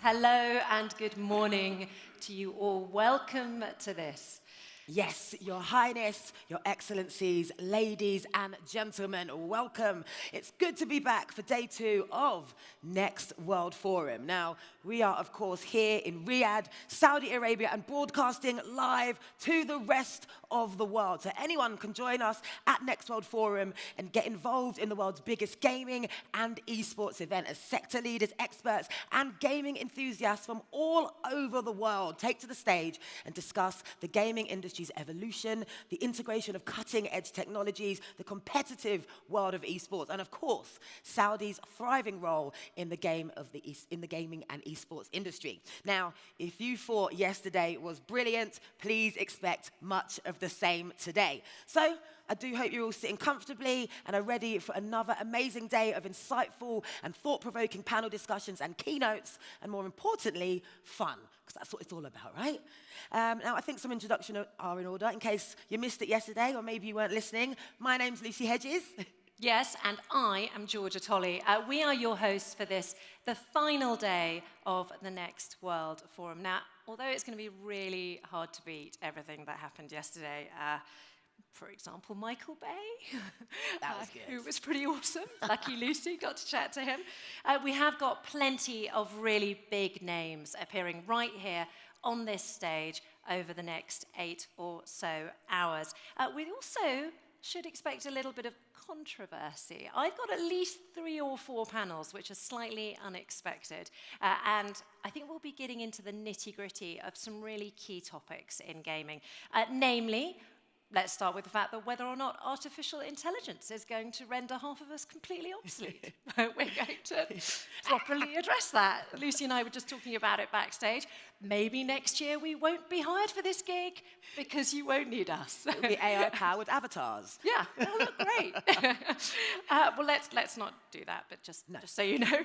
Hello and good morning to you all. Welcome to this. Yes, Your Highness, Your Excellencies, ladies and gentlemen, welcome. It's good to be back for day 2 of Next World Forum. Now, we are, of course, here in Riyadh, Saudi Arabia, and broadcasting live to the rest of the world. So anyone can join us at Next World Forum and get involved in the world's biggest gaming and esports event as sector leaders, experts, and gaming enthusiasts from all over the world take to the stage and discuss the gaming industry's evolution, the integration of cutting-edge technologies, the competitive world of esports, and of course, Saudi's thriving role in the gaming and esports industry. Now, if you thought yesterday was brilliant, please expect much of the same today. So, I do hope you're all sitting comfortably and are ready for another amazing day of insightful and thought-provoking panel discussions and keynotes, and more importantly, fun, because that's what it's all about, right? Now, I think some introductions are in order, in case you missed it yesterday, or maybe you weren't listening. My name's Lucy Hedges. Yes, and I am Georgia Tolley. We are your hosts for this, the final day of the Next World Forum. Now, although it's going to be really hard to beat everything that happened yesterday, for example, Michael Bay, That was good. who was pretty awesome. Lucky Lucy, got to chat to him. We have got plenty of really big names appearing right here on this stage over the next 8 or so hours. We also should expect a little bit of controversy. I've got at least 3 or 4 panels which are slightly unexpected, and I think we'll be getting into the nitty-gritty of some really key topics in gaming, namely, let's start with the fact that whether or not artificial intelligence is going to render half of us completely obsolete. We're going to properly address that. Lucy and I were just talking about it backstage. Maybe next year we won't be hired for this gig because you won't need us. It'll be AI-powered avatars. Yeah, that'll look great. Well, let's not do that, but just so you know.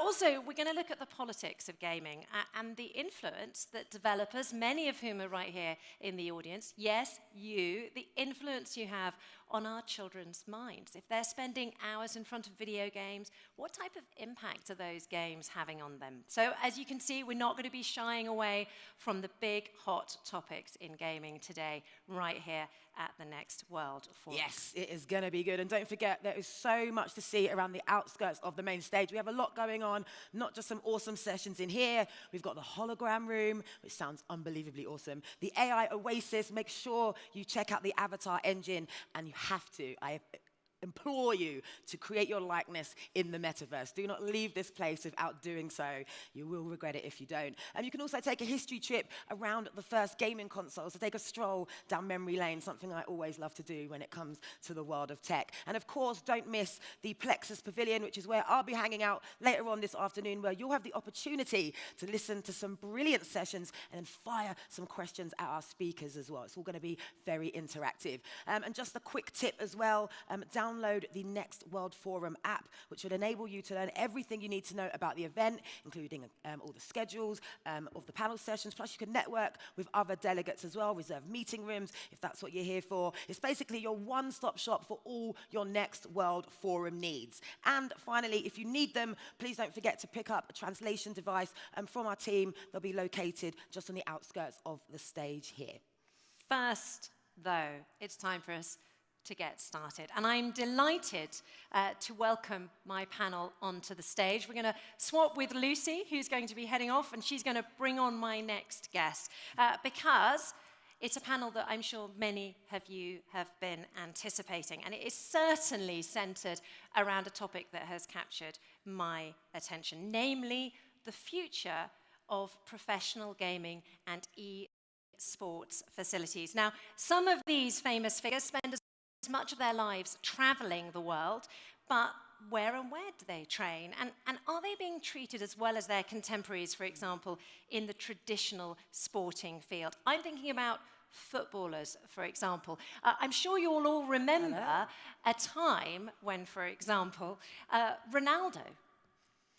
Also, we're going to look at the politics of gaming and the influence that developers, many of whom are right here in the audience, yes, you, the influence you have on our children's minds. If they're spending hours in front of video games, what type of impact are those games having on them? So as you can see, we're not going to be shying away from the big hot topics in gaming today, right here at the Next World Forum. Yes, it is going to be good. And don't forget, there is so much to see around the outskirts of the main stage. We have a lot going on, not just some awesome sessions in here. We've got the hologram room, which sounds unbelievably awesome. The AI Oasis, make sure you check out the avatar engine, and you have to. I implore you to create your likeness in the metaverse. Do not leave this place without doing so. You will regret it if you don't. And you can also take a history trip around the first gaming consoles, to take a stroll down memory lane, something I always love to do when it comes to the world of tech. And of course, don't miss the Plexus Pavilion, which is where I'll be hanging out later on this afternoon, where you'll have the opportunity to listen to some brilliant sessions and then fire some questions at our speakers as well. It's all going to be very interactive. And just a quick tip as well, download the Next World Forum app, which will enable you to learn everything you need to know about the event, including all the schedules of the panel sessions. Plus, you can network with other delegates as well, reserve meeting rooms if that's what you're here for. It's basically your one-stop shop for all your Next World Forum needs. And finally, if you need them, please don't forget to pick up a translation device from our team. They'll be located just on the outskirts of the stage here. First, though, it's time for us to get started. And I'm delighted to welcome my panel onto the stage. We're going to swap with Lucy, who's going to be heading off, and she's going to bring on my next guest, because it's a panel that I'm sure many of you have been anticipating, and it is certainly centered around a topic that has captured my attention, namely the future of professional gaming and e-sports facilities. Now, some of these famous figures spend as much of their lives traveling the world, but where and where do they train? And are they being treated as well as their contemporaries, for example, in the traditional sporting field? I'm thinking about footballers, for example. I'm sure you all remember a time when, for example, Ronaldo,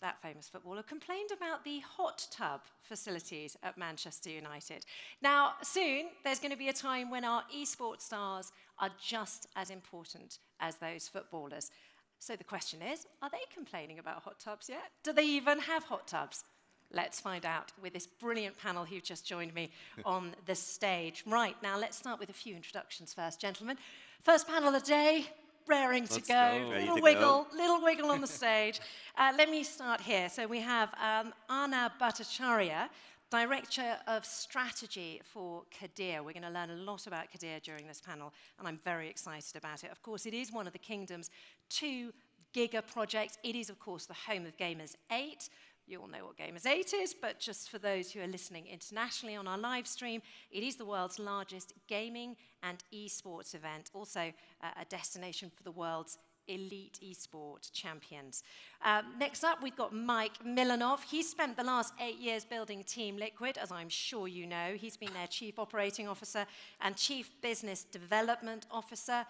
that famous footballer, complained about the hot tub facilities at Manchester United. Now, soon, there's going to be a time when our esports stars are just as important as those footballers. So the question is, are they complaining about hot tubs yet? Do they even have hot tubs? Let's find out with this brilliant panel who've just joined me on the stage. Right, now let's start with a few introductions first, gentlemen. First panel of the day, raring to go. Little wiggle on the stage. Let me start here. So we have Arnab Bhattacharya, Director of Strategy for Kadir. We're going to learn a lot about Kadir during this panel, and I'm very excited about it. Of course, it is one of the Kingdom's 2 giga projects. It is, of course, the home of Gamers 8. You all know what Gamers 8 is, but just for those who are listening internationally on our live stream, it is the world's largest gaming and esports event, also a destination for the world's elite esport champions. Next up, we've got Mike Milanov. He's spent the last 8 years building Team Liquid, as I'm sure you know. He's been their Chief Operating Officer and Chief Business Development Officer.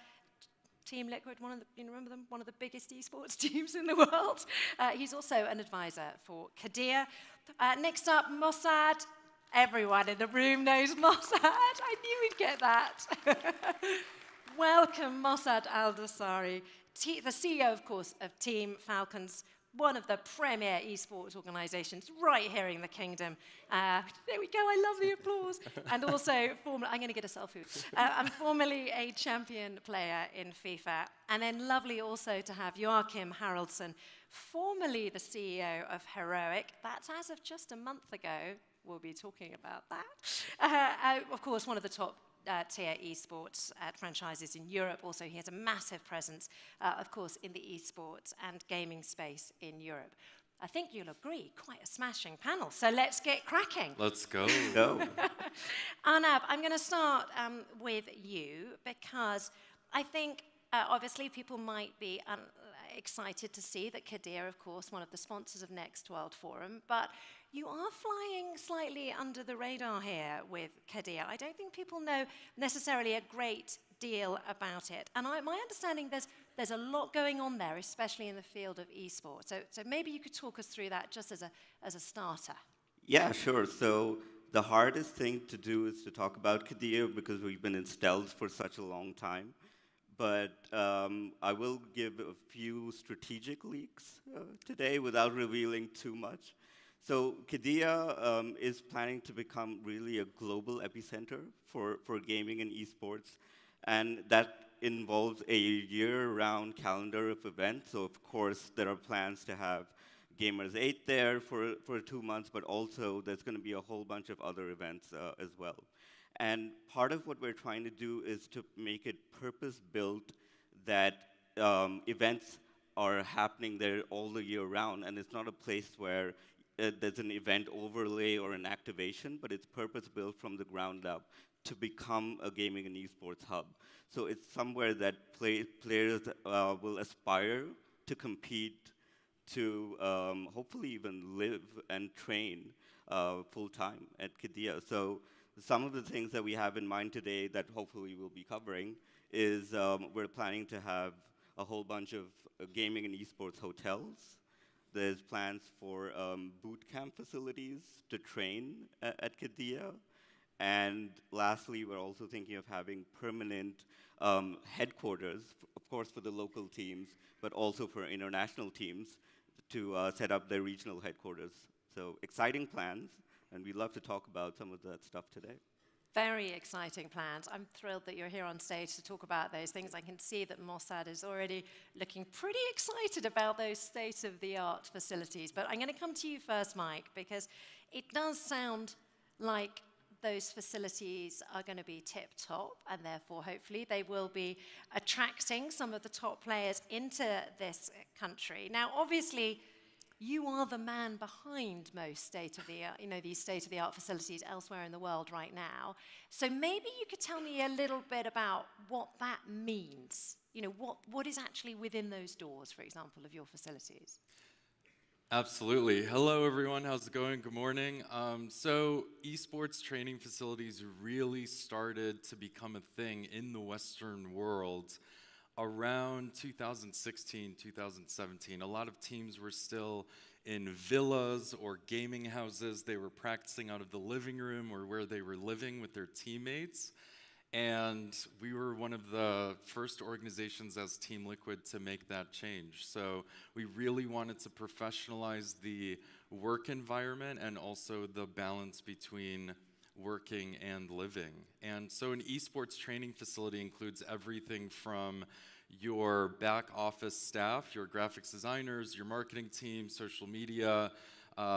Team Liquid, you remember them? One of the biggest esports teams in the world. He's also an advisor for Kadir. Next up, Mossad. Everyone in the room knows Mossad. I knew we'd get that. Welcome, Mossad Al-Dosari, the CEO, of course, of Team Falcons, one of the premier esports organizations right here in the Kingdom. There we go, I love the applause. And also, I'm going to get a selfie. I'm formerly a champion player in FIFA. And then lovely also to have Joachim Haraldsson, formerly the CEO of Heroic. That's as of just a month ago. We'll be talking about that. Of course, one of the top tier esports franchises in Europe. Also, he has a massive presence, of course, in the esports and gaming space in Europe. I think you'll agree, quite a smashing panel. So let's get cracking. Let's go. Arnab, I'm going to start with you because I think, obviously, people might be excited to see that Kadir, of course, one of the sponsors of Next World Forum, but you are flying slightly under the radar here with Kadir. I don't think people know necessarily a great deal about it. And my understanding, there's a lot going on there, especially in the field of esports. So maybe you could talk us through that just as a starter. Yeah, sure. So the hardest thing to do is to talk about Kadir because we've been in stealth for such a long time. But I will give a few strategic leaks today without revealing too much. So Kadir is planning to become really a global epicenter for gaming and esports. And that involves a year-round calendar of events. So of course, there are plans to have Gamers 8 there for 2 months, but also there's going to be a whole bunch of other events as well. And part of what we're trying to do is to make it purpose-built that events are happening there all the year round. And it's not a place where there's an event overlay or an activation, but it's purpose-built from the ground up to become a gaming and esports hub. So it's somewhere that players will aspire to compete, to hopefully even live and train full-time at Kadir. So some of the things that we have in mind today that hopefully we'll be covering is we're planning to have a whole bunch of gaming and esports hotels. There's plans for boot camp facilities to train at Kadir. And lastly, we're also thinking of having permanent headquarters, of course, for the local teams, but also for international teams to set up their regional headquarters. So exciting plans, and we'd love to talk about some of that stuff today. Very exciting plans. I'm thrilled that you're here on stage to talk about those things. I can see that Mossad is already looking pretty excited about those state-of-the-art facilities. But I'm going to come to you first, Mike, because it does sound like those facilities are going to be tip-top, and therefore, hopefully, they will be attracting some of the top players into this country. Now, obviously, you are the man behind most state-of-the-art, these state-of-the-art facilities elsewhere in the world right now. So maybe you could tell me a little bit about what that means. What is actually within those doors, for example, of your facilities? Absolutely. Hello, everyone. How's it going? Good morning. So esports training facilities really started to become a thing in the Western world around 2016, 2017. A lot of teams were still in villas or gaming houses. They were practicing out of the living room or where they were living with their teammates. And we were one of the first organizations as Team Liquid to make that change. So we really wanted to professionalize the work environment and also the balance between working and living. And so an esports training facility includes everything from your back office staff, your graphics designers, your marketing team, social media,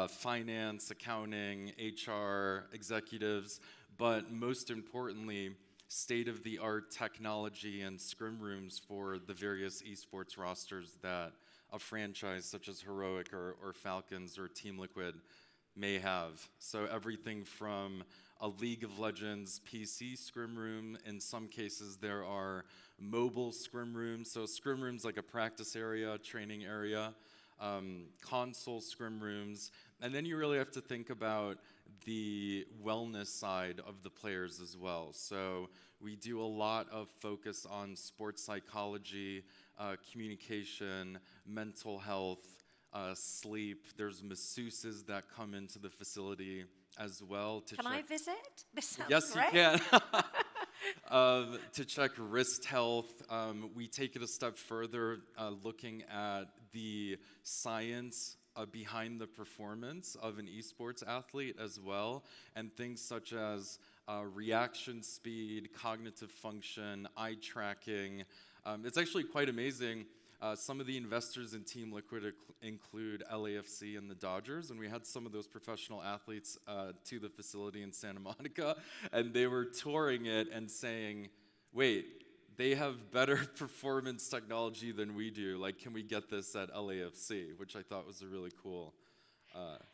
finance, accounting, HR, executives, but most importantly, state-of-the-art technology and scrim rooms for the various esports rosters that a franchise such as Heroic or Falcons or Team Liquid may have. So everything from a League of Legends PC scrim room, in some cases there are mobile scrim rooms, so scrim rooms like a practice area, training area, console scrim rooms, and then you really have to think about the wellness side of the players as well. So we do a lot of focus on sports psychology, communication, mental health, sleep. There's masseuses that come into the facility as well to check. Can I visit? This sounds Yes, great. you can. To check wrist health. We take it a step further, looking at the science behind the performance of an esports athlete as well, and things such as reaction speed, cognitive function, eye tracking. It's actually quite amazing. Some of the investors in Team Liquid include LAFC and the Dodgers, and we had some of those professional athletes to the facility in Santa Monica, and they were touring it and saying, wait, they have better performance technology than we do. Like, can we get this at LAFC? Which I thought was a really cool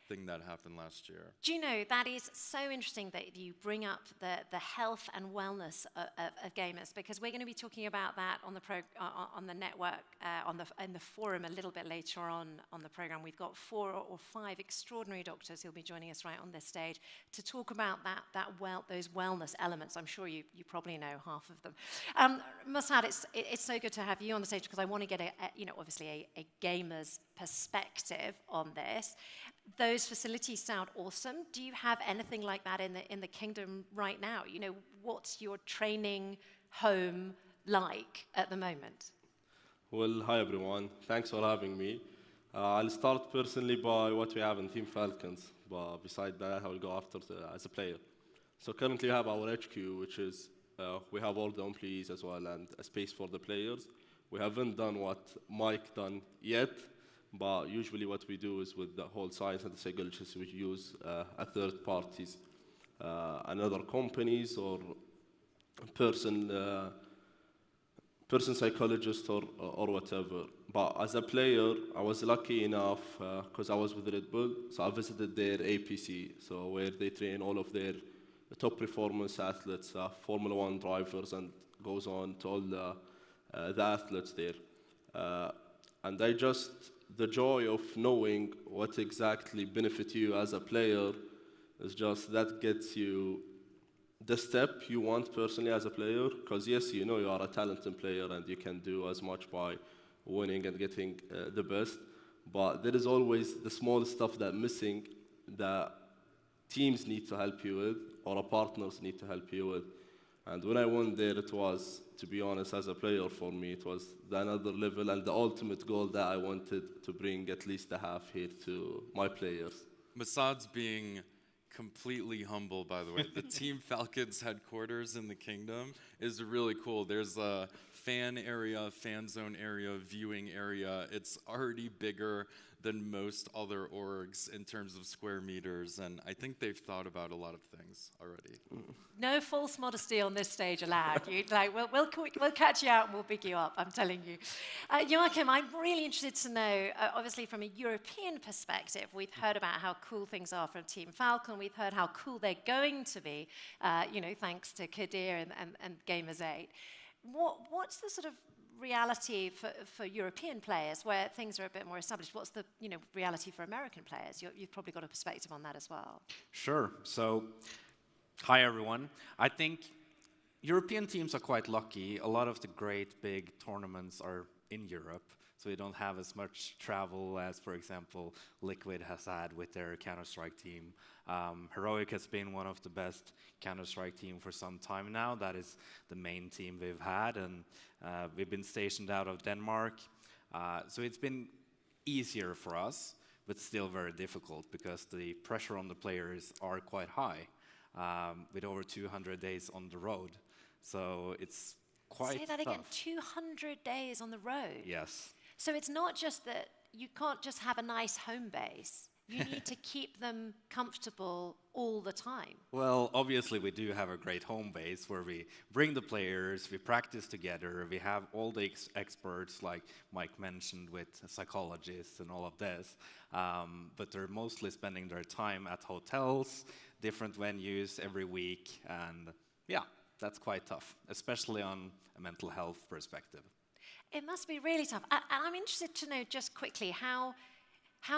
thing that happened last year. Do you know, that is so interesting that you bring up the health and wellness of gamers, because we're going to be talking about that on the network, in the forum a little bit later on the program. We've got 4 or 5 extraordinary doctors who'll be joining us right on this stage to talk about those wellness elements. I'm sure you probably know half of them. Masad, it's so good to have you on the stage, because I want to get obviously a gamer's perspective on this. Those facilities sound awesome. Do you have anything like that in the kingdom right now? You know, what's your training home like at the moment? Well, hi everyone. Thanks for having me. I'll start personally by what we have in Team Falcons, but beside that, I'll go after as a player. So currently we have our HQ, which is we have all the employees as well and a space for the players. We haven't done what Mike done yet, but usually what we do is with the whole science and the psychologists, we use a third parties, another companies or person psychologist or whatever. But as a player, I was lucky enough because I was with Red Bull, so I visited their APC, so where they train all of their top performance athletes, Formula 1 drivers, and goes on to all the athletes there. And the joy of knowing what exactly benefit you as a player is just that gets you the step you want personally as a player, because yes, you know you are a talented player and you can do as much by winning and getting the best, but there is always the small stuff that's missing that teams need to help you with or our partners need to help you with. And when I went there, it was, to be honest, as a player for me, it was another level and the ultimate goal that I wanted to bring at least a half here to my players. Masad's being completely humble, by the way. The Team Falcons headquarters in the kingdom is really cool. There's a fan area, fan zone area, viewing area. It's already bigger than most other orgs in terms of square meters, and I think they've thought about a lot of things already. No false modesty on this stage allowed. We'll catch you out and we'll pick you up, I'm telling you. Joachim, I'm really interested to know, obviously from a European perspective, we've heard about how cool things are from Team Falcon. We've heard how cool they're going to be, thanks to Kadir and Gamers 8. What's the sort of reality for European players where things are a bit more established? What's the reality for American players? You've probably got a perspective on that as well. Sure. So, hi everyone. I think European teams are quite lucky. A lot of the great big tournaments are in Europe. so we don't have as much travel as, for example, Liquid has had with their Counter-Strike team. Heroic has been one of the best Counter-Strike team for some time now. That is the main team we've had, and we've been stationed out of Denmark. So it's been easier for us, but still very difficult because the pressure on the players are quite high, with over 200 days on the road. So it's quite Say that tough. again, 200 days on the road. Yes. So it's not just that you can't just have a nice home base. You need to keep them comfortable all the time. Well, obviously we do have a great home base where we bring the players, we practice together, we have all the experts like Mike mentioned with psychologists and all of this, but they're mostly spending their time at hotels, different venues every week, and yeah, that's quite tough, especially on a mental health perspective. It must be really tough. And I'm interested to know just quickly how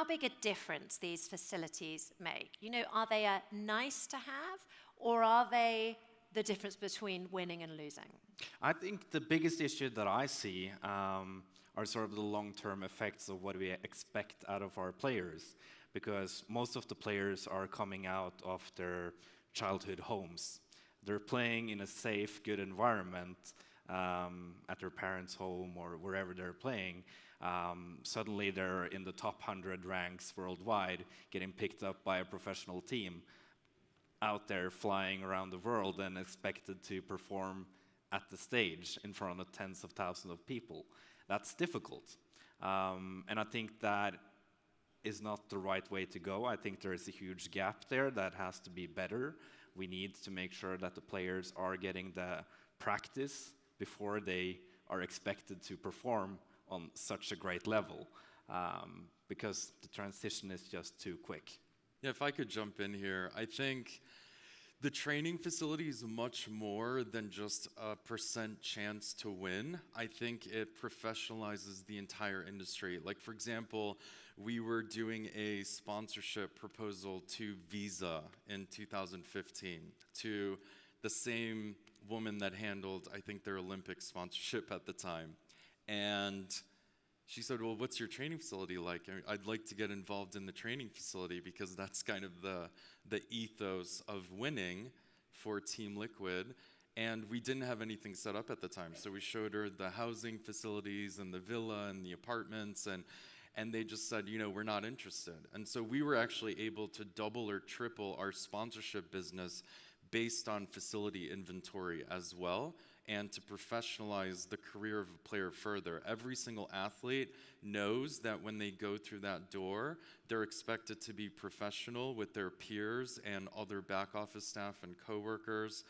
big a difference these facilities make. You know, are they a nice to have, or are they the difference between winning and losing? I think the biggest issue that I see are sort of the long-term effects of what we expect out of our players, because most of the players are coming out of their childhood homes. They're playing in a safe, good environment at their parents' home or wherever they're playing. Suddenly they're in the top 100 ranks worldwide, getting picked up by a professional team out there flying around the world and expected to perform at the stage in front of tens of thousands of people. That's difficult. And I think that is not the right way to go. I think there is a huge gap there that has to be better. We need to make sure that the players are getting the practice before they are expected to perform on such a great level, because the transition is just too quick. Yeah, if I could jump in here, I think the training facility is much more than just a % chance to win. I think it professionalizes the entire industry. Like, for example, we were doing a sponsorship proposal to Visa in 2015 to the same woman that handled, I think, their Olympic sponsorship at the time. And she said, well, what's your training facility like? I'd like to get involved in the training facility because that's kind of the ethos of winning for Team Liquid. And we didn't have anything set up at the time. So we showed her the housing facilities and the villa and the apartments, and they just said, you know, we're not interested. And so we were actually able to double or triple our sponsorship business based on facility inventory as well, and to professionalize the career of a player further. Every single athlete knows that when they go through that door, they're expected to be professional with their peers and other back office staff and coworkers.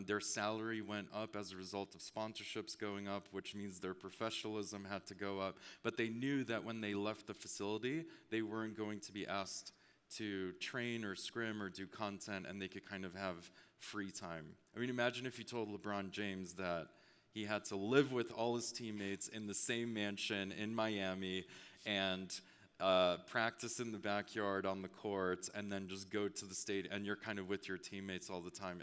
Their salary went up as a result of sponsorships going up, which means their professionalism had to go up. But they knew that when they left the facility, they weren't going to be asked to train or scrim or do content, and they could kind of have free time. I mean, imagine if you told LeBron James that he had to live with all his teammates in the same mansion in Miami and practice in the backyard on the court and then just go to the stadium and you're kind of with your teammates all the time.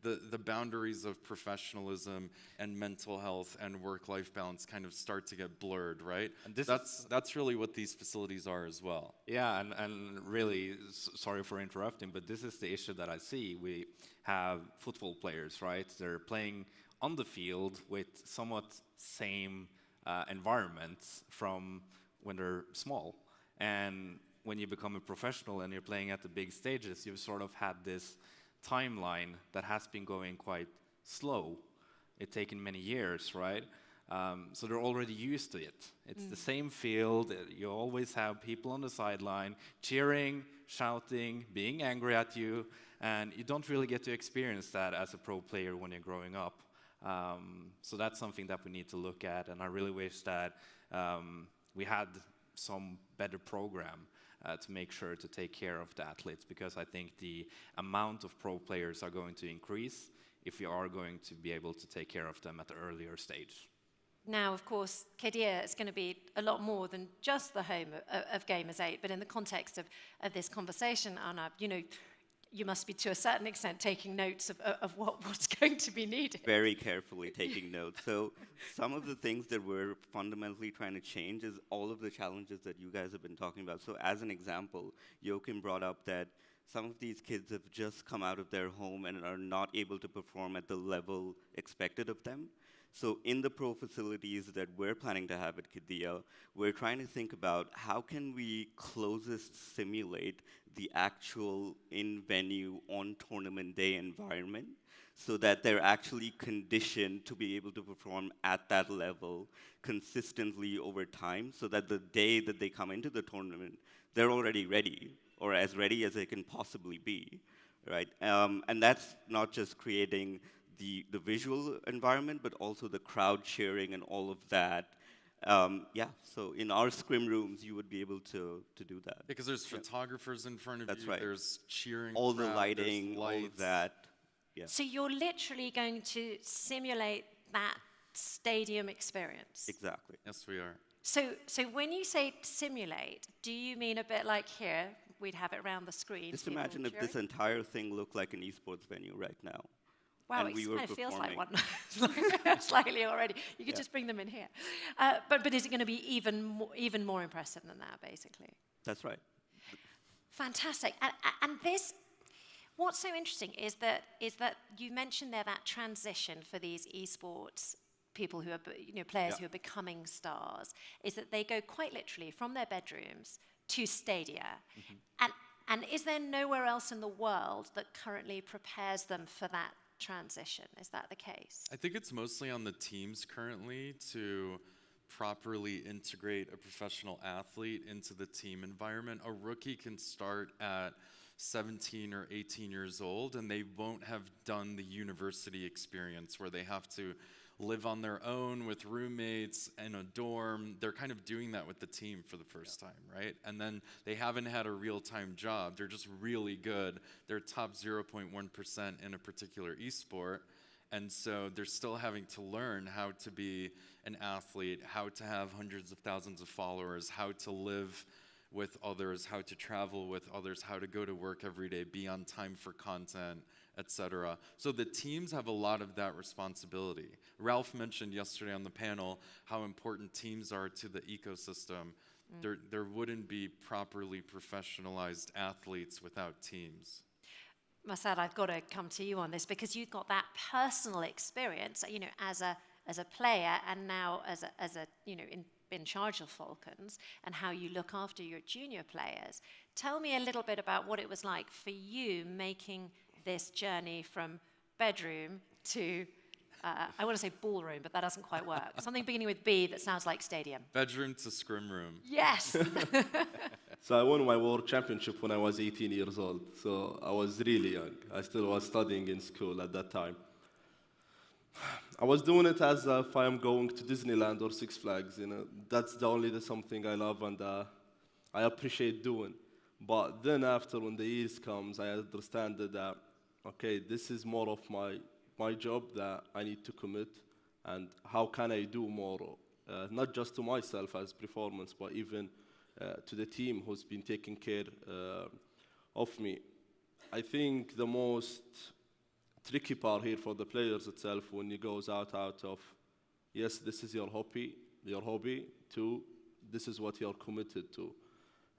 The boundaries of professionalism and mental health and work-life balance kind of start to get blurred, right? And that's really what these facilities are as well. Yeah, and really, sorry for interrupting, but this is the issue that I see. We have football players, right? They're playing on the field with somewhat same environments from when they're small. And when you become a professional and you're playing at the big stages, you've sort of had this timeline that has been going quite slow. It's taken many years, right? So they're already used to it. It's the same field. You always have people on the sideline cheering, shouting, being angry at you, and you don't really get to experience that as a pro player when you're growing up. So that's something that we need to look at, and I really wish that we had some better program to make sure to take care of the athletes, because I think the amount of pro players are going to increase if we are going to be able to take care of them at the earlier stage. Now, of course, Kadir is going to be a lot more than just the home of Gamers 8, but in the context of this conversation, Anna, you know, you must be, to a certain extent, taking notes of what's going to be needed. Very carefully taking notes. So some of the things that we're fundamentally trying to change is all of the challenges that you guys have been talking about. So as an example, Joachim brought up that some of these kids have just come out of their home and are not able to perform at the level expected of them. So in the pro facilities that we're planning to have at Qiddiya, we're trying to think about how can we closest simulate the actual in-venue, on-tournament day environment so that they're actually conditioned to be able to perform at that level consistently over time so that the day that they come into the tournament, they're already ready, or as ready as they can possibly be, right? And that's not just creating the visual environment, but also the crowd cheering and all of that. Yeah, so in our scrim rooms, you would be able to do that. Because there's photographers in front of That's you, right. there's cheering All the crowd, lighting, there's all of lights. that. Yeah. So you're literally going to simulate that stadium experience. Exactly. Yes, we are. So when you say simulate, do you mean a bit like here, we'd have it around the screen? Just people imagine if this cheering? entire thing looked like an esports venue right now. Wow, and we it were kind of feels like one performing. slightly already. You could Yeah. just bring them in here. But is it going to be even more impressive than that, basically? That's right. Fantastic. And this, what's so interesting is that you mentioned there that transition for these esports people who are, players who are becoming stars, is that they go quite literally from their bedrooms to stadia. And is there nowhere else in the world that currently prepares them for that transition? Is that the case? I think it's mostly on the teams currently to properly integrate a professional athlete into the team environment. A rookie can start at 17 or 18 years old and they won't have done the university experience where they have to live on their own with roommates in a dorm. They're kind of doing that with the team for the first time, right? And then they haven't had a real-time job. They're just really good. They're top 0.1% in a particular esport. And so they're still having to learn how to be an athlete, how to have hundreds of thousands of followers, how to live with others, how to travel with others, how to go to work every day, be on time for content, etc. So the teams have a lot of that responsibility. Ralph mentioned yesterday on the panel how important teams are to the ecosystem. There wouldn't be properly professionalized athletes without teams. Masad, I've got to come to you on this because you've got that personal experience, as a player and now as a in charge of Falcons and how you look after your junior players. Tell me a little bit about what it was like for you making this journey from bedroom to, I want to say ballroom, but that doesn't quite work. Something beginning with B that sounds like stadium. Bedroom to scrim room. Yes. So I won my world championship when I was 18 years old. So I was really young. I still was studying in school at that time. I was doing it as if I am going to Disneyland or Six Flags. That's something I love and I appreciate doing. But then after, when the years comes, I understand that, okay, this is more of my job that I need to commit, and how can I do more, not just to myself as performance, but even to the team who's been taking care of me. I think the most tricky part here for the players itself when it goes out of, yes, this is your hobby, to this is what you're committed to.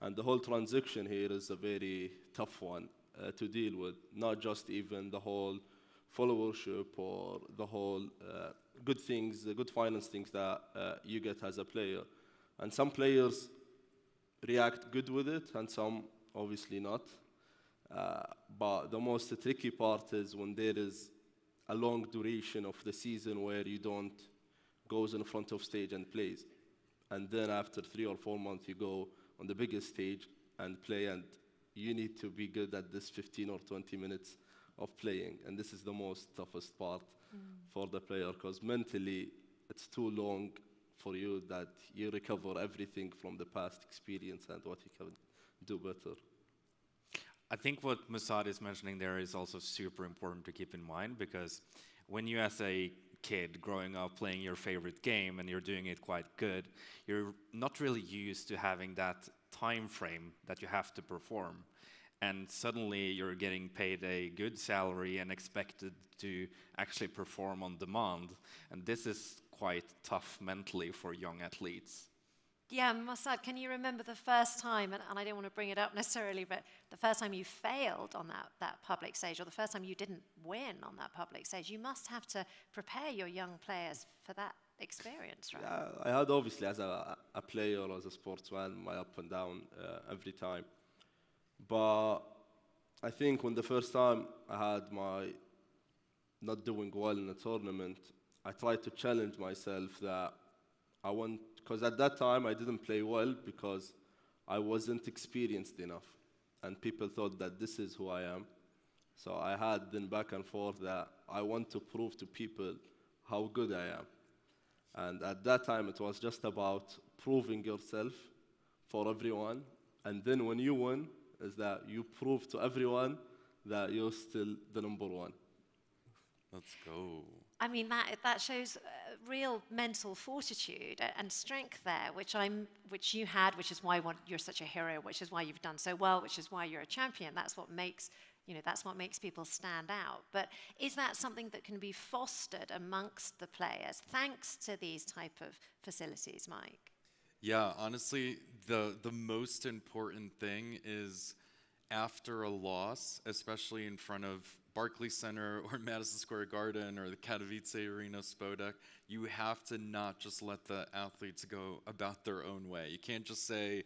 And the whole transition here is a very tough one to deal with, not just even the whole followership or the whole good things, the good finance things that you get as a player. And some players react good with it and some obviously not. But the most tricky part is when there is a long duration of the season where you don't go in front of stage and plays. And then after 3 or 4 months, you go on the biggest stage and play, and you need to be good at this 15 or 20 minutes of playing. And this is the most toughest part for the player, because mentally it's too long for you that you recover everything from the past experience and what you can do better. I think what Masad is mentioning there is also super important to keep in mind, because when you as a kid growing up playing your favorite game and you're doing it quite good, you're not really used to having that time frame that you have to perform. and suddenly you're getting paid a good salary and expected to actually perform on demand. And this is quite tough mentally for young athletes. Yeah, Mossad, can you remember the first time, and I don't want to bring it up necessarily, but the first time you failed on that public stage, or the first time you didn't win on that public stage? You must have to prepare your young players for that experience, right? Yeah, I had obviously as a player, as a sportsman, my up and down every time. But I think when the first time I had my not doing well in a tournament, I tried to challenge myself that I want, because at that time I didn't play well because I wasn't experienced enough. And people thought that this is who I am. So I had then back and forth that I want to prove to people how good I am. And at that time it was just about proving yourself for everyone. And then when you win, is that you prove to everyone that you're still the number one. Let's go. I mean, that shows real mental fortitude and strength there, which you had, which is why you're such a hero, which is why you've done so well, which is why you're a champion. That's what makes people stand out. But is that something that can be fostered amongst the players thanks to these type of facilities, Mike? Yeah, honestly, the most important thing is after a loss, especially in front of Barclays Center or Madison Square Garden or the Katowice Arena Spodek, you have to not just let the athletes go about their own way. You can't just say,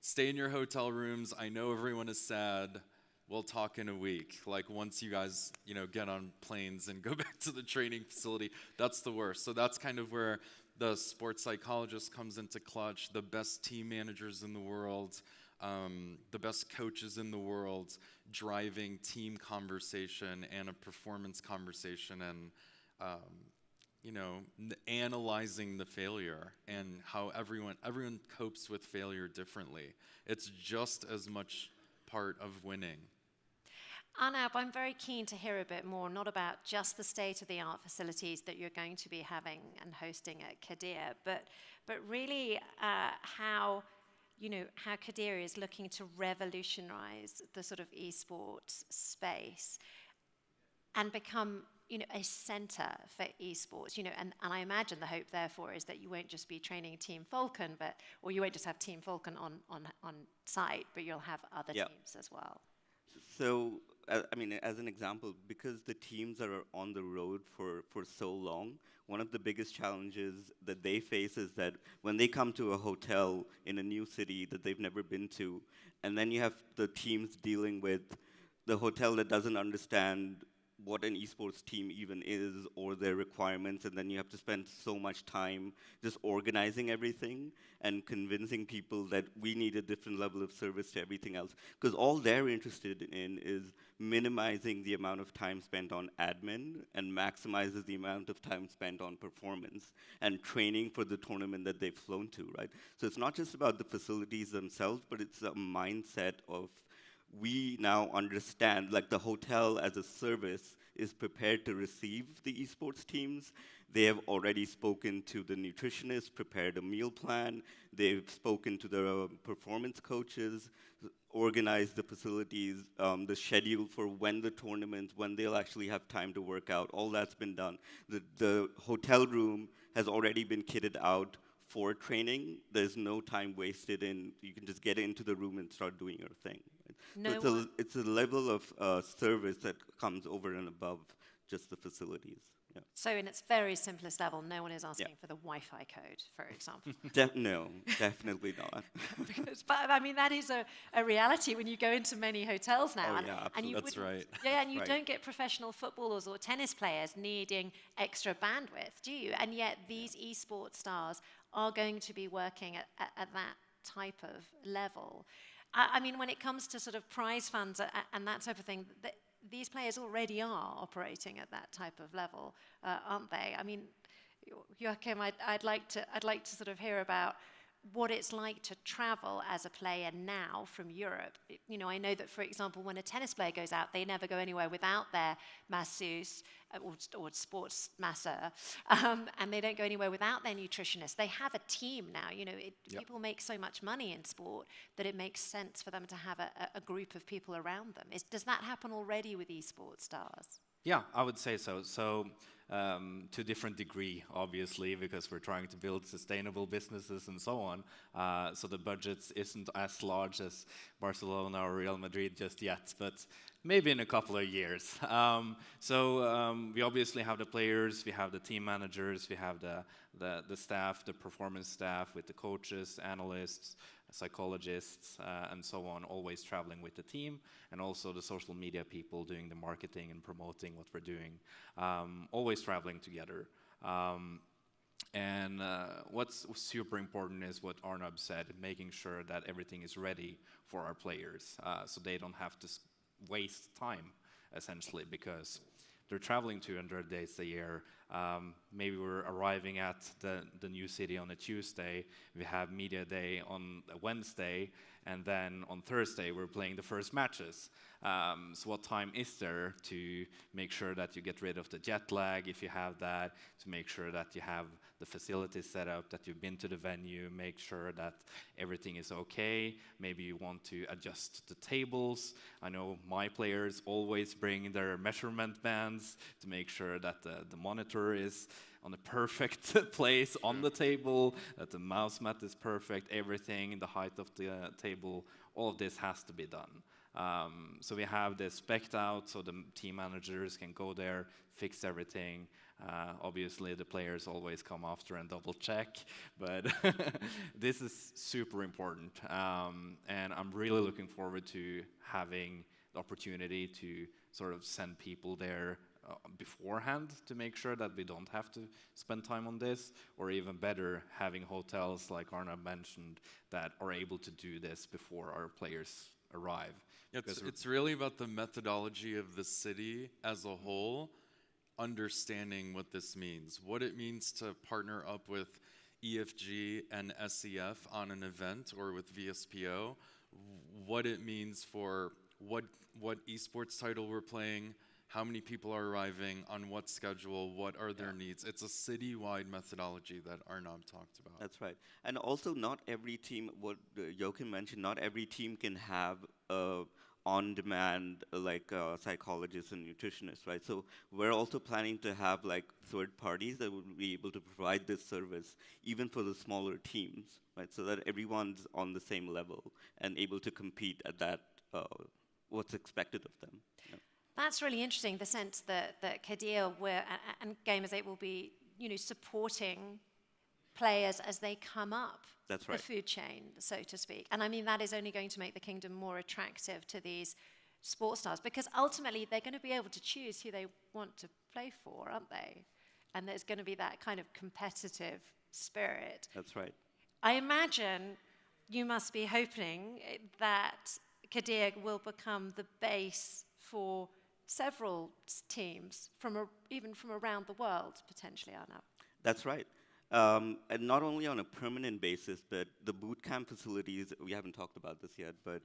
stay in your hotel rooms, I know everyone is sad, we'll talk in a week. Like once you guys, get on planes and go back to the training facility, that's the worst. So that's kind of where the sports psychologist comes into clutch, the best team managers in the world, the best coaches in the world, driving team conversation and a performance conversation, and analyzing the failure and how everyone copes with failure differently. It's just as much part of winning. Anab, I'm very keen to hear a bit more, not about just the state-of-the-art facilities that you're going to be having and hosting at Kadir, but really how Kadir is looking to revolutionize the sort of esports space and become, a center for esports, and I imagine the hope, therefore, is that you won't just be training Team Falcon, or you won't just have Team Falcon on site, but you'll have other teams as well. So, as an example, because the teams are on the road for so long, one of the biggest challenges that they face is that when they come to a hotel in a new city that they've never been to, and then you have the teams dealing with the hotel that doesn't understand what an esports team even is or their requirements, and then you have to spend so much time just organizing everything and convincing people that we need a different level of service to everything else. Because all they're interested in is minimizing the amount of time spent on admin and maximizes the amount of time spent on performance and training for the tournament that they've flown to, right? So it's not just about the facilities themselves, but it's a mindset of we now understand, like the hotel as a service is prepared to receive the esports teams. They have already spoken to the nutritionist, prepared a meal plan. They've spoken to the performance coaches, organized the facilities, the schedule for when the tournaments, when they'll actually have time to work out. All that's been done. The hotel room has already been kitted out for training. There's no time wasted in, you can just get into the room and start doing your thing. No So it's a level of service that comes over and above just the facilities. Yeah. So in its very simplest level, no one is asking for the Wi-Fi code, for example. No, definitely not. But I mean, that is a reality when you go into many hotels now. Oh, yeah, and you That's right. Yeah, and you Right. don't get professional footballers or tennis players needing extra bandwidth, do you? And yet these esports stars are going to be working at that type of level. I mean, when it comes to sort of prize funds and that type of thing, these players already are operating at that type of level, aren't they? I mean, Joachim, I'd like to sort of hear about what it's like to travel as a player now from Europe. I know that, for example, when a tennis player goes out, they never go anywhere without their masseuse or sports masseur, and they don't go anywhere without their nutritionist. They have a team now. People make so much money in sport that it makes sense for them to have a group of people around them. Does that happen already with esports stars? Yeah, I would say so. So, to a different degree, obviously, because we're trying to build sustainable businesses and so on. So the budget isn't as large as Barcelona or Real Madrid just yet, but maybe in a couple of years. We obviously have the players, we have the team managers, we have the staff, the performance staff with the coaches, analysts, psychologists, and so on, always traveling with the team, and also the social media people doing the marketing and promoting what we're doing, always traveling together. What's super important is what Arnab said, making sure that everything is ready for our players, so they don't have to waste time, essentially, because they're traveling 200 days a year. Maybe we're arriving at the new city on a Tuesday, we have media day on a Wednesday, and then on Thursday we're playing the first matches. So what time is there to make sure that you get rid of the jet lag, if you have that, to make sure that you have the facilities set up, that you've been to the venue, make sure that everything is okay. Maybe you want to adjust the tables. I know my players always bring their measurement bands to make sure that the monitor is on the perfect place on the table, that the mouse mat is perfect, everything, the height of the table, all of this has to be done. So we have this spec'd out so the team managers can go there, fix everything. Obviously the players always come after and double check, but this is super important. And I'm really looking forward to having the opportunity to sort of send people there beforehand to make sure that we don't have to spend time on this, or even better, having hotels like Arnab mentioned that are able to do this before our players arrive. It's really about the methodology of the city as a whole, understanding what this means, what it means to partner up with EFG and SEF on an event, or with VSPO, what it means for what esports title we're playing, how many people are arriving, on what schedule, what are their needs. It's a city-wide methodology that Arnab talked about. That's right. And also, not every team, what Joachim mentioned, not every team can have on-demand psychologists and nutritionists, right? So we're also planning to have third parties that will be able to provide this service, even for the smaller teams, right? So that everyone's on the same level and able to compete at that, what's expected of them. Yeah. That's really interesting, the sense that Kadir and Gamers 8 will be, supporting players as they come up That's right. the food chain, so to speak. And I mean, that is only going to make the kingdom more attractive to these sports stars, because ultimately they're going to be able to choose who they want to play for, aren't they? And there's going to be that kind of competitive spirit. That's right. I imagine you must be hoping that Kadir will become the base for several teams even from around the world, potentially, Arnab. That's right. And not only on a permanent basis, but the boot camp facilities, we haven't talked about this yet, but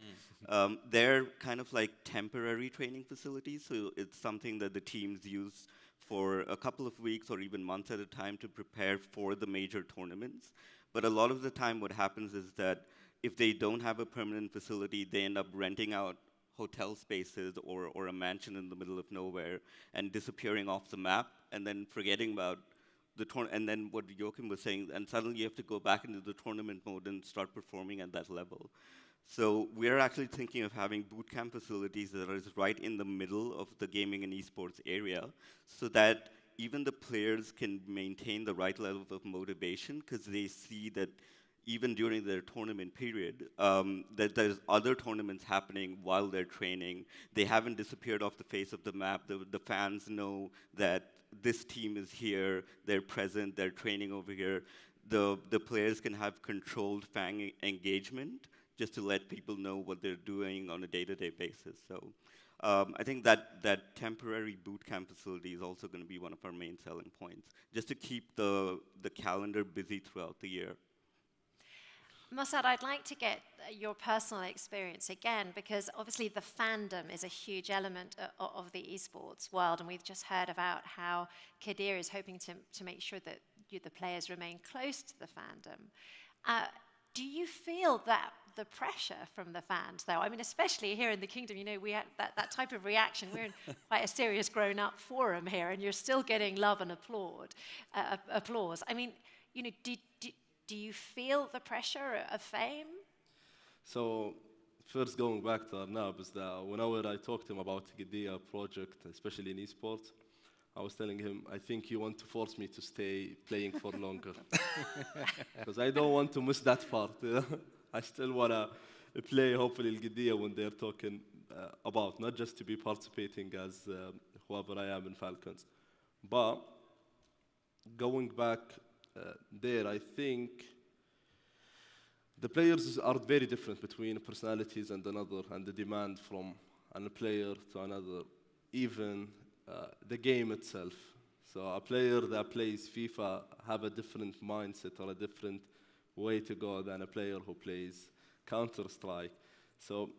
they're kind of like temporary training facilities. So it's something that the teams use for a couple of weeks or even months at a time to prepare for the major tournaments. But a lot of the time what happens is that if they don't have a permanent facility, they end up renting out hotel spaces or a mansion in the middle of nowhere and disappearing off the map, and then forgetting about the tournament. And then what Joachim was saying, and suddenly you have to go back into the tournament mode and start performing at that level. So we're actually thinking of having boot camp facilities that are right in the middle of the gaming and esports area, so that even the players can maintain the right level of motivation, because they see that even during their tournament period, that there's other tournaments happening while they're training. They haven't disappeared off the face of the map. The fans know that this team is here, they're present, they're training over here. The players can have controlled fan engagement just to let people know what they're doing on a day-to-day basis. So I think that temporary boot camp facility is also going to be one of our main selling points, just to keep the calendar busy throughout the year. Mossad, I'd like to get your personal experience again, because obviously the fandom is a huge element of the esports world, and we've just heard about how Kadir is hoping to make sure that the players remain close to the fandom. Do you feel that the pressure from the fans, though? I mean, especially here in the Kingdom, you know, we had that type of reaction. We're in quite a serious grown-up forum here, and you're still getting love and applause. I mean, you know, do you feel the pressure of fame? So first going back to Arnab is that whenever I talked to him about the Gidea project, especially in esports, I was telling him, I think you want to force me to stay playing for longer. Because I don't want to miss that part. I still want to play, hopefully, Gidea when they're talking about, not just to be participating as whoever I am in Falcons. But going back there, I think the players are very different between personalities and another, and the demand from a player to another, even the game itself. So a player that plays FIFA have a different mindset or a different way to go than a player who plays Counter-Strike. So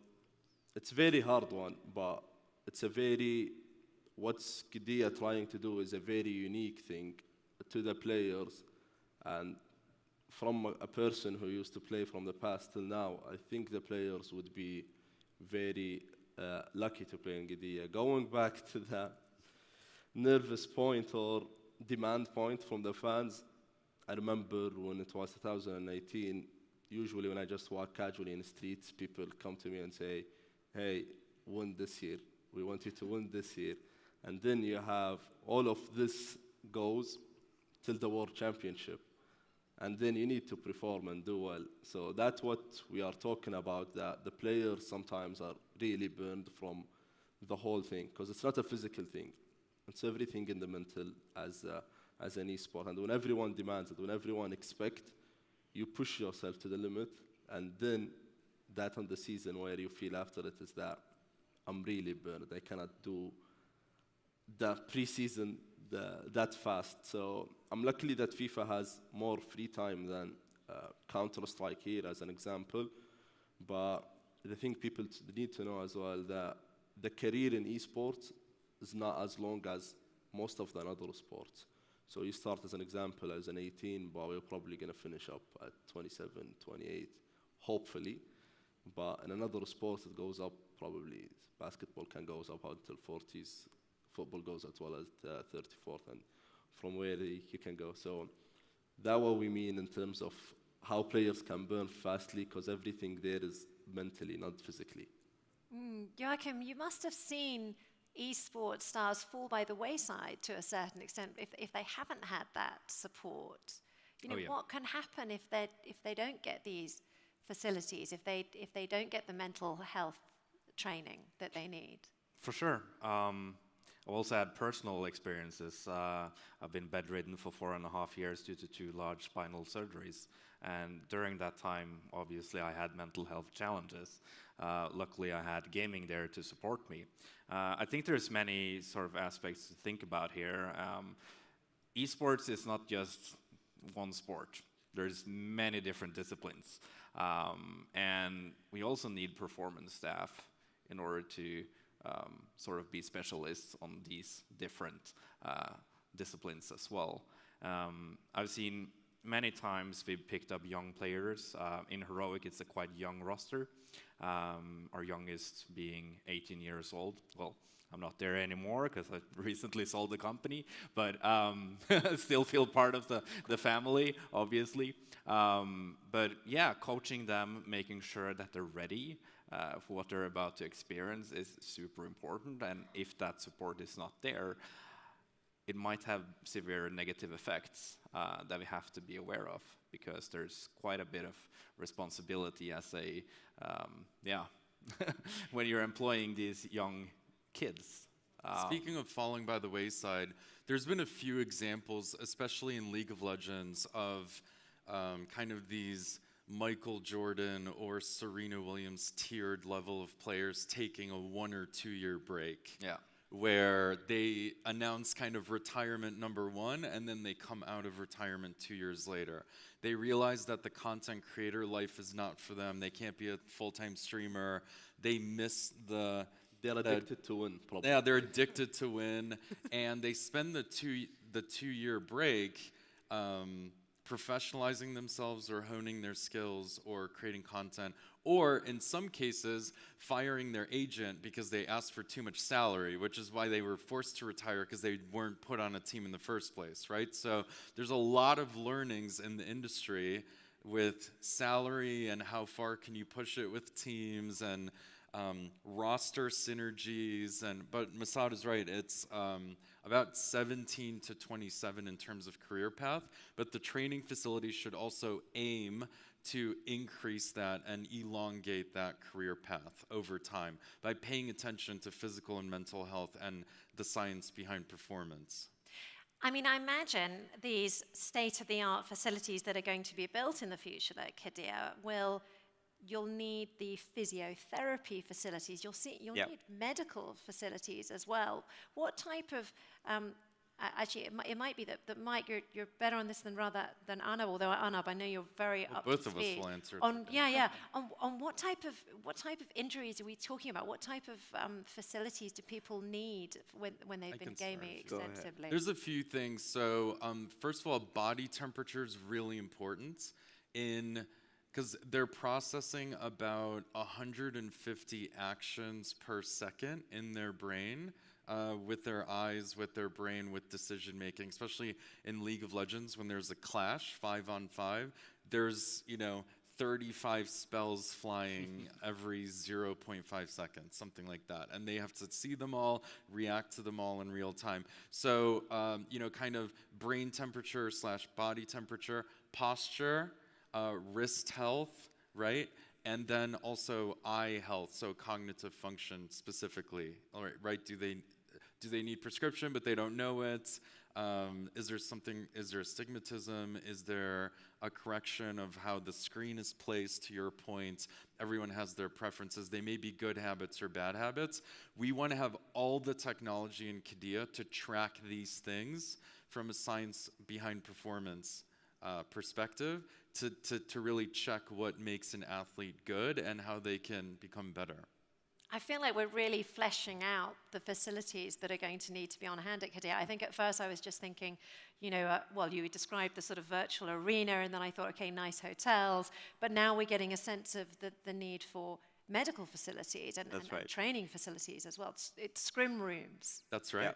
it's a very hard one, but it's a very, what's Gidea trying to do is a very unique thing to the players. And from a person who used to play from the past till now, I think the players would be very lucky to play in Gidea. Going back to the nervous point or demand point from the fans, I remember when it was 2018, usually when I just walk casually in the streets, people come to me and say, hey, win this year. We want you to win this year. And then you have all of this goes till the World Championship. And then you need to perform and do well. So that's what we are talking about, that the players sometimes are really burned from the whole thing, because it's not a physical thing. It's everything in the mental as an esport. And when everyone demands it, when everyone expects, you push yourself to the limit. And then that on the season where you feel after it is that I'm really burned. I cannot do the preseason that fast. So I'm lucky that FIFA has more free time than Counter-Strike here as an example. But I think people need to know as well that the career in esports is not as long as most of the other sports. So you start as an example as an 18, but we're probably going to finish up at 27, 28, hopefully. But in another sport, it goes up probably, basketball can go up until 40s, football goes as well as 34th, and from where you can go. So that's what we mean in terms of how players can burn fastly, because everything there is mentally, not physically. Joachim, you must have seen esports stars fall by the wayside to a certain extent if they haven't had that support. You know, what can happen if they don't get these facilities, if they don't get the mental health training that they need? For sure. I've also had personal experiences. I've been bedridden for 4.5 years due to 2 large spinal surgeries. And during that time, obviously, I had mental health challenges. Luckily, I had gaming there to support me. I think there's many sort of aspects to think about here. Esports is not just one sport. There's many different disciplines. And we also need performance staff in order to sort of be specialists on these different disciplines as well. I've seen many times we've picked up young players. In Heroic, it's a quite young roster. Our youngest being 18 years old. Well, I'm not there anymore because I recently sold the company, but still feel part of the family, obviously. But yeah, coaching them, making sure that they're ready for what they're about to experience is super important. And if that support is not there, it might have severe negative effects that we have to be aware of, because there's quite a bit of responsibility as a, when you're employing these young kids. Speaking of falling by the wayside, there's been a few examples, especially in League of Legends, of kind of these Michael Jordan or Serena Williams tiered level of players taking a 1 or 2 year break. Yeah. where they announce kind of retirement number one, and then they come out of retirement 2 years later. They realize that the content creator life is not for them. They can't be a full-time streamer. They miss the... They're addicted to win, probably. Yeah, they're addicted to win, and they spend the 2-year break professionalizing themselves or honing their skills or creating content, or in some cases, firing their agent because they asked for too much salary, which is why they were forced to retire because they weren't put on a team in the first place, right? So there's a lot of learnings in the industry with salary and how far can you push it with teams and roster synergies, but Masad is right. It's about 17 to 27 in terms of career path, but the training facility should also aim to increase that and elongate that career path over time by paying attention to physical and mental health and the science behind performance. I mean, I imagine these state-of-the-art facilities that are going to be built in the future at Qiddiya you'll need the physiotherapy facilities. You'll need medical facilities as well. What type of actually, it might be that Mike, you're better on this than Arnab. Although Arnab, I know you're very up both to of us speed. will answer. On what type of injuries are we talking about? What type of facilities do people need when they've been gaming extensively? There's a few things. So first of all, body temperature is really important because they're processing about 150 actions per second in their brain, with their eyes, with their brain, with decision making, especially in League of Legends when there's a clash 5-on-5, there's 35 spells flying every 0.5 seconds, something like that. And they have to see them all, react to them all in real time. So, kind of brain temperature / body temperature, posture, wrist health, right? And then also eye health, so cognitive function specifically. All right, do they need prescription but they don't know it? Is there astigmatism? Is there a correction of how the screen is placed? To your point, everyone has their preferences. They may be good habits or bad habits. We want to have all the technology in Qiddiya to track these things from a science behind performance perspective to really check what makes an athlete good and how they can become better. I feel like we're really fleshing out the facilities that are going to need to be on hand at Qiddiya. I think at first I was just thinking, you described the sort of virtual arena, and then I thought, okay, nice hotels, but now we're getting a sense of the need for medical facilities and training facilities as well. It's scrim rooms. That's right. Yeah.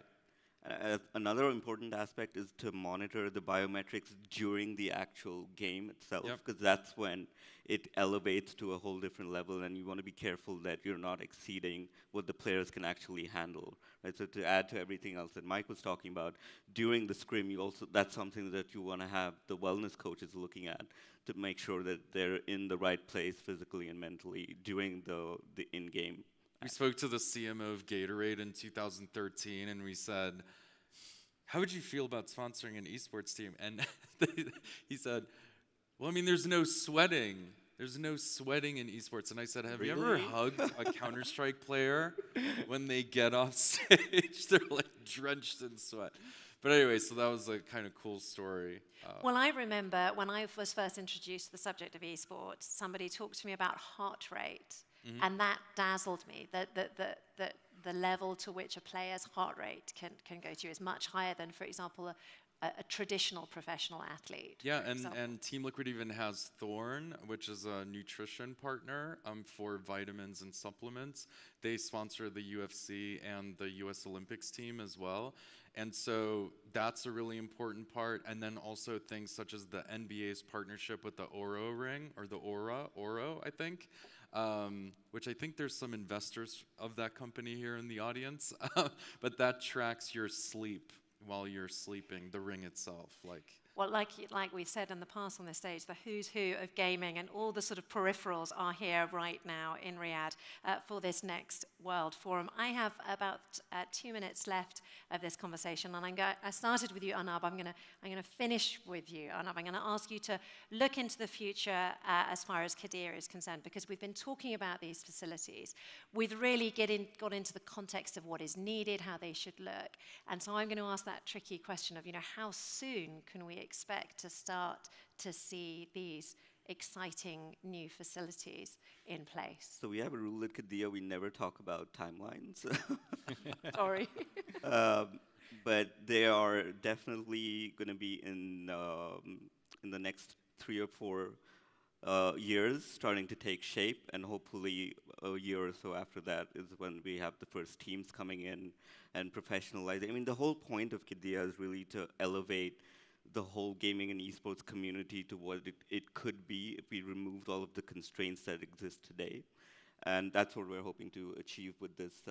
Another important aspect is to monitor the biometrics during the actual game itself, because that's when it elevates to a whole different level, and you want to be careful that you're not exceeding what the players can actually handle. Right? So to add to everything else that Mike was talking about, during the scrim, that's something that you want to have the wellness coaches looking at to make sure that they're in the right place physically and mentally during the in-game. We spoke to the CMO of Gatorade in 2013, and we said, how would you feel about sponsoring an esports team? And he said, well, I mean, there's no sweating. There's no sweating in esports. And I said, have you ever hugged a Counter-Strike player when they get off stage? They're like drenched in sweat. But anyway, so that was a kind of cool story. Well, I remember when I was first introduced to the subject of esports, somebody talked to me about heart rate. Mm-hmm. And that dazzled me, that the level to which a player's heart rate can go to is much higher than, for example, a traditional professional athlete. Yeah, and Team Liquid even has Thorne, which is a nutrition partner for vitamins and supplements. They sponsor the UFC and the US Olympics team as well. And so that's a really important part. And then also things such as the NBA's partnership with the Oro ring, or the Oro, I think. Which I think there's some investors of that company here in the audience, but that tracks your sleep while you're sleeping, the ring itself. Well, like we've said in the past on this stage, the who's who of gaming and all the sort of peripherals are here right now in Riyadh for this next World Forum. I have about 2 minutes left of this conversation, and I started with you, Arnab. I'm going to finish with you, Arnab. I'm going to ask you to look into the future as far as Qiddiya is concerned, because we've been talking about these facilities. We've really got into the context of what is needed, how they should look, and so I'm going to ask that tricky question of, how soon can we expect to start to see these exciting new facilities in place? So we have a rule at Qiddiya, we never talk about timelines. Sorry. But they are definitely going to be in the next 3 or 4 years starting to take shape, and hopefully a year or so after that is when we have the first teams coming in and professionalizing. I mean, the whole point of Qiddiya is really to elevate the whole gaming and esports community to what it could be if we removed all of the constraints that exist today. And that's what we're hoping to achieve with this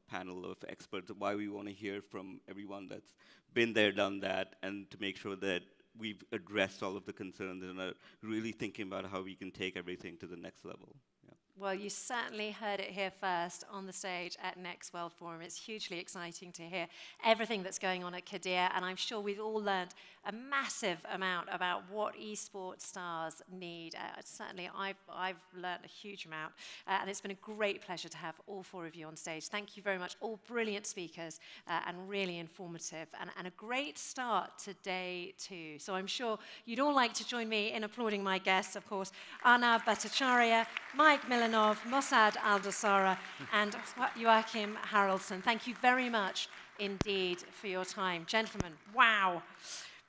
panel of experts, why we want to hear from everyone that's been there, done that, and to make sure that we've addressed all of the concerns and are really thinking about how we can take everything to the next level. Yeah. Well, you certainly heard it here first on the stage at Next World Forum. It's hugely exciting to hear everything that's going on at Qiddiya, and I'm sure we've all learned a massive amount about what esports stars need. Certainly, I've learned a huge amount, and it's been a great pleasure to have all 4 of you on stage. Thank you very much, all brilliant speakers, and really informative, and a great start to day 2. So I'm sure you'd all like to join me in applauding my guests, of course, Arnab Bhattacharya, Mike Milanov, Mossad Al-Dassara, and Joachim Haraldson. Thank you very much indeed for your time. Gentlemen, wow.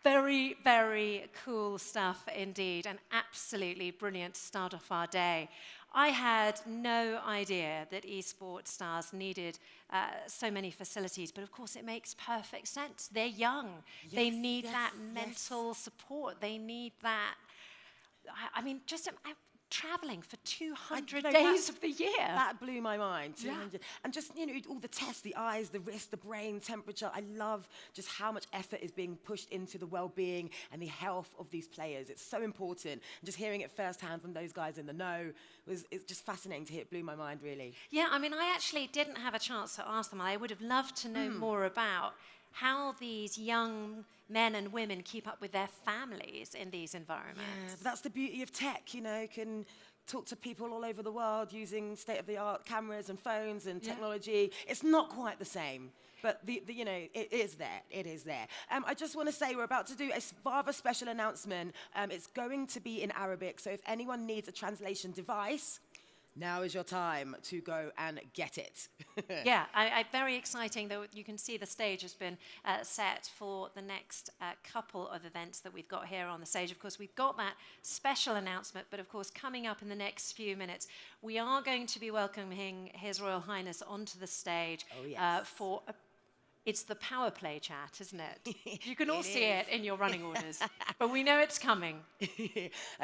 Very, very cool stuff indeed, and absolutely brilliant to start off our day. I had no idea that esports stars needed so many facilities, but of course it makes perfect sense. They're young. Yes, they need that mental support. They need that. I mean, just traveling for 200 days of the year. That blew my mind. 200. Yeah. And just, all the tests, the eyes, the wrist, the brain, temperature. I love just how much effort is being pushed into the well-being and the health of these players. It's so important. And just hearing it firsthand from those guys in the know it's just fascinating to hear. It blew my mind, really. Yeah, I mean, I actually didn't have a chance to ask them. I would have loved to know more about how these young men and women keep up with their families in these environments. Yeah, but that's the beauty of tech, can talk to people all over the world using state-of-the-art cameras and phones and technology. It's not quite the same, but it is there. It is there. I just want to say we're about to do a rather special announcement. It's going to be in Arabic, so if anyone needs a translation device, now is your time to go and get it. Yeah, very exciting, though. You can see the stage has been set for the next couple of events that we've got here on the stage. Of course, we've got that special announcement, but of course, coming up in the next few minutes, we are going to be welcoming His Royal Highness onto the stage for it's the power play chat, isn't it? You can all see it in your running orders, but we know it's coming.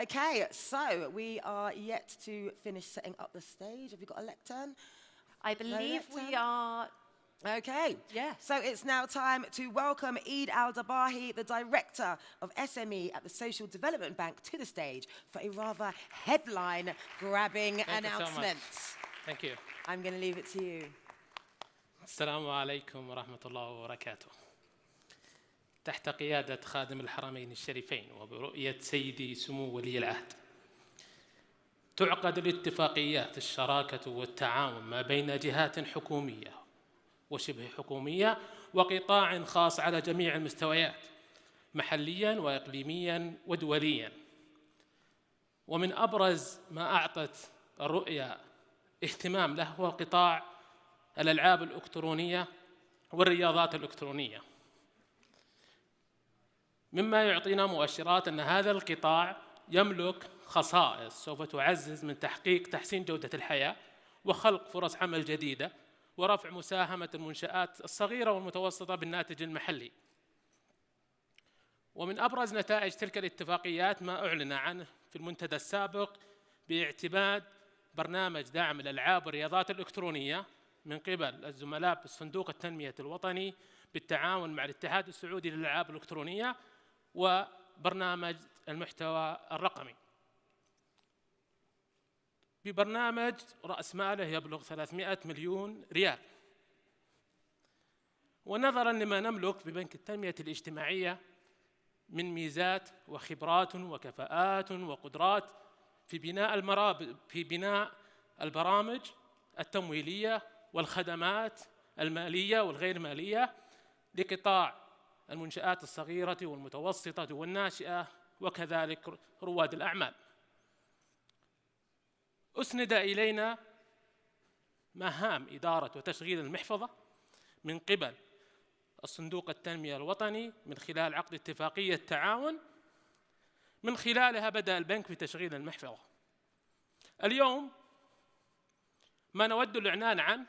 Okay, so we are yet to finish setting up the stage. Have you got a lectern? I believe we are. Okay. Yeah. So it's now time to welcome Eid Al-Dabahi, the Director of SME at the Social Development Bank, to the stage for a rather headline-grabbing announcement. Thank you. I'm going to leave it to you. السلام عليكم ورحمة الله وبركاته. تحت قيادة خادم الحرمين الشريفين وبرؤية سيدي سمو ولي العهد تعقد الاتفاقيات الشراكة والتعاون ما بين جهات حكومية وشبه حكومية وقطاع خاص على جميع المستويات محلياً وإقليمياً ودولياً. ومن أبرز ما أعطت الرؤية اهتمام له هو قطاع الألعاب الإلكترونية والرياضات الإلكترونية، مما يعطينا مؤشرات أن هذا القطاع يملك خصائص سوف تعزز من تحقيق تحسين جودة الحياة وخلق فرص عمل جديدة ورفع مساهمة المنشآت الصغيرة والمتوسطة بالناتج المحلي. ومن أبرز نتائج تلك الاتفاقيات ما أعلن عنه في المنتدى السابق باعتماد برنامج دعم الألعاب والرياضات الإلكترونية من قبل الزملاء بالصندوق التنمية الوطني بالتعاون مع الاتحاد السعودي للألعاب الإلكترونية وبرنامج المحتوى الرقمي. ببرنامج رأس ماله يبلغ 300 مليون ريال. ونظراً لما نملك ببنك التنمية الاجتماعية من ميزات وخبرات وكفاءات وقدرات في بناء البرامج التمويلية والخدمات المالية والغير مالية لقطاع المنشآت الصغيرة والمتوسطة والناشئة وكذلك رواد الأعمال. أسند إلينا مهام إدارة وتشغيل المحفظة من قبل الصندوق التنمية الوطني من خلال عقد اتفاقية تعاون من خلالها بدأ البنك بتشغيل المحفظة. اليوم ما نود الإعلان عنه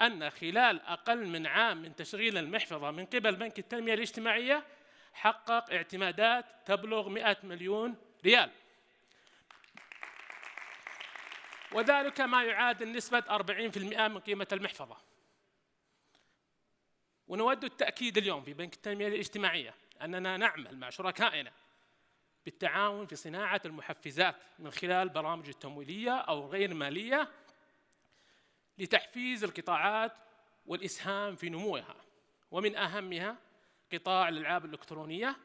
أن خلال أقل من عام من تشغيل المحفظة من قبل بنك التنمية الاجتماعية حقق اعتمادات تبلغ 100 مليون ريال، وذلك ما يعادل نسبة 40% من قيمة المحفظة. ونود التأكيد اليوم في بنك التنمية الاجتماعية أننا نعمل مع شركائنا بالتعاون في صناعة المحفزات من خلال برامج التمويلية أو غير مالية لتحفيز القطاعات والإسهام في نموها، ومن أهمها قطاع الألعاب الإلكترونية،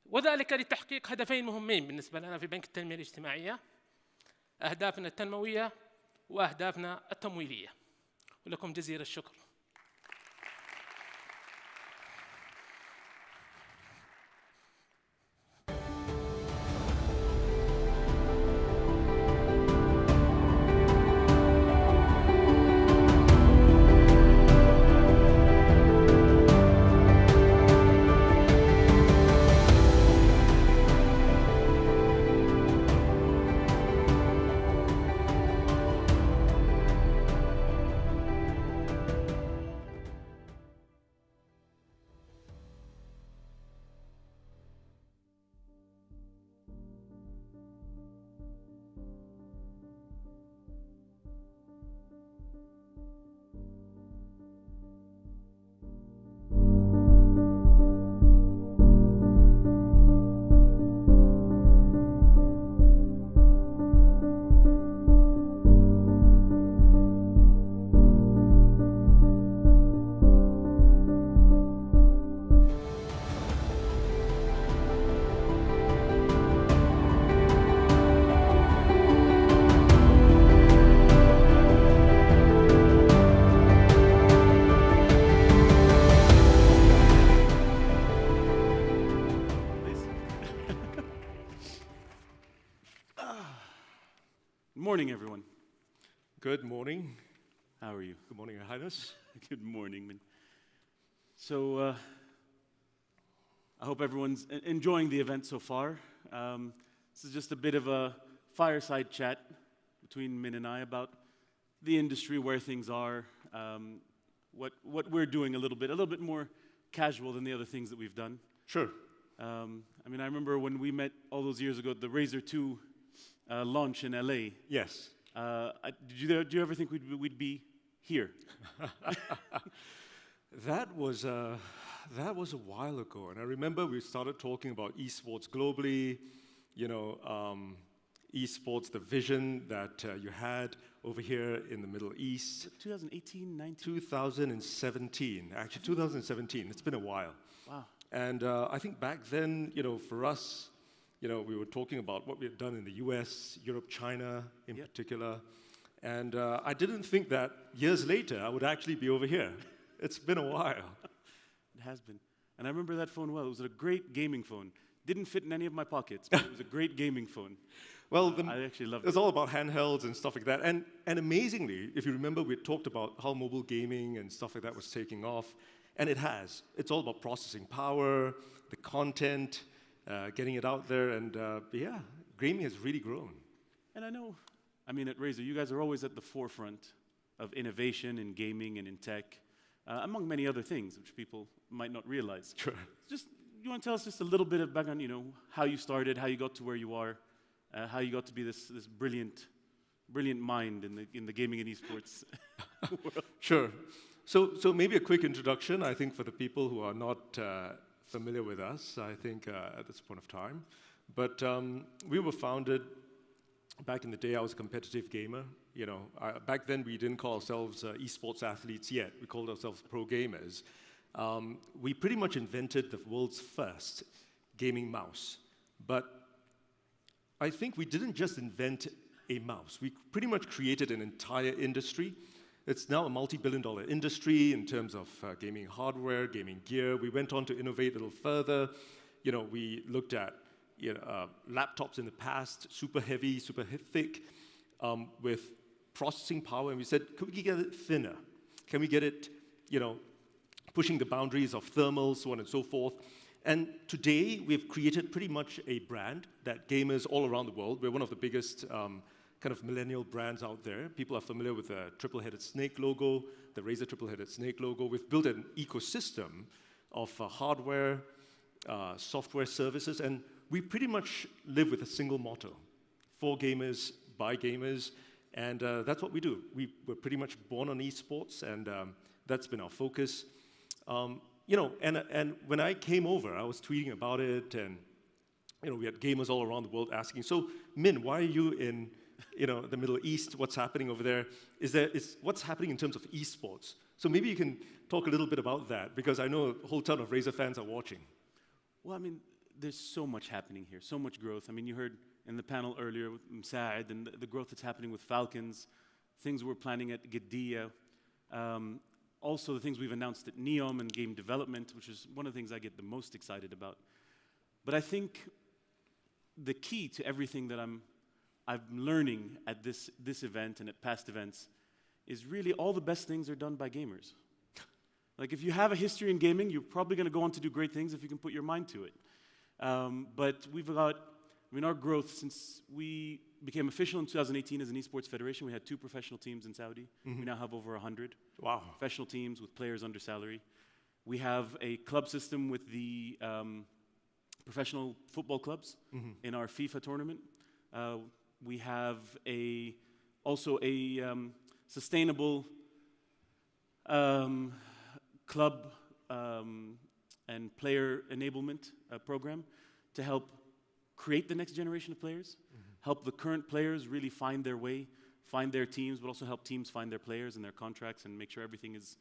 وذلك لتحقيق هدفين مهمين بالنسبة لنا في بنك التنمية الاجتماعية: أهدافنا التنموية وأهدافنا التمويلية. ولكم جزيل الشكر. Morning, everyone. Good morning. How are you? Good morning, Your Highness. Good morning, man. So, I hope everyone's enjoying the event so far. This is just a bit of a fireside chat between Min and I about the industry, where things are, what we're doing a little bit more casual than the other things that we've done. Sure. I mean, I remember when we met all those years ago at the Razer 2 launch in LA. Yes. Did you ever think we'd be here? That was a while ago, and I remember we started talking about esports globally. You know, esports, the vision that you had over here in the Middle East. 2018, 19? 2017, actually 2017. It's been a while. Wow. And I think back then, you know, for us, you know, we were talking about what we had done in the US, Europe, China in particular. And I didn't think that years later I would actually be over here. It's been a while. It has been. And I remember that phone well. It was a great gaming phone. Didn't fit in any of my pockets, but it was a great gaming phone. Well, I actually loved it. It was all about handhelds and stuff like that. And amazingly, if you remember, we talked about how mobile gaming and stuff like that was taking off. And it has. It's all about processing power, the content, getting it out there. And yeah, gaming has really grown. And I know, I mean, at Razer, you guys are always at the forefront of innovation in gaming and in tech, among many other things, which people might not realize. Sure. Just, you want to tell us just a little bit of background, you know, how you started, how you got to where you are, how you got to be this brilliant mind in the gaming and esports world. Sure. So maybe a quick introduction, I think, for the people who are not familiar with us, I think, at this point of time. But we were founded, back in the day, I was a competitive gamer. You know, back then we didn't call ourselves esports athletes yet. We called ourselves pro gamers. We pretty much invented the world's first gaming mouse. But I think we didn't just invent a mouse. We pretty much created an entire industry. It's now a multi-billion-dollar industry in terms of gaming hardware, gaming gear. We went on to innovate a little further. You know, we looked at laptops in the past, super heavy, super thick, with processing power, and we said, could we get it thinner? Can we get it, pushing the boundaries of thermal, so on and so forth? And today, we've created pretty much a brand that gamers all around the world, we're one of the biggest kind of millennial brands out there. People are familiar with the triple-headed snake logo, the Razer triple-headed snake logo. We've built an ecosystem of hardware, software services, and we pretty much live with a single motto: for gamers, by gamers, and that's what we do. We were pretty much born on esports, and that's been our focus. And when I came over, I was tweeting about it, and we had gamers all around the world asking, so Min, why are you in the Middle East? What's happening over there? What's happening in terms of esports? So maybe you can talk a little bit about that, because I know a whole ton of Razer fans are watching. Well, I mean, there's so much happening here, so much growth. I mean, you heard in the panel earlier with Msaad and the growth that's happening with Falcons, things we're planning at Giddiya, also the things we've announced at Neom and game development, which is one of the things I get the most excited about. But I think the key to everything that I'm learning at this event and at past events is really all the best things are done by gamers. Like, if you have a history in gaming, you're probably going to go on to do great things if you can put your mind to it. But we've got, our growth since we became official in 2018 as an esports federation, we had 2 professional teams in Saudi. Mm-hmm. We now have over 100 professional teams with players under salary. We have a club system with the professional football clubs in our FIFA tournament. We have also a sustainable club and player enablement program to help create the next generation of players, help the current players really find their way, find their teams, but also help teams find their players and their contracts and make sure everything is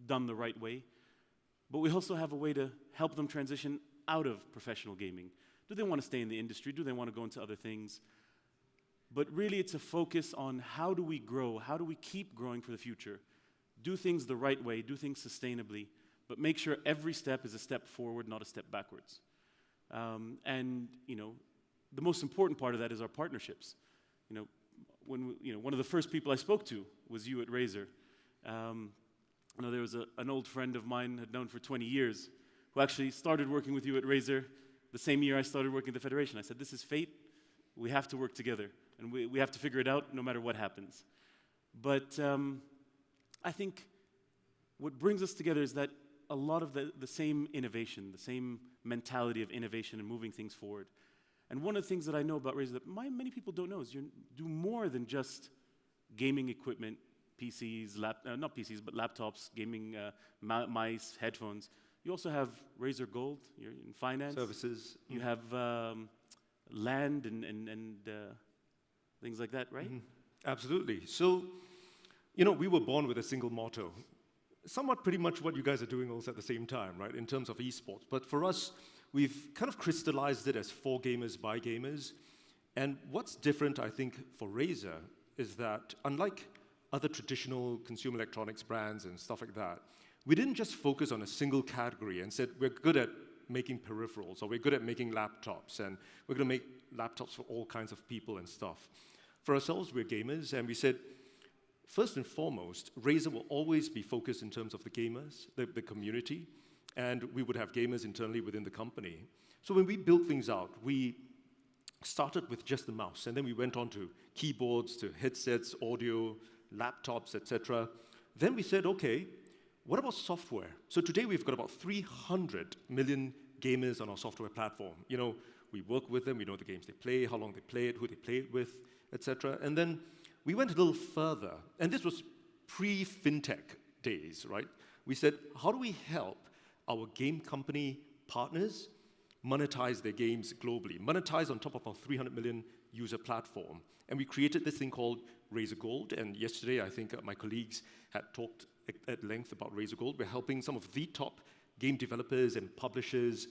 done the right way. But we also have a way to help them transition out of professional gaming. Do they want to stay in the industry? Do they want to go into other things? But really, it's a focus on how do we grow? How do we keep growing for the future? Do things the right way, do things sustainably, but make sure every step is a step forward, not a step backwards. The most important part of that is our partnerships. One of the first people I spoke to was you at Razer. There was an old friend of mine I'd known for 20 years who actually started working with you at Razer the same year I started working at the Federation. I said, this is fate. We have to work together, and we have to figure it out no matter what happens. But I think what brings us together is that a lot of the same innovation, the same mentality of innovation and moving things forward. And one of the things that I know about Razer that many people don't know is you do more than just gaming equipment, PCs, not PCs, but laptops, gaming mice, headphones. You also have Razer Gold, you're in finance. Services. You have land and things like that, right? Mm-hmm. Absolutely. So, we were born with a single motto. Somewhat pretty much what you guys are doing also at the same time, right, in terms of esports. But for us, we've kind of crystallized it as for gamers, by gamers. And what's different, I think, for Razer is that unlike other traditional consumer electronics brands and stuff like that, we didn't just focus on a single category and said, we're good at making peripherals, or we're good at making laptops, and we're going to make laptops for all kinds of people and stuff. For ourselves, we're gamers, and we said, first and foremost, Razer will always be focused in terms of the gamers, the community, and we would have gamers internally within the company. So when we built things out, we started with just the mouse, and then we went on to keyboards, to headsets, audio, laptops, etc. Then we said, okay, what about software? So today we've got about 300 million gamers on our software platform. We work with them, we know the games they play, how long they play it, who they play it with, etc. And then we went a little further, and this was pre-fintech. days, right? We said, how do we help our game company partners monetize their games globally, monetize on top of our 300 million user platform? And we created this thing called Razor Gold, and yesterday I think my colleagues had talked at length about Razor Gold. We're helping some of the top game developers and publishers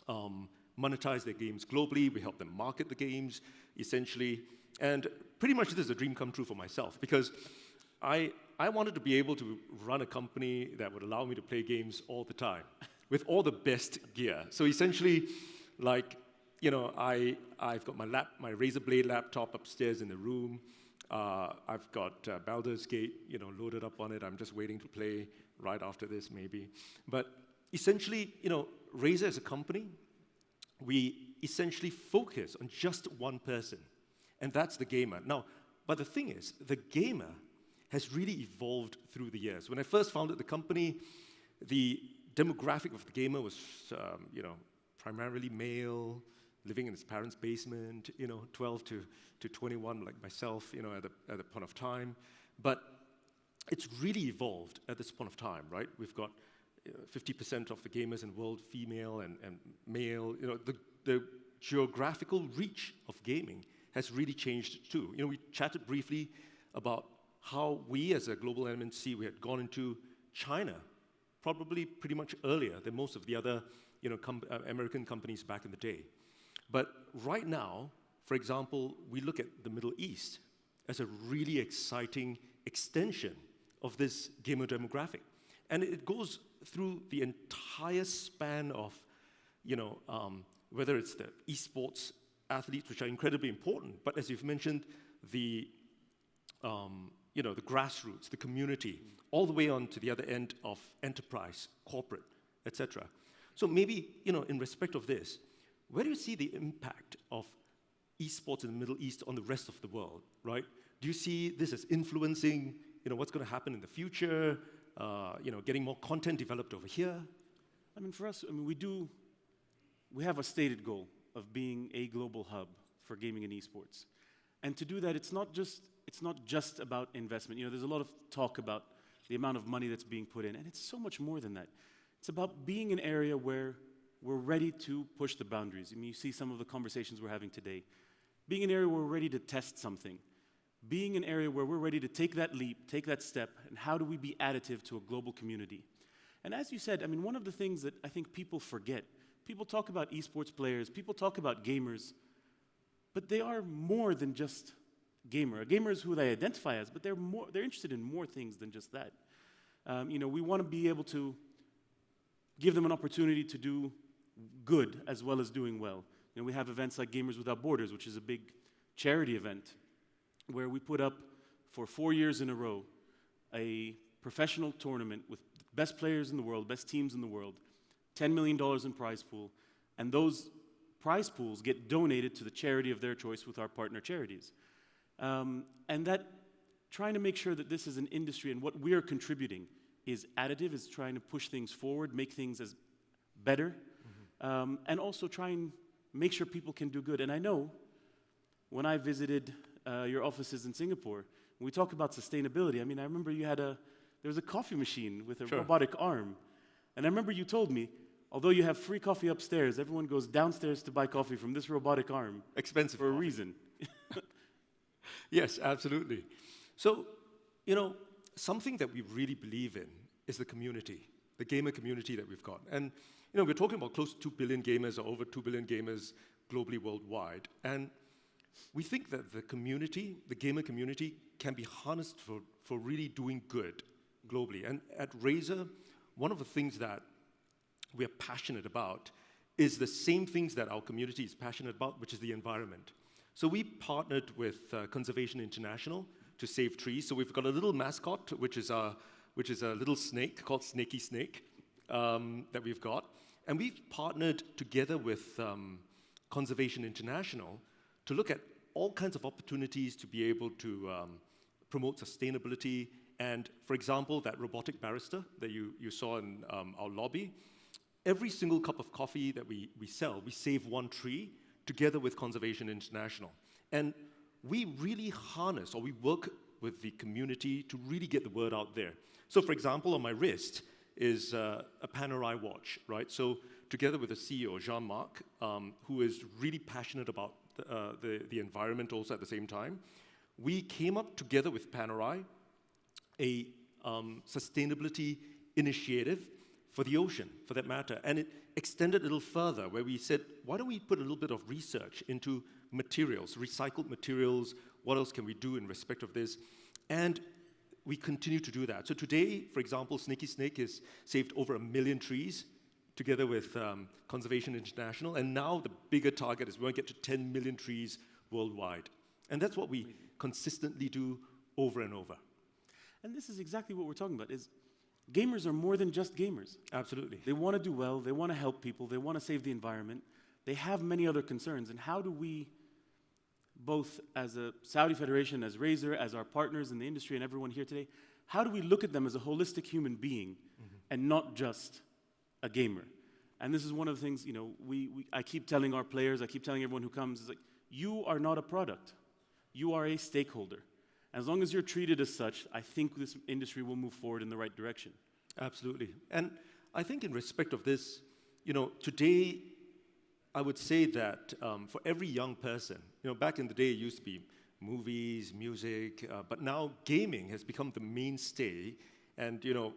monetize their games globally. We help them market the games, essentially. And pretty much this is a dream come true for myself, because I wanted to be able to run a company that would allow me to play games all the time with all the best gear. So essentially, like, you know, I've got my Razer Blade laptop upstairs in the room. I've got Baldur's Gate, you know, loaded up on it. I'm just waiting to play right after this, maybe. But essentially, you know, Razer as a company, we essentially focus on just one person, and that's the gamer. Now, but the thing is, the gamer has really evolved through the years. When I first founded the company, the demographic of the gamer was, you know, primarily male, living in his parents' basement, you know, 12 to 21, like myself, you know, at the point of time. But it's really evolved at this point of time, right? We've got 50% of the gamers in the world female and male. You know, the geographical reach of gaming has really changed too. You know, we chatted briefly about how we as a global MNC, we had gone into China probably pretty much earlier than most of the other, you know, American companies back in the day. But right now, for example, we look at the Middle East as a really exciting extension of this gamer demographic. And it goes through the entire span of, you know, whether it's the esports athletes, which are incredibly important, but as you've mentioned, the, you know, the grassroots, the community, all the way on to the other end of enterprise, corporate, etc. So maybe, you know, in respect of this, where do you see the impact of esports in the Middle East on the rest of the world, right? Do you see this as influencing, you know, what's going to happen in the future, you know, getting more content developed over here? I mean, for us, I mean, we have a stated goal of being a global hub for gaming and esports. And to do that, it's not just about investment. You know, there's a lot of talk about the amount of money that's being put in, and it's so much more than that. It's about being an area where we're ready to push the boundaries. I mean, you see some of the conversations we're having today. Being an area where we're ready to test something. Being an area where we're ready to take that leap, take that step, and how do we be additive to a global community? And as you said, I mean, one of the things that I think people forget, people talk about esports players, people talk about gamers, but they are more than just gamer. A gamer is who they identify as, but they're interested in more things than just that. You know, we want to be able to give them an opportunity to do good as well as doing well. You know, we have events like Gamers Without Borders, which is a big charity event where we put up for 4 years in a row a professional tournament with best players in the world, best teams in the world, $10 million in prize pool, and those prize pools get donated to the charity of their choice with our partner charities. And that, trying to make sure that this is an industry and what we are contributing is additive, is trying to push things forward, make things as better, and also try and make sure people can do good. And I know when I visited your offices in Singapore, when we talk about sustainability, I mean, I remember there was a coffee machine with a robotic arm. And I remember you told me, although you have free coffee upstairs, everyone goes downstairs to buy coffee from this robotic arm. Expensive for coffee. A reason. Yes, absolutely. So, you know, something that we really believe in is the community, the gamer community that we've got. And, you know, we're talking about close to 2 billion gamers or over 2 billion gamers globally, worldwide. And we think that the community, the gamer community, can be harnessed for really doing good globally. And at Razer, one of the things that we are passionate about is the same things that our community is passionate about, which is the environment. So we partnered with Conservation International to save trees. So we've got a little mascot, which is a little snake called Snaky Snake that we've got. And we've partnered together with Conservation International to look at all kinds of opportunities to be able to promote sustainability. And for example, that robotic barista that you saw in our lobby, every single cup of coffee that we sell, we save one tree together with Conservation International. And we really harness, or we work with the community to really get the word out there. So for example, on my wrist is a Panerai watch, right? So together with the CEO, Jean-Marc, who is really passionate about the environment also at the same time, we came up together with Panerai a sustainability initiative for the ocean, for that matter. And it extended a little further, where we said, why don't we put a little bit of research into materials, recycled materials, what else can we do in respect of this? And we continue to do that. So today, for example, Snaky Snake has saved over 1 million trees together with Conservation International. And now the bigger target is we want to get to 10 million trees worldwide. And that's what we consistently do over and over. And this is exactly what we're talking about, is gamers are more than just gamers. Absolutely. They want to do well, they want to help people, they want to save the environment. They have many other concerns. And how do we, both as a Saudi Federation, as Razer, as our partners in the industry and everyone here today, how do we look at them as a holistic human being and not just a gamer? And this is one of the things, you know, I keep telling our players, I keep telling everyone who comes, is like, you are not a product. You are a stakeholder. As long as you're treated as such, I think this industry will move forward in the right direction. Absolutely. And I think in respect of this, you know, today, I would say that for every young person, you know, back in the day it used to be movies, music, but now gaming has become the mainstay, and, you know,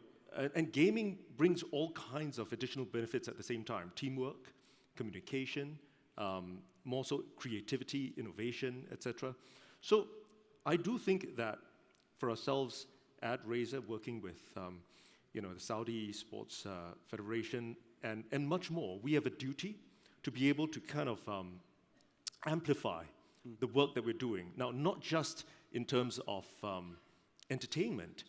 and gaming brings all kinds of additional benefits at the same time. Teamwork, communication, more so creativity, innovation, etc. So I do think that for ourselves at Razer, working with you know, the Saudi Esports Federation and much more, we have a duty to be able to kind of amplify the work that we're doing. Now, not just in terms of entertainment,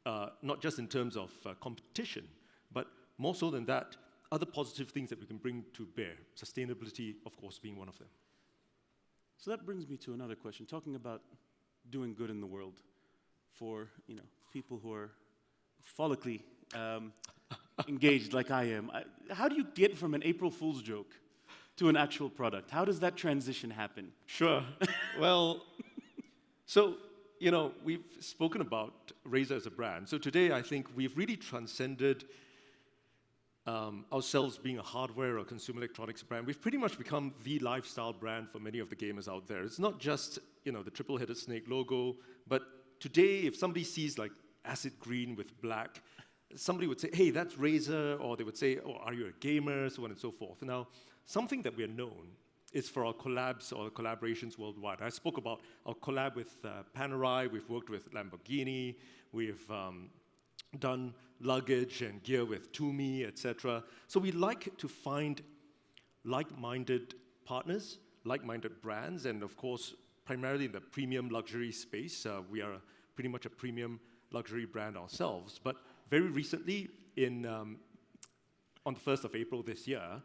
not just in terms of competition, but more so than that, other positive things that we can bring to bear. Sustainability, of course, being one of them. So that brings me to another question, talking about doing good in the world for, you know, people who are follically engaged like I am. How do you get from an April Fool's joke to an actual product? How does that transition happen? Sure. Well, so, you know, we've spoken about Razer as a brand. So today, I think we've really transcended ourselves being a hardware or consumer electronics brand. We've pretty much become the lifestyle brand for many of the gamers out there. It's not just, you know, the triple-headed snake logo, but today, if somebody sees like acid green with black, somebody would say, hey, that's Razer, or they would say, oh, are you a gamer, so on and so forth. Now, something that we're known is for our collabs or collaborations worldwide. I spoke about our collab with Panerai, we've worked with Lamborghini, we've done luggage and gear with Tumi, etc. So we like to find like-minded partners, like-minded brands, and of course, primarily in the premium luxury space. We are pretty much a premium luxury brand ourselves. But very recently, on the 1st of April this year,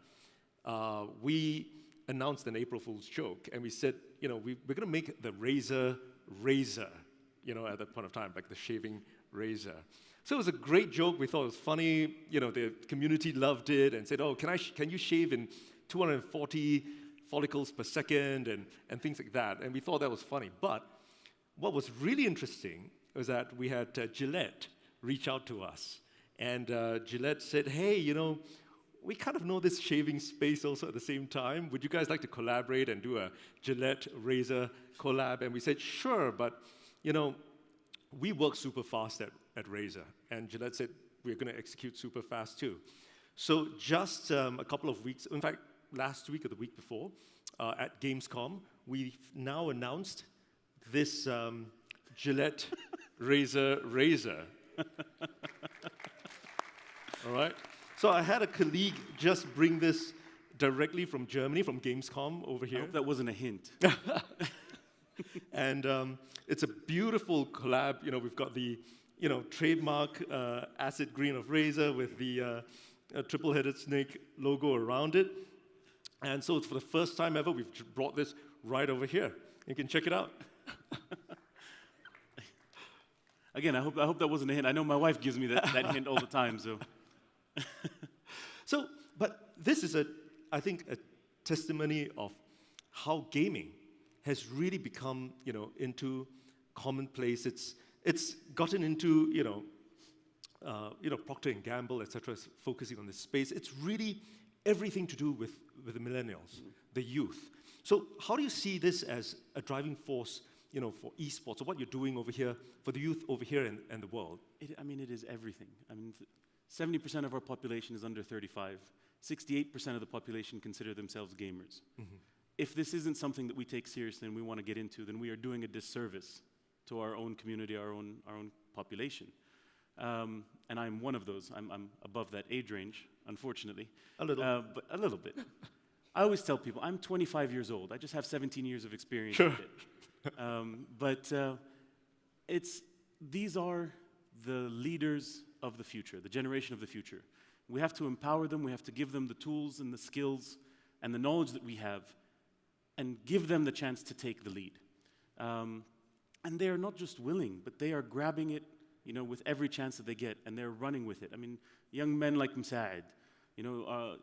we announced an April Fool's joke, and we said, you know, we're going to make the Razer, you know, at that point of time, like the shaving razor. So it was a great joke. We thought it was funny. You know, the community loved it and said, oh, can you shave in 240 follicles per second and things like that. And we thought that was funny. But what was really interesting was that we had Gillette reach out to us. And Gillette said, hey, you know, we kind of know this shaving space also at the same time. Would you guys like to collaborate and do a Gillette Razer collab? And we said, sure, but, you know, we work super fast at Razer. And Gillette said, we're going to execute super fast too. So just a couple of weeks, in fact, last week or the week before, at Gamescom, we've now announced this Gillette Razer. All right? So I had a colleague just bring this directly from Germany, from Gamescom over here. I hope that wasn't a hint. And it's a beautiful collab. You know, we've got the, you know, trademark acid green of Razer with the triple-headed snake logo around it. And so it's for the first time ever, we've brought this right over here. You can check it out. Again, I hope that wasn't a hint. I know my wife gives me that hint all the time, so. So, but this is, I think, a testimony of how gaming has really become, you know, into commonplace. It's gotten into, Procter and Gamble, etc., is focusing on this space. It's really everything to do with the millennials, the youth. So how do you see this as a driving force, for esports, or what you're doing over here for the youth over here and the world? It is everything. 70% of our population is under 35. 68% of the population consider themselves gamers. If this isn't something that we take seriously and we want to get into, then we are doing a disservice to our own community, our own population. And I'm one of those. I'm above that age range, unfortunately. A little. But a little bit. I always tell people, I'm 25 years old. I just have 17 years of experience. Sure. With it. These are the leaders of the future, the generation of the future. We have to empower them. We have to give them the tools and the skills and the knowledge that we have, and give them the chance to take the lead. And they are not just willing, but they are grabbing it, with every chance that they get, and they're running with it. Young men like Msaad,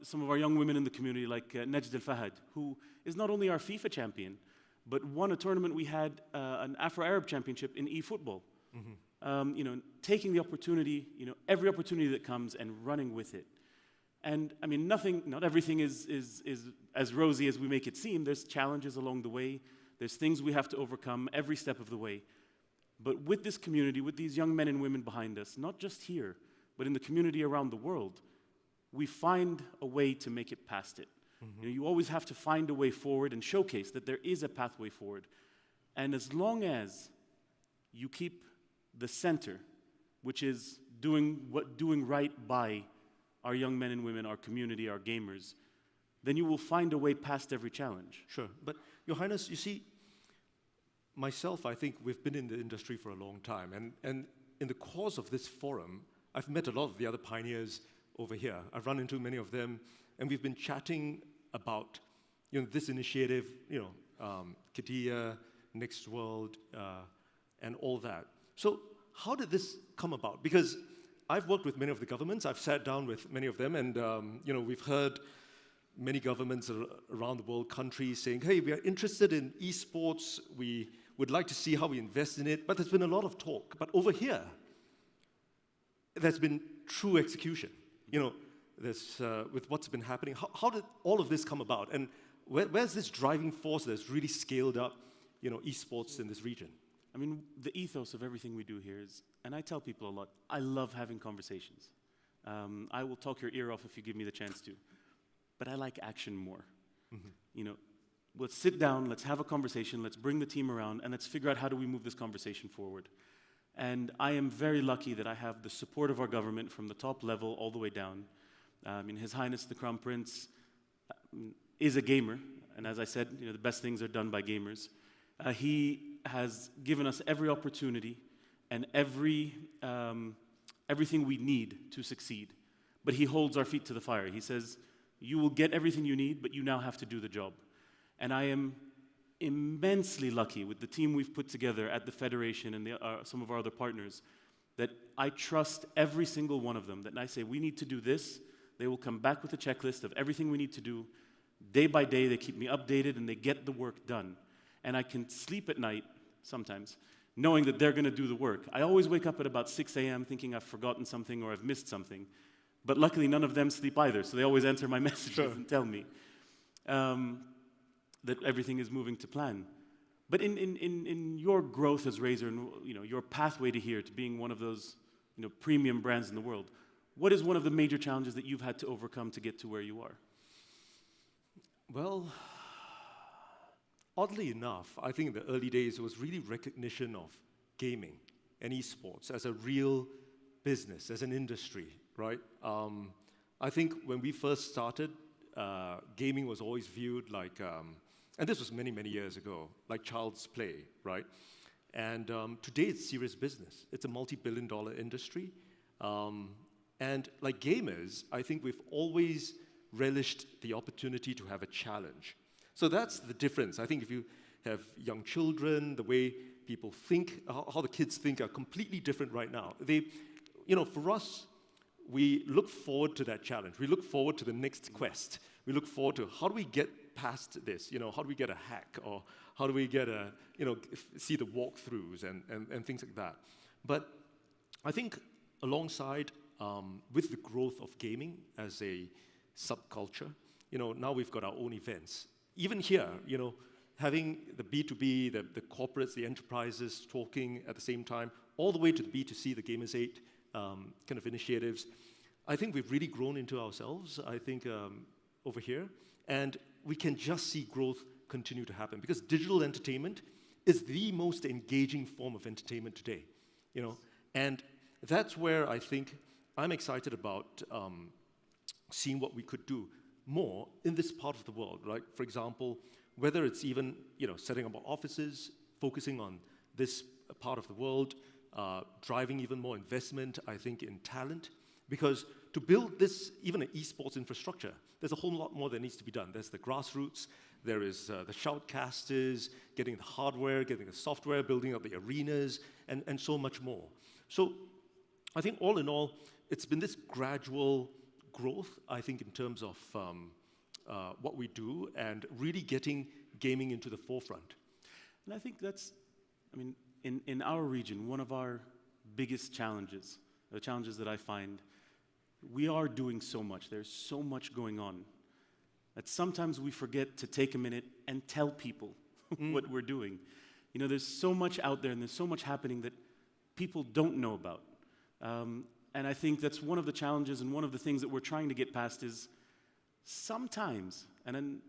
some of our young women in the community like Najd Al-Fahad, who is not only our FIFA champion, but won a tournament we had, an Afro-Arab championship in e-football. Taking the opportunity, every opportunity that comes and running with it. And not everything is as rosy as we make it seem. There's challenges along the way. There's things we have to overcome every step of the way. But with this community, with these young men and women behind us, not just here, but in the community around the world, we find a way to make it past it. You always have to find a way forward and showcase that there is a pathway forward. And as long as you keep the center, which is doing right by our young men and women, our community, our gamers, then you will find a way past every challenge. Sure. But, Your Highness, you see, myself, I think we've been in the industry for a long time. And in the course of this forum, I've met a lot of the other pioneers over here. I've run into many of them, and we've been chatting about this initiative, Qiddiya, Next World, and all that. So how did this come about? Because I've worked with many of the governments. I've sat down with many of them, and we've heard many governments around the world, countries saying, hey, we are interested in esports. We would like to see how we invest in it. But there's been a lot of talk. But over here, there's been true execution. With what's been happening. How did all of this come about? And where's this driving force that's really scaled up, esports in this region? The ethos of everything we do here is, and I tell people a lot, I love having conversations. I will talk your ear off if you give me the chance to. But I like action more. Let's sit down, let's have a conversation, let's bring the team around, and let's figure out how do we move this conversation forward. And I am very lucky that I have the support of our government from the top level all the way down. His Highness the Crown Prince is a gamer, and as I said, the best things are done by gamers. He has given us every opportunity and everything we need to succeed. But he holds our feet to the fire. He says, you will get everything you need, but you now have to do the job. And I am immensely lucky with the team we've put together at the Federation and some of our other partners, that I trust every single one of them. That I say, we need to do this. They will come back with a checklist of everything we need to do. Day by day, they keep me updated and they get the work done. And I can sleep at night, sometimes, knowing that they're going to do the work. I always wake up at about 6 a.m. thinking I've forgotten something or I've missed something. But luckily, none of them sleep either, so they always answer my messages and tell me that everything is moving to plan. But in your growth as Razer, and your pathway to here, to being one of those premium brands in the world, what is one of the major challenges that you've had to overcome to get to where you are? Well, oddly enough, I think in the early days, it was really recognition of gaming and esports as a real business, as an industry, right? I think when we first started, gaming was always viewed like, and this was many, many years ago, like child's play, right? And today it's serious business. It's a multi-billion-dollar industry. And like gamers, I think we've always relished the opportunity to have a challenge. So that's the difference. I think if you have young children, the way people think, how the kids think are completely different right now. For us, we look forward to that challenge. We look forward to the next quest. We look forward to how do we get get past this? How do we get a hack, or how do we get see the walkthroughs and things like that? But I think alongside with the growth of gaming as a subculture, now we've got our own events. Even here, having the B2B, the corporates, the enterprises talking at the same time, all the way to the B2C, the Gamers 8 kind of initiatives. I think we've really grown into ourselves, I think, over here. And we can just see growth continue to happen, because digital entertainment is the most engaging form of entertainment today. And that's where I think I'm excited about seeing what we could do more in this part of the world, right? For example, whether it's even setting up offices, focusing on this part of the world, driving even more investment, I think, in talent. Because to build this, even an esports infrastructure, there's a whole lot more that needs to be done. There's the grassroots, there is the shoutcasters, getting the hardware, getting the software, building up the arenas, and so much more. So I think all in all, it's been this gradual growth, I think, in terms of what we do and really getting gaming into the forefront. And I think that's, in our region, one of our biggest challenges, the challenges that I find, we are doing so much. There's so much going on that sometimes we forget to take a minute and tell people what we're doing. There's so much out there and there's so much happening that people don't know about. And I think that's one of the challenges, and one of the things that we're trying to get past is sometimes, and then,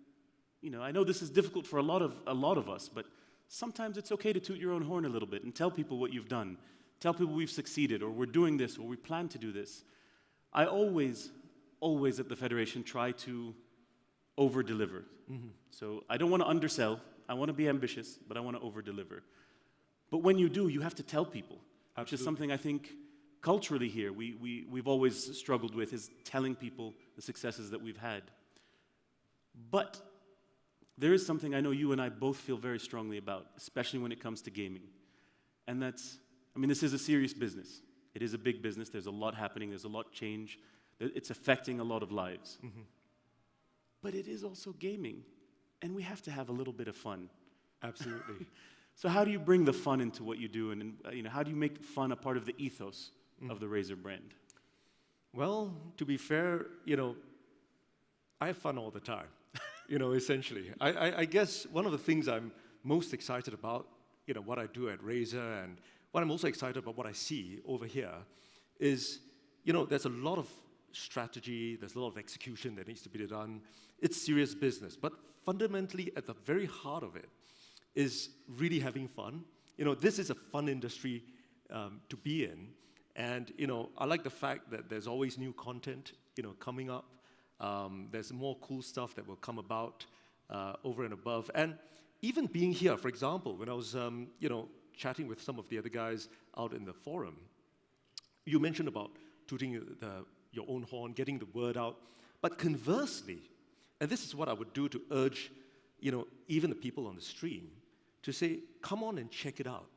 I know this is difficult for a lot of us, but sometimes it's okay to toot your own horn a little bit and tell people what you've done. Tell people we've succeeded, or we're doing this, or we plan to do this. I always at the Federation try to over-deliver. So I don't want to undersell. I want to be ambitious, but I want to over-deliver. But when you do, you have to tell people, which is something I think culturally here we've always struggled with, is telling people the successes that we've had. But there is something I know you and I both feel very strongly about, especially when it comes to gaming. And that's, this is a serious business. It is a big business. There's a lot happening. There's a lot change. It's affecting a lot of lives. But it is also gaming. And we have to have a little bit of fun. Absolutely. So how do you bring the fun into what you do? And how do you make fun a part of the ethos of the Razer brand? Well, to be fair, I have fun all the time, essentially. I guess one of the things I'm most excited about, what I do at Razer, and what I'm also excited about what I see over here is, there's a lot of strategy, there's a lot of execution that needs to be done. It's serious business, but fundamentally at the very heart of it is really having fun. This is a fun industry to be in. And, I like the fact that there's always new content, coming up. There's more cool stuff that will come about over and above. And even being here, for example, when I was, chatting with some of the other guys out in the forum, you mentioned about tooting your own horn, getting the word out. But conversely, and this is what I would do to urge, even the people on the stream, to say, come on and check it out,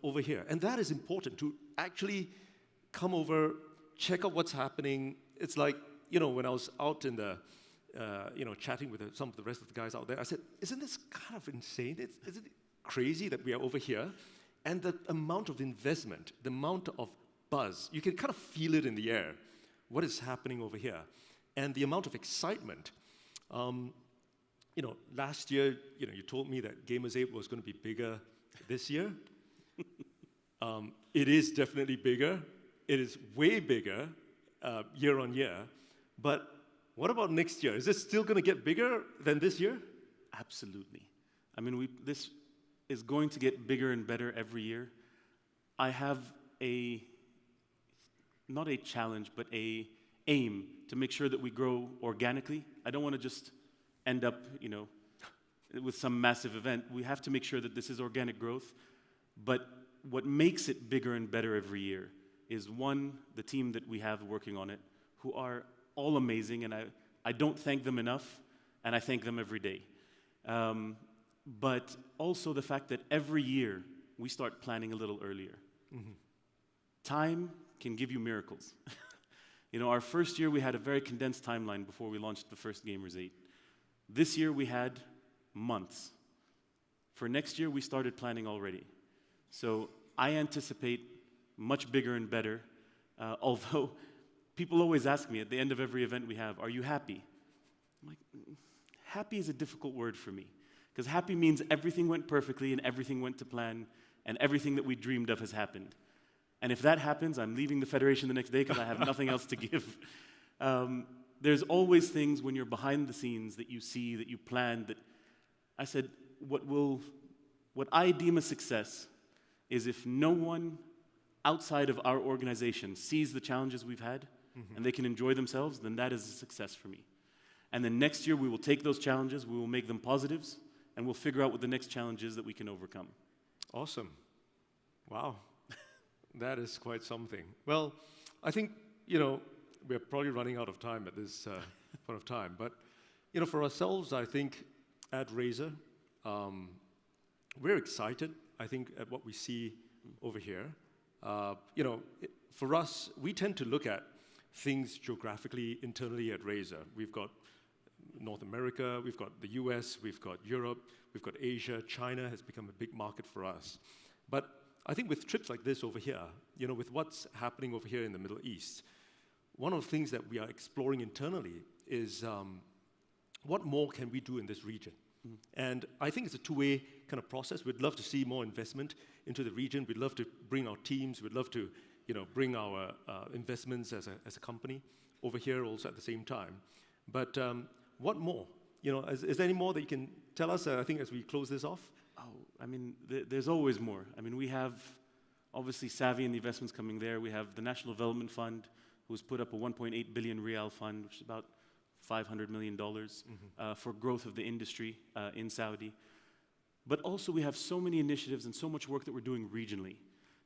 over here. And that is important, to actually come over, check out what's happening. It's like, when I was out in the, chatting with some of the rest of the guys out there, I said, isn't this kind of insane? Isn't it crazy that we are over here? And the amount of investment, the amount of buzz, you can kind of feel it in the air, what is happening over here. And the amount of excitement. Last year, you told me that Gamers 8 was going to be bigger this year. It is definitely bigger. It is way bigger year on year. But what about next year? Is this still going to get bigger than this year? Absolutely. This is going to get bigger and better every year. I have not a challenge, but a aim to make sure that we grow organically. I don't want to just end up, with some massive event. We have to make sure that this is organic growth. But what makes it bigger and better every year is, one, the team that we have working on it, who are all amazing, and I don't thank them enough, and I thank them every day. But also the fact that every year we start planning a little earlier. Time can give you miracles. Our first year we had a very condensed timeline before we launched the first Gamers 8. This year we had months. For next year, we started planning already. So I anticipate much bigger and better, although people always ask me at the end of every event we have, are you happy? I'm like, happy is a difficult word for me, because happy means everything went perfectly and everything went to plan and everything that we dreamed of has happened. And if that happens, I'm leaving the Federation the next day because I have nothing else to give. There's always things when you're behind the scenes that you see, that you plan, that I said, what I deem a success is if no one outside of our organization sees the challenges we've had and they can enjoy themselves, then that is a success for me. And then next year we will take those challenges, we will make them positives, and we'll figure out what the next challenge is that we can overcome. Awesome. Wow. That is quite something. Well, I think, we're probably running out of time at this point of time. But, for ourselves, I think at Razer, we're excited, I think, at what we see over here. For us, we tend to look at things geographically, internally at Razer. We've got North America, we've got the US, we've got Europe, we've got Asia. China has become a big market for us. But I think with trips like this over here, with what's happening over here in the Middle East, one of the things that we are exploring internally is what more can we do in this region? And I think it's a two-way kind of process. We'd love to see more investment into the region. We'd love to bring our teams. We'd love to, bring our investments as a company over here also at the same time. But what more? Is there any more that you can tell us, I think, as we close this off? There's always more. We have, obviously, Savvy and the investments coming there. We have the National Development Fund, who's put up a 1.8 billion real fund, which is about $500 million for growth of the industry in Saudi. But also we have so many initiatives and so much work that we're doing regionally,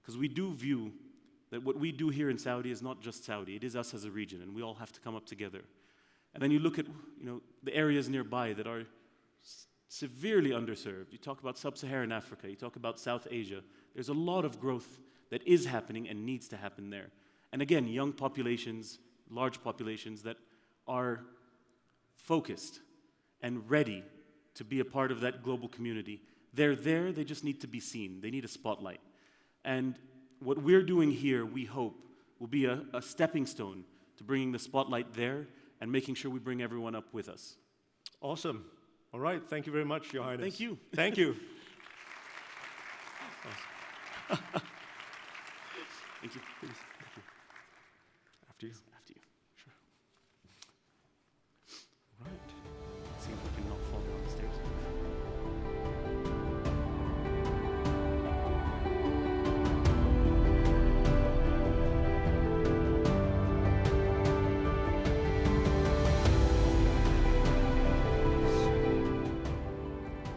because we do view that what we do here in Saudi is not just Saudi, it is us as a region, and we all have to come up together. And then you look at the areas nearby that are severely underserved. You talk about sub-Saharan Africa, you talk about South Asia. There's a lot of growth that is happening and needs to happen there. And again, young populations, large populations that are focused and ready to be a part of that global community. They're there, they just need to be seen. They need a spotlight. And what we're doing here, we hope, will be a stepping stone to bringing the spotlight there and making sure we bring everyone up with us. Awesome. All right, thank you very much, Your Highness. Thank you. Thank you. Thank you. Please. Thank you. After you. After you. Sure. All right. Let's see if we can not fall down the stairs.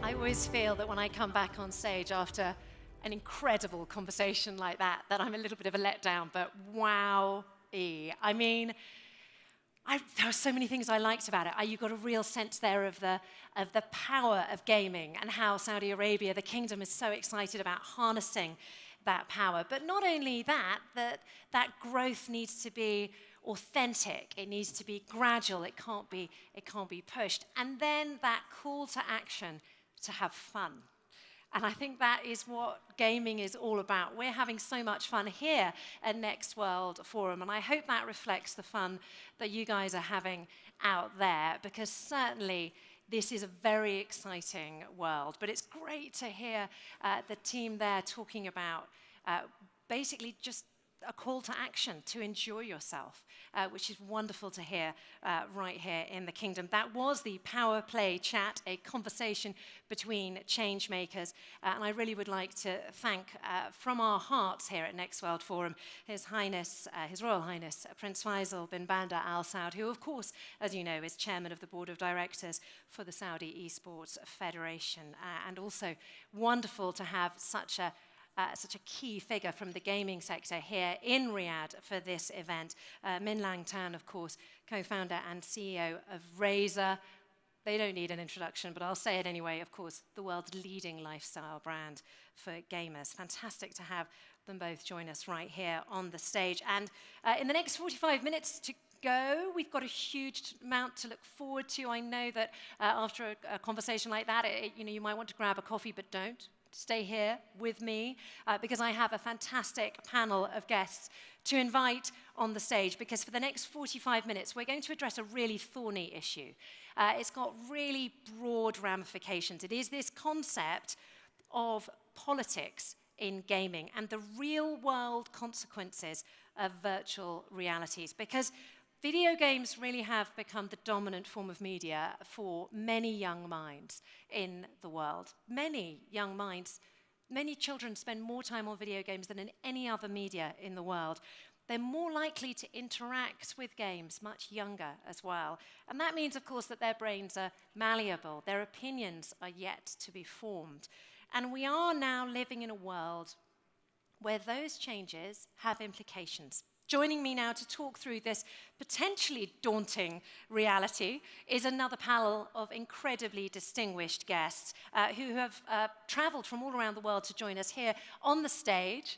I always feel that when I come back on stage after an incredible conversation like that I'm a little bit of a letdown, but wow-y. There are so many things I liked about it. You got a real sense there of the power of gaming and how Saudi Arabia, the kingdom, is so excited about harnessing that power. But not only that growth needs to be authentic. It needs to be gradual. It can't be pushed. And then that call to action to have fun. And I think that is what gaming is all about. We're having so much fun here at Next World Forum, and I hope that reflects the fun that you guys are having out there, because certainly this is a very exciting world. But it's great to hear the team there talking about basically just a call to action to enjoy yourself, which is wonderful to hear right here in the kingdom. That was the Power Play Chat, a conversation between change makers. And I really would like to thank from our hearts here at Next World Forum, His Royal Highness, Prince Faisal bin Bandar Al Saud, who of course, as you know, is chairman of the board of directors for the Saudi Esports Federation. And also wonderful to have such a key figure from the gaming sector here in Riyadh for this event. Min Lang Tan, of course, co-founder and CEO of Razer. They don't need an introduction, but I'll say it anyway, of course, the world's leading lifestyle brand for gamers. Fantastic to have them both join us right here on the stage. And in the next 45 minutes, to go. We've got a huge amount to look forward to. I know that after a conversation like that, you might want to grab a coffee, but don't. Stay here with me because I have a fantastic panel of guests to invite on the stage, because for the next 45 minutes, we're going to address a really thorny issue. It's got really broad ramifications. It is this concept of politics in gaming and the real-world consequences of virtual realities, because video games really have become the dominant form of media for many young minds in the world. Many young minds, many children spend more time on video games than in any other media in the world. They're more likely to interact with games much younger as well. And that means, of course, that their brains are malleable, their opinions are yet to be formed. And we are now living in a world where those changes have implications. Joining me now to talk through this potentially daunting reality is another panel of incredibly distinguished guests who have traveled from all around the world to join us here on the stage.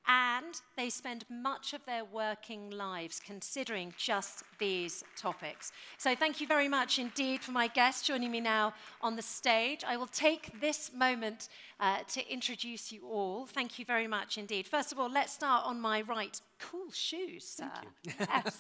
And they spend much of their working lives considering just these topics. So thank you very much indeed for my guests joining me now on the stage. I will take this moment to introduce you all. Thank you very much indeed. First of all, let's start on my right. Cool shoes, sir. Yes.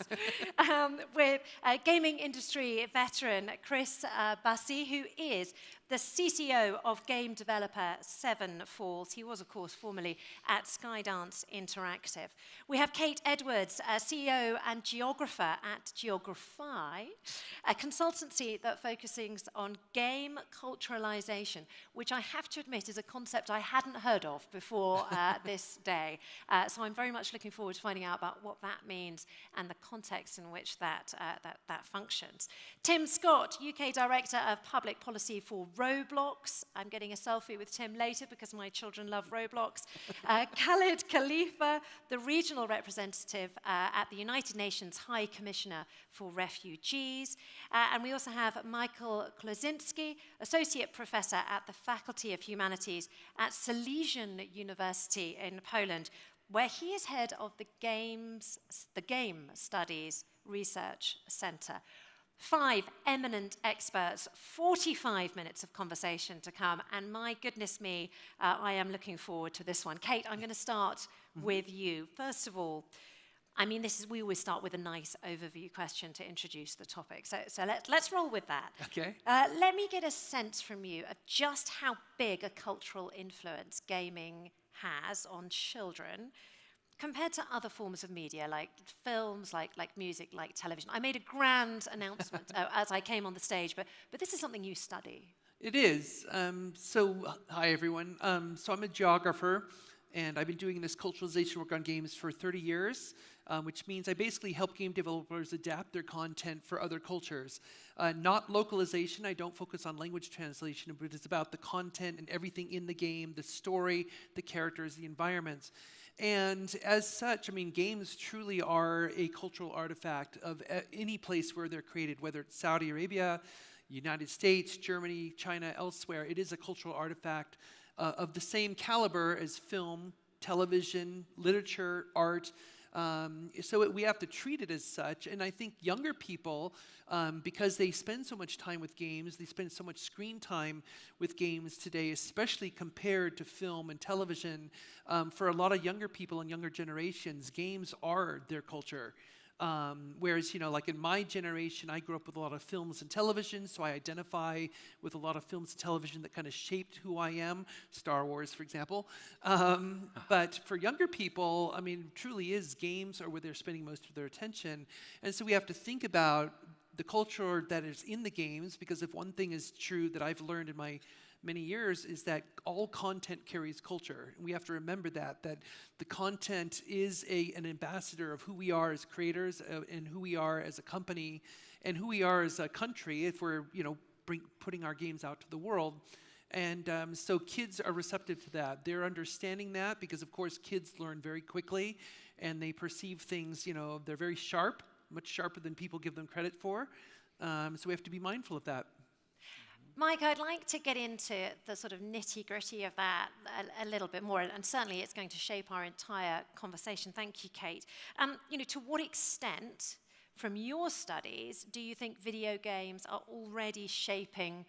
With gaming industry veteran Chris Bussey, who is the CCO of game developer Seven Falls. He was, of course, formerly at Skydance Interactive. We have Kate Edwards, CEO and geographer at Geography, a consultancy that focuses on game culturalization, which I have to admit is a concept I hadn't heard of before this day. So I'm very much looking forward to finding out about what that means and the context in which that functions. Tim Scott, UK Director of Public Policy for Roblox. I'm getting a selfie with Tim later because my children love Roblox. Khalid Khalifa, the regional representative at the United Nations High Commissioner for Refugees. And we also have Michael Klozinski, Associate Professor at the Faculty of Humanities at Silesian University in Poland, where he is head of the Game Studies Research Center. 5 eminent experts, 45 minutes of conversation to come, and my goodness me, I am looking forward to this one. Kate, I'm going to start with you. First of all, I mean, we always start with a nice overview question to introduce the topic, so let's roll with that. Okay. Let me get a sense from you of just how big a cultural influence gaming has on children compared to other forms of media, like films, like music, like television. I made a grand announcement as I came on the stage, but this is something you study. It is. Hi, everyone. So I'm a geographer, and I've been doing this culturalization work on games for 30 years, which means I basically help game developers adapt their content for other cultures. Not localization. I don't focus on language translation, but it's about the content and everything in the game, the story, the characters, the environments. And as such, I mean, games truly are a cultural artifact of any place where they're created, whether it's Saudi Arabia, United States, Germany, China, elsewhere. It is a cultural artifact of the same caliber as film, television, literature, art. So we have to treat it as such. And I think younger people, because they spend so much time with games, they spend so much screen time with games today, especially compared to film and television. For a lot of younger people and younger generations, games are their culture. Whereas, like in my generation, I grew up with a lot of films and television, so I identify with a lot of films and television that kind of shaped who I am, Star Wars, for example. But for younger people, I mean, truly is games are where they're spending most of their attention. And so we have to think about the culture that is in the games, because if one thing is true that I've learned in my many years is that all content carries culture. And we have to remember that the content is an ambassador of who we are as creators and who we are as a company and who we are as a country if we're, putting our games out to the world. And so kids are receptive to that. They're understanding that because, of course, kids learn very quickly and they perceive things, they're very sharp, much sharper than people give them credit for. So we have to be mindful of that. Mike, I'd like to get into the sort of nitty-gritty of that a little bit more, and certainly it's going to shape our entire conversation. Thank you, Kate. To what extent, from your studies, do you think video games are already shaping,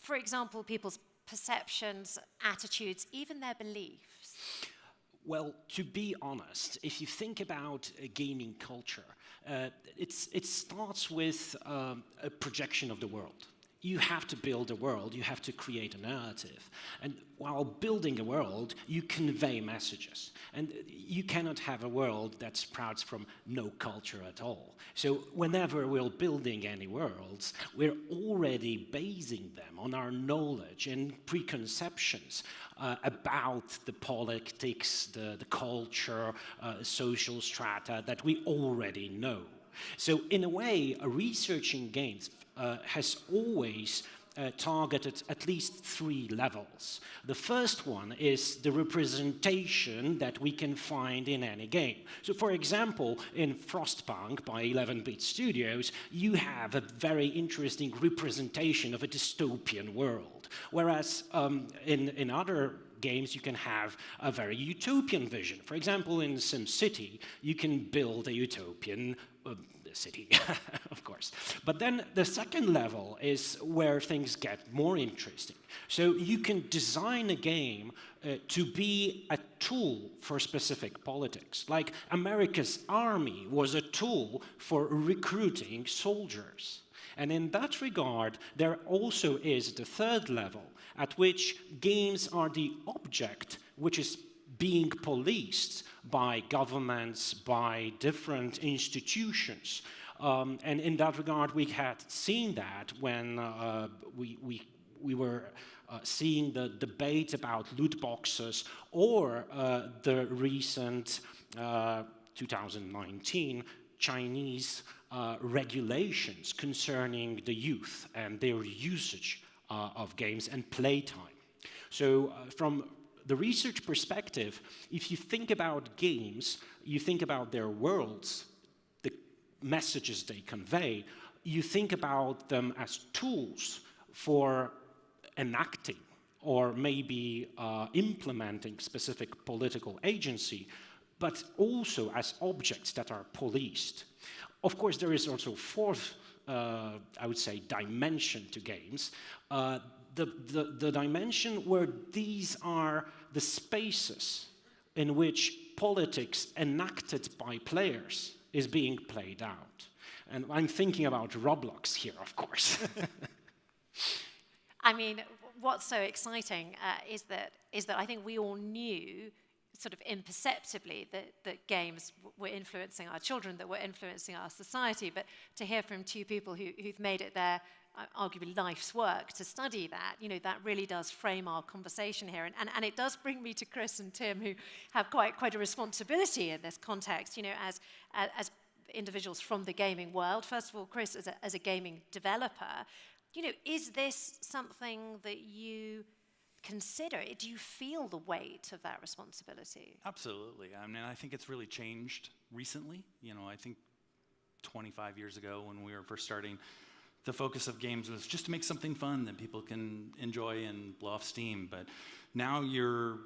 for example, people's perceptions, attitudes, even their beliefs? Well, to be honest, if you think about gaming culture, it starts with a projection of the world. You have to build a world, you have to create a narrative. And while building a world, you convey messages. And you cannot have a world that sprouts from no culture at all. So whenever we're building any worlds, we're already basing them on our knowledge and preconceptions about the politics, the culture, social strata that we already know. So in a way, researching games has always targeted at least 3 levels. The first one is the representation that we can find in any game. So for example, in Frostpunk by 11-bit Studios, you have a very interesting representation of a dystopian world. Whereas in other games, you can have a very utopian vision. For example, in SimCity, you can build a utopian city, of course. But then the second level is where things get more interesting. So you can design a game to be a tool for specific politics. Like America's army was a tool for recruiting soldiers. And in that regard, there also is the third level, at which games are the object which is being policed by governments, by different institutions. And in that regard, we had seen that when we were seeing the debate about loot boxes or the recent 2019 Chinese regulations concerning the youth and their usage of games and playtime. So from the research perspective, if you think about games, you think about their worlds, the messages they convey, you think about them as tools for enacting or maybe implementing specific political agency, but also as objects that are policed. Of course, there is also a fourth, I would say, dimension to games, the dimension where these are the spaces in which politics enacted by players is being played out. And I'm thinking about Roblox here, of course. I mean, what's so exciting is that I think we all knew sort of imperceptibly that games were influencing our children, that were influencing our society, but to hear from 2 people who've made it their arguably life's work to study that, you know, that really does frame our conversation here. And it does bring me to Chris and Tim, who have quite a responsibility in this context, you know, as individuals from the gaming world. First of all, Chris, as a gaming developer, you know, is this something that you consider? Do you feel the weight of that responsibility? Absolutely. I mean, I think it's really changed recently. You know, I think 25 years ago when we were first starting, the focus of games was just to make something fun that people can enjoy and blow off steam. But now you're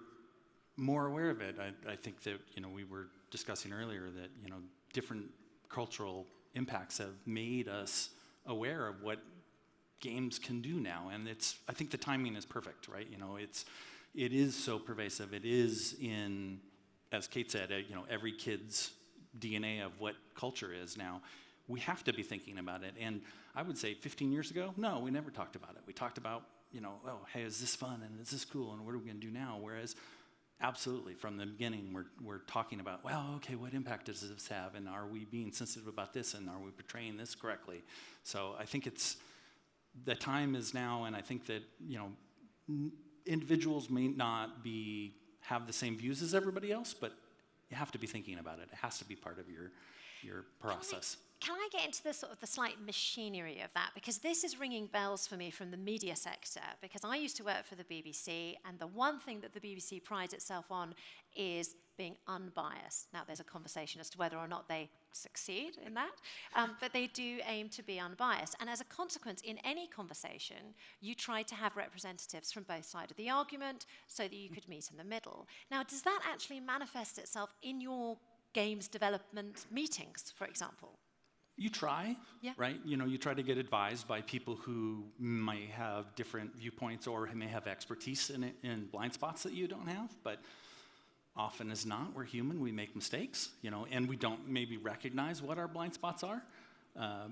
more aware of it. I think that, you know, we were discussing earlier that, you know, different cultural impacts have made us aware of what games can do now. And I think the timing is perfect, right? You know, it is so pervasive. It is in, as Kate said, you know, every kid's DNA of what culture is now. We have to be thinking about it. And I would say 15 years ago, no, we never talked about it. We talked about, you know, oh, hey, is this fun and is this cool and what are we going to do now? Whereas absolutely from the beginning, we're talking about, well, okay, what impact does this have? And are we being sensitive about this? And are we portraying this correctly? So I think the time is now, and I think that, you know, individuals may not have the same views as everybody else, but you have to be thinking about it. It has to be part of your process. Can I get into the sort of the slight machinery of that? Because this is ringing bells for me from the media sector, because I used to work for the BBC, and the one thing that the BBC prides itself on is being unbiased. Now, there's a conversation as to whether or not they succeed in that, but they do aim to be unbiased. And as a consequence, in any conversation, you try to have representatives from both sides of the argument so that you could meet in the middle. Now, does that actually manifest itself in your games development meetings, for example? You try, Yeah. right? You try to get advised by people who might have different viewpoints or may have expertise in blind spots that you don't have. But often as not, we're human. We make mistakes, and we don't maybe recognize what our blind spots are.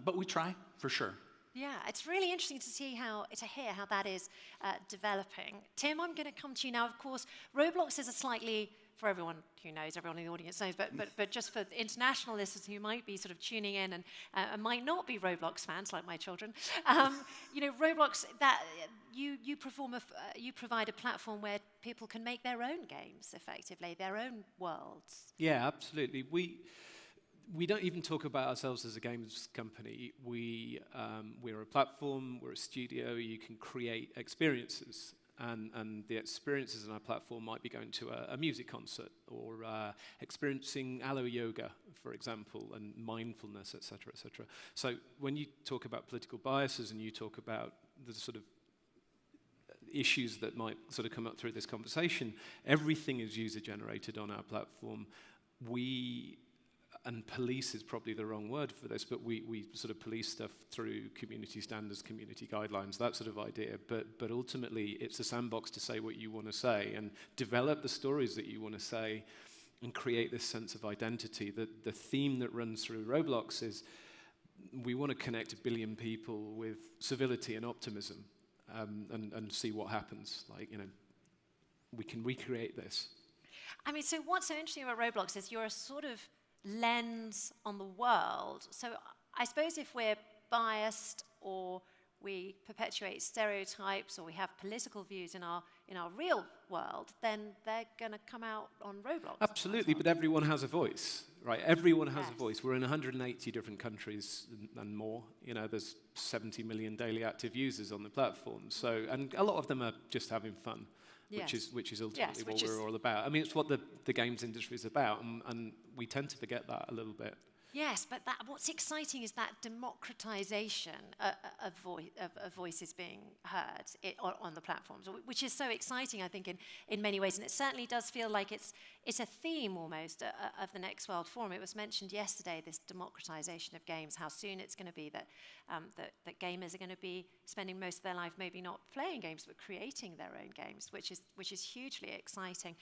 But we try for sure. Yeah, it's really interesting to hear how that is developing. Tim, I'm going to come to you now. Of course, Roblox is a slightly, for everyone who knows, everyone in the audience knows, but just for international listeners who might be sort of tuning in and might not be Roblox fans like my children, Roblox, that you provide a platform where people can make their own games effectively, their own worlds. Yeah, absolutely. We don't even talk about ourselves as a games company. We're a platform, we're a studio. You can create experiences, and the experiences on our platform might be going to a music concert or experiencing aloe yoga, for example, and mindfulness, et cetera, et cetera. So when you talk about political biases and you talk about the sort of issues that might sort of come up through this conversation, everything is user-generated on our platform. And police is probably the wrong word for this, but we sort of police stuff through community standards, community guidelines, that sort of idea. But ultimately, it's a sandbox to say what you want to say and develop the stories that you want to say and create this sense of identity. The theme that runs through Roblox is we want to connect 1 billion people with civility and optimism and see what happens. We can recreate this. I mean, so what's so interesting about Roblox is you're a sort of lens on the world. So I suppose if we're biased or we perpetuate stereotypes or we have political views in our real world, then they're going to come out on Roblox. Absolutely, but everyone has a voice, right? Everyone has a voice. We're in 180 different countries and more. There's 70 million daily active users on the platform. So, and a lot of them are just having fun. Yes. Which is ultimately what we're all about. I mean, it's what the games industry is about, and we tend to forget that a little bit. Yes, but what's exciting is that democratization of voices being heard on the platforms, which is so exciting, I think, in many ways. And it certainly does feel like it's a theme almost of the Next World Forum. It was mentioned yesterday, this democratization of games, how soon it's going to be that gamers are going to be spending most of their life maybe not playing games, but creating their own games, which is hugely exciting.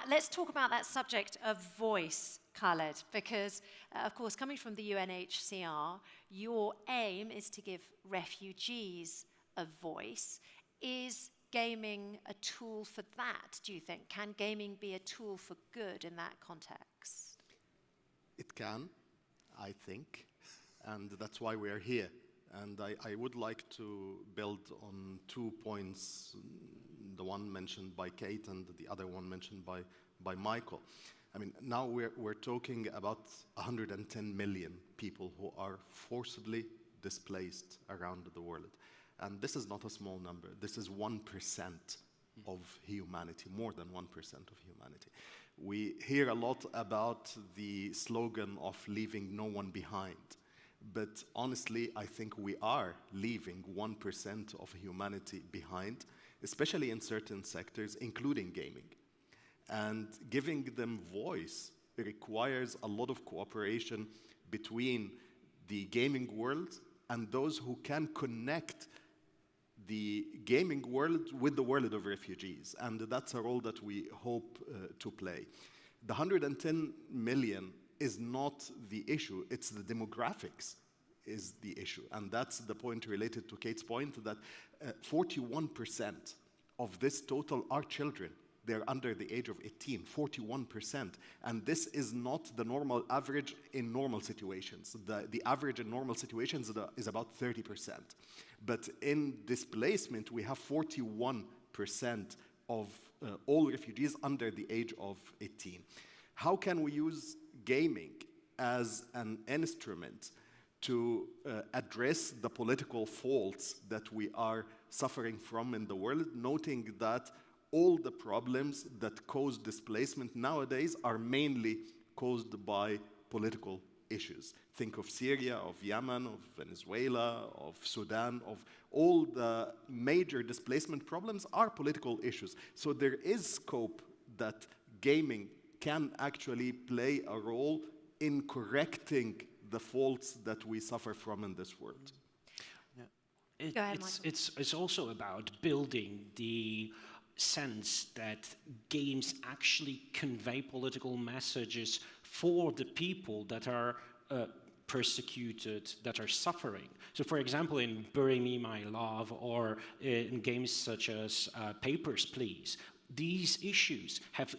Let's talk about that subject of voice, Khaled, because, of course, coming from the UNHCR, your aim is to give refugees a voice. Is gaming a tool for that, do you think? Can gaming be a tool for good in that context? It can, I think, and that's why we are here. And I would like to build on 2 points, the one mentioned by Kate and the other one mentioned by Michael. I mean, now we're talking about 110 million people who are forcibly displaced around the world. And this is not a small number. This is 1% of humanity, more than 1% of humanity. We hear a lot about the slogan of leaving no one behind. But honestly, I think we are leaving 1% of humanity behind, especially in certain sectors, including gaming. And giving them voice requires a lot of cooperation between the gaming world and those who can connect the gaming world with the world of refugees. And that's a role that we hope to play. The 110 million is not the issue, it's the demographics is the issue. And that's the point related to Kate's point, that 41% of this total are children. They're under the age of 18, 41%. And this is not the normal average in normal situations. The average in normal situations is about 30%. But in displacement, we have 41% of all refugees under the age of 18. How can we use gaming as an instrument to address the political faults that we are suffering from in the world, noting that all the problems that cause displacement nowadays are mainly caused by political issues. Think of Syria, of Yemen, of Venezuela, of Sudan, of all the major displacement problems are political issues. So there is scope that gaming can actually play a role in correcting the faults that we suffer from in this world. Go ahead, It's also about building the sense that games actually convey political messages for the people that are persecuted, that are suffering. So for example, in Bury Me My Love, or in games such as Papers, Please, these issues have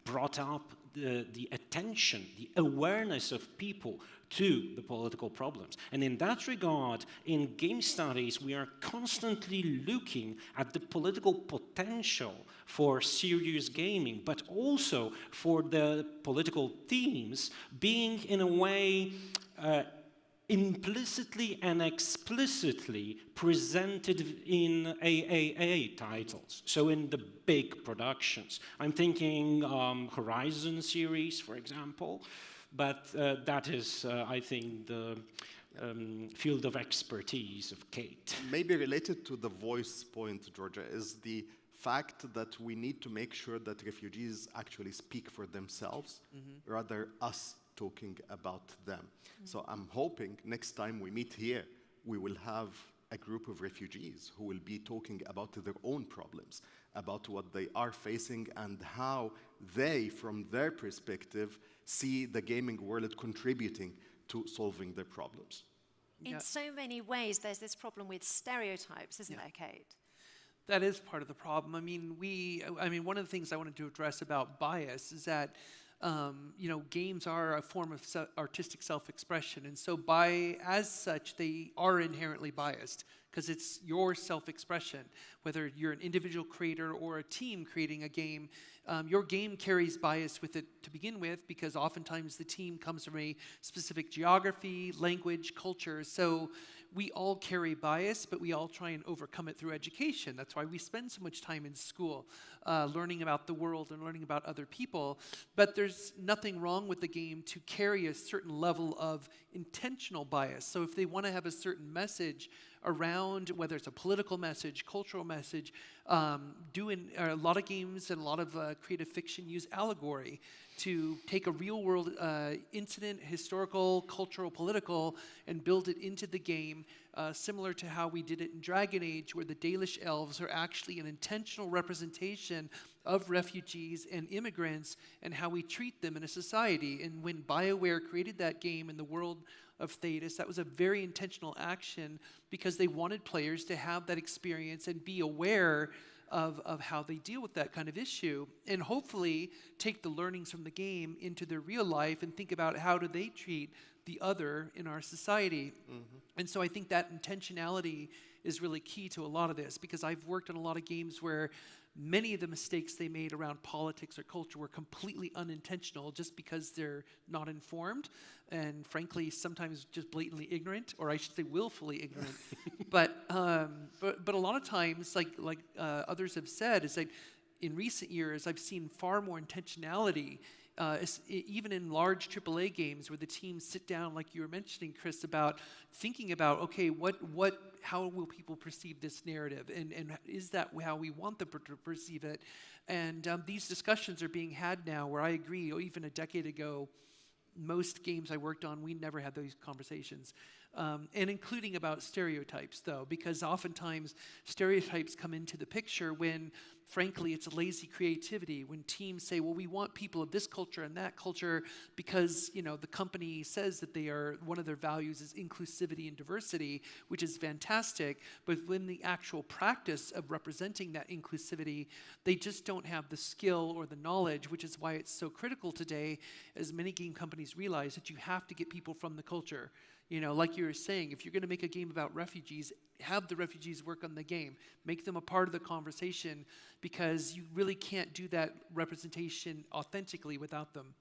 brought up the attention, the awareness of people to the political problems. And in that regard, in game studies, we are constantly looking at the political potential for serious gaming, but also for the political themes being, in a way, implicitly and explicitly presented in AAA titles, so in the big productions. I'm thinking Horizon series, for example, but that is, I think, the field of expertise of Kate. Maybe related to the voice point, Georgia, is the fact that we need to make sure that refugees actually speak for themselves, rather us talking about them. So I'm hoping next time we meet here, we will have a group of refugees who will be talking about their own problems, about what they are facing and how they, from their perspective, see the gaming world contributing to solving their problems. In so many ways, there's this problem with stereotypes, isn't there, Kate? That is part of the problem. I mean, one of the things I wanted to address about bias is that games are a form of artistic self-expression, and so as such, they are inherently biased because it's your self-expression. Whether you're an individual creator or a team creating a game, your game carries bias with it to begin with, because oftentimes the team comes from a specific geography, language, culture. So we all carry bias, but we all try and overcome it through education. That's why we spend so much time in school learning about the world and learning about other people. But there's nothing wrong with the game to carry a certain level of intentional bias. So if they want to have a certain message around, whether it's a political message, cultural message, a lot of games and a lot of creative fiction use allegory to take a real-world incident, historical, cultural, political, and build it into the game, similar to how we did it in Dragon Age, where the Dalish elves are actually an intentional representation of refugees and immigrants and how we treat them in a society. And when BioWare created that game in the world of Thetis, that was a very intentional action because they wanted players to have that experience and be aware of how they deal with that kind of issue, and hopefully take the learnings from the game into their real life and think about how do they treat the other in our society. And so I think that intentionality is really key to a lot of this, because I've worked on a lot of games where many of the mistakes they made around politics or culture were completely unintentional just because they're not informed and, frankly, sometimes just blatantly ignorant, or I should say willfully ignorant. But a lot of times, like others have said, is that in recent years I've seen far more intentionality, even in large AAA games where the teams sit down, like you were mentioning, Chris, about thinking about, okay, how will people perceive this narrative, and is that how we want them to perceive it? And these discussions are being had now, where I agree, even a decade ago, most games I worked on, we never had those conversations. And including about stereotypes, though, because oftentimes stereotypes come into the picture when, frankly, it's lazy creativity. When teams say, well, we want people of this culture and that culture because, the company says that one of their values is inclusivity and diversity, which is fantastic. But when the actual practice of representing that inclusivity, they just don't have the skill or the knowledge, which is why it's so critical today, as many game companies realize that you have to get people from the culture. Like you were saying, if you're going to make a game about refugees, have the refugees work on the game. Make them a part of the conversation, because you really can't do that representation authentically without them.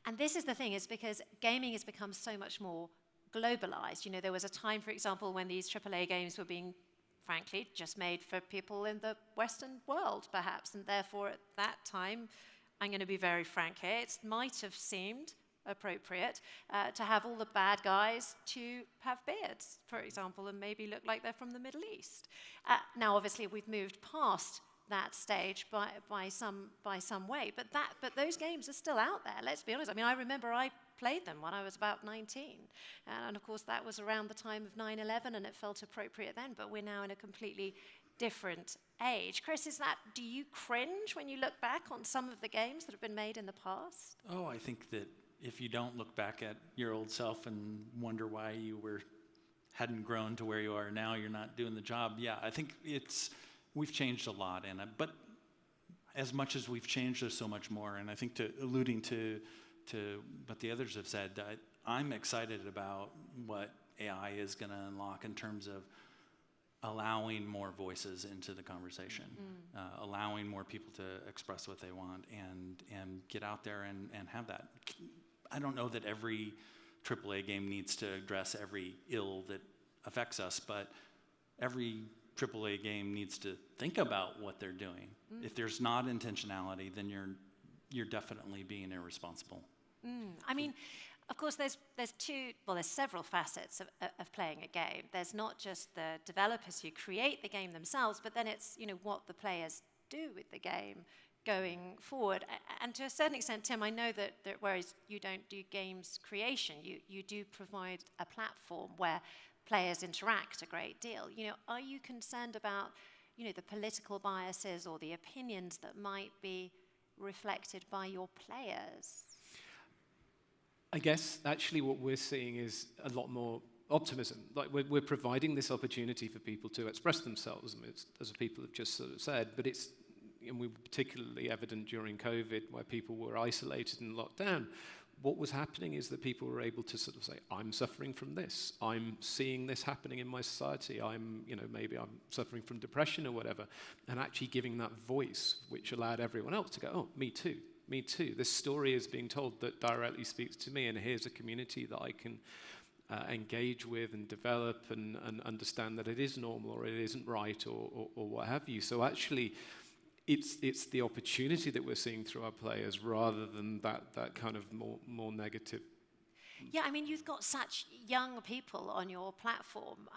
And this is the thing, is because gaming has become so much more globalized. There was a time, for example, when these AAA games were being, frankly, just made for people in the Western world, perhaps. And therefore, at that time, I'm going to be very frank here, it might have seemed appropriate to have all the bad guys to have beards, for example, and maybe look like they're from the Middle East. Now, obviously, we've moved past that stage by some way, but those games are still out there. Let's be honest. I mean, I remember I played them when I was about 19. And of course, that was around the time of 9/11, and it felt appropriate then, but we're now in a completely different age. Chris, do you cringe when you look back on some of the games that have been made in the past? Oh, I think that if you don't look back at your old self and wonder why you hadn't grown to where you are now, you're not doing the job. Yeah, I think we've changed a lot, but as much as we've changed, there's so much more. And I think alluding to what the others have said, I'm excited about what AI is going to unlock in terms of allowing more voices into the conversation, allowing more people to express what they want and get out there and have that. I don't know that every AAA game needs to address every ill that affects us, but every AAA game needs to think about what they're doing. If there's not intentionality, then you're definitely being irresponsible. I mean, of course, there's several facets of playing a game. There's not just the developers who create the game themselves, but then it's what the players do with the game going forward. And to a certain extent, Tim, I know that whereas you don't do games creation, you do provide a platform where players interact a great deal. Are you concerned about the political biases or the opinions that might be reflected by your players? I guess actually what we're seeing is a lot more optimism. Like we're providing this opportunity for people to express themselves, as people have just sort of said, but and we were particularly evident during COVID where people were isolated and locked down. What was happening is that people were able to sort of say, I'm suffering from this. I'm seeing this happening in my society. Maybe I'm suffering from depression or whatever. And actually giving that voice, which allowed everyone else to go, oh, me too. Me too. This story is being told that directly speaks to me, and here's a community that I can engage with and develop and understand that it is normal or it isn't right or what have you. So actually, it's the opportunity that we're seeing through our players rather than that kind of more negative. Yeah, I mean, you've got such young people on your platform.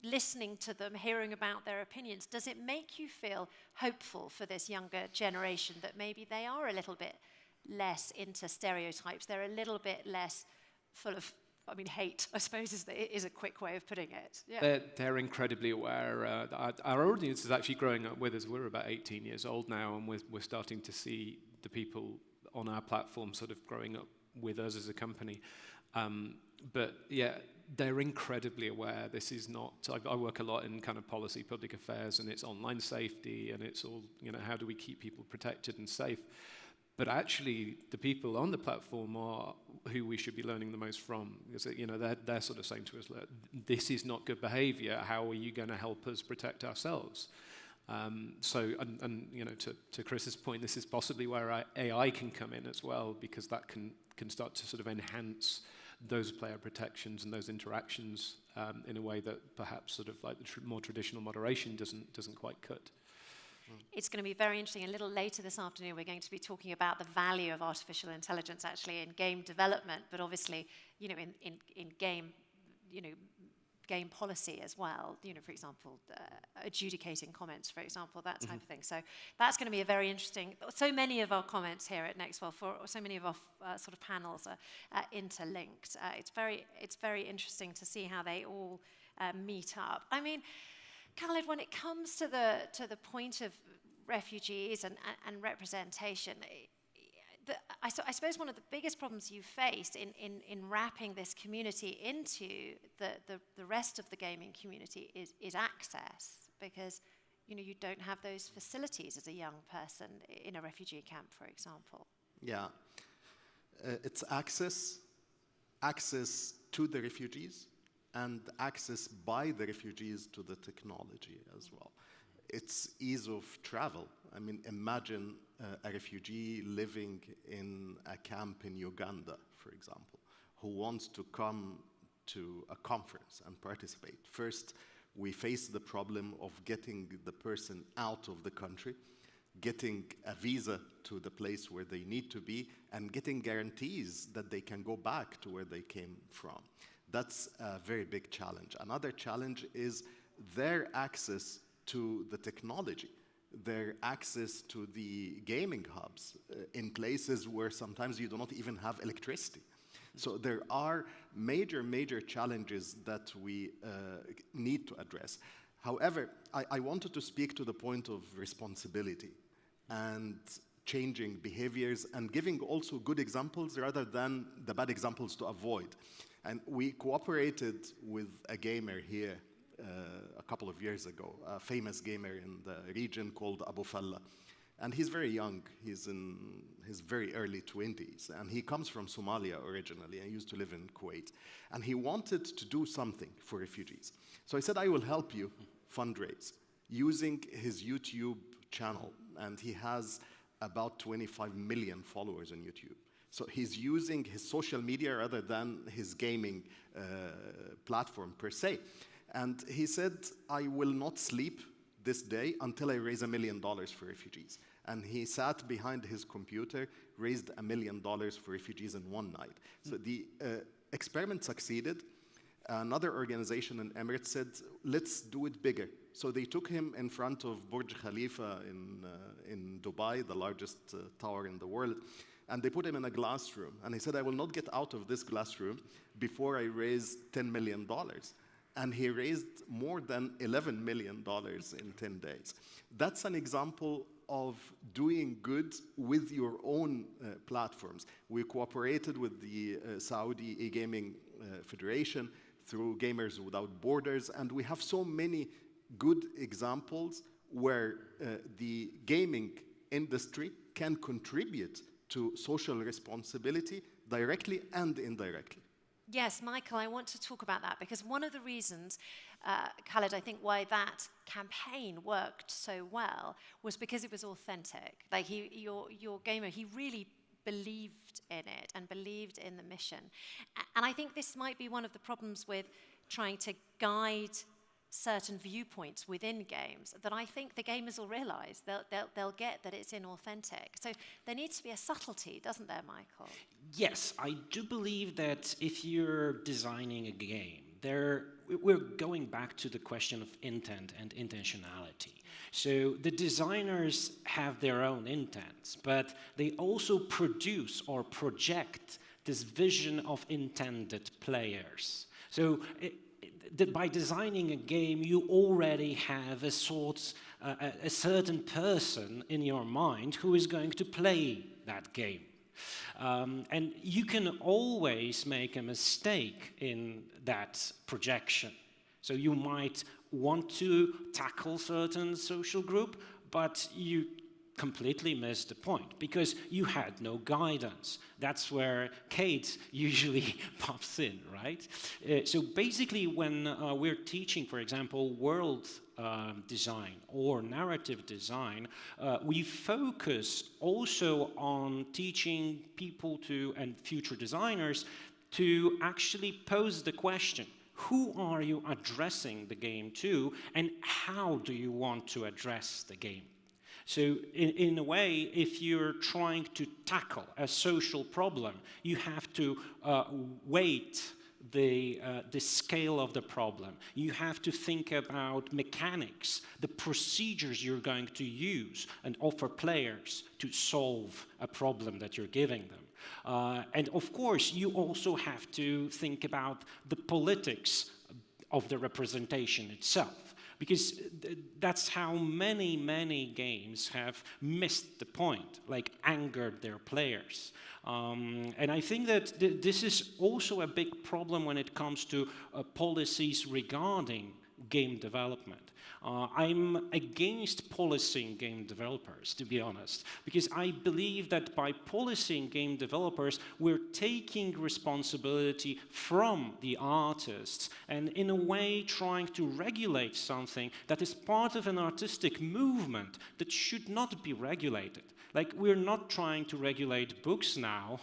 Listening to them, hearing about their opinions, does it make you feel hopeful for this younger generation that maybe they are a little bit less into stereotypes, they're a little bit less full of, hate, I suppose is a quick way of putting it. Yeah. They're incredibly aware. Our audience is actually growing up with us. We're about 18 years old now, and we're starting to see the people on our platform sort of growing up with us as a company. But yeah, they're incredibly aware. This is not, I work a lot in kind of policy, public affairs, and it's online safety, and it's all, how do we keep people protected and safe? But actually, the people on the platform are who we should be learning the most from. Because, they're sort of saying to us, this is not good behavior. How are you going to help us protect ourselves? To Chris's point, this is possibly where AI can come in as well, because that can start to sort of enhance those player protections and those interactions in a way that perhaps sort of like the more traditional moderation doesn't quite cut. It's going to be very interesting. A little later this afternoon, we're going to be talking about the value of artificial intelligence actually in game development, but obviously, in game, game policy as well. For example, adjudicating comments, for example, that type of thing. So that's going to be a very interesting. So many of our comments here at Nextwell, so many of our sort of panels are interlinked. It's very interesting to see how they all meet up. I mean, Khaled, when it comes to the point of refugees and representation, I suppose one of the biggest problems you faced in wrapping this community into the rest of the gaming community is access, because you don't have those facilities as a young person in a refugee camp, for example. Yeah, it's access to the refugees, and access by the refugees to the technology as well. It's ease of travel. I mean, imagine a refugee living in a camp in Uganda, for example, who wants to come to a conference and participate. First, we face the problem of getting the person out of the country, getting a visa to the place where they need to be, and getting guarantees that they can go back to where they came from. That's a very big challenge. Another challenge is their access to the technology. their access to the gaming hubs in places where sometimes you do not even have electricity. So there are major challenges that we need to address. However, I wanted to speak to the point of responsibility and changing behaviors and giving also good examples rather than the bad examples to avoid. And we cooperated with a gamer here a couple of years ago, a famous gamer in the region called Abu Falla. And he's very young, he's in his very early 20s, and he comes from Somalia originally, and used to live in Kuwait. And he wanted to do something for refugees. So I said, I will help you fundraise using his YouTube channel, and he has about 25 million followers on YouTube. So he's using his social media rather than his gaming platform per se. And he said, I will not sleep this day until I raise $1 million for refugees. And he sat behind his computer, raised $1 million for refugees in one night. So the experiment succeeded. Another organization in Emirates said, let's do it bigger. So they took him in front of Burj Khalifa in Dubai, the largest tower in the world, and they put him in a glass room. And he said, I will not get out of this glass room before I raise $10 million. And he raised more than $11 million in 10 days. That's an example of doing good with your own platforms. We cooperated with the Saudi e-gaming Federation through Gamers Without Borders, and we have so many good examples where the gaming industry can contribute to social responsibility directly and indirectly. Yes, Michael, I want to talk about that because one of the reasons, Khaled, I think why that campaign worked so well was because it was authentic. Like your gamer, he really believed in it and believed in the mission. And I think this might be one of the problems with trying to guide certain viewpoints within games that I think the gamers will realize. They'll get that it's inauthentic. So there needs to be a subtlety, doesn't there, Michael? Yes, I do believe that if you're designing a game, we're going back to the question of intent and intentionality. So the designers have their own intents, but they also produce or project this vision of intended players. So by designing a game, you already have a certain person in your mind who is going to play that game. And you can always make a mistake in that projection. So you might want to tackle certain social group, but you completely missed the point because you had no guidance. That's where Kate usually pops in, right? So basically when we're teaching, for example, world design or narrative design, we focus also on teaching people and future designers to actually pose the question, who are you addressing the game to and how do you want to address the game? So in a way, if you're trying to tackle a social problem, you have to weight the scale of the problem. You have to think about mechanics, the procedures you're going to use and offer players to solve a problem that you're giving them. And of course, you also have to think about the politics of the representation itself. Because that's how many games have missed the point, like angered their players. And I think that this is also a big problem when it comes to policies regarding game development. I'm against policing game developers, to be honest, because I believe that by policing game developers, we're taking responsibility from the artists and in a way trying to regulate something that is part of an artistic movement that should not be regulated. Like, we're not trying to regulate books now,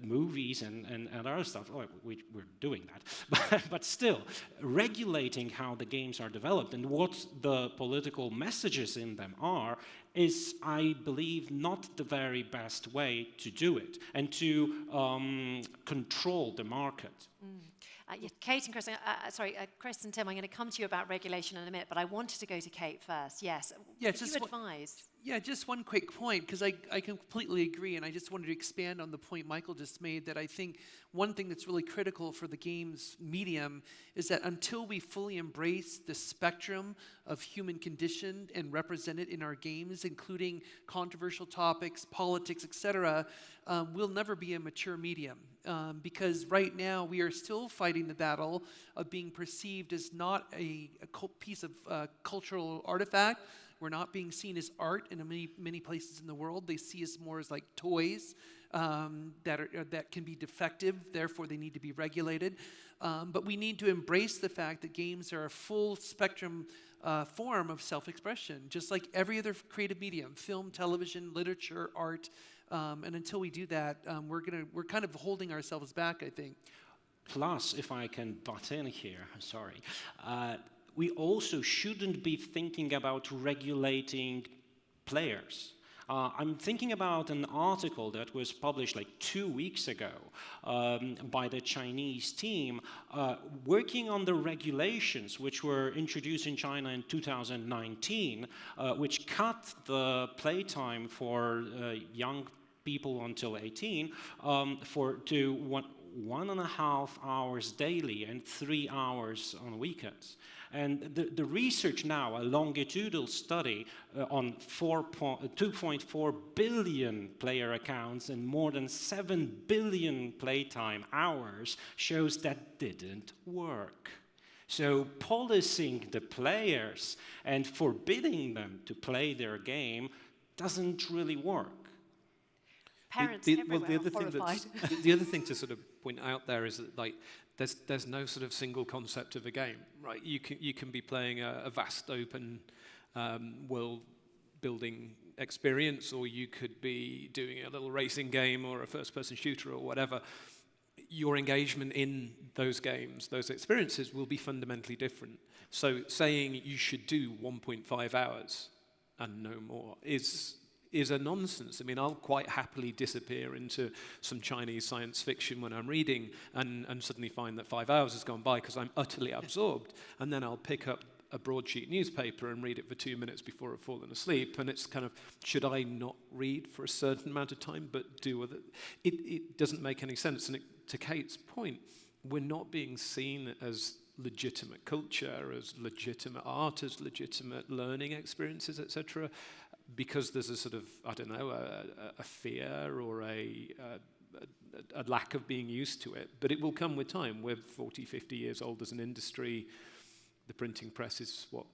movies and other stuff. Oh, we're doing that. But still, regulating how the games are developed and what the political messages in them are is, I believe, not the very best way to do it and to control the market. Kate and Chris, Chris and Tim, I'm going to come to you about regulation in a minute, but I wanted to go to Kate first. Yes. Yeah, Could you advise? Yeah, just one quick point, because I completely agree, and I just wanted to expand on the point Michael just made, that I think one thing that's really critical for the games medium is that until we fully embrace the spectrum of human condition and represent it in our games, including controversial topics, politics, etc., we'll never be a mature medium. Because right now we are still fighting the battle of being perceived as not a piece of cultural artifact. We're not being seen as art in many places in the world. They see us more as like toys that can be defective, therefore they need to be regulated. But we need to embrace the fact that games are a full spectrum form of self-expression, just like every other creative medium, film, television, literature, art. And until we do that, we're kind of holding ourselves back, I think. Plus, if I can butt in here, sorry, we also shouldn't be thinking about regulating players. I'm thinking about an article that was published like 2 weeks ago by the Chinese team working on the regulations which were introduced in China in 2019, which cut the playtime for young people until 18 to 1.5 hours daily and 3 hours on weekends. And the research now, a longitudinal study on 2.4 billion player accounts and more than 7 billion playtime hours, shows that didn't work. So policing the players and forbidding them to play their game doesn't really work. Parents the everywhere other are horrified. the other thing to sort of point out there is that, like, there's no sort of single concept of a game, right? You can be playing a vast open world building experience, or you could be doing a little racing game or a first-person shooter or whatever. Your engagement in those games, those experiences, will be fundamentally different. So saying you should do 1.5 hours and no more is a nonsense. I mean, I'll quite happily disappear into some Chinese science fiction when I'm reading and suddenly find that 5 hours has gone by because I'm utterly absorbed. And then I'll pick up a broadsheet newspaper and read it for 2 minutes before I've fallen asleep. And it's kind of, should I not read for a certain amount of time but do other? It doesn't make any sense. And to Kate's point, we're not being seen as legitimate culture, as legitimate art, as legitimate learning experiences, etc., because there's a sort of, I don't know, a fear or a lack of being used to it. But it will come with time. We're 40, 50 years old as an industry. The printing press is, what,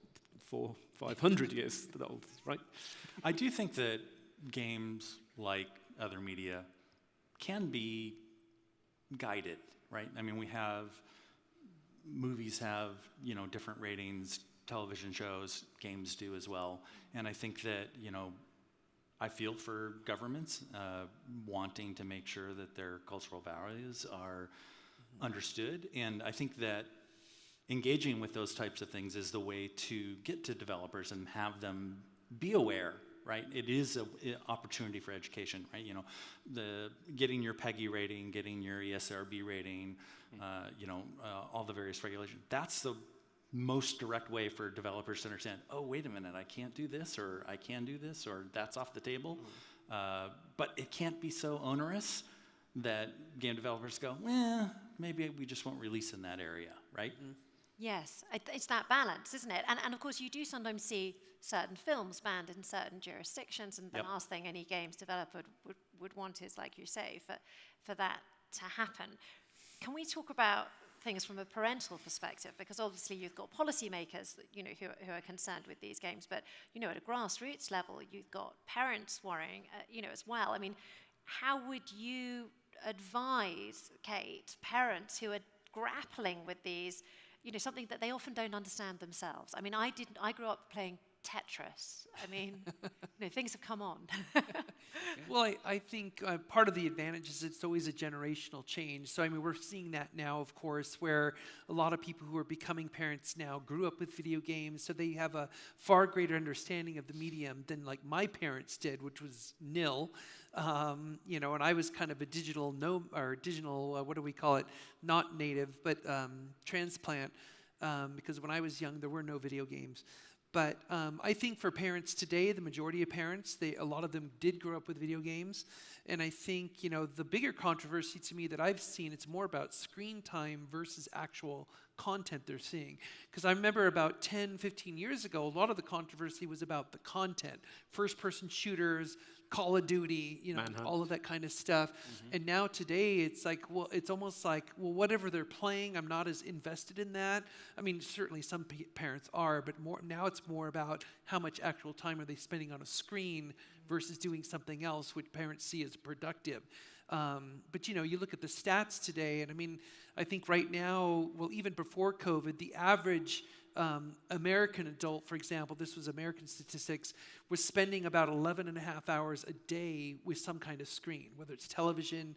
400-500 years old, right? I do think that games, like other media, can be guided, right? I mean, movies have, different ratings, television shows, games do as well. And I think that, I feel for governments wanting to make sure that their cultural values are understood. And I think that engaging with those types of things is the way to get to developers and have them be aware, right? It is an opportunity for education, right? Getting your PEGI rating, getting your ESRB rating, all the various regulations. That's the most direct way for developers to understand, oh, wait a minute, I can't do this, or I can do this, or that's off the table. But it can't be so onerous that game developers go, maybe we just won't release in that area, right? Yes, it's that balance, isn't it? And of course, you do sometimes see certain films banned in certain jurisdictions, and the last thing any games developer would want is, like you say, for that to happen. Can we talk about things from a parental perspective? Because obviously you've got policymakers, who are concerned with these games, but at a grassroots level, you've got parents worrying, as well. I mean, how would you advise, Kate, parents who are grappling with these? Something that they often don't understand themselves. I mean, I grew up playing Tetris. I mean, things have come on. Well, I think part of the advantage is it's always a generational change. So, I mean, we're seeing that now, of course, where a lot of people who are becoming parents now grew up with video games, so they have a far greater understanding of the medium than like my parents did, which was nil. And I was kind of a digital, what do we call it? Not native, but transplant, because when I was young, there were no video games. But I think for parents today, the majority of parents, a lot of them did grow up with video games. And I think, the bigger controversy to me that I've seen, it's more about screen time versus actual content they're seeing. Because I remember about 10, 15 years ago, a lot of the controversy was about the content. First-person shooters, Call of Duty, all of that kind of stuff. Mm-hmm. And now today, it's like, well, it's almost like, well, whatever they're playing, I'm not as invested in that. I mean, certainly some parents are, but now it's more about how much actual time are they spending on a screen versus doing something else, which parents see as productive. But you look at the stats today, and I mean, I think right now, well, even before COVID, the average American adult, for example, this was American statistics, was spending about 11 and a half hours a day with some kind of screen, whether it's television,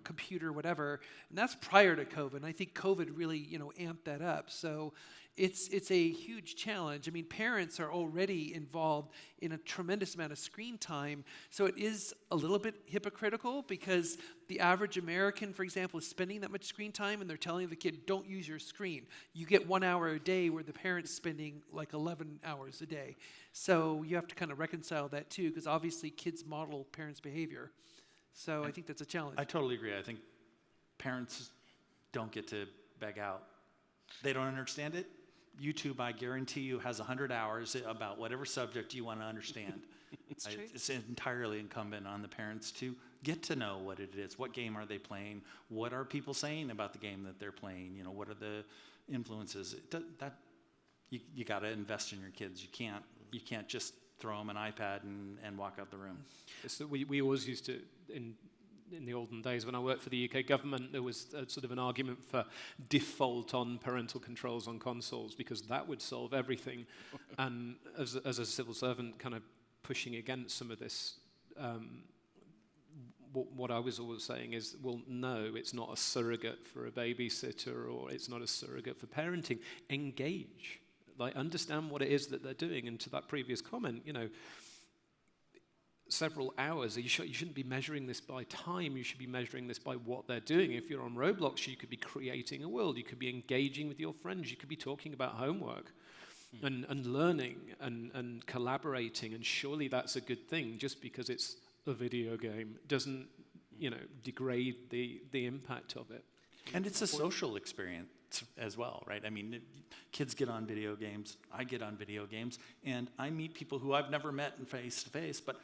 computer, whatever. And that's prior to COVID. And I think COVID really, amped that up. So it's a huge challenge. I mean, parents are already involved in a tremendous amount of screen time. So it is a little bit hypocritical because the average American, for example, is spending that much screen time and they're telling the kid, don't use your screen. You get 1 hour a day where the parent's spending like 11 hours a day. So you have to kind of reconcile that too, because obviously kids model parents' behavior. So I think that's a challenge. I totally agree. I think parents don't get to beg out. They don't understand it. YouTube, I guarantee you, has 100 hours about whatever subject you want to understand. It's true. It's entirely incumbent on the parents to get to know what it is. What game are they playing? What are people saying about the game that they're playing? What are the influences? You got to invest in your kids. You can't just throw them an iPad and walk out the room. So we always used to, in the olden days when I worked for the UK government, there was sort of an argument for default on parental controls on consoles because that would solve everything. And as a civil servant kind of pushing against some of this, what I was always saying is, well, no, it's not a surrogate for a babysitter or it's not a surrogate for parenting. Engage. Understand what it is that they're doing. And to that previous comment, several hours. You shouldn't be measuring this by time. You should be measuring this by what they're doing. If you're on Roblox, you could be creating a world. You could be engaging with your friends. You could be talking about homework and learning and collaborating. And surely that's a good thing. Just because it's a video game doesn't, degrade the impact of it. And it's a social experience as well, right? I mean, kids get on video games. I get on video games. And I meet people who I've never met in face-to-face, but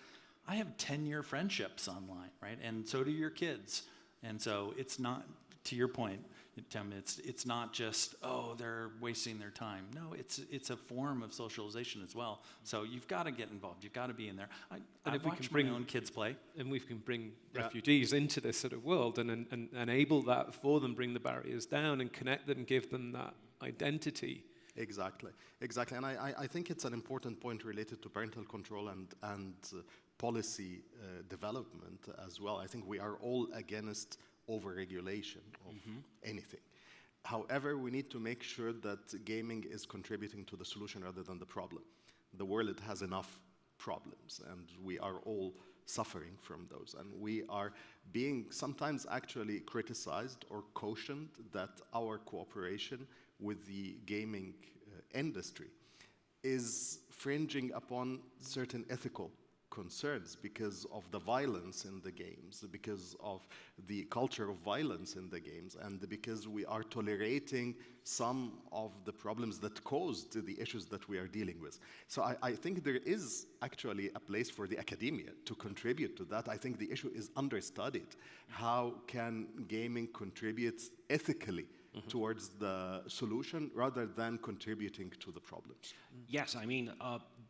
I have 10-year friendships online, right? And so do your kids. And so it's not, to your point, Tim, it's not just, they're wasting their time. No, it's a form of socialization as well. So you've got to get involved. You've got to be in there. I watch my own kids play. And we can bring refugees into this sort of world and enable that for them, bring the barriers down and connect them, give them that identity. Exactly. And I think it's an important point related to parental control and policy development as well. I think we are all against overregulation of anything. However, we need to make sure that gaming is contributing to the solution rather than the problem. The world has enough problems, and we are all suffering from those. And we are being sometimes actually criticized or cautioned that our cooperation with the gaming industry is fringing upon certain ethical concerns because of the violence in the games, because of the culture of violence in the games, and because we are tolerating some of the problems that caused the issues that we are dealing with. So I think there is actually a place for the academia to contribute to that. I think the issue is understudied. How can gaming contribute ethically towards the solution rather than contributing to the problems? Yes, I mean,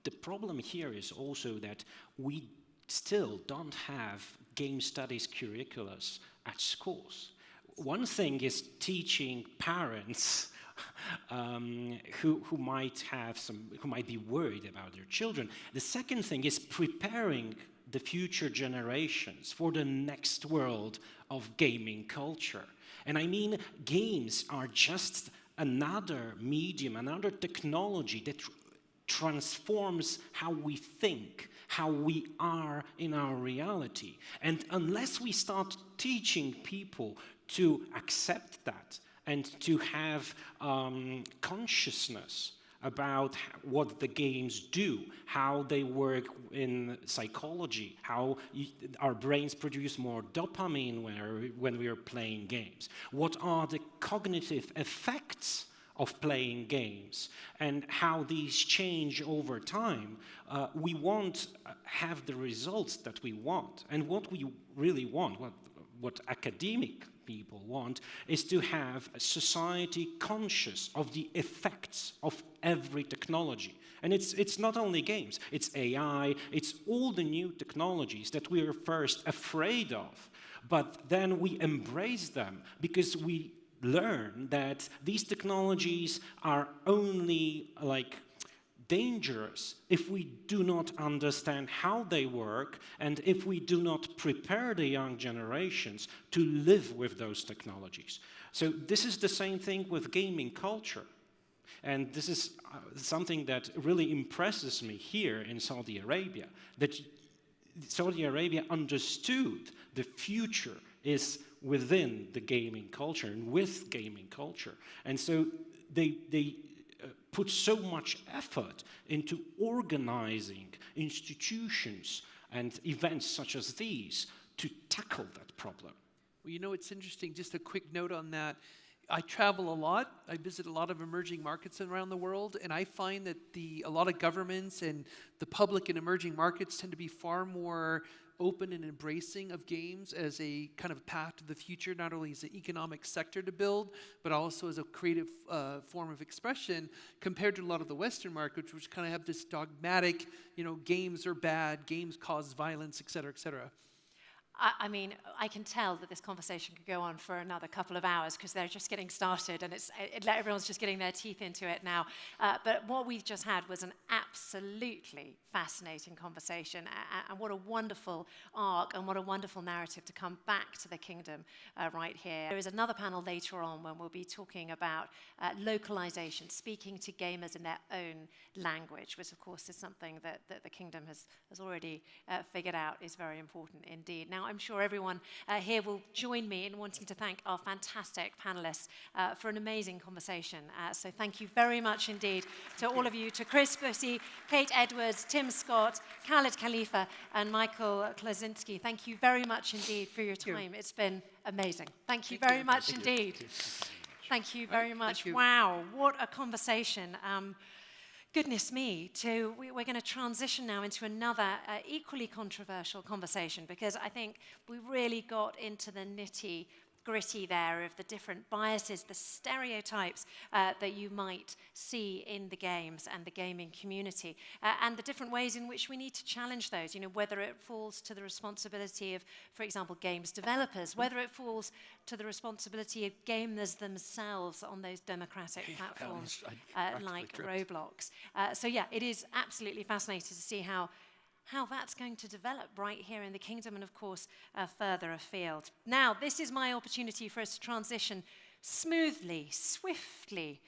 the problem here is also that we still don't have game studies curricula at schools. One thing is teaching parents who might be worried about their children. The second thing is preparing the future generations for the next world of gaming culture. And I mean, games are just another medium, another technology that transforms how we think, how we are in our reality. And unless we start teaching people to accept that and to have consciousness about what the games do, how they work in psychology, how our brains produce more dopamine when we are playing games. What are the cognitive effects of playing games and how these change over time, we won't have the results that we want. And what we really want, what academic people want, is to have a society conscious of the effects of every technology. And it's not only games, it's AI, it's all the new technologies that we are first afraid of, but then we embrace them because we learn that these technologies are only dangerous if we do not understand how they work and if we do not prepare the young generations to live with those technologies. So this is the same thing with gaming culture. And this is something that really impresses me here in Saudi Arabia, that Saudi Arabia understood the future is within the gaming culture and with gaming culture. And so they put so much effort into organizing institutions and events such as these to tackle that problem. Well, you know, it's interesting, just a quick note on that. I travel a lot. I visit a lot of emerging markets around the world, and I find that a lot of governments and the public in emerging markets tend to be far more open and embracing of games as a kind of path to the future, not only as an economic sector to build, but also as a creative form of expression, compared to a lot of the Western markets, which kind of have this dogmatic, games are bad, games cause violence, et cetera, et cetera. I mean, I can tell that this conversation could go on for another couple of hours because they're just getting started and everyone's just getting their teeth into it now. But what we've just had was an absolutely fascinating conversation, and what a wonderful arc and what a wonderful narrative to come back to the kingdom right here. There is another panel later on when we'll be talking about localization, speaking to gamers in their own language, which of course is something that the kingdom has already figured out is very important indeed. Now, I'm sure everyone here will join me in wanting to thank our fantastic panelists for an amazing conversation. So thank you very much indeed to all of you, to Chris Bussey, Kate Edwards, Tim Scott, Khaled Khalifa, and Michael Klosinski. Thank you very much indeed for your time. It's been amazing. Thank you very much indeed. Thank you very much. Wow, what a conversation. Goodness me, we're going to transition now into another equally controversial conversation, because I think we really got into the nitty-gritty there of the different biases, the stereotypes that you might see in the games and the gaming community, and the different ways in which we need to challenge those, whether it falls to the responsibility of, for example, games developers, whether it falls to the responsibility of gamers themselves on those democratic platforms like Roblox. So yeah, it is absolutely fascinating to see how that's going to develop right here in the kingdom and, of course, further afield. Now, this is my opportunity for us to transition smoothly, swiftly,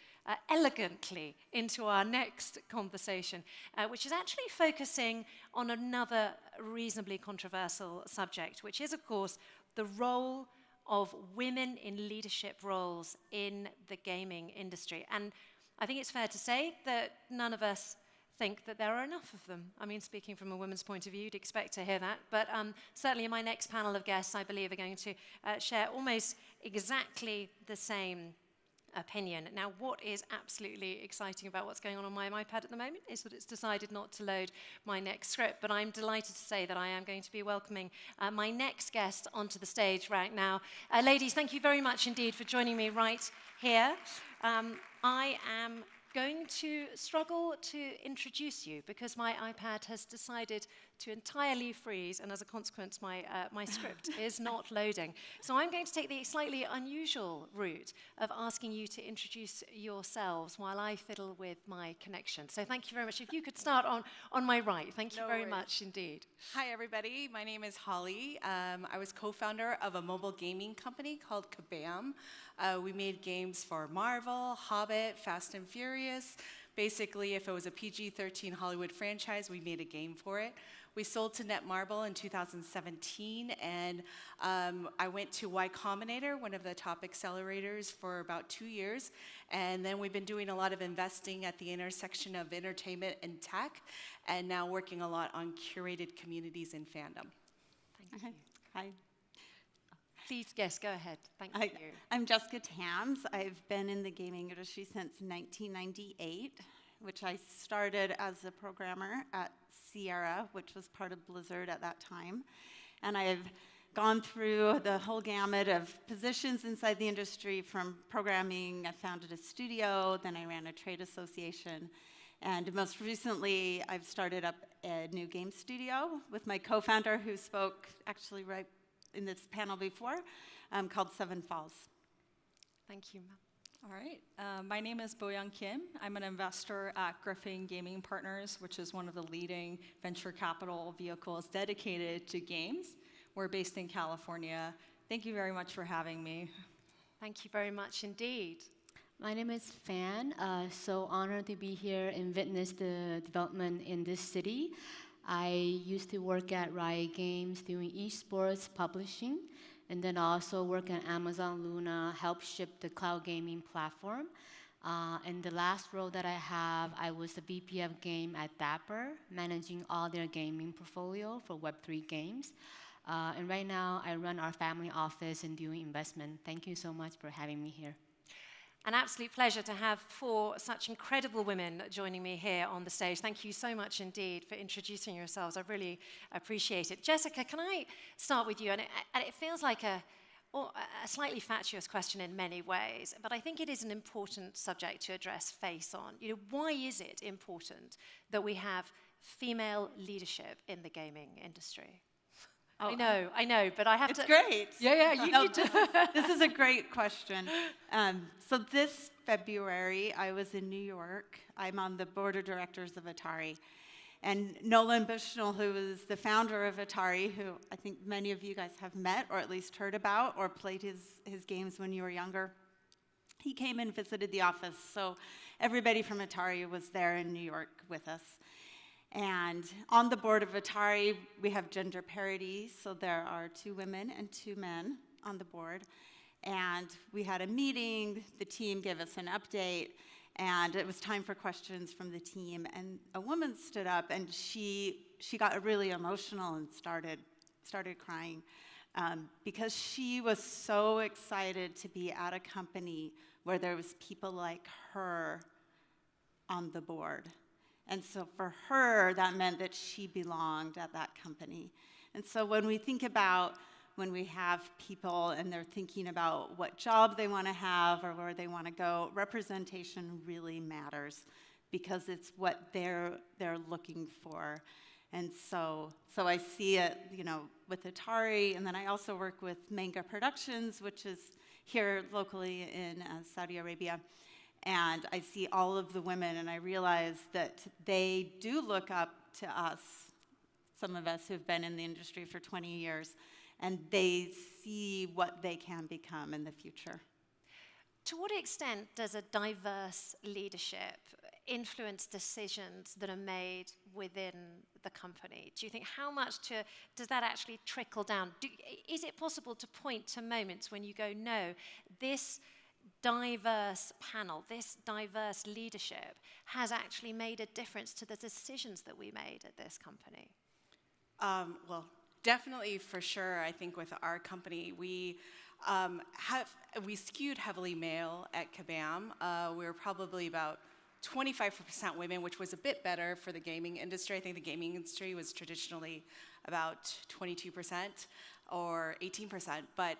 elegantly into our next conversation, which is actually focusing on another reasonably controversial subject, which is, of course, the role of women in leadership roles in the gaming industry. And I think it's fair to say that none of us think that there are enough of them. I mean, speaking from a woman's point of view, you'd expect to hear that. But certainly in my next panel of guests, I believe, are going to share almost exactly the same opinion. Now, what is absolutely exciting about what's going on my iPad at the moment is that it's decided not to load my next script, but I'm delighted to say that I am going to be welcoming my next guest onto the stage right now. Ladies, thank you very much indeed for joining me right here. I am going to struggle to introduce you because my iPad has decided to entirely freeze, and as a consequence, my script is not loading. So I'm going to take the slightly unusual route of asking you to introduce yourselves while I fiddle with my connection. So thank you very much. If you could start on my right. Thank you very much indeed. Hi, everybody. My name is Holly. I was co-founder of a mobile gaming company called Kabam. We made games for Marvel, Hobbit, Fast and Furious. Basically, if it was a PG-13 Hollywood franchise, we made a game for it. We sold to Netmarble in 2017, and I went to Y Combinator, one of the top accelerators, for about 2 years. And then we've been doing a lot of investing at the intersection of entertainment and tech, and now working a lot on curated communities in fandom. Thank you. Hi. Please, yes, go ahead. Thank you. I'm Jessica Tams. I've been in the gaming industry since 1998, which I started as a programmer at Sierra, which was part of Blizzard at that time. And I've gone through the whole gamut of positions inside the industry, from programming. I founded a studio, then I ran a trade association. And most recently, I've started up a new game studio with my co-founder, who spoke actually right in this panel before, called Seven Falls. Thank you, ma'am. All right. My name is Boyoung Kim. I'm an investor at Griffin Gaming Partners, which is one of the leading venture capital vehicles dedicated to games. We're based in California. Thank you very much for having me. Thank you very much indeed. My name is Fan. So honored to be here and witness the development in this city. I used to work at Riot Games doing esports publishing, and then also work at Amazon Luna, help ship the cloud gaming platform. And the last role that I have, I was the VP of game at Dapper, managing all their gaming portfolio for Web3 games. And right now, I run our family office and doing investment. Thank you so much for having me here. An absolute pleasure to have 4 such incredible women joining me here on the stage. Thank you so much indeed for introducing yourselves. I really appreciate it. Jessica, can I start with you? And it feels like a slightly fatuous question in many ways, but I think it is an important subject to address face on. You know, why is it important that we have female leadership in the gaming industry? Oh, I know, but I have it's to... It's great. Yeah, you this is a great question. So this February, I was in New York. I'm on the board of directors of Atari. And Nolan Bushnell, who is the founder of Atari, who I think many of you guys have met or at least heard about or played his games when you were younger, he came and visited the office. So everybody from Atari was there in New York with us. And on the board of Atari, we have gender parity, so there are 2 women and 2 men on the board. And we had a meeting, the team gave us an update, and it was time for questions from the team. And a woman stood up, and she got really emotional and started crying because she was so excited to be at a company where there was people like her on the board. And so for her, that meant that she belonged at that company. And so when we think about when we have people and they're thinking about what job they want to have or where they want to go, representation really matters because it's what they're looking for. And so I see it, you know, with Atari, and then I also work with Manga Productions, which is here locally in Saudi Arabia. And I see all of the women, and I realize that they do look up to us, some of us who've been in the industry for 20 years, and they see what they can become in the future. To what extent does a diverse leadership influence decisions that are made within the company? Do you think how much does that actually trickle down? Is it possible to point to moments when you go, no, this diverse panel, this diverse leadership has actually made a difference to the decisions that we made at this company? Well, definitely for sure. I think with our company, we skewed heavily male at Kabam. We were probably about 25% women, which was a bit better for the gaming industry. I think the gaming industry was traditionally about 22% or 18%. But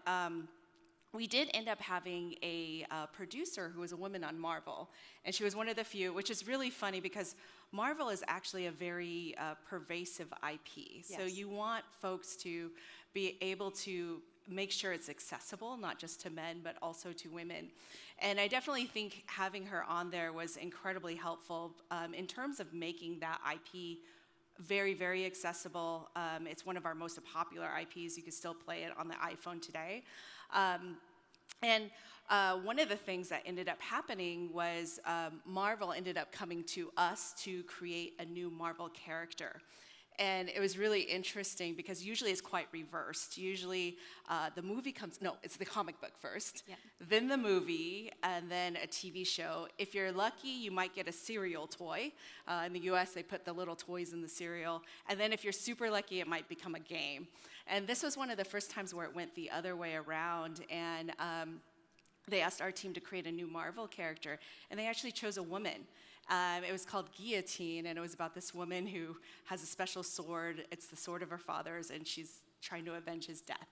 we did end up having a producer who was a woman on Marvel, and she was one of the few, which is really funny because Marvel is actually a very pervasive IP. So Yes. you want folks to be able to make sure it's accessible, not just to men, but also to women. And I definitely think having her on there was incredibly helpful in terms of making that IP very, very accessible. It's one of our most popular IPs. You can still play it on the iPhone today. And one of the things that ended up happening was Marvel ended up coming to us to create a new Marvel character. And it was really interesting because usually it's quite reversed. Usually the movie comes, no, it's the comic book first, then the movie, and then a TV show. If you're lucky, you might get a cereal toy. In the US, they put the little toys in the cereal. And then if you're super lucky, it might become a game. And this was one of the first times where it went the other way around. And they asked our team to create a new Marvel character, and they actually chose a woman. It was called Guillotine, and it was about this woman who has a special sword. It's the sword of her father's, and she's trying to avenge his death.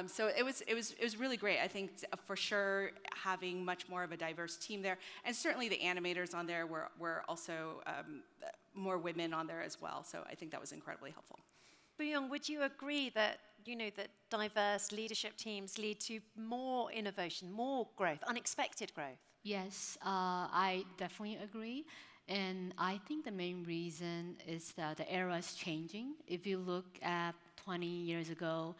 So it was really great. I think for sure having much more of a diverse team there, and certainly the animators on there were also more women on there as well. So I think that was incredibly helpful. Buyong, would you agree that that diverse leadership teams lead to more innovation, more growth, unexpected growth? Yes, I definitely agree. And I think the main reason is that the era is changing. If you look at 20 years ago,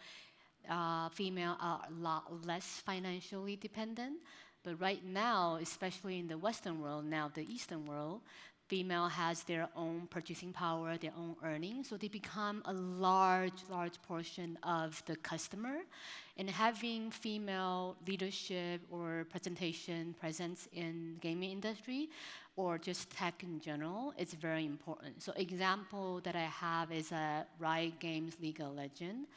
female are a lot less financially dependent. But right now, especially in the Western world, now the Eastern world, female has their own purchasing power, their own earnings, so they become a large portion of the customer. And having female leadership or presence in gaming industry, or just tech in general, is very important. So example that I have is Riot Games League of Legends.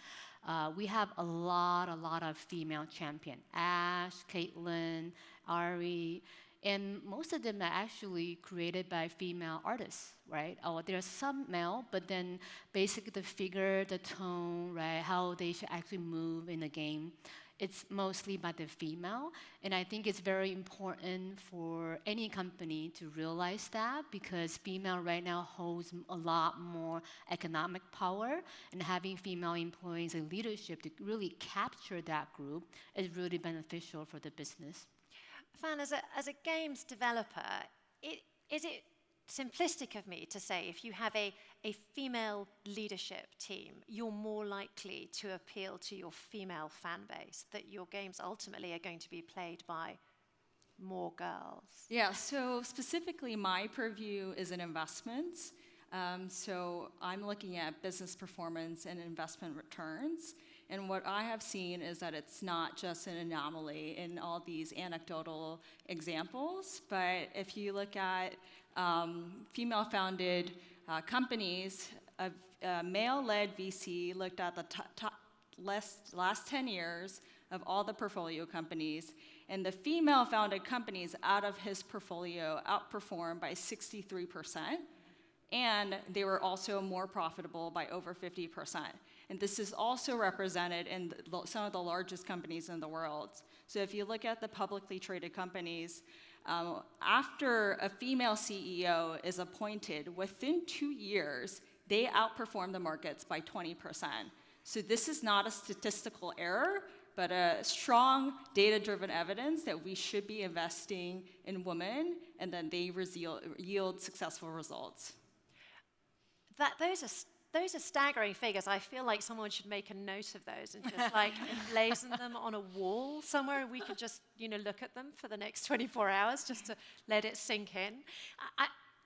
We have a lot of female champion, Ashe, Caitlyn, Ari, and most of them are actually created by female artists, right? There's some male, but then basically the figure, the tone, right, how they should actually move in the game, it's mostly by the female. And I think it's very important for any company to realize that, because female right now holds a lot more economic power, and having female employees in leadership to really capture that group is really beneficial for the business. Fan, as a games developer, is it simplistic of me to say if you have a female leadership team, you're more likely to appeal to your female fan base, that your games ultimately are going to be played by more girls? Yeah, so specifically my purview is in investments. So I'm looking at business performance and investment returns. And what I have seen is that it's not just an anomaly in all these anecdotal examples, but if you look at female-founded companies, a male-led VC looked at the last 10 years of all the portfolio companies, and the female-founded companies out of his portfolio outperformed by 63%, and they were also more profitable by over 50%. And this is also represented in some of the largest companies in the world. So if you look at the publicly traded companies, after a female CEO is appointed, within 2 years, they outperform the markets by 20%. So this is not a statistical error, but a strong data-driven evidence that we should be investing in women, and then they yield successful results. Those are staggering figures. I feel like someone should make a note of those and just like emblazon them on a wall somewhere, and we could just look at them for the next 24 hours just to let it sink in.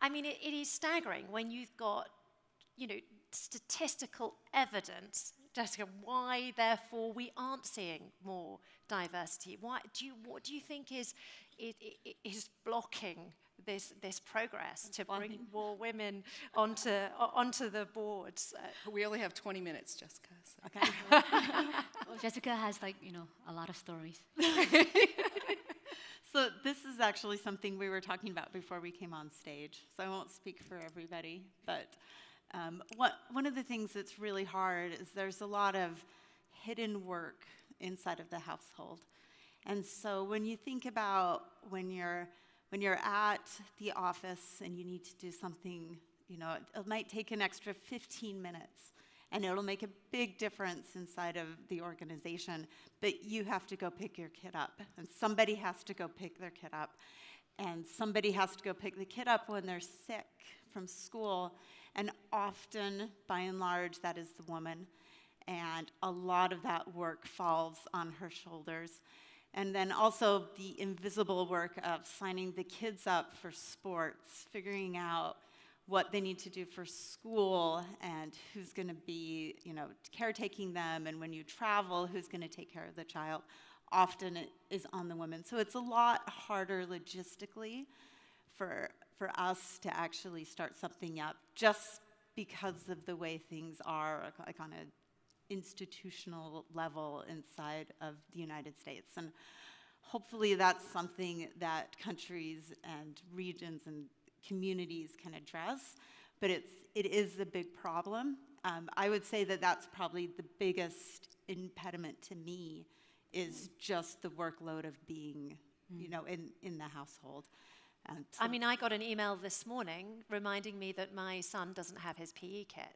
I mean, it is staggering when you've got statistical evidence, Jessica, why therefore we aren't seeing more diversity. What do you think is blocking this progress to bring more women onto the boards? We only have 20 minutes, Jessica. So. Okay. Well, Jessica has a lot of stories. So this is actually something we were talking about before we came on stage. So I won't speak for everybody, but one of the things that's really hard is there's a lot of hidden work inside of the household. And so when you think about when you're at the office and you need to do something, it might take an extra 15 minutes, and it'll make a big difference inside of the organization, but you have to go pick your kid up, and somebody has to go pick their kid up, and somebody has to go pick the kid up when they're sick from school, and often, by and large, that is the woman, and a lot of that work falls on her shoulders. And then also the invisible work of signing the kids up for sports, figuring out what they need to do for school and who's going to be, caretaking them, and when you travel, who's going to take care of the child. Often it is on the women. So it's a lot harder logistically for us to actually start something up, just because of the way things are, like on an institutional level inside of the United States. And hopefully that's something that countries and regions and communities can address, but it is a big problem. I would say that that's probably the biggest impediment to me, is just the workload of being, in the household. I mean, I got an email this morning reminding me that my son doesn't have his PE kit.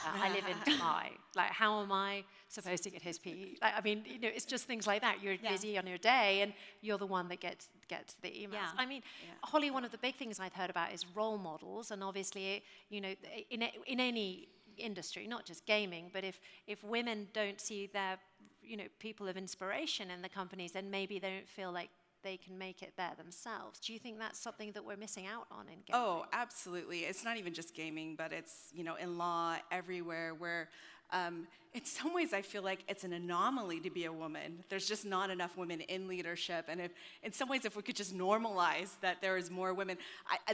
I live in Dubai. Like, how am I supposed to get his PE? Like, I mean, it's just things like that. You're busy on your day, and you're the one that gets the emails. Yeah. I mean, Holly, one of the big things I've heard about is role models, and obviously, in any industry, not just gaming, but if women don't see their, people of inspiration in the companies, then maybe they don't feel like they can make it there themselves. Do you think that's something that we're missing out on in gaming? Oh, absolutely. It's not even just gaming, but it's, in law, everywhere, where in some ways I feel like it's an anomaly to be a woman. There's just not enough women in leadership. And in some ways, if we could just normalize that there is more women.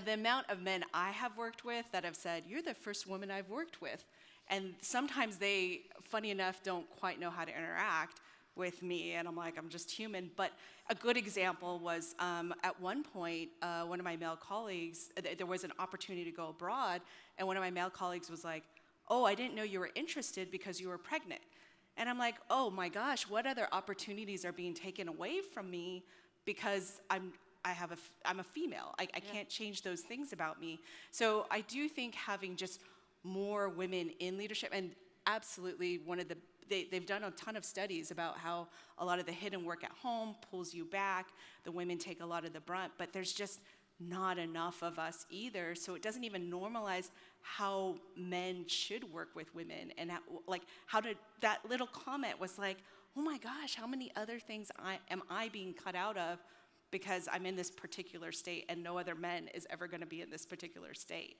The amount of men I have worked with that have said, "You're the first woman I've worked with." And sometimes they, funny enough, don't quite know how to interact with me, and I'm like, I'm just human. But a good example was at one point, one of my male colleagues, there was an opportunity to go abroad, and one of my male colleagues was like, "Oh, I didn't know you were interested because you were pregnant." And I'm like, oh my gosh, what other opportunities are being taken away from me because I'm a female. I can't change those things about me. So I do think having just more women in leadership, and absolutely they've done a ton of studies about how a lot of the hidden work at home pulls you back. The women take a lot of the brunt, but there's just not enough of us either. So it doesn't even normalize how men should work with women, and that little comment was like, oh my gosh, how many other things am I being cut out of because I'm in this particular state and no other men is ever going to be in this particular state.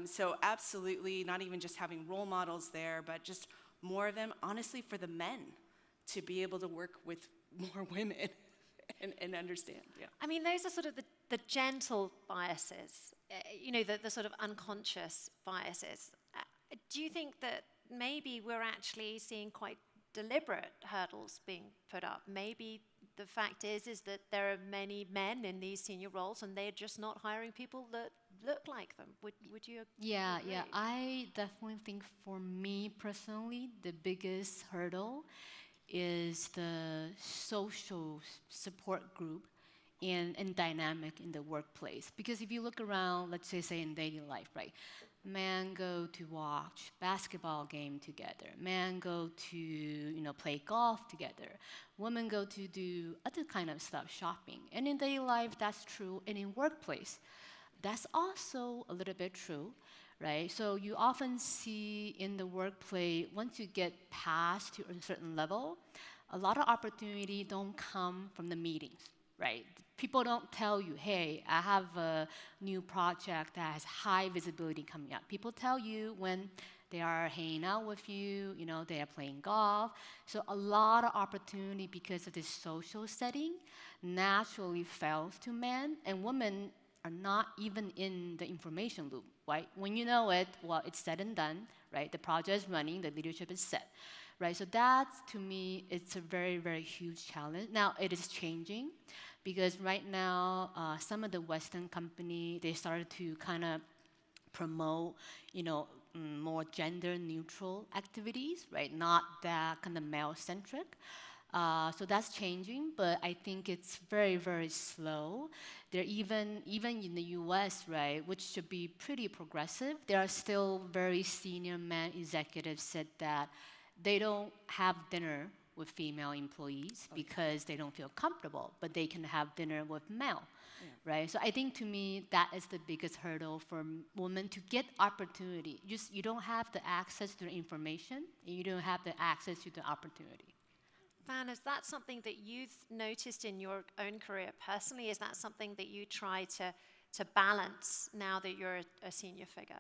So absolutely, not even just having role models there, but just more of them, honestly, for the men to be able to work with more women and understand. Yeah. I mean, those are sort of the gentle biases, the sort of unconscious biases. Do you think that maybe we're actually seeing quite deliberate hurdles being put up? Maybe the fact is that there are many men in these senior roles and they're just not hiring people that look like them. Would you agree? Yeah. I definitely think for me personally, the biggest hurdle is the social support group and dynamic in the workplace. Because if you look around, let's say in daily life, right? Men go to watch basketball game together. Men go to play golf together. Women go to do other kind of stuff, shopping. And in daily life, that's true. And in workplace, that's also a little bit true, right? So you often see in the workplace, once you get past to a certain level, a lot of opportunity don't come from the meetings, right? People don't tell you, hey, I have a new project that has high visibility coming up. People tell you when they are hanging out with you, they are playing golf. So a lot of opportunity because of this social setting naturally falls to men, and women are not even in the information loop, right? When you know it, well, it's said and done, right? The project is running, the leadership is set, right? So that's, to me, it's a very, very huge challenge. Now, it is changing because right now, some of the Western company, they started to kind of promote, more gender-neutral activities, right? Not that kind of male-centric. So that's changing, but I think it's very, very slow. There even in the US, right, which should be pretty progressive, there are still very senior men executives said that they don't have dinner with female employees because they don't feel comfortable, but they can have dinner with male. Right? So I think to me that is the biggest hurdle for women to get opportunity. You don't have the access to the information, and you don't have the access to the opportunity. Van, is that something that you've noticed in your own career personally? Is that something that you try to balance now that you're a senior figure?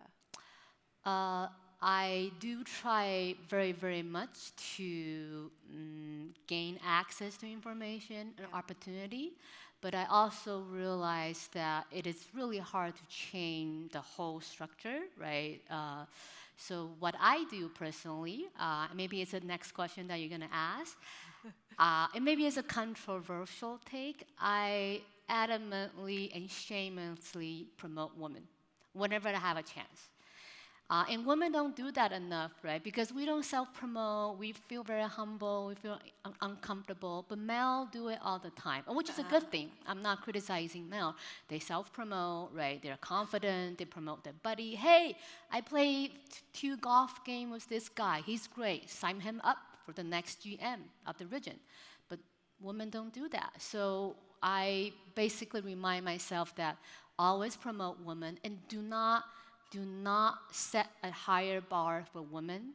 I do try very, very much to gain access to information and opportunity, but I also realize that it is really hard to change the whole structure, right? So what I do personally, maybe it's the next question that you're going to ask, and maybe it's a controversial take, I adamantly and shamelessly promote women whenever I have a chance. And women don't do that enough, right? Because we don't self-promote, we feel very humble, we feel uncomfortable, but male do it all the time, which is a good thing. I'm not criticizing male. They self-promote, right? They're confident, they promote their buddy. Hey, I played 2 golf games with this guy, he's great, sign him up for the next GM of the region. But women don't do that. So I basically remind myself that always promote women and do not set a higher bar for women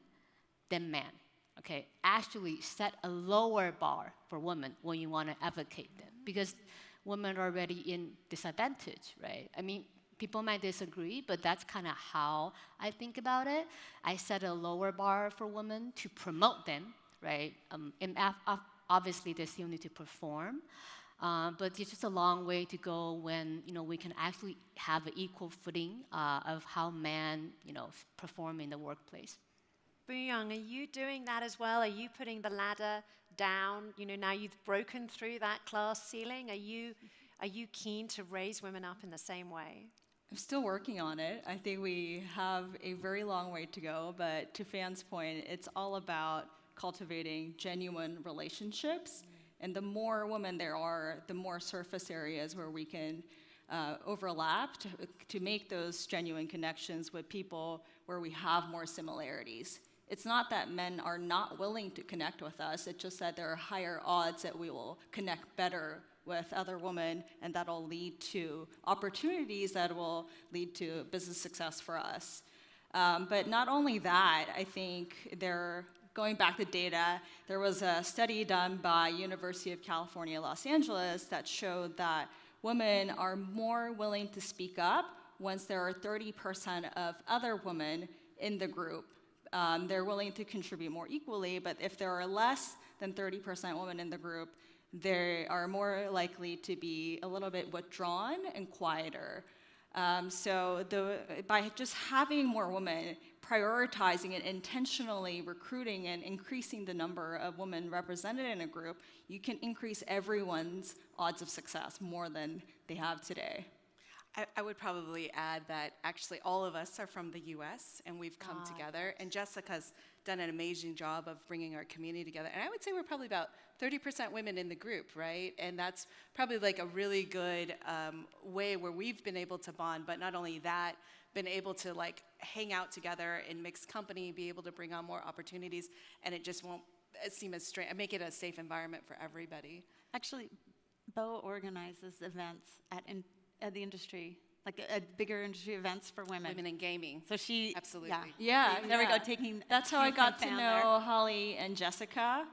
than men. Okay, actually set a lower bar for women when you want to advocate them, because women are already in disadvantage, right? I mean, people might disagree, but that's kind of how I think about it. I set a lower bar for women to promote them, right? And obviously, they still need to perform. But it's just a long way to go when we can actually have an equal footing of how men perform in the workplace. Buyang, are you doing that as well? Are you putting the ladder down? Now you've broken through that class ceiling. Are you keen to raise women up in the same way? I'm still working on it. I think we have a very long way to go, but to Fan's point, it's all about cultivating genuine relationships. And the more women there are, the more surface areas where we can overlap to make those genuine connections with people where we have more similarities. It's not that men are not willing to connect with us, it's just that there are higher odds that we will connect better with other women, and that'll lead to opportunities that will lead to business success for us. But not only that, I think going back to data, there was a study done by University of California, Los Angeles that showed that women are more willing to speak up once there are 30% of other women in the group. They're willing to contribute more equally, but if there are less than 30% women in the group, they are more likely to be a little bit withdrawn and quieter. So by just having more women, prioritizing and intentionally recruiting and increasing the number of women represented in a group, you can increase everyone's odds of success more than they have today. I would probably add that actually all of us are from the US and we've come together, and Jessica's done an amazing job of bringing our community together. And I would say we're probably about 30% women in the group, right? And that's probably like a really good way where we've been able to bond, but not only that, been able to like hang out together in mixed company, be able to bring on more opportunities, and it just won't seem as strange, make it a safe environment for everybody. Actually, Bo organizes events at the industry, like a bigger industry events for women. Women in gaming. So she, absolutely. Yeah, there we go, taking. That's how I got to know Holly and Jessica.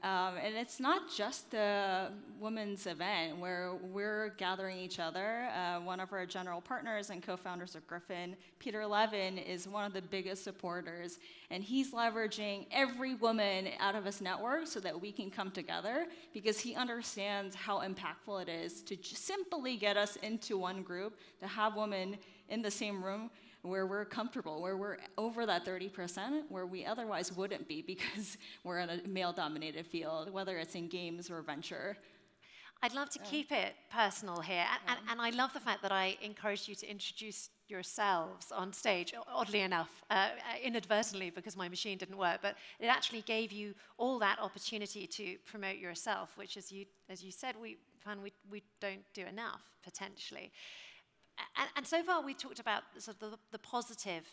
And it's not just a women's event where we're gathering each other. One of our general partners and co-founders of Griffin, Peter Levin, is one of the biggest supporters. And he's leveraging every woman out of his network so that we can come together, because he understands how impactful it is to just simply get us into one group, to have women in the same room where we're comfortable, where we're over that 30%, where we otherwise wouldn't be because we're in a male-dominated field, whether it's in games or venture. I'd love to keep it personal here, and I love the fact that I encouraged you to introduce yourselves on stage, oddly enough, inadvertently because my machine didn't work, but it actually gave you all that opportunity to promote yourself, which, as you said, we don't do enough, potentially. And so far we've talked about sort of the positive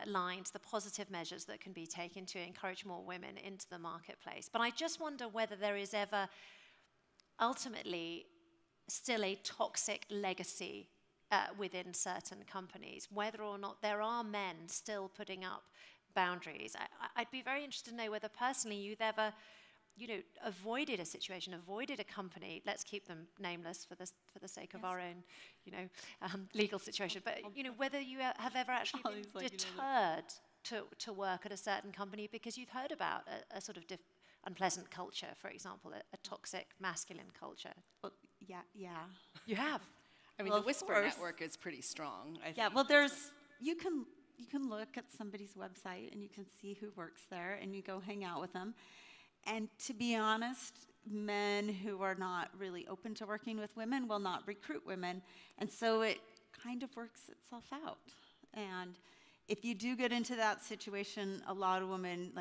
lines, the positive measures that can be taken to encourage more women into the marketplace. But I just wonder whether there is ever ultimately still a toxic legacy within certain companies, whether or not there are men still putting up boundaries. I'd be very interested to know whether personally you've ever, avoided a situation, avoided a company. Let's keep them nameless for the sake of our own, legal situation. But whether you have ever actually been deterred to work at a certain company because you've heard about a sort of unpleasant culture, for example, a toxic masculine culture. Well, yeah. You have. I mean, the Whisper Network is pretty strong, I think. Yeah, well, you can look at somebody's website and you can see who works there and you go hang out with them. And to be honest, men who are not really open to working with women will not recruit women. And so it kind of works itself out. And if you do get into that situation, a lot of women,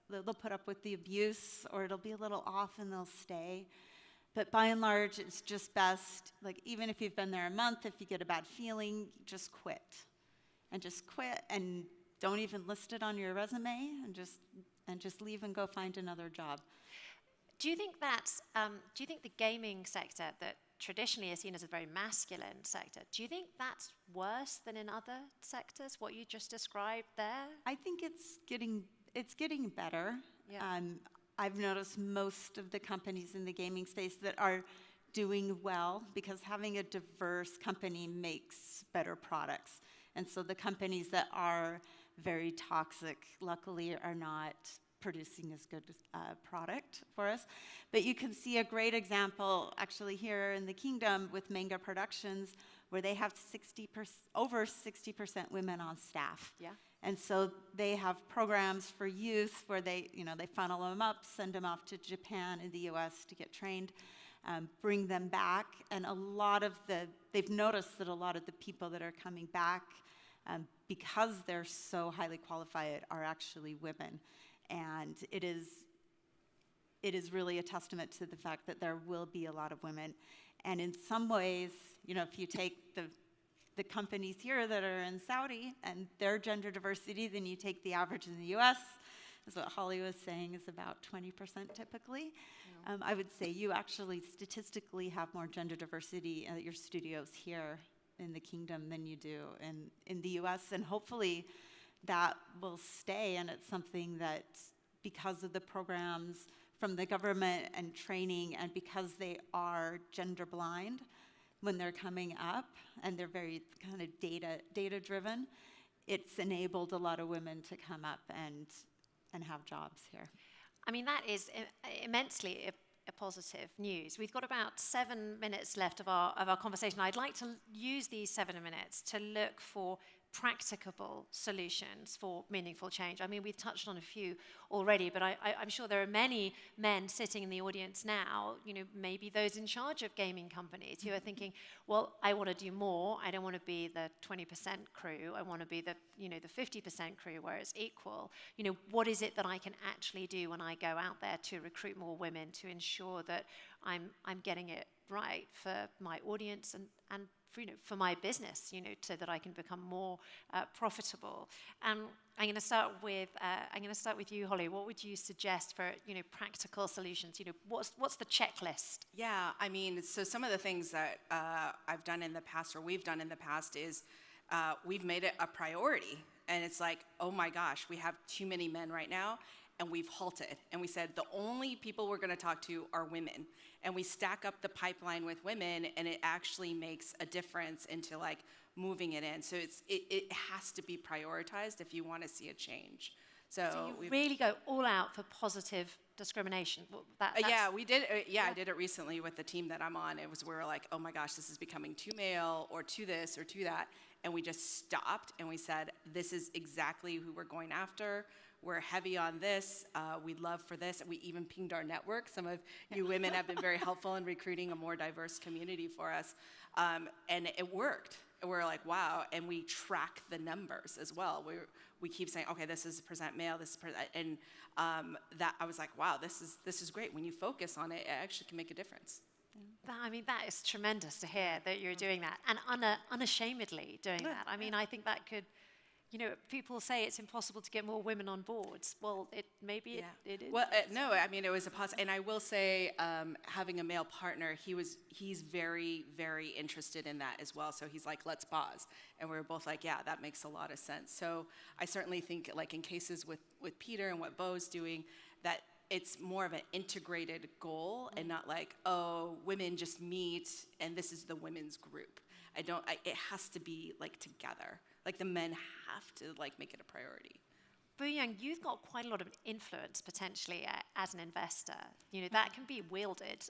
they'll put up with the abuse, or it'll be a little off and they'll stay. But by and large, it's just best, even if you've been there a month, if you get a bad feeling, just quit. And just quit and don't even list it on your resume and just leave and go find another job. Do you think the gaming sector that traditionally is seen as a very masculine sector, do you think that's worse than in other sectors, what you just described there? I think it's getting better. Yeah. I've noticed most of the companies in the gaming space that are doing well because having a diverse company makes better products. And so the companies that are very toxic, luckily, are not producing as good product for us. But you can see a great example actually here in the Kingdom with Manga Productions, where they have over 60% women on staff. Yeah. And so they have programs for youth where they funnel them up, send them off to Japan and the US to get trained, bring them back. And they've noticed that a lot of the people that are coming back, because they're so highly qualified, are actually women. And it is really a testament to the fact that there will be a lot of women. And in some ways, if you take the companies here that are in Saudi and their gender diversity, then you take the average in the US, is what Holly was saying, is about 20% typically. Yeah. I would say you actually statistically have more gender diversity at your studios here in the Kingdom than you do in the US, and hopefully that will stay, and it's something that, because of the programs from the government and training, and because they are gender blind when they're coming up, and they're very kind of data driven, it's enabled a lot of women to come up and have jobs here. I mean, that is immensely a positive news. We've got about 7 minutes left of our conversation. I'd like to use these 7 minutes to look for practicable solutions for meaningful change. I mean, we've touched on a few already, but I'm sure there are many men sitting in the audience now, maybe those in charge of gaming companies who are thinking, well, I want to do more. I don't want to be the 20% crew. I want to be the 50% crew where it's equal. What is it that I can actually do when I go out there to recruit more women to ensure that I'm getting it right for my audience and for my business, so that I can become more profitable. I'm going to start with you, Holly. What would you suggest for practical solutions? What's the checklist? Yeah, I mean, so some of the things that I've done in the past, or we've done in the past, is we've made it a priority, and it's like, oh my gosh, we have too many men right now. And we've halted, and we said the only people we're going to talk to are women, and we stack up the pipeline with women, and it actually makes a difference into moving it in. So it has to be prioritized if you want to see a change. So you really go all out for positive discrimination. Yeah, we did. I did it recently with the team that I'm on. We were like, oh my gosh, this is becoming too male, or too this, or too that. And we just stopped and we said, this is exactly who we're going after. we're heavy on this. We'd love for this. We even pinged our network. Some of you women have been very helpful in recruiting a more diverse community for us. And it worked. We're like, wow. And we track the numbers as well. We keep saying, okay, this is percent male, this is percent, and that I was like, wow, this is great. When you focus on it, it actually can make a difference. I mean, that is tremendous to hear that you're doing that, and unashamedly doing that. I mean, I think that could, people say it's impossible to get more women on boards. Well, it is. Well, no, I mean, it was a positive. And I will say, having a male partner, he's very, very interested in that as well. So he's like, let's pause. And we were both like, yeah, that makes a lot of sense. So I certainly think, like in cases with Peter and what Bo's doing, that it's more of an integrated goal and not like, oh, women just meet and this is the women's group. It has to be like together. Like the men have to like make it a priority. Boyoung, you've got quite a lot of influence potentially as an investor. That can be wielded.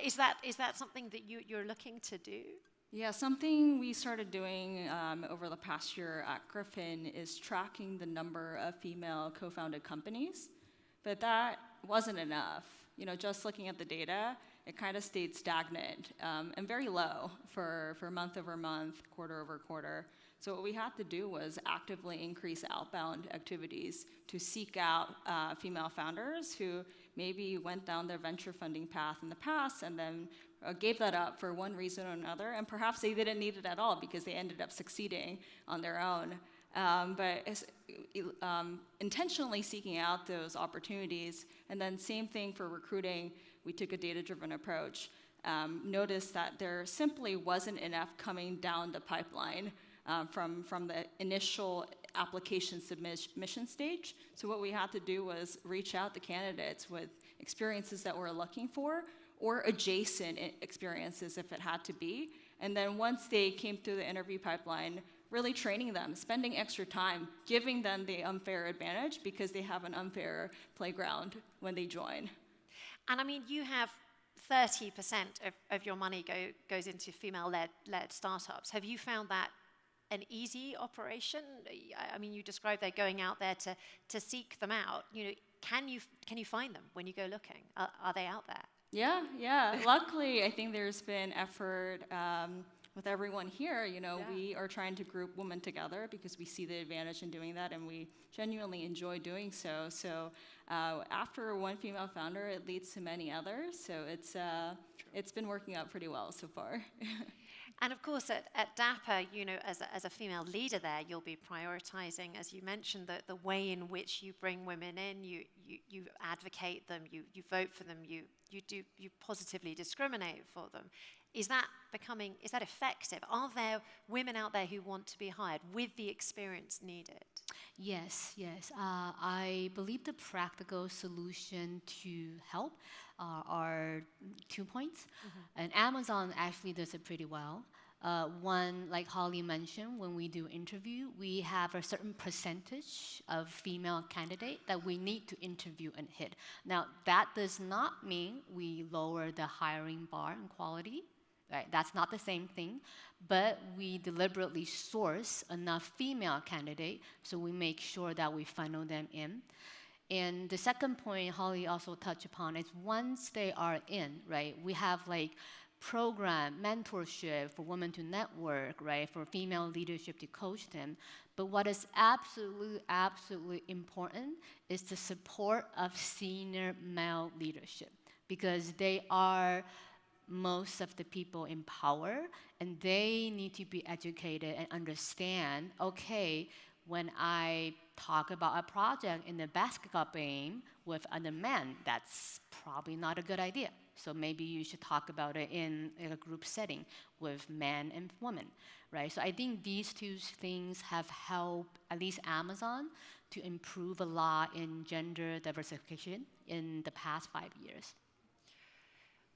Is that something that you're looking to do? Yeah, something we started doing over the past year at Griffin is tracking the number of female co-founded companies. But that wasn't enough. Just looking at the data, it kind of stayed stagnant and very low for month over month, quarter over quarter. So what we had to do was actively increase outbound activities to seek out female founders who maybe went down their venture funding path in the past and then gave that up for one reason or another, and perhaps they didn't need it at all because they ended up succeeding on their own. But intentionally seeking out those opportunities, and then same thing for recruiting, we took a data-driven approach. Noticed that there simply wasn't enough coming down the pipeline from the initial application submission stage. So what we had to do was reach out to candidates with experiences that we're looking for, or adjacent experiences if it had to be. And then once they came through the interview pipeline, really training them, spending extra time, giving them the unfair advantage because they have an unfair playground when they join. And I mean, you have 30% of your money goes into female-led startups. Have you found that an easy operation? I mean, you described they're going out there to seek them out. Can you find them when you go looking? Are they out there? Yeah. Luckily, I think there's been effort with everyone here. We are trying to group women together because we see the advantage in doing that, and we genuinely enjoy doing so. So after one female founder, it leads to many others. So it's been working out pretty well so far. And of course, at DAPA, as a female leader there, you'll be prioritizing, as you mentioned, the way in which you bring women in. You advocate them. You vote for them. You positively discriminate for them. Is that effective? Are there women out there who want to be hired with the experience needed? Yes. I believe the practical solution to help are 2 points. And Amazon actually does it pretty well. One, like Holly mentioned, when we do interview, we have a certain percentage of female candidate that we need to interview and hit. Now, that does not mean we lower the hiring bar and quality. Right? That's not the same thing, but we deliberately source enough female candidate so we make sure that we funnel them in. And the second point Holly also touched upon is once they are in, right, we have like program, mentorship for women to network, right, for female leadership to coach them. But what is absolutely important is the support of senior male leadership, because they are most of the people in power, and they need to be educated and understand, okay, when I talk about a project in the basketball game with other men, that's probably not a good idea. So maybe you should talk about it in a group setting with men and women, right? So I think these two things have helped, at least Amazon, to improve a lot in gender diversification in the past 5 years.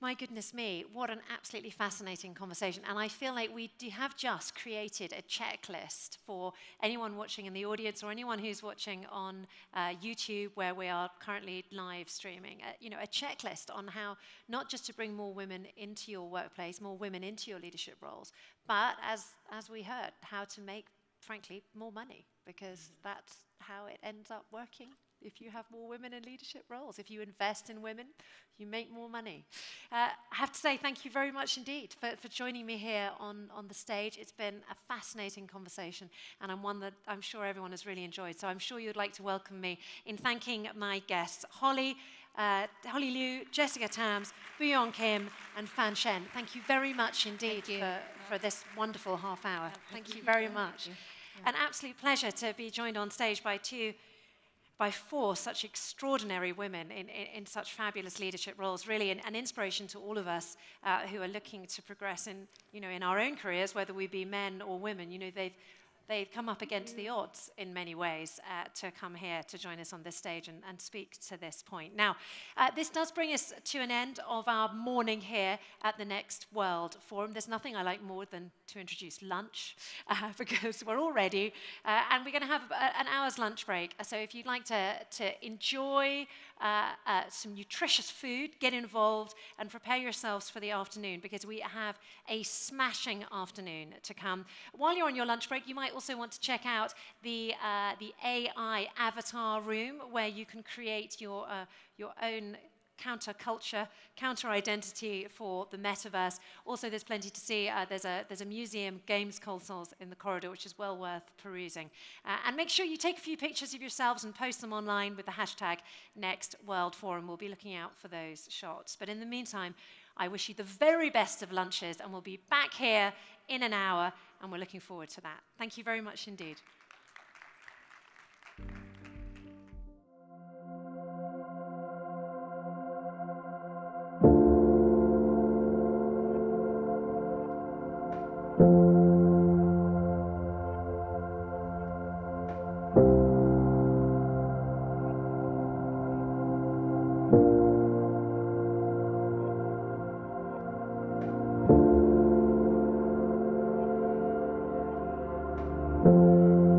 My goodness me, what an absolutely fascinating conversation. And I feel like we have just created a checklist for anyone watching in the audience or anyone who's watching on YouTube, where we are currently live streaming, a checklist on how not just to bring more women into your workplace, more women into your leadership roles, but as we heard, how to make, frankly, more money. because that's how it ends up working. If you have more women in leadership roles, if you invest in women, you make more money. I have to say thank you very much indeed for joining me here on the stage. It's been a fascinating conversation, and one that I'm sure everyone has really enjoyed. So I'm sure you'd like to welcome me in thanking my guests, Holly Liu, Jessica Tams, Booyoung Kim, and Fan Shen. Thank you very much indeed for this wonderful half hour. Thank you very much. An absolute pleasure to be joined on stage by four such extraordinary women in such fabulous leadership roles, really an inspiration to all of us who are looking to progress in our own careers, whether we be men or women. They've come up against the odds in many ways to come here to join us on this stage and speak to this point. Now, this does bring us to an end of our morning here at the Next World Forum. There's nothing I like more than to introduce lunch because we're all ready and we're going to have an hour's lunch break. So if you'd like to enjoy some nutritious food, get involved and prepare yourselves for the afternoon because we have a smashing afternoon to come. While you're on your lunch break, you might also want to check out the AI avatar room where you can create your own counter-culture, counter-identity for the metaverse. Also, there's plenty to see. There's a museum, games consoles in the corridor, which is well worth perusing. And make sure you take a few pictures of yourselves and post them online with the hashtag #NextWorldForum. We'll be looking out for those shots. But in the meantime, I wish you the very best of lunches, and we'll be back here in an hour, and we're looking forward to that. Thank you very much indeed. Thank you.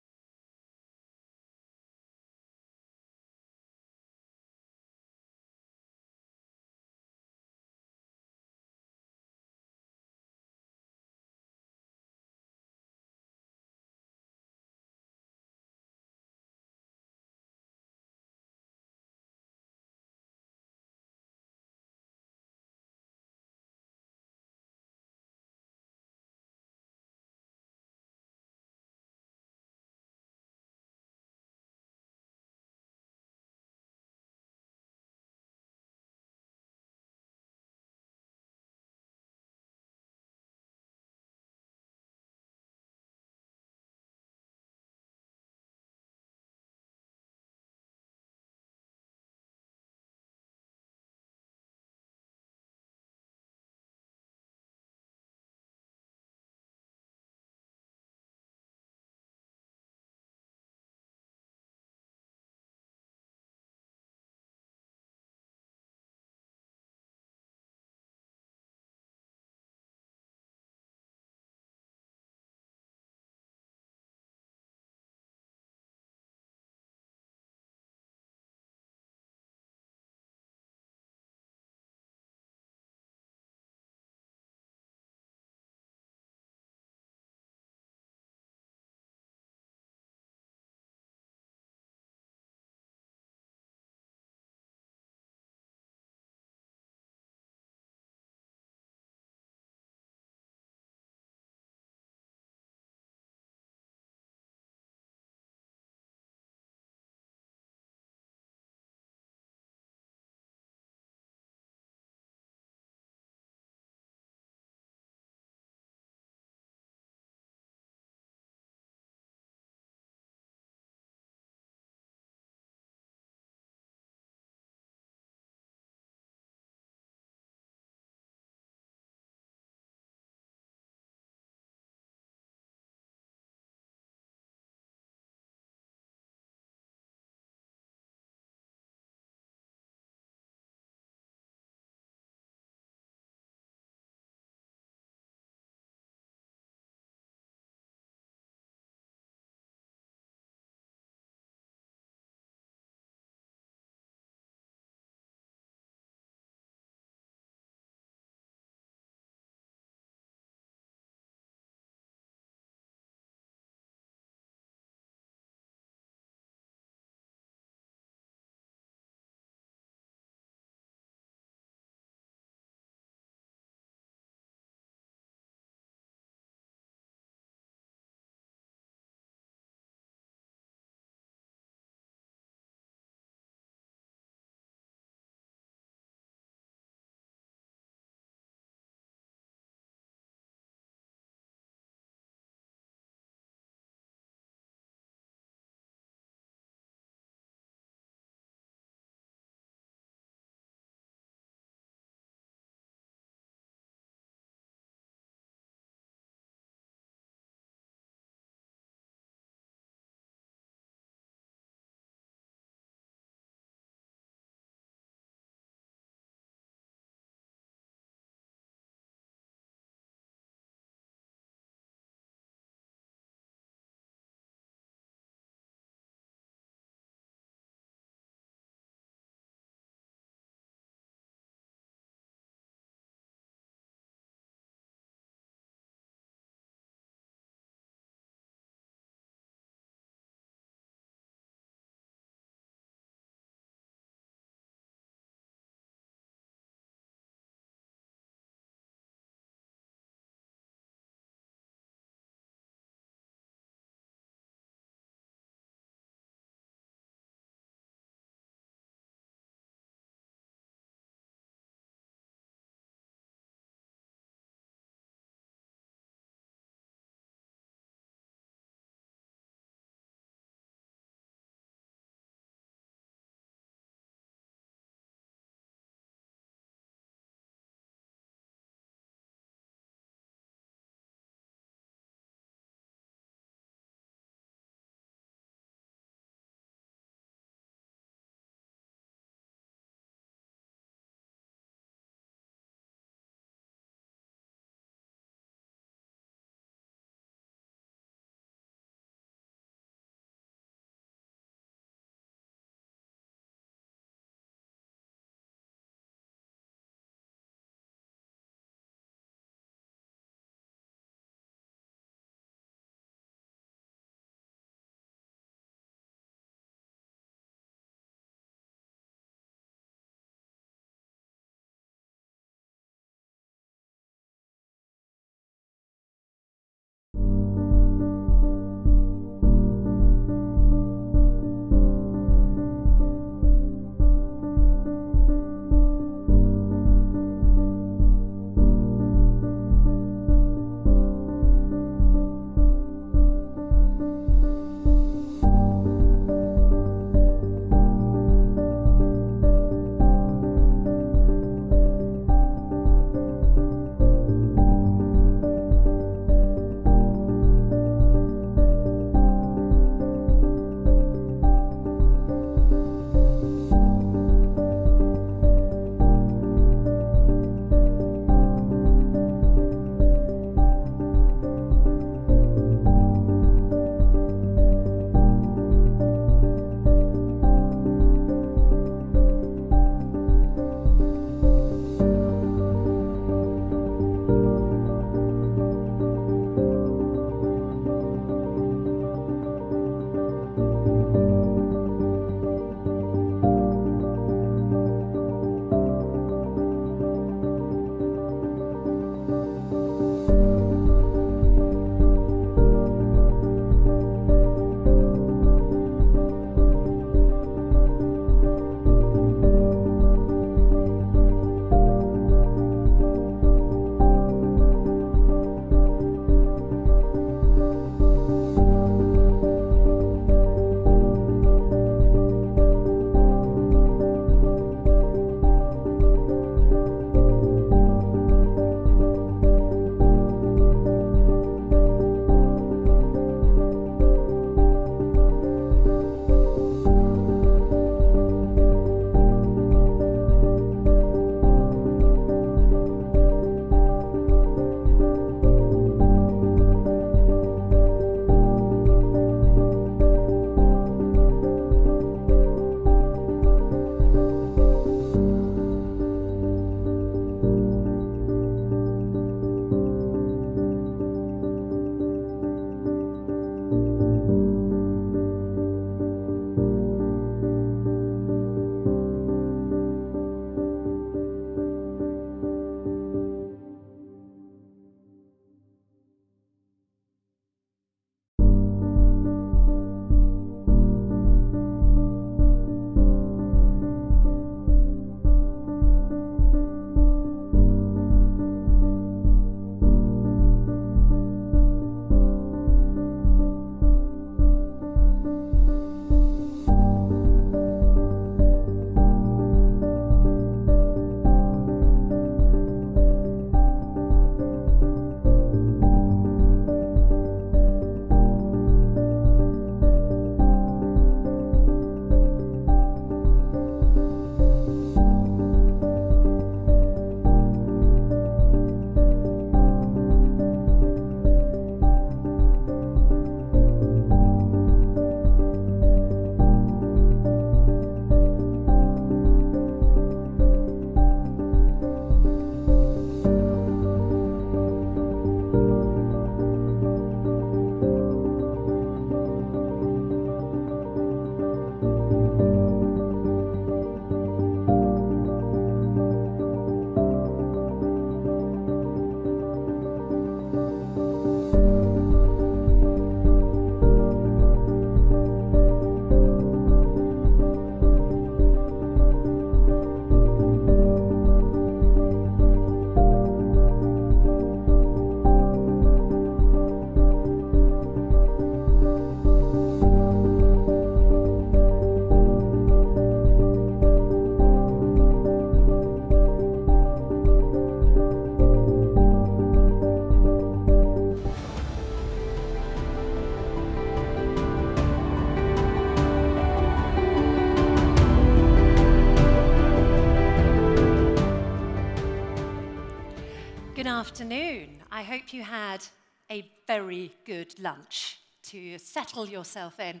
Good afternoon. I hope you had a very good lunch to settle yourself in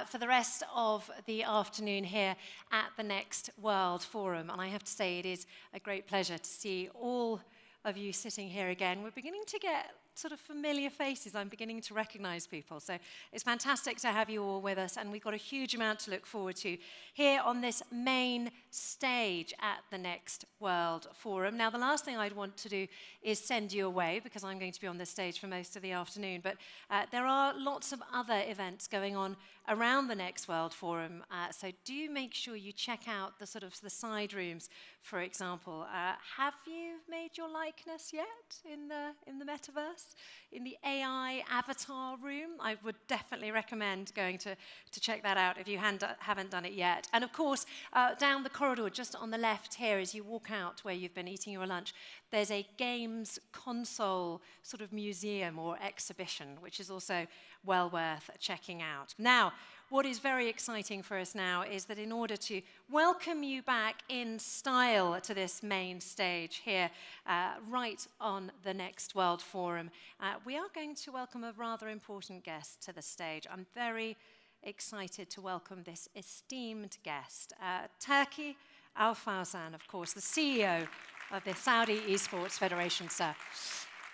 for the rest of the afternoon here at the Next World Forum. And I have to say, it is a great pleasure to see all of you sitting here again. We're beginning to get sort of familiar faces. I'm beginning to recognize people. So it's fantastic to have you all with us, and we've got a huge amount to look forward to here on this main stage at the Next World Forum. Now, the last thing I'd want to do is send you away, because I'm going to be on this stage for most of the afternoon, but there are lots of other events going on around the Next World Forum, so do make sure you check out the sort of the side rooms, for example. Have you made your likeness yet in the metaverse, in the AI avatar room? I would definitely recommend going to check that out if you haven't done it yet. And of course, down the corridor, just on the left here, as you walk out where you've been eating your lunch, there's a games console sort of museum or exhibition, which is also well worth checking out. Now, what is very exciting for us now is that in order to welcome you back in style to this main stage here, right on the Next World Forum, we are going to welcome a rather important guest to the stage. I'm very excited to welcome this esteemed guest, Turki Al-Fawzan, of course, the CEO of the Saudi Esports Federation, sir.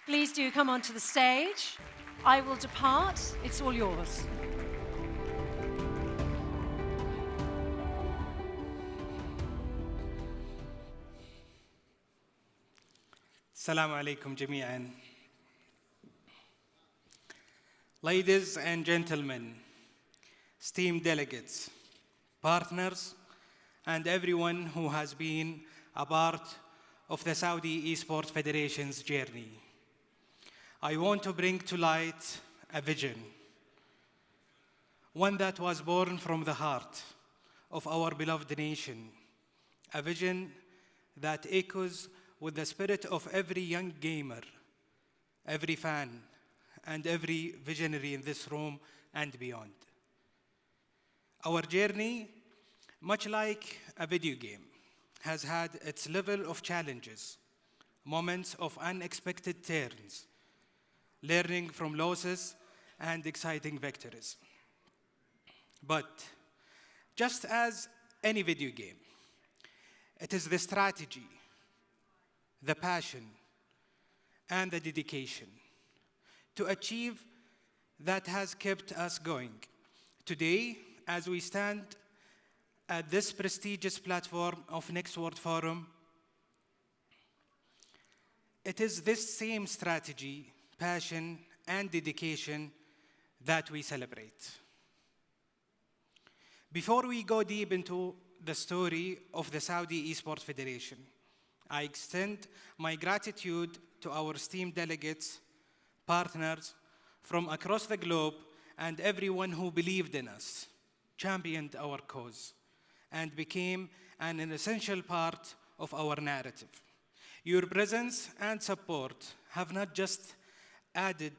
Please do come onto the stage. I will depart. It's all yours. Assalamu alaikum jami'an. Ladies and gentlemen, esteemed delegates, partners, and everyone who has been a part of the Saudi Esports Federation's journey. I want to bring to light a vision, one that was born from the heart of our beloved nation, a vision that echoes with the spirit of every young gamer, every fan, and every visionary in this room and beyond. Our journey, much like a video game, has had its level of challenges, moments of unexpected turns, learning from losses and exciting victories. But just as any video game, it is the strategy, the passion, and the dedication to achieve that has kept us going. Today, as we stand at this prestigious platform of Next World Forum, it is this same strategy, passion, and dedication that we celebrate. Before we go deep into the story of the Saudi Esports Federation, I extend my gratitude to our esteemed delegates, partners from across the globe, and everyone who believed in us, championed our cause, and became an essential part of our narrative. Your presence and support have not just added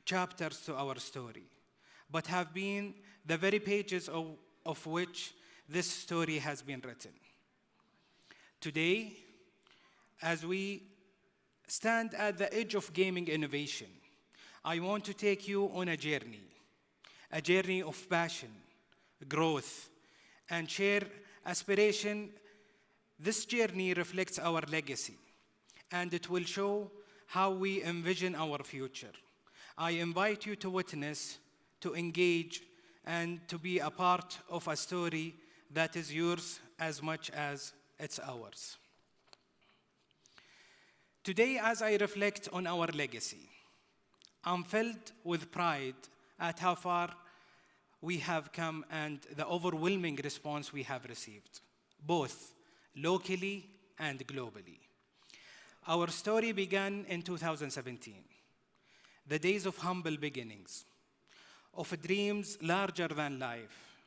chapters to our story, but have been the very pages of which this story has been written. Today, as we stand at the edge of gaming innovation, I want to take you on a journey of passion, growth, and shared aspiration. This journey reflects our legacy, and it will show how we envision our future. I invite you to witness, to engage, and to be a part of a story that is yours as much as it's ours. Today, as I reflect on our legacy, I'm filled with pride at how far we have come and the overwhelming response we have received, both locally and globally. Our story began in 2017, the days of humble beginnings, of dreams larger than life,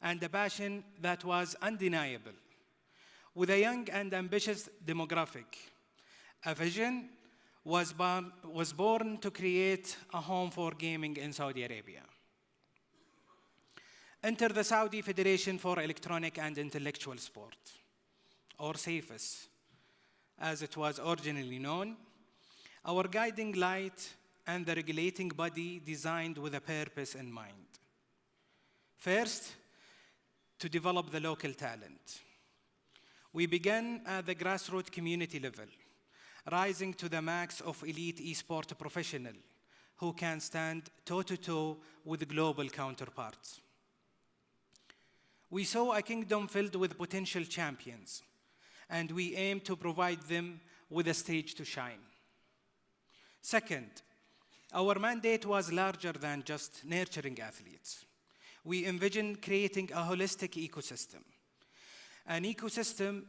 and a passion that was undeniable. With a young and ambitious demographic, a vision was born to create a home for gaming in Saudi Arabia. Enter the Saudi Federation for Electronic and Intellectual Sport, or SAFES, as it was originally known, our guiding light, and the regulating body designed with a purpose in mind. First, to develop the local talent. We began at the grassroots community level, rising to the max of elite esport professionals who can stand toe-to-toe with global counterparts. We saw a kingdom filled with potential champions, and we aim to provide them with a stage to shine. Second, our mandate was larger than just nurturing athletes. We envisioned creating a holistic ecosystem, an ecosystem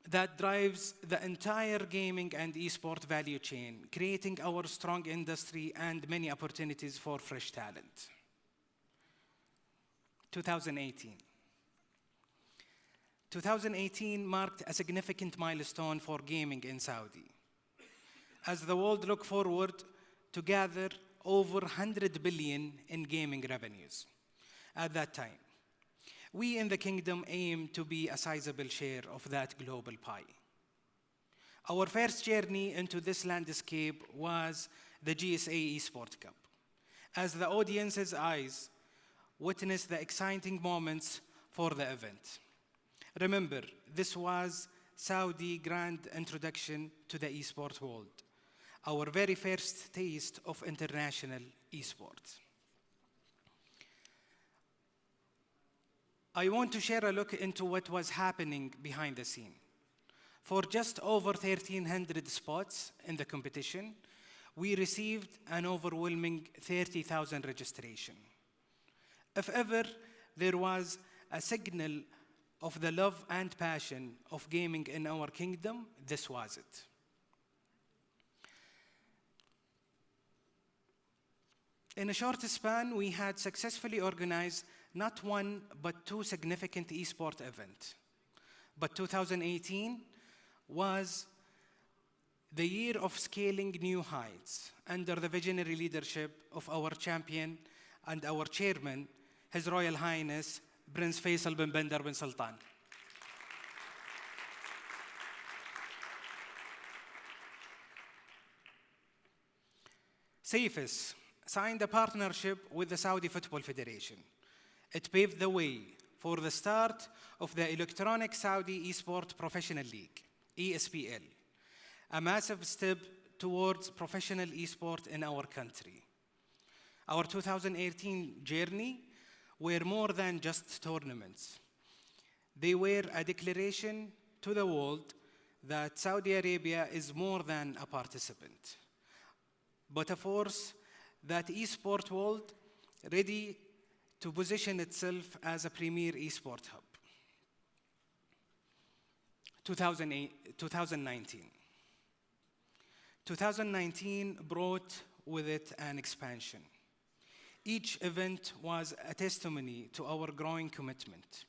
that drives the entire gaming and esport value chain, creating our strong industry and many opportunities for fresh talent. 2018. 2018 marked a significant milestone for gaming in Saudi, as the world looked forward to gather over 100 billion in gaming revenues. At that time, we in the kingdom aim to be a sizable share of that global pie. Our first journey into this landscape was the GSA Esports Cup, as the audience's eyes witnessed the exciting moments for the event. Remember, this was Saudi grand introduction to the esports world, our very first taste of international esports. I want to share a look into what was happening behind the scene. For just over 1,300 spots in the competition, we received an overwhelming 30,000 registrations. If ever there was a signal of the love and passion of gaming in our kingdom, this was it. In a short span, we had successfully organized not one, but two significant esport events. But 2018 was the year of scaling new heights under the visionary leadership of our champion and our chairman, His Royal Highness, Prince Faisal bin Bandar bin Sultan. CFIS signed a partnership with the Saudi Football Federation. It paved the way for the start of the Electronic Saudi Esport Professional League, ESPL, a massive step towards professional esport in our country. Our 2018 journey were more than just tournaments. They were a declaration to the world that Saudi Arabia is more than a participant, but a force that esport world ready to position itself as a premier esport hub. 2019. 2019 brought with it an expansion. Each event was a testimony to our growing commitment,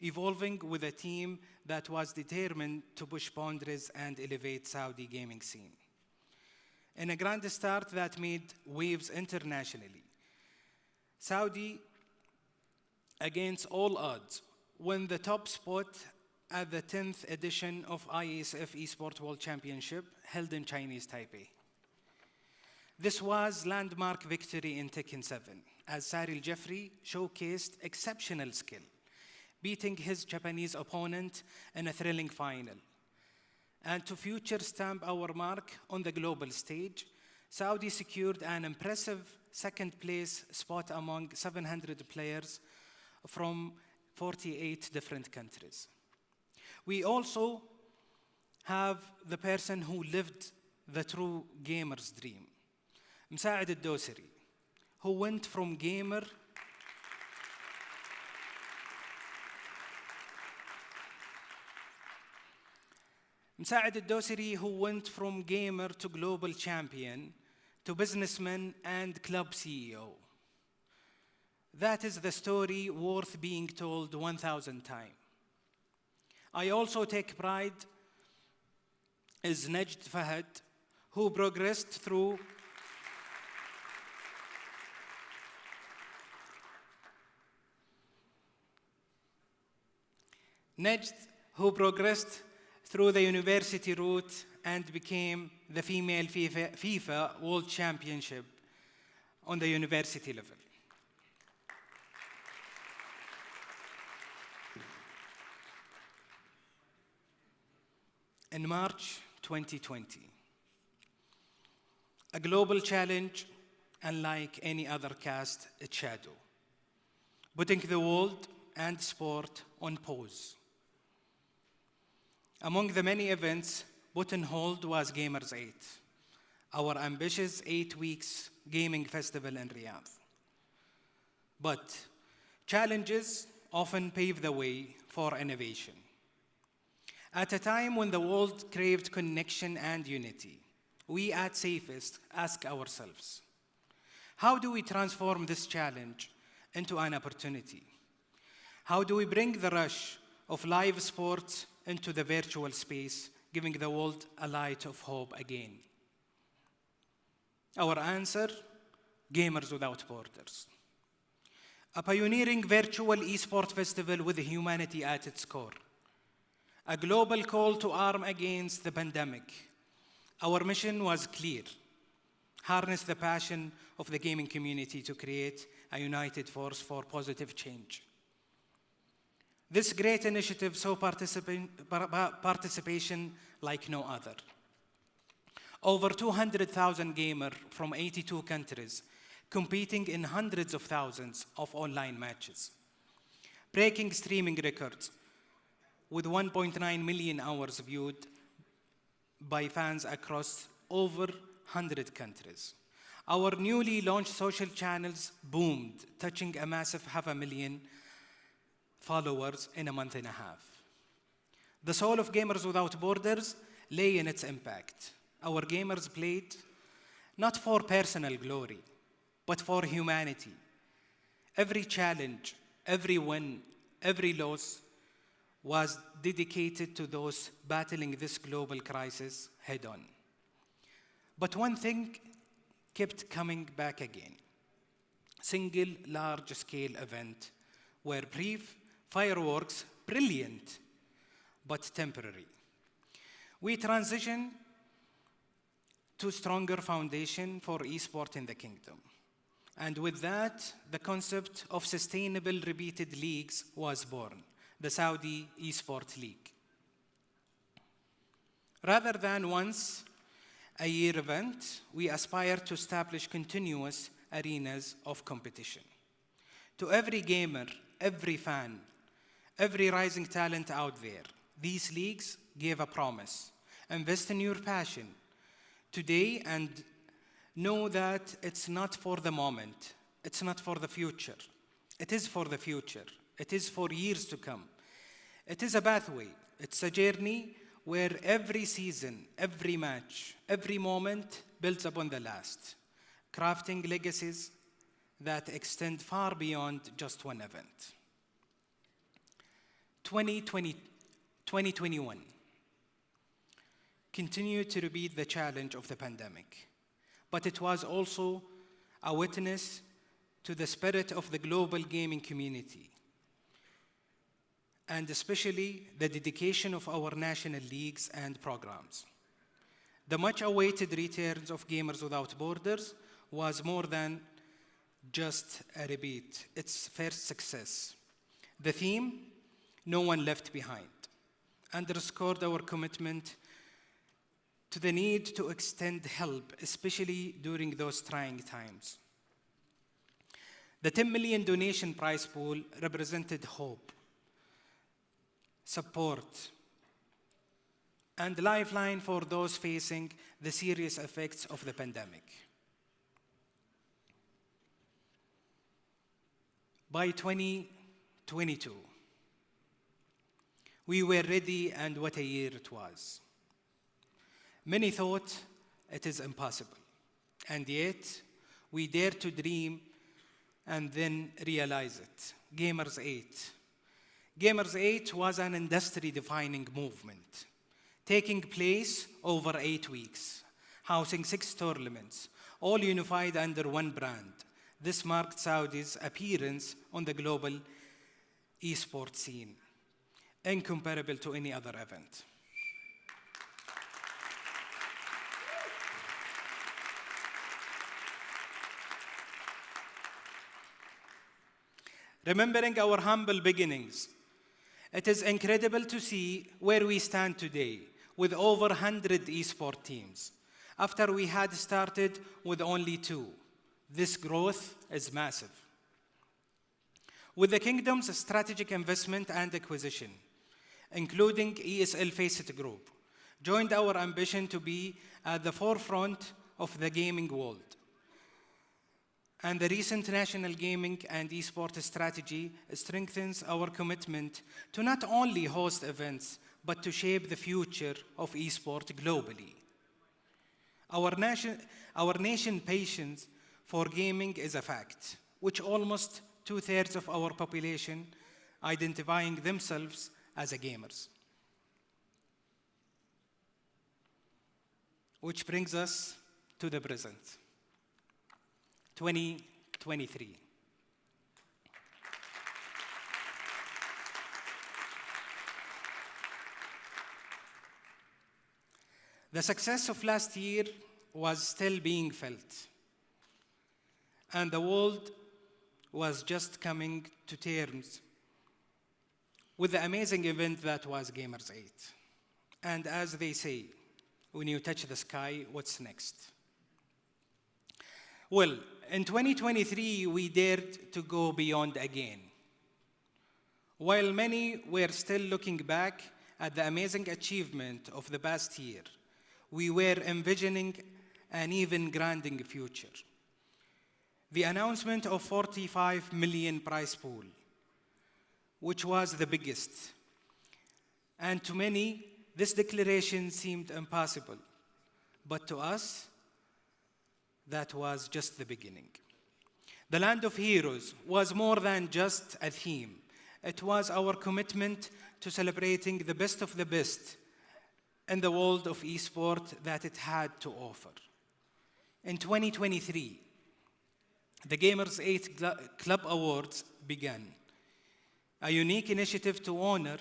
evolving with a team that was determined to push boundaries and elevate Saudi gaming scene. In a grand start that made waves internationally, Saudi, against all odds, won the top spot at the 10th edition of ISF Esports World Championship held in Chinese Taipei. This was landmark victory in Tekken 7, as Cyril Jeffrey showcased exceptional skill, beating his Japanese opponent in a thrilling final. And to future stamp our mark on the global stage, Saudi secured an impressive second place spot among 700 players from 48 different countries. We also have the person who lived the true gamer's dream, Msaad al-Dosari, who went from gamer Msaad al-Dosari, who went from gamer to global champion to businessman and club CEO. That is the story worth being told 1,000 times. I also take pride is Najd Fahad, who progressed through through the university route and became the female FIFA World Championship on the university level. In March 2020, a global challenge unlike any other cast its shadow, putting the world and sport on pause. Among the many events put on hold was Gamers 8, our ambitious 8 weeks gaming festival in Riyadh. But challenges often pave the way for innovation. At a time when the world craved connection and unity, we at Safest ask ourselves, how do we transform this challenge into an opportunity? How do we bring the rush of live sports into the virtual space, giving the world a light of hope again? Our answer, Gamers Without Borders. A pioneering virtual esports festival with humanity at its core. A global call to arm against the pandemic. Our mission was clear. Harness the passion of the gaming community to create a united force for positive change. This great initiative saw participation like no other. Over 200,000 gamers from 82 countries competing in hundreds of thousands of online matches, breaking streaming records with 1.9 million hours viewed by fans across over 100 countries. Our newly launched social channels boomed, touching a massive 500,000 followers in a month and a half. The soul of Gamers Without Borders lay in its impact. Our gamers played not for personal glory, but for humanity. Every challenge, every win, every loss was dedicated to those battling this global crisis head on. But one thing kept coming back again. Single large-scale event were brief, fireworks, brilliant, but temporary. We transitioned to stronger foundation for esport in the kingdom. And with that, the concept of sustainable repeated leagues was born, the Saudi Esports League. Rather than once a year event, we aspire to establish continuous arenas of competition. To every gamer, every fan, every rising talent out there, these leagues give a promise. Invest in your passion today and know that it's not for the moment. It's not for the future. It is for the future. It is for years to come. It is a pathway. It's a journey where every season, every match, every moment builds upon the last, crafting legacies that extend far beyond just one event. 2021 continued to repeat the challenge of the pandemic, but it was also a witness to the spirit of the global gaming community, and especially the dedication of our national leagues and programs. The much-awaited returns of Gamers Without Borders was more than just a repeat, its first success. The theme, No One Left Behind, underscored our commitment to the need to extend help, especially during those trying times. The 10 million donation prize pool represented hope, support, and lifeline for those facing the serious effects of the pandemic. By 2022, we were ready, and what a year it was. Many thought it is impossible, and yet we dared to dream and then realize it. Gamers 8. Gamers 8 was an industry-defining movement, taking place over 8 weeks, housing 6 tournaments, all unified under one brand. This marked Saudi's appearance on the global esports scene, incomparable to any other event. remembering our humble beginnings. It is incredible to see where we stand today with over 100 esport teams, after we had started with only 2. This growth is massive. With the Kingdom's strategic investment and acquisition, including ESL Faceit Group, joined our ambition to be at the forefront of the gaming world. And the recent national gaming and esports strategy strengthens our commitment to not only host events, but to shape the future of esport globally. Our nation patience for gaming is a fact, which almost 2/3 of our population identifying themselves as gamers. Which brings us to the present, 2023. The success of last year was still being felt, and the world was just coming to terms with the amazing event that was Gamers 8. And as they say, when you touch the sky, what's next? Well, in 2023, we dared to go beyond again. While many were still looking back at the amazing achievement of the past year, we were envisioning an even grander future. The announcement of 45 million prize pool, which was the biggest. And to many, this declaration seemed impossible. But to us, that was just the beginning. The Land of Heroes was more than just a theme. It was our commitment to celebrating the best of the best in the world of esport that it had to offer. In 2023, the Gamers 8 Club Awards began, a unique initiative to honor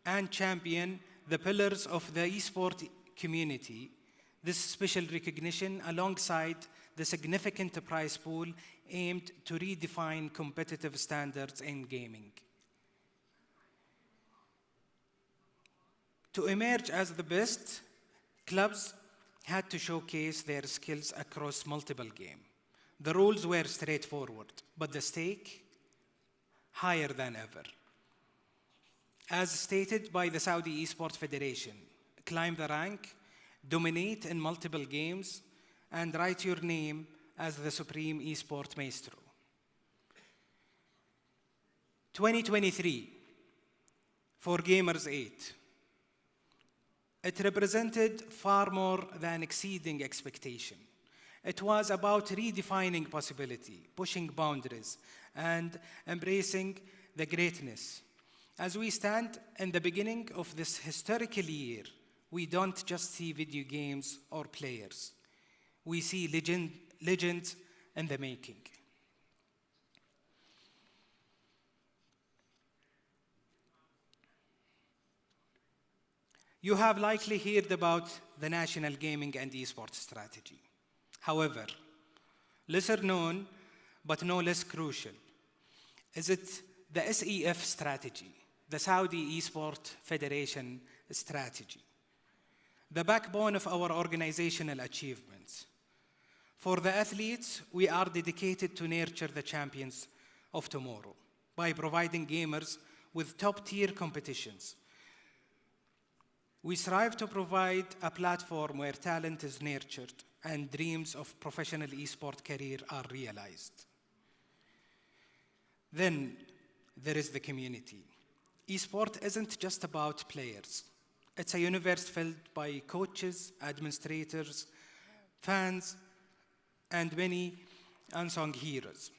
and champion the pillars of the esport community. This special recognition, alongside the significant prize pool, aimed to redefine competitive standards in gaming. To emerge as the best, clubs had to showcase their skills across multiple games. The rules were straightforward, but the stake higher than ever. As stated by the Saudi Esports Federation, climb the rank, dominate in multiple games, and write your name as the supreme esport maestro. 2023, for Gamers 8, it represented far more than exceeding expectation. It was about redefining possibility, pushing boundaries, and embracing the greatness. As we stand in the beginning of this historical year, we don't just see video games or players. We see legends in the making. You have likely heard about the National Gaming and Esports Strategy. However, lesser known, but no less crucial, is it the SEF strategy, the Saudi Esports Federation strategy, the backbone of our organizational achievements. For the athletes, we are dedicated to nurture the champions of tomorrow by providing gamers with top-tier competitions. We strive to provide a platform where talent is nurtured and dreams of professional esport career are realized. Then there is the community. Esport isn't just about players. It's a universe filled by coaches, administrators, fans, and many unsung heroes.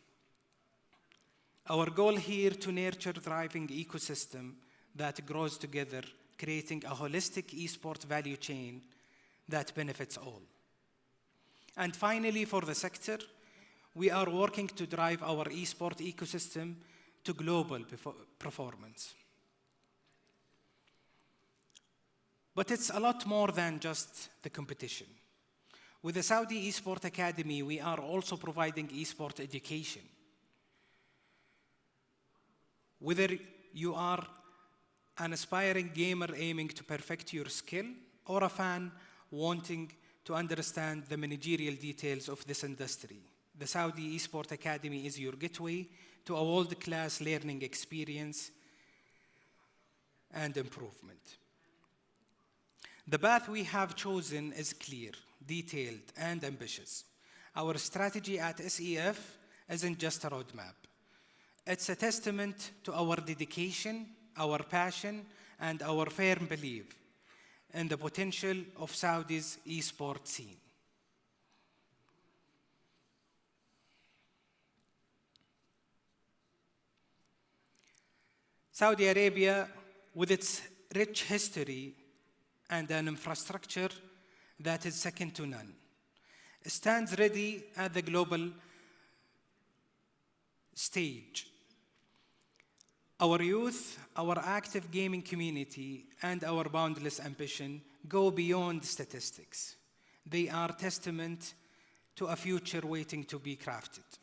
Our goal here to nurture a thriving ecosystem that grows together, creating a holistic esport value chain that benefits all. And finally, for the sector, we are working to drive our esport ecosystem to global performance. But it's a lot more than just the competition. With the Saudi Esport Academy, we are also providing esport education. Whether you are an aspiring gamer aiming to perfect your skill, or a fan wanting to understand the managerial details of this industry, the Saudi Esports Academy is your gateway to a world-class learning experience and improvement. The path we have chosen is clear, detailed, and ambitious. Our strategy at SEF isn't just a roadmap. It's a testament to our dedication, our passion, and our firm belief in the potential of Saudi's esports scene. Saudi Arabia, with its rich history and an infrastructure that is second to none, stands ready at the global stage. Our youth, our active gaming community, and our boundless ambition go beyond statistics. They are testament to a future waiting to be crafted.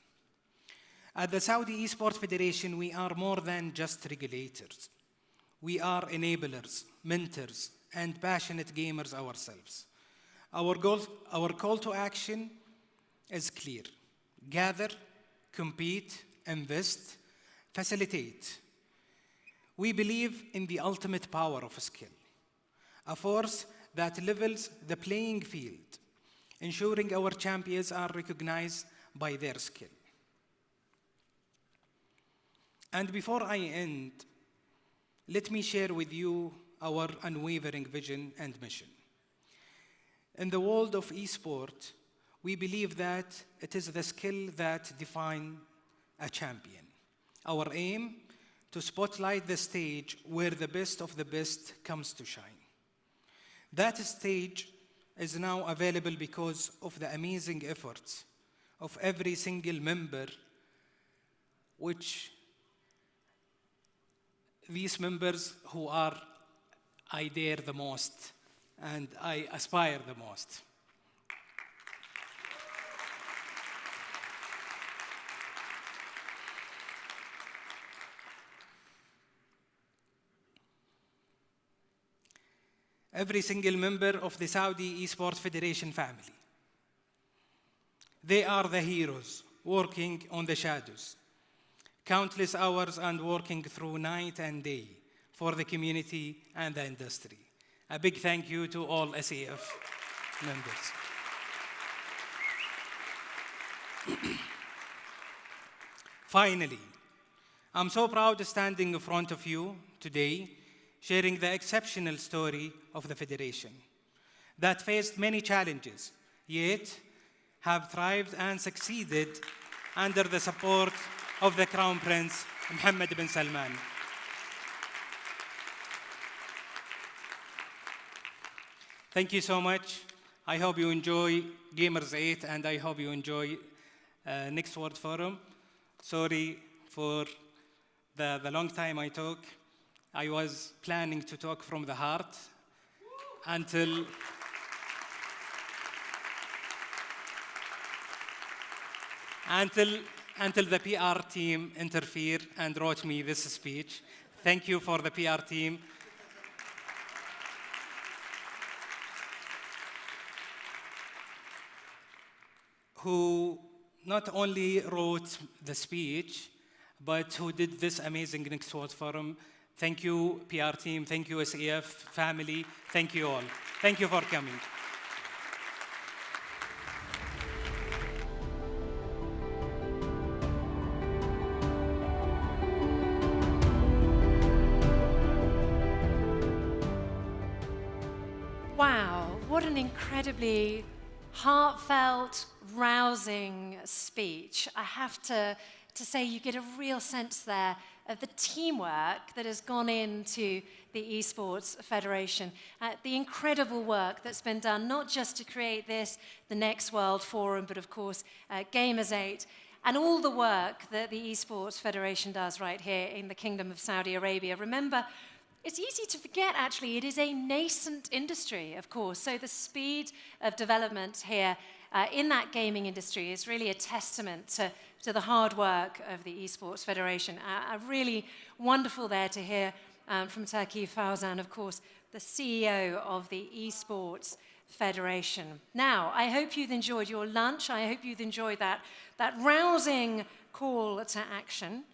At the Saudi Esports Federation, we are more than just regulators. We are enablers, mentors, and passionate gamers ourselves. Our call to action is clear. Gather, compete, invest, facilitate. We believe in the ultimate power of skill, a force that levels the playing field, ensuring our champions are recognized by their skill. And before I end, let me share with you our unwavering vision and mission. In the world of esports, we believe that it is the skill that defines a champion. Our aim, to spotlight the stage where the best of the best comes to shine. That stage is now available because of the amazing efforts of every single member, which these members who are I dare the most and I aspire the most. Every single member of the Saudi Esports Federation family. They are the heroes working on the shadows, countless hours and working through night and day for the community and the industry. A big thank you to all SEF members. Finally, I'm so proud standing in front of you today, sharing the exceptional story of the Federation that faced many challenges, yet have thrived and succeeded under the support of the Crown Prince, Mohammed bin Salman. Thank you so much. I hope you enjoy Gamers 8, and I hope you enjoy next World Forum. Sorry for the long time I took. I was planning to talk from the heart until the PR team interfered and wrote me this speech. Thank you for the PR team. Who not only wrote the speech, but who did this amazing Next World Forum. Thank you, PR team. Thank you, SEF family. Thank you all. Thank you for coming. Wow, what an incredibly heartfelt, rousing speech. I have to say you get a real sense there of the teamwork that has gone into the Esports Federation, the incredible work that's been done, not just to create this, the Next World Forum, but of course, Gamers 8, and all the work that the Esports Federation does right here in the Kingdom of Saudi Arabia. Remember, it's easy to forget, actually, it is a nascent industry, of course. So the speed of development here in that gaming industry is really a testament to the hard work of the Esports Federation. Really wonderful there to hear from Turkey Fauzan, of course, the CEO of the Esports Federation. Now, I hope you've enjoyed your lunch. I hope you've enjoyed that rousing call to action.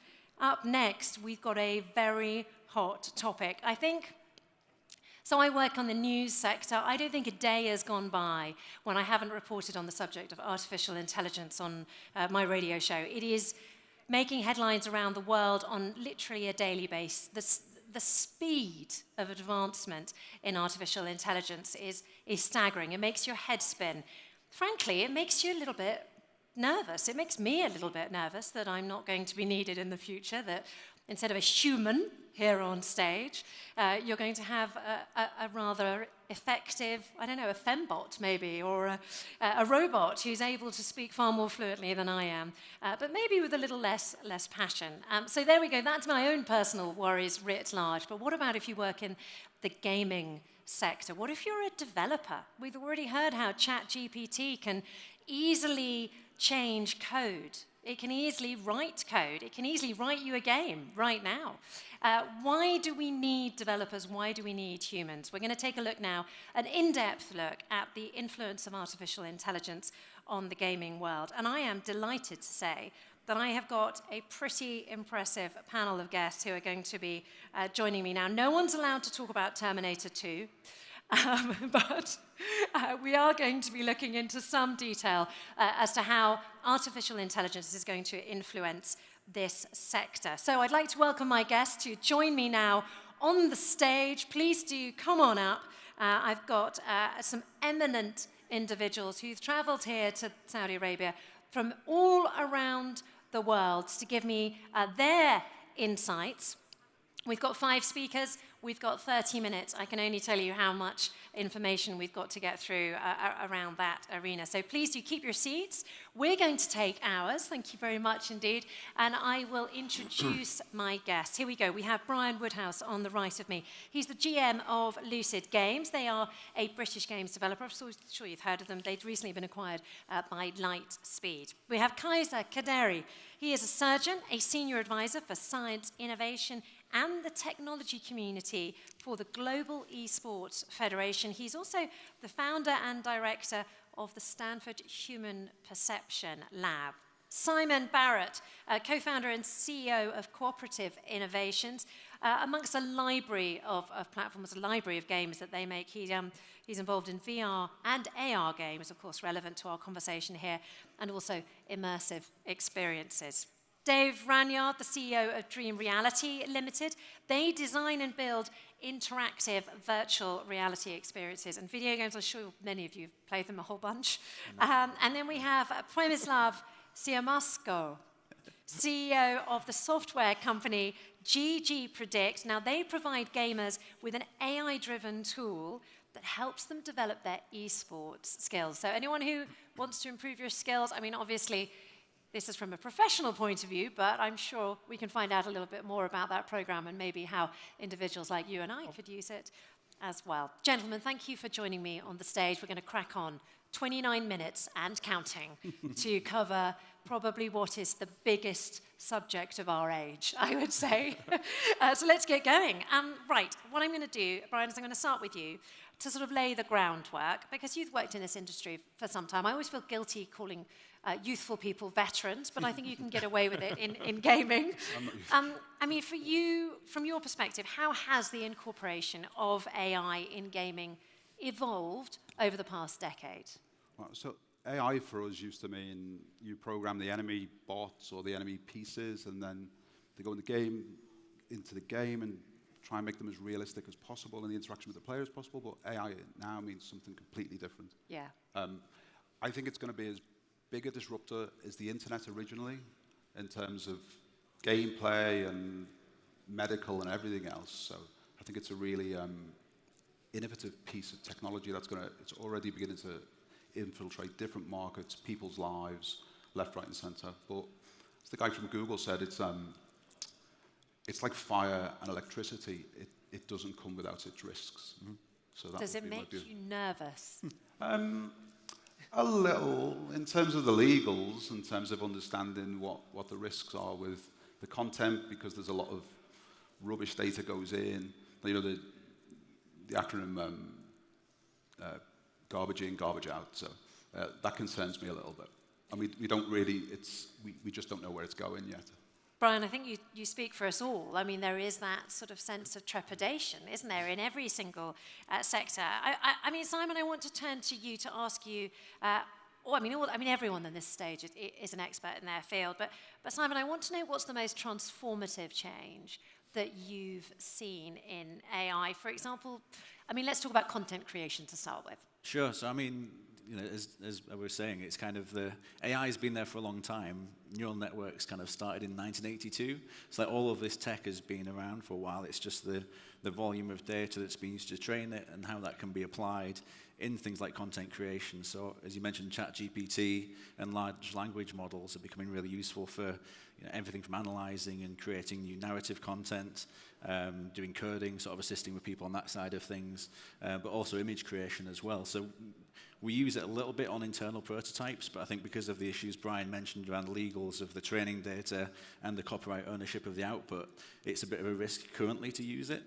Up next, we've got a very hot topic. So I work on the news sector. I don't think a day has gone by when I haven't reported on the subject of artificial intelligence on my radio show. It is making headlines around the world on literally a daily basis. The speed of advancement in artificial intelligence is staggering. It makes your head spin. Frankly, it makes you a little bit nervous. It makes me a little bit nervous that I'm not going to be needed in the future, that instead of a human here on stage, you're going to have a rather effective, I don't know, a fembot maybe, or a robot who's able to speak far more fluently than I am, but maybe with a little less passion. So there we go. That's my own personal worries writ large. But what about if you work in the gaming sector? What if you're a developer? We've already heard how ChatGPT can easily change code. It can easily write code. It can easily write you a game right now. Why do we need developers? Why do we need humans? We're going to take a look now, an in-depth look at the influence of artificial intelligence on the gaming world. And I am delighted to say that I have got a pretty impressive panel of guests who are going to be joining me now. No one's allowed to talk about Terminator 2. But we are going to be looking into some detail as to how artificial intelligence is going to influence this sector. So I'd like to welcome my guests to join me now on the stage. Please do come on up. I've got some eminent individuals who've traveled here to Saudi Arabia from all around the world to give me their insights. We've got 5 speakers. We've got 30 minutes. I can only tell you how much information we've got to get through around that arena. So please do keep your seats. We're going to take ours. Thank you very much indeed. And I will introduce my guests. Here we go. We have Brian Woodhouse on the right of me. He's the GM of Lucid Games. They are a British games developer. I'm sure you've heard of them. They've recently been acquired by Lightspeed. We have Kaiser Kaderi. He is a surgeon, a senior advisor for science, innovation, and the technology community for the Global Esports Federation. He's also the founder and director of the Stanford Human Perception Lab. Simon Barrett, co-founder and CEO of Cooperative Innovations, amongst a library of platforms, a library of games that they make. He's involved in VR and AR games, of course, relevant to our conversation here, and also immersive experiences. Dave Ranyard, the CEO of Dream Reality Limited. They design and build interactive virtual reality experiences and video games. I'm sure many of you have played them a whole bunch. And then we have Przemysław Siemasko, CEO of the software company GG Predict. Now, they provide gamers with an AI-driven tool that helps them develop their esports skills. So anyone who wants to improve your skills, I mean, obviously, this is from a professional point of view, but I'm sure we can find out a little bit more about that program and maybe how individuals like you and I could use it as well. Gentlemen, thank you for joining me on the stage. We're going to crack on 29 minutes and counting to cover probably what is the biggest subject of our age, I would say. So let's get going. Right, what I'm going to do, Brian, is I'm going to start with you to sort of lay the groundwork, because you've worked in this industry for some time. I always feel guilty calling youthful people veterans, but I think you can get away with it in gaming. I mean, for you, from your perspective, how has the incorporation of AI in gaming evolved over the past decade? Well, so AI for us used to mean you program the enemy bots or the enemy pieces, and then they go into the game and try and make them as realistic as possible and the interaction with the player as possible. But AI now means something completely different. Yeah. I think it's going to be as big a disruptor as the internet originally in terms of gameplay and medical and everything else. So I think it's a really innovative piece of technology that's it's already beginning to infiltrate different markets, people's lives, left, right, and center. But as the guy from Google said, it's like fire and electricity. it doesn't come without its risks. So that Does would it be my make view. you nervous? A little, in terms of the legals, in terms of understanding what the risks are with the content, because there's a lot of rubbish data goes in. You know, the acronym garbage in, garbage out. So that concerns me a little bit. And we don't really, we just don't know where it's going yet. Brian, I think you speak for us all. I mean, there is that sort of sense of trepidation, isn't there, in every single sector? I mean, Simon, I want to turn to you to ask you, everyone on this stage is an expert in their field, but Simon, I want to know what's the most transformative change that you've seen in AI. For example, I mean, let's talk about content creation to start with. Sure. So, I mean, you know, as I was saying, it's kind of the AI has been there for a long time. Neural networks kind of started in 1982. It's like all of this tech has been around for a while. It's just the volume of data that's been used to train it and how that can be applied in things like content creation. So, as you mentioned, ChatGPT and large language models are becoming really useful for everything from analyzing and creating new narrative content, doing coding, sort of assisting with people on that side of things, but also image creation as well. So we use it a little bit on internal prototypes, but I think because of the issues Brian mentioned around legals of the training data and the copyright ownership of the output, it's a bit of a risk currently to use it.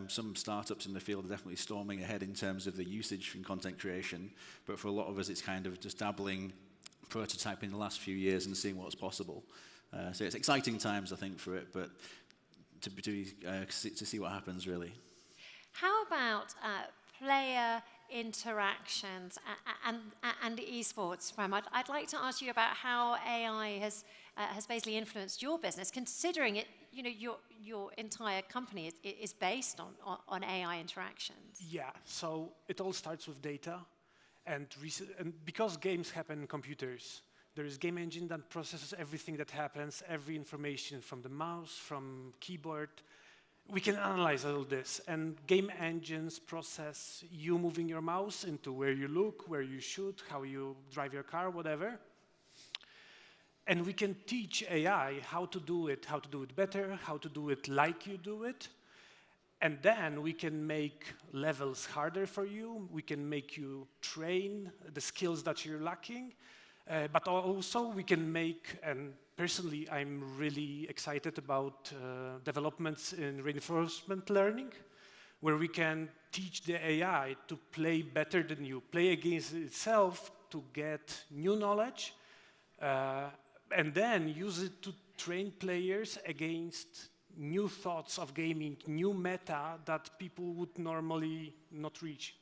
Some startups in the field are definitely storming ahead in terms of the usage in content creation, but for a lot of us it's kind of just dabbling, prototyping the last few years and seeing what's possible. So it's exciting times, I think, for it, but to see what happens, really. How about player interactions and esports, Prem? I'd like to ask you about how AI has basically influenced your business, considering it. You know, your entire company is based on AI interactions. Yeah. So it all starts with data, and because games happen in computers, there is a game engine that processes everything that happens, every information from the mouse, from keyboard. We can analyze all this, and game engines process you moving your mouse into where you look, where you shoot, how you drive your car, whatever. And we can teach AI how to do it better, how to do it like you do it. And then we can make levels harder for you. We can make you train the skills that you're lacking. But also we can make, and personally I'm really excited about developments in reinforcement learning, where we can teach the AI to play better than you, play against itself to get new knowledge, and then use it to train players against new thoughts of gaming, new meta that people would normally not reach.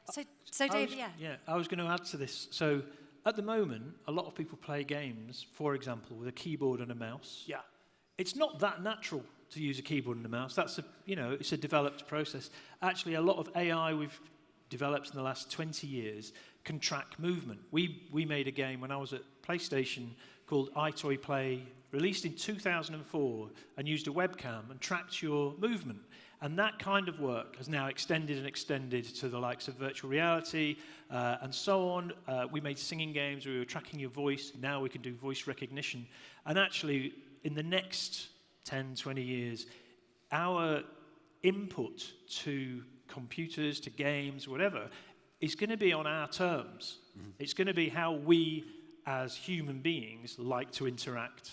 So Dave, Yeah, I was going to add to this. So at the moment, a lot of people play games, for example, with a keyboard and a mouse. Yeah. It's not that natural to use a keyboard and a mouse. That's it's a developed process. Actually, a lot of AI we've developed in the last 20 years can track movement. We made a game when I was at PlayStation called iToy Play, released in 2004, and used a webcam and tracked your movement. And that kind of work has now extended to the likes of virtual reality and so on. We made singing games where we were tracking your voice. Now we can do voice recognition. And actually, in the next 10, 20 years, our input to computers, to games, whatever, is going to be on our terms. Mm-hmm. It's going to be how we, as human beings, like to interact.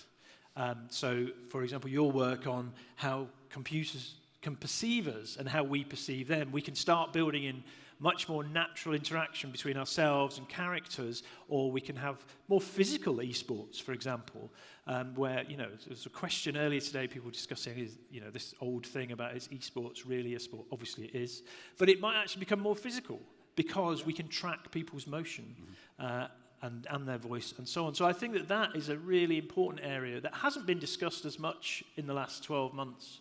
So, for example, your work on how computers can perceive us and how we perceive them, we can start building in much more natural interaction between ourselves and characters, or we can have more physical esports, for example, where, there was a question earlier today, people were discussing, is, this old thing about is esports really a sport? Obviously it is, but it might actually become more physical because we can track people's motion and their voice and so on. So I think that is a really important area that hasn't been discussed as much in the last 12 months.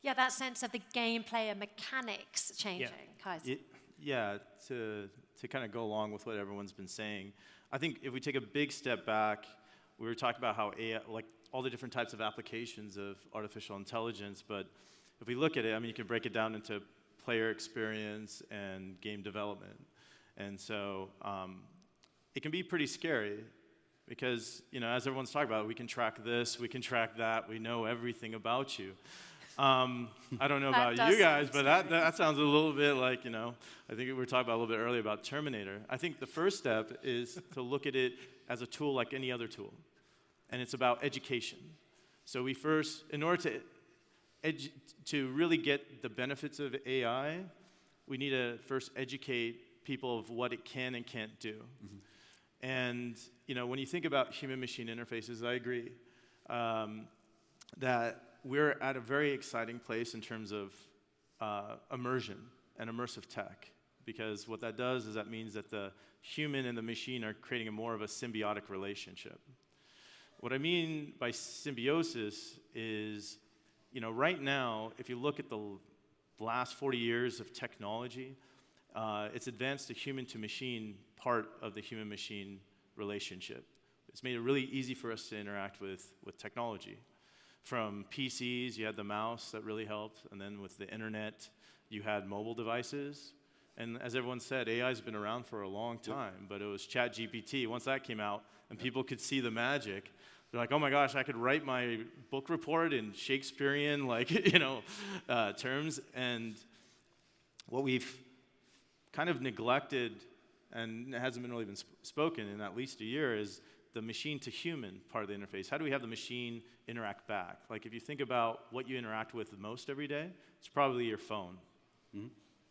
Yeah, that sense of the gameplay and mechanics changing, Kaiser. Yeah, to kind of go along with what everyone's been saying, I think if we take a big step back, we were talking about how AI, like all the different types of applications of artificial intelligence, but if we look at it, you can break it down into player experience and game development. And so it can be pretty scary because, as everyone's talking about, we can track this, we can track that, we know everything about you. I don't know That about does you guys, sound but that sounds a little bit like, I think we were talking about a little bit earlier about Terminator. I think the first step is to look at it as a tool like any other tool. And it's about education. So we first, in order to really get the benefits of AI, we need to first educate people of what it can and can't do. Mm-hmm. And when you think about human-machine interfaces, I agree that we're at a very exciting place in terms of immersion and immersive tech. Because what that does is that means that the human and the machine are creating a more of a symbiotic relationship. What I mean by symbiosis is, right now, if you look at the last 40 years of technology, it's advanced the human-to-machine part of the human-machine relationship. It's made it really easy for us to interact with technology. From PCs, you had the mouse that really helped, and then with the internet, you had mobile devices. And as everyone said, AI's been around for a long time, but it was ChatGPT. Once that came out and people could see the magic, they're like, oh my gosh, I could write my book report in Shakespearean, terms. And what we've kind of neglected, and it hasn't been really been spoken in at least a year, is the machine-to-human part of the interface. How do we have the machine interact back? Like, if you think about what you interact with the most every day, it's probably your phone. Mm-hmm.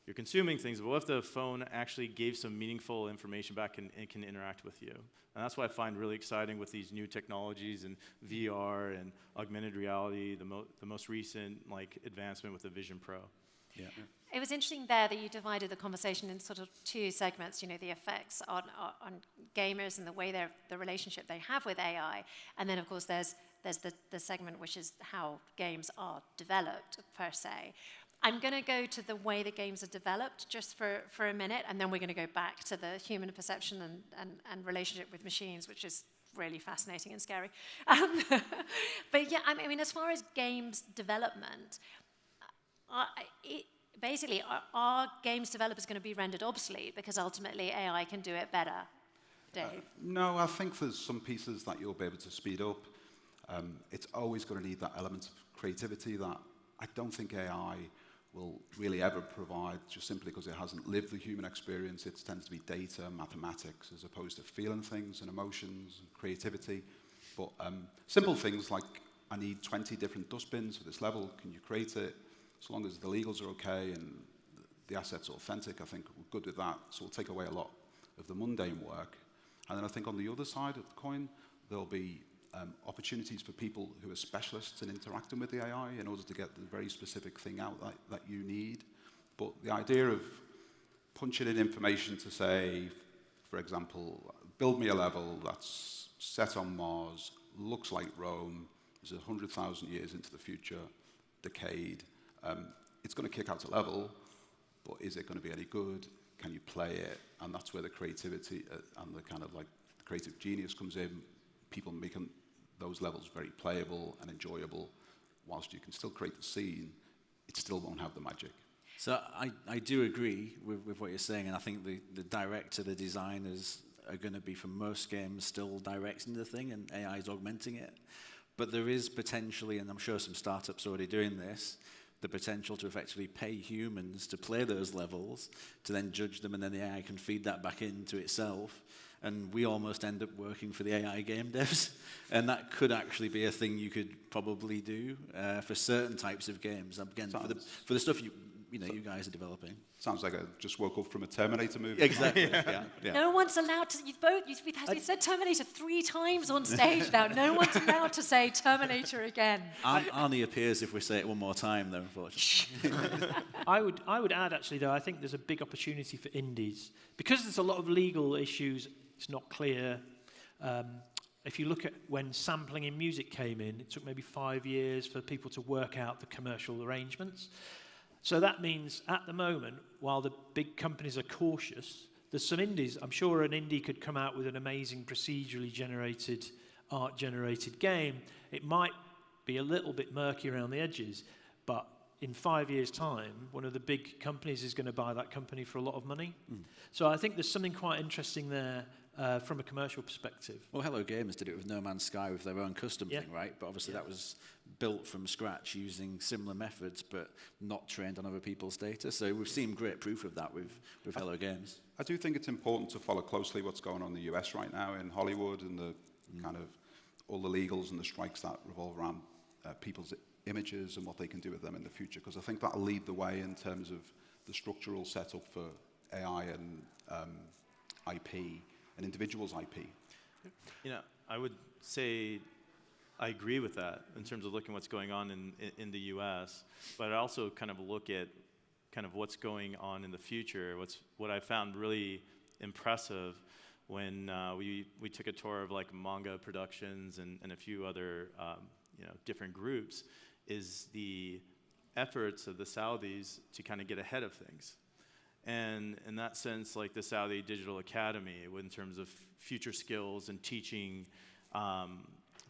You're consuming things, but what if the phone actually gave some meaningful information back and it can interact with you? And that's what I find really exciting with these new technologies and VR and augmented reality, the most recent advancement with the Vision Pro. Yeah. It was interesting there that you divided the conversation in sort of two segments, the effects on gamers and the way the relationship they have with AI. And then, of course, there's the segment which is how games are developed, per se. I'm going to go to the way the games are developed just for a minute, and then we're going to go back to the human perception and relationship with machines, which is really fascinating and scary. But yeah, I mean, as far as games development, basically, are games developers going to be rendered obsolete because ultimately AI can do it better? Dave? No, I think there's some pieces that you'll be able to speed up. It's always going to need that element of creativity that I don't think AI will really ever provide, just simply because it hasn't lived the human experience. It tends to be data, mathematics, as opposed to feeling things and emotions and creativity. But simple things like, I need 20 different dustbins for this level. Can you create it? As long as the legals are okay and the assets are authentic, I think we're good with that. So we'll take away a lot of the mundane work. And then I think on the other side of the coin, there'll be opportunities for people who are specialists in interacting with the AI in order to get the very specific thing out that you need. But the idea of punching in information to say, for example, build me a level that's set on Mars, looks like Rome, is 100,000 years into the future, decayed. It's going to kick out a level, but is it going to be any good? Can you play it? And that's where the creativity and the kind of creative genius comes in. People making those levels very playable and enjoyable, whilst you can still create the scene, it still won't have the magic. So I do agree with what you're saying, and I think the director, the designers are going to be, for most games, still directing the thing, and AI is augmenting it. But there is potentially, and I'm sure some startups are already doing this, the potential to effectively pay humans to play those levels, to then judge them, and then the AI can feed that back into itself. And we almost end up working for the AI game devs. And that could actually be a thing you could probably do for certain types of games. Again, for the stuff you guys are developing. Sounds like I just woke up from a Terminator movie. Exactly. Yeah. No one's allowed to. We've said Terminator 3 times on stage now. No one's allowed to say Terminator again. Arnie appears if we say it one more time, though, unfortunately. I would add, actually, though, I think there's a big opportunity for indies. Because there's a lot of legal issues, it's not clear. If you look at when sampling in music came in, it took maybe 5 years for people to work out the commercial arrangements. So that means, at the moment, while the big companies are cautious, there's some indies. I'm sure an indie could come out with an amazing procedurally generated, art-generated game. It might be a little bit murky around the edges, but in 5 years' time, one of the big companies is going to buy that company for a lot of money. So I think there's something quite interesting there from a commercial perspective. Well, Hello Games did it with No Man's Sky with their own custom Yeah. thing, right? But obviously that was built from scratch using similar methods, but not trained on other people's data. So we've seen great proof of that with Hello Games. I do think it's important to follow closely what's going on in the US right now in Hollywood and the kind of all the legals and the strikes that revolve around people's images and what they can do with them in the future, because I think that'll lead the way in terms of the structural setup for AI and IP and individuals' IP. You know, I would say I agree with that in terms of looking what's going on in the U.S., but I also kind of look at kind of what's going on in the future. What I found really impressive when we took a tour of like manga productions and a few other different groups is the efforts of the Saudis to kind of get ahead of things. And in that sense, like the Saudi Digital Academy, in terms of future skills and teaching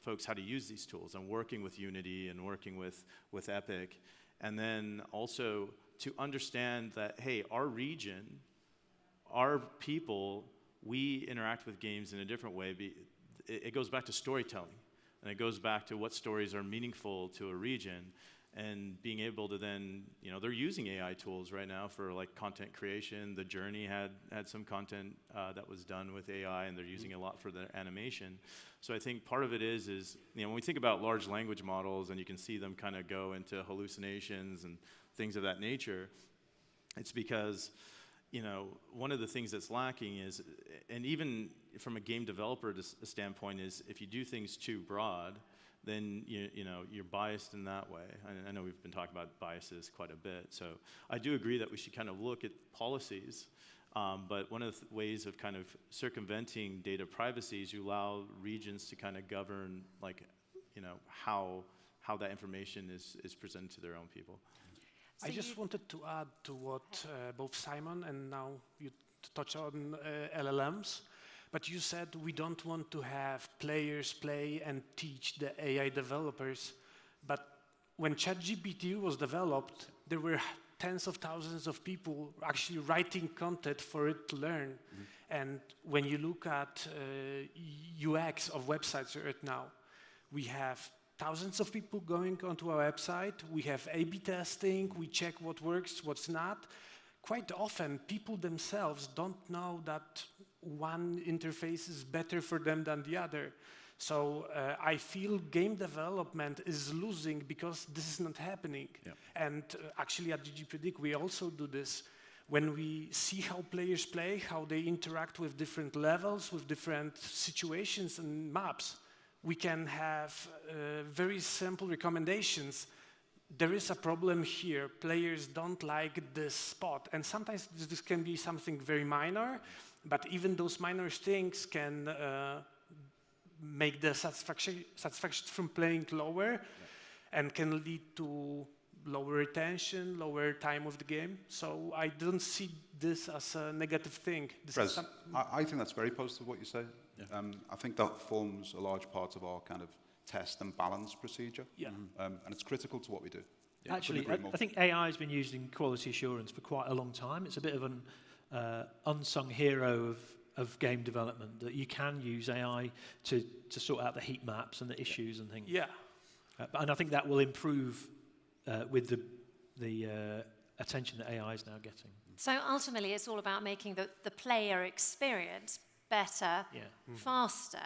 folks how to use these tools and working with Unity and working with Epic. And then also to understand that, hey, our region, our people, we interact with games in a different way. It goes back to storytelling. And it goes back to what stories are meaningful to a region. And being able to then, they're using AI tools right now for like content creation. The Journey had some content that was done with AI, and they're using it a lot for the animation. So I think part of it is when we think about large language models and you can see them kind of go into hallucinations and things of that nature, it's because, one of the things that's lacking is, and even from a game developer standpoint, is if you do things too broad, then you're biased in that way. I know we've been talking about biases quite a bit. So I do agree that we should kind of look at policies. But one of the ways of kind of circumventing data privacy is you allow regions to kind of govern, like, how that information is presented to their own people. I just wanted to add to what both Simon and now you touched on LLMs. But you said we don't want to have players play and teach the AI developers. But when ChatGPT was developed, there were tens of thousands of people actually writing content for it to learn. And when you look at UX of websites right now, we have thousands of people going onto our website. We have A/B testing. We check what works, what's not. Quite often, people themselves don't know that one interface is better for them than the other. So I feel game development is losing because this is not happening. Yeah. And actually at GGPredict, we also do this. When we see how players play, how they interact with different levels, with different situations and maps, we can have very simple recommendations. There is a problem here. Players don't like this spot. And sometimes this can be something very minor, but even those minor things can make the satisfaction from playing lower and can lead to lower retention, lower time of the game. So I don't see this as a negative thing. Rez, I think that's very positive what you say. Yeah. I think that forms a large part of our kind of test and balance procedure. Yeah. And it's critical to what we do. Yeah, actually, I think AI has been used in quality assurance for quite a long time. It's a bit of an unsung hero of game development, that you can use AI to sort out the heat maps and the issues and things. Yeah. And I think that will improve with the attention that AI is now getting. So ultimately, it's all about making the player experience better, faster.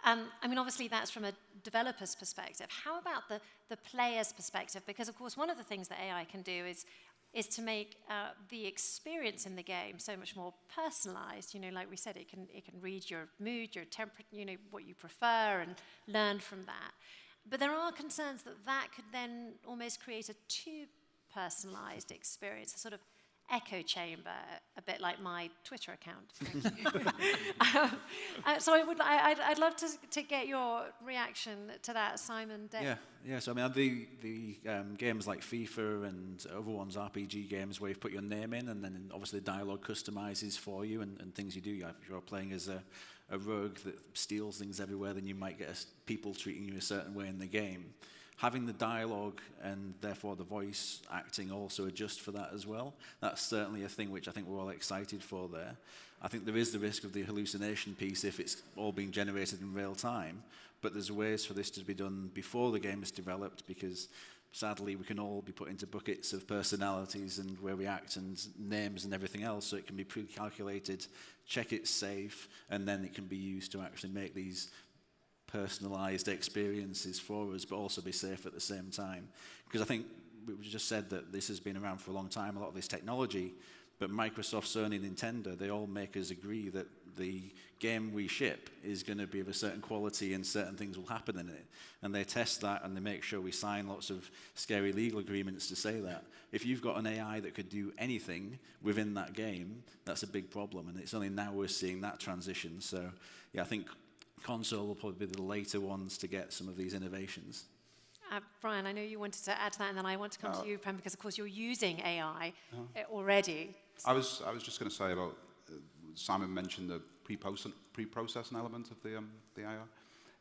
I mean, obviously, that's from a developer's perspective. How about the player's perspective? Because, of course, one of the things that AI can do is to make the experience in the game so much more personalized. Like we said, it can read your mood, your temperature, what you prefer, and learn from that. But there are concerns that could then almost create a too personalized experience, a sort of echo chamber, a bit like my Twitter account. So I'd love to get your reaction to that, Simon. Dave. Yeah. So I mean, the games like FIFA and other ones, RPG games, where you've put your name in, and then obviously the dialogue customizes for you and things you do. If you're playing as a rogue that steals things everywhere, then you might get people treating you a certain way in the game. having the dialogue and therefore the voice acting also adjust for that as well. That's certainly a thing which I think we're all excited for there. I think there is the risk of the hallucination piece if it's all being generated in real time, but there's ways for this to be done before the game is developed, because sadly we can all be put into buckets of personalities and where we act and names and everything else, so it can be pre-calculated, check it's safe, and then it can be used to actually make these personalized experiences for us, but also be safe at the same time. Because I think we just said that this has been around for a long time, a lot of this technology, but Microsoft, Sony, Nintendo, they all make us agree that the game we ship is going to be of a certain quality and certain things will happen in it. And they test that and they make sure we sign lots of scary legal agreements to say that. If you've got an AI that could do anything within that game, that's a big problem. And it's only now we're seeing that transition. So yeah, I think console will probably be the later ones to get some of these innovations. Brian, I know you wanted to add to that, and then I want to come to you, Prem, because of course you're using AI already. I was just going to say about, Simon mentioned the pre-processing element of the AI.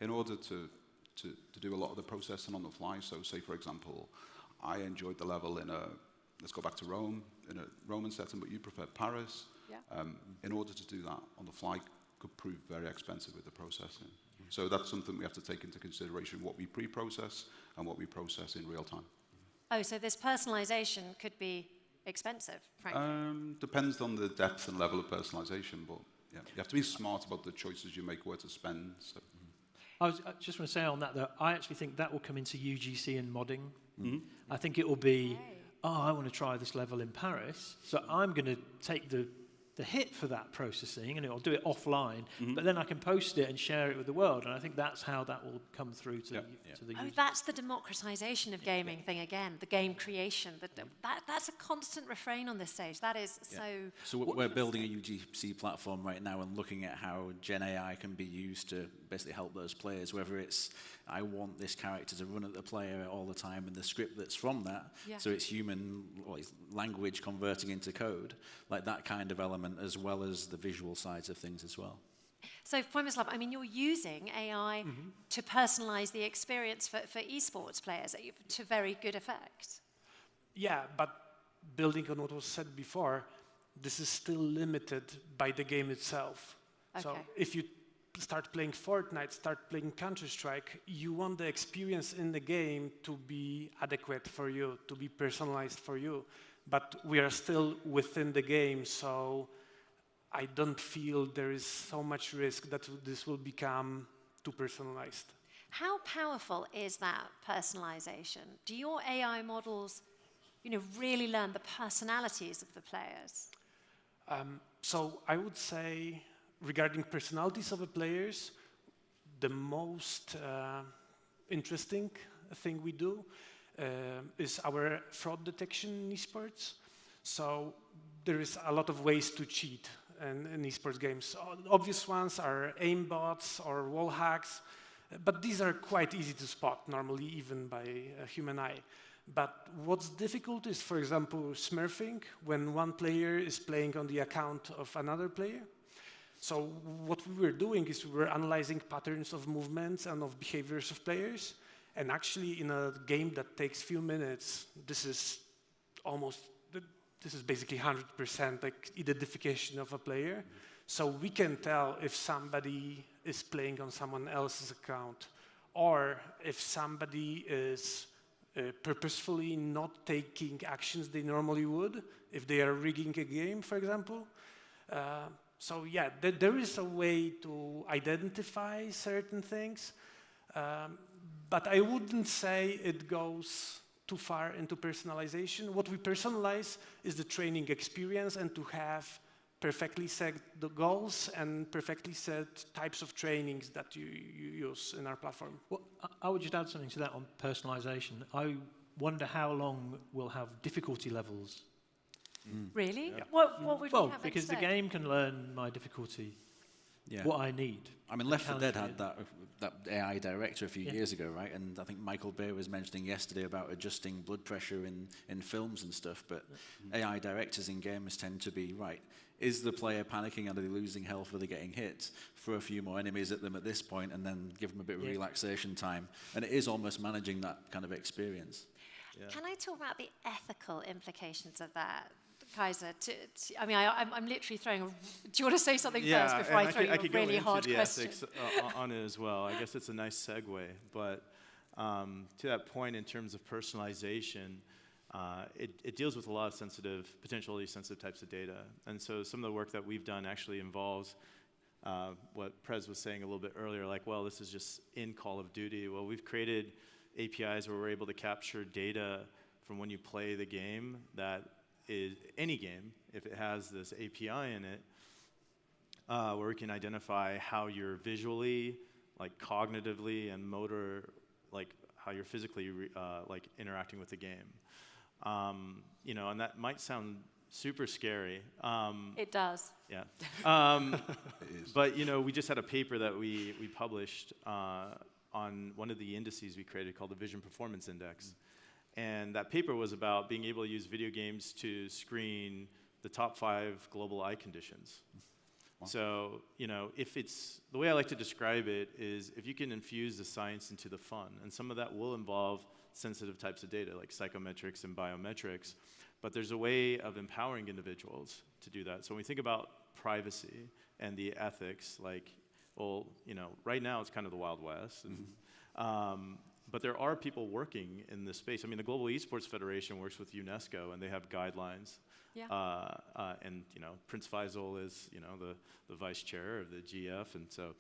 In order to do a lot of the processing on the fly, so say for example, I enjoyed the level in let's go back to Rome, in a Roman setting, but you preferred Paris. Yeah. In order to do that on the fly could prove very expensive with the processing. So that's something we have to take into consideration, what we pre-process and what we process in real time. Oh, so this personalization could be expensive, frankly. Depends on the depth and level of personalization, but yeah, you have to be smart about the choices you make, where to spend. So. I just want to say on that, though, I actually think that will come into UGC and modding. I think it will be, I want to try this level in Paris, so I'm going to take the hit for that processing, and I'll do it offline, but then I can post it and share it with the world, and I think that's how that will come through to the Oh, user. that's the democratization of gaming thing again, the game creation. That's a constant refrain on this stage. That is So we're building a UGC platform right now and looking at how Gen AI can be used to basically help those players, whether it's, I want this character to run at the player all the time and the script that's from that, so it's human it's language converting into code, like that kind of element, as well as the visual sides of things as well. So, Poimislav, I mean, you're using AI to personalize the experience for esports players to very good effect. Yeah, but building on what was said before, this is still limited by the game itself. Okay. So if you start playing Fortnite, start playing Counter-Strike, you want the experience in the game to be adequate for you, to be personalized for you. But we are still within the game, so I don't feel there is so much risk that this will become too personalized. How powerful is that personalization? Do your AI models, really learn the personalities of the players? So I would say, regarding personalities of the players, the most interesting thing we do is our fraud detection in esports. So there is a lot of ways to cheat in esports games. Obvious ones are aimbots or wall hacks, but these are quite easy to spot normally, even by a human eye. But what's difficult is, for example, smurfing, when one player is playing on the account of another player. So what we were doing is we were analyzing patterns of movements and of behaviors of players. And actually, in a game that takes few minutes, this is basically 100% like identification of a player. So we can tell if somebody is playing on someone else's account, or if somebody is purposefully not taking actions they normally would, if they are rigging a game, for example. So yeah, there is a way to identify certain things, but I wouldn't say it goes too far into personalization. What we personalize is the training experience, and to have perfectly set the goals and perfectly set types of trainings that you use in our platform. Well, I would just add something to that on personalization. I wonder how long we'll have difficulty levels. Really? Yeah. What would we have because expect? the game can learn my difficulty. what I need. I mean, Left 4 Dead had that AI director a few years ago, right? And I think Michael Bay was mentioning yesterday about adjusting blood pressure in films and stuff. But AI directors in games tend to be, right, is the player panicking? Are they losing health? Are they getting hit? Throw a few more enemies at them at this point and then give them a bit of relaxation time. And it is almost managing that kind of experience. Can I talk about the ethical implications of that? Kaiser, I mean, I'm literally throwing do you want to say something first before I throw you a really hard question? Ethics on it as well. I guess it's a nice segue. But to that point, in terms of personalization, it deals with a lot of potentially sensitive types of data. And so some of the work that we've done actually involves what Prez was saying a little bit earlier, like, well, this is just in Call of Duty. Well, we've created APIs where we're able to capture data from when you play the game that is any game, if it has this API in it, where we can identify how you're visually, like cognitively and motor, like how you're physically like interacting with the game. You know, and that might sound super scary. It does. Yeah. But you know, we just had a paper that we published on one of the indices we created called the Vision Performance Index. And that paper was about being able to use video games to screen the top 5 global eye conditions. Wow. So, you know, the way I like to describe it is if you can infuse the science into the fun, and some of that will involve sensitive types of data like psychometrics and biometrics, but there's a way of empowering individuals to do that. So when we think about privacy and the ethics, like, well, you know, right now it's kind of the Wild West. And, but there are people working in this space. I mean, the Global Esports Federation works with UNESCO, and they have guidelines. Yeah. And you know, Prince Faisal is, you know, the vice chair of the GF, and so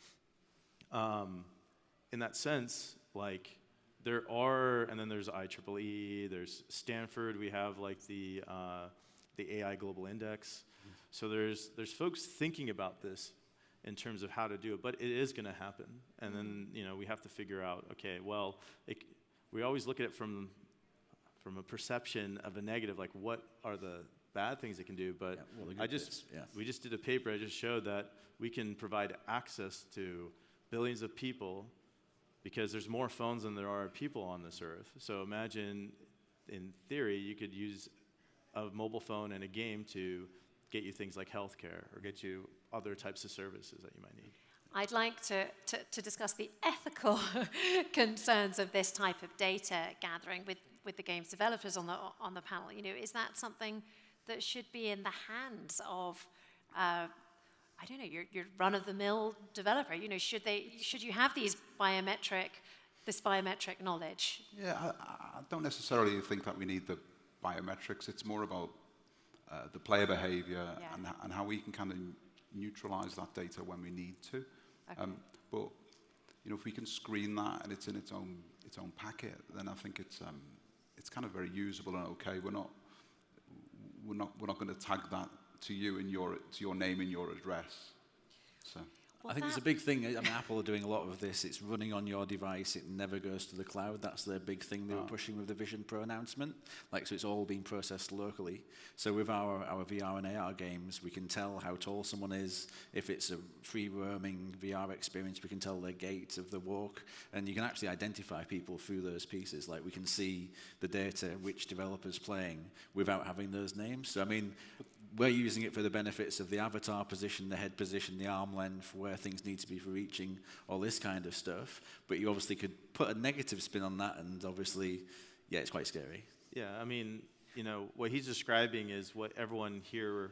in that sense, like there are, and then there's IEEE, there's Stanford. We have like the AI Global Index. So there's folks thinking about this in terms of how to do it, but it is going to happen. And then, you know, we have to figure out, okay, well, we always look at it from a perception of a negative, like what are the bad things it can do, but we just did a paper, I just showed that we can provide access to billions of people because there's more phones than there are people on this earth. So imagine, in theory, you could use a mobile phone and a game to get you things like healthcare or get you other types of services that you might need. I'd like to discuss the ethical concerns of this type of data gathering with the games developers on the panel. You know, is that something that should be in the hands of I don't know, your run-of-the-mill developer? You know, should you have this biometric knowledge? Yeah, I don't necessarily think that we need the biometrics. It's more about the player behavior and how we can kind of neutralize that data when we need to. Okay. But you know, if we can screen that and it's in its own packet, then I think it's kind of very usable and okay. We're not going to tag that to you in to your name and your address. So. Well, I think there's a big thing. I mean, Apple are doing a lot of this. It's running on your device. It never goes to the cloud. That's their big thing they were pushing with the Vision Pro announcement. Like, so it's all being processed locally. So with our VR and AR games, we can tell how tall someone is. If it's a free roaming VR experience, we can tell their gait of the walk. And you can actually identify people through those pieces. Like, we can see the data, which developer's playing, without having those names. So, I mean, we're using it for the benefits of the avatar position, the head position, the arm length, where things need to be for reaching, all this kind of stuff. But you obviously could put a negative spin on that, and obviously, yeah, it's quite scary. Yeah, I mean, you know, what he's describing is what everyone here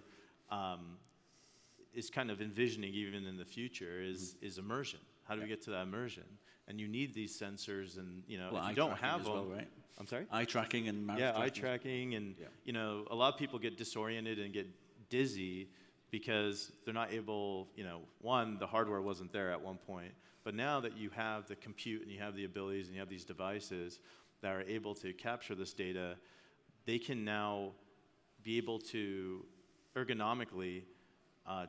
is kind of envisioning, even in the future, is immersion. How do we get to that immersion? And you need these sensors, and you know, if you don't have them, well, right? I'm sorry? Eye tracking and mouth tracking. Eye tracking, and you know, a lot of people get disoriented and get dizzy because they're not able, you know, one, the hardware wasn't there at one point, but now that you have the compute and you have the abilities and you have these devices that are able to capture this data, they can now be able to ergonomically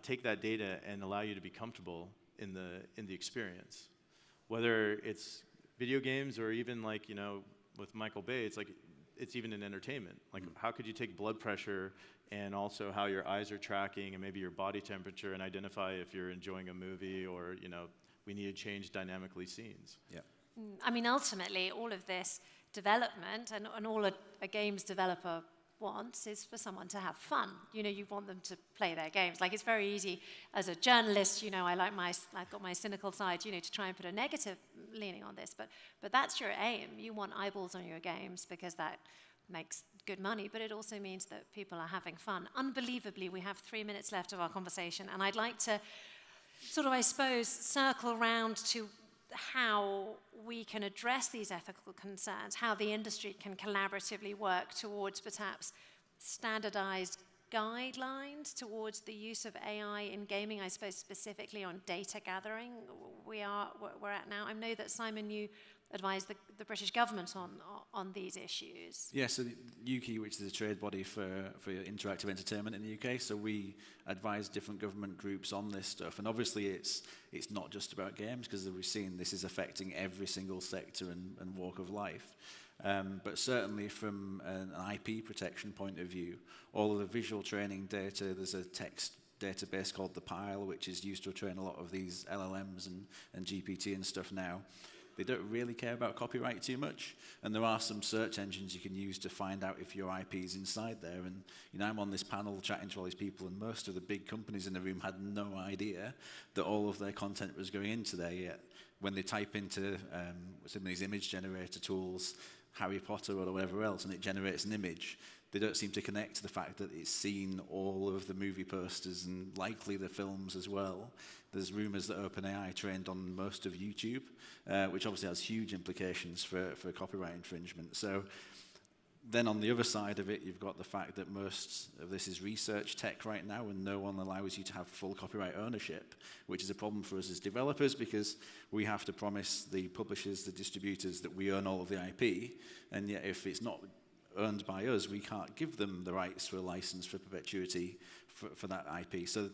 take that data and allow you to be comfortable in the experience. Whether it's video games or even like, you know, with Michael Bay, it's like, it's even in entertainment. Like, how could you take blood pressure and also how your eyes are tracking and maybe your body temperature, and identify if you're enjoying a movie or, we need to change dynamically scenes. Yeah. I mean, ultimately, all of this development and all a games developer wants is for someone to have fun. You want them to play their games. Like, it's very easy as a journalist, I've got my cynical side, to try and put a negative leaning on this, but that's your aim. You want eyeballs on your games because that makes good money, but it also means that people are having fun. Unbelievably, we have 3 minutes left of our conversation, and I'd like to sort of, I suppose, circle round to how we can address these ethical concerns, how the industry can collaboratively work towards perhaps standardized guidelines towards the use of AI in gaming, I suppose specifically on data gathering we're at now. I know that, Simon, you advise the British government on these issues. Yeah, so the UKI, which is a trade body for interactive entertainment in the UK, so we advise different government groups on this stuff. And obviously it's not just about games, because as we've seen, this is affecting every single sector and walk of life. But certainly from an IP protection point of view, all of the visual training data, there's a text database called the Pile, which is used to train a lot of these LLMs and GPT and stuff now. They don't really care about copyright too much, and there are some search engines you can use to find out if your IP is inside there. And I'm on this panel chatting to all these people, and most of the big companies in the room had no idea that all of their content was going into there yet. When they type into some of these image generator tools, Harry Potter or whatever else, and it generates an image, they don't seem to connect to the fact that it's seen all of the movie posters and likely the films as well. There's rumours that OpenAI trained on most of YouTube, which obviously has huge implications for copyright infringement. So then on the other side of it, you've got the fact that most of this is research tech right now, and no one allows you to have full copyright ownership, which is a problem for us as developers, because we have to promise the publishers, the distributors, that we own all of the IP, and yet if it's not owned by us, we can't give them the rights for a license for perpetuity for that IP. So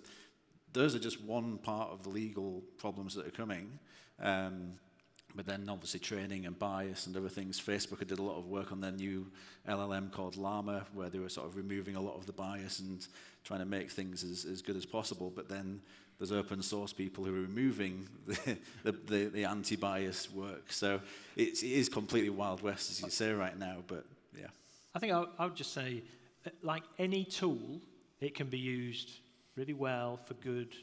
those are just one part of the legal problems that are coming. But then obviously training and bias and other things. Facebook did a lot of work on their new LLM called Llama, where they were sort of removing a lot of the bias and trying to make things as good as possible. But then there's open source people who are removing the anti-bias work. So it is completely Wild West, as you say right now, but yeah. I think I would just say, like any tool, it can be used really well for good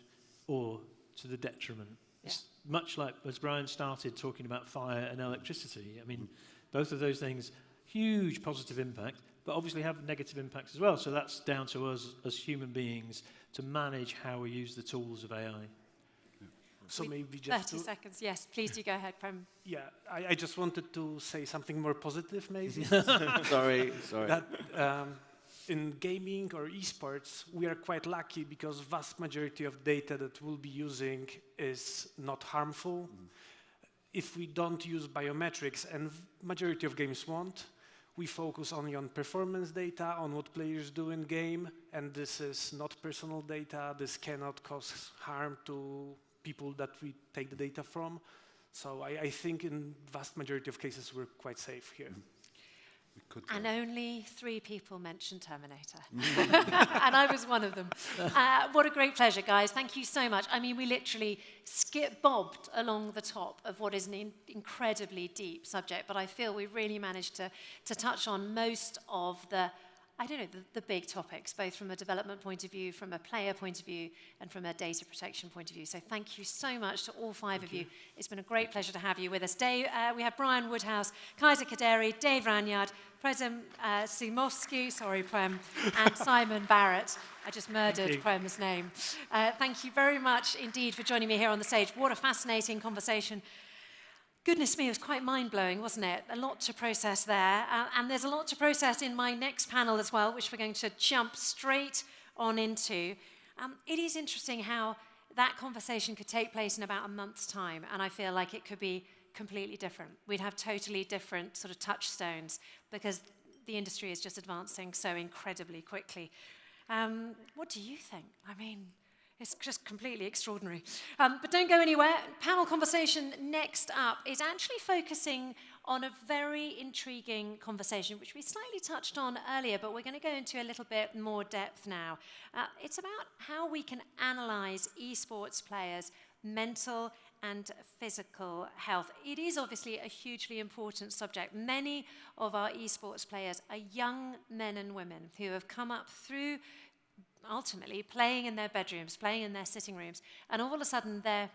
or to the detriment. Yeah. It's much like as Brian started talking about fire and electricity. I mean, both of those things, huge positive impact, but obviously have negative impacts as well. So that's down to us as human beings to manage how we use the tools of AI. So maybe just 30 seconds, yes, please do go ahead, Prem. Yeah, I just wanted to say something more positive, maybe. Sorry. That in gaming or esports, we are quite lucky because vast majority of data that we'll be using is not harmful. If we don't use biometrics, and majority of games won't, we focus only on performance data, on what players do in game, and this is not personal data. This cannot cause harm to people that we take the data from. So I think in vast majority of cases, we're quite safe here. And only 3 people mentioned Terminator. And I was one of them. What a great pleasure, guys. Thank you so much. I mean, we literally bobbed along the top of what is an incredibly deep subject, but I feel we really managed to touch on most of the big topics, both from a development point of view, from a player point of view, and from a data protection point of view. So thank you so much to all 5 of you. It's been a great pleasure to have you with us. We have Brian Woodhouse, Kaiser Kaderi, Dave Ranyard, Prem Simovsky, sorry, Prem, and Simon Barrett. I just murdered Prem's name. Thank you very much indeed for joining me here on the stage. What a fascinating conversation. Goodness me, it was quite mind-blowing, wasn't it? A lot to process there. And there's a lot to process in my next panel as well, which we're going to jump straight on into. It is interesting how that conversation could take place in about a month's time, and I feel like it could be completely different. We'd have totally different sort of touchstones because the industry is just advancing so incredibly quickly. What do you think? I mean, It's just completely extraordinary. But don't go anywhere. Panel conversation next up is actually focusing on a very intriguing conversation, which we slightly touched on earlier, but we're going to go into a little bit more depth now. It's about how we can analyze esports players' mental and physical health. It is obviously a hugely important subject. Many of our esports players are young men and women who have come up through ultimately playing in their bedrooms, playing in their sitting rooms, and all of a sudden they're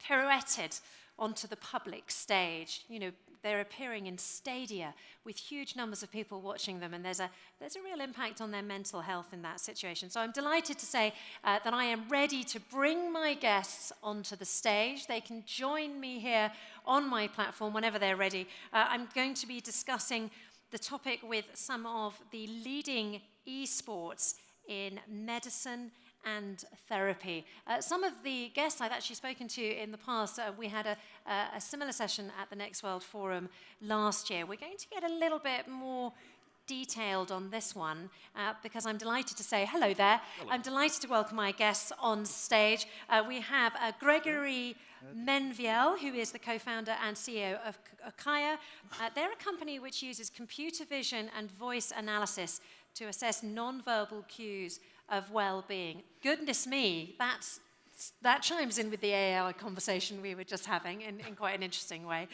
pirouetted onto the public stage. You know, they're appearing in stadia with huge numbers of people watching them, and there's a real impact on their mental health in that situation. So I'm delighted to say that I am ready to bring my guests onto the stage. They can join me here on my platform whenever they're ready. I'm going to be discussing the topic with some of the leading esports in medicine and therapy. Some of the guests I've actually spoken to in the past, we had a similar session at the Next World Forum last year. We're going to get a little bit more detailed on this one because I'm delighted to say hello there. Hello. I'm delighted to welcome my guests on stage. We have Gregory Menviel, who is the co-founder and CEO of Kaya. They're a company which uses computer vision and voice analysis to assess non-verbal cues of well-being. Goodness me, that chimes in with the AI conversation we were just having in quite an interesting way.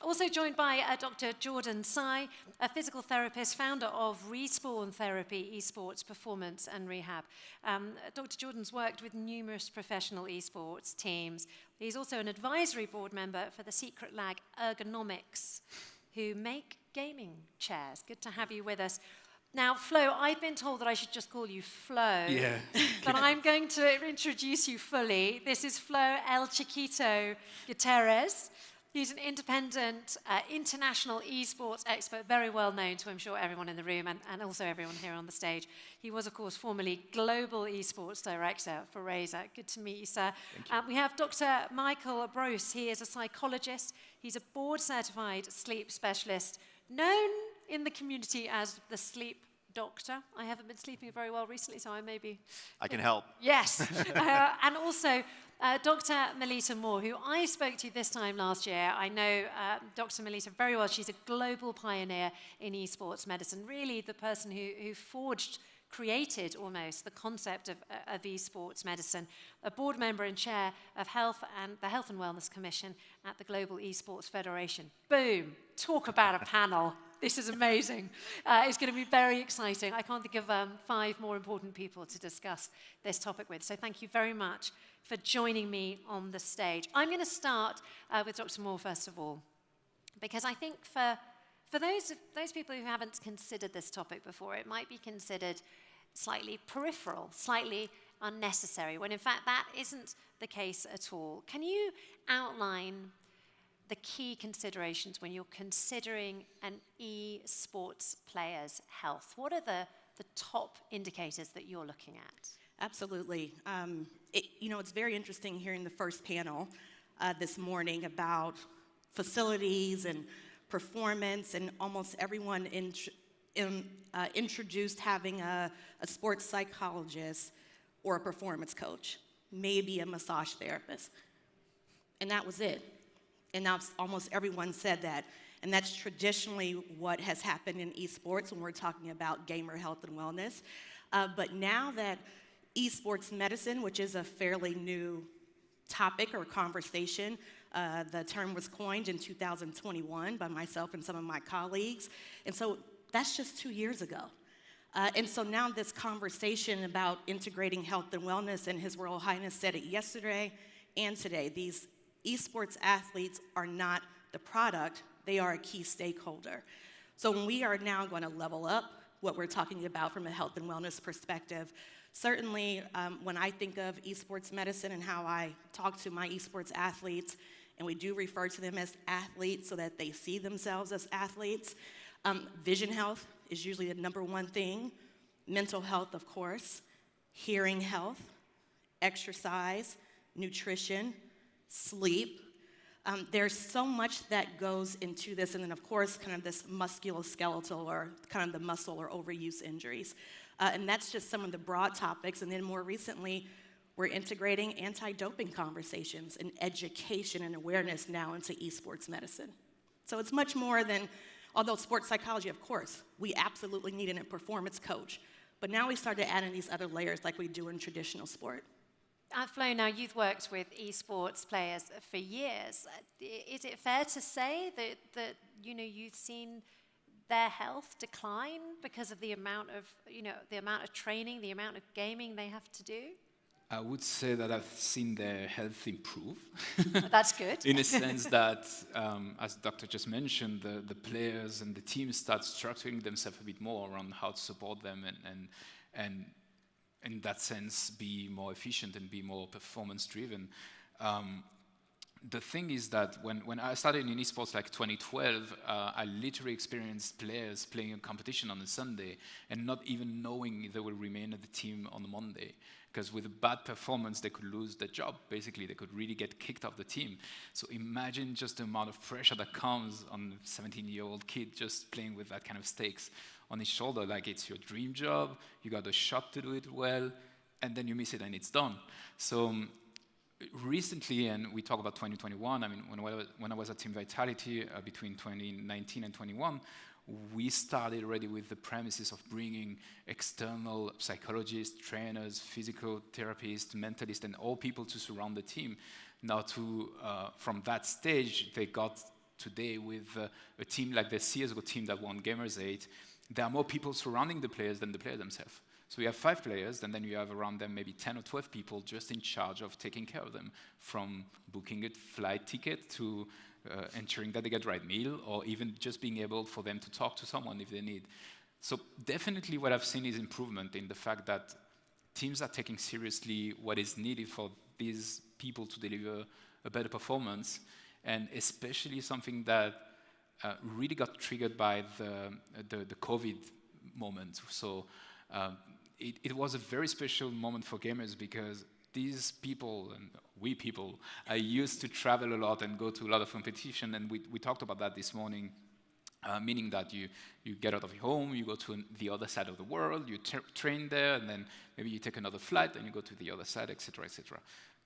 Also joined by Dr. Jordan Tsai, a physical therapist, founder of Respawn Therapy, Esports Performance and Rehab. Dr. Jordan's worked with numerous professional esports teams. He's also an advisory board member for the Secret Lag Ergonomics, who make gaming chairs. Good to have you with us. Now, Flo, I've been told that I should just call you Flo. Yeah. But I'm going to introduce you fully. This is Flo El Chiquito Gutierrez. He's an independent international esports expert, very well known to, I'm sure, everyone in the room and also everyone here on the stage. He was, of course, formerly Global Esports Director for Razer. Good to meet you, sir. Thank you. We have Dr. Michael Bruce. He is a psychologist. He's a board-certified sleep specialist, known in the community as the sleep doctor. I haven't been sleeping very well recently, so I maybe... I can help. Yes. And also Dr. Melita Moore, who I spoke to this time last year. I know Dr. Melita very well. She's a global pioneer in esports medicine, really the person who created almost the concept of esports medicine, a board member and chair of the Health and Wellness Commission at the Global Esports Federation. Boom. Talk about a panel. This is amazing. It's going to be very exciting. I can't think of 5 more important people to discuss this topic with. So thank you very much for joining me on the stage. I'm going to start with Dr. Moore, first of all, because I think for those people who haven't considered this topic before, it might be considered slightly peripheral, slightly unnecessary, when in fact that isn't the case at all. Can you outline the key considerations when you're considering an esports player's health? What are the top indicators that you're looking at? Absolutely. It's very interesting hearing the first panel this morning about facilities and performance, and almost everyone introduced having a sports psychologist or a performance coach, maybe a massage therapist. And that was it. And now almost everyone said that. And that's traditionally what has happened in esports when we're talking about gamer health and wellness. But now that esports medicine, which is a fairly new topic or conversation, the term was coined in 2021 by myself and some of my colleagues. And so that's just 2 years ago. And so now this conversation about integrating health and wellness, and His Royal Highness said it yesterday and today, these esports athletes are not the product, they are a key stakeholder. So when we are now going to level up what we're talking about from a health and wellness perspective, certainly when I think of esports medicine and how I talk to my esports athletes, and we do refer to them as athletes so that they see themselves as athletes, vision health is usually the #1 thing, mental health, of course, hearing health, exercise, nutrition, sleep. There's so much that goes into this, and then of course kind of this musculoskeletal or kind of the muscle or overuse injuries. And that's just some of the broad topics, and then more recently We're integrating anti-doping conversations and education and awareness now into esports medicine. So it's much more than, although sports psychology, of course, we absolutely need a performance coach. But now we started adding these other layers like we do in traditional sport. Flo, now you've worked with esports players for years. Is it fair to say that you've seen their health decline because of the amount of training, the amount of gaming they have to do? I would say that I've seen their health improve. That's good. In a sense that, as the doctor just mentioned, the players and the teams start structuring themselves a bit more around how to support them and in that sense be more efficient and be more performance driven. The thing is that when I started in esports like 2012, I literally experienced players playing a competition on a Sunday and not even knowing if they will remain at the team on the Monday. Because with a bad performance, they could lose their job. Basically, they could really get kicked off the team. So imagine just the amount of pressure that comes on a 17-year-old kid just playing with that kind of stakes on his shoulder. Like it's your dream job, you got a shot to do it well, and then you miss it and it's done. So recently, and we talk about 2021, I mean, when I was at Team Vitality between 2019 and 21, we started already with the premises of bringing external psychologists, trainers, physical therapists, mentalists, and all people to surround the team. Now, from that stage, they got today with a team like the CSGO team that won Gamers 8. There are more people surrounding the players than the players themselves. So we have 5 players, and then you have around them maybe 10 or 12 people just in charge of taking care of them, from booking a flight ticket to ensuring that they get the right meal, or even just being able for them to talk to someone if they need. So definitely what I've seen is improvement in the fact that teams are taking seriously what is needed for these people to deliver a better performance, and especially something that really got triggered by the COVID moment. So it was a very special moment for gamers because these people, and we people, are used to travel a lot and go to a lot of competition, and we talked about that this morning, meaning that you get out of your home, you go to the other side of the world, you train there, and then maybe you take another flight and you go to the other side, etc., etc.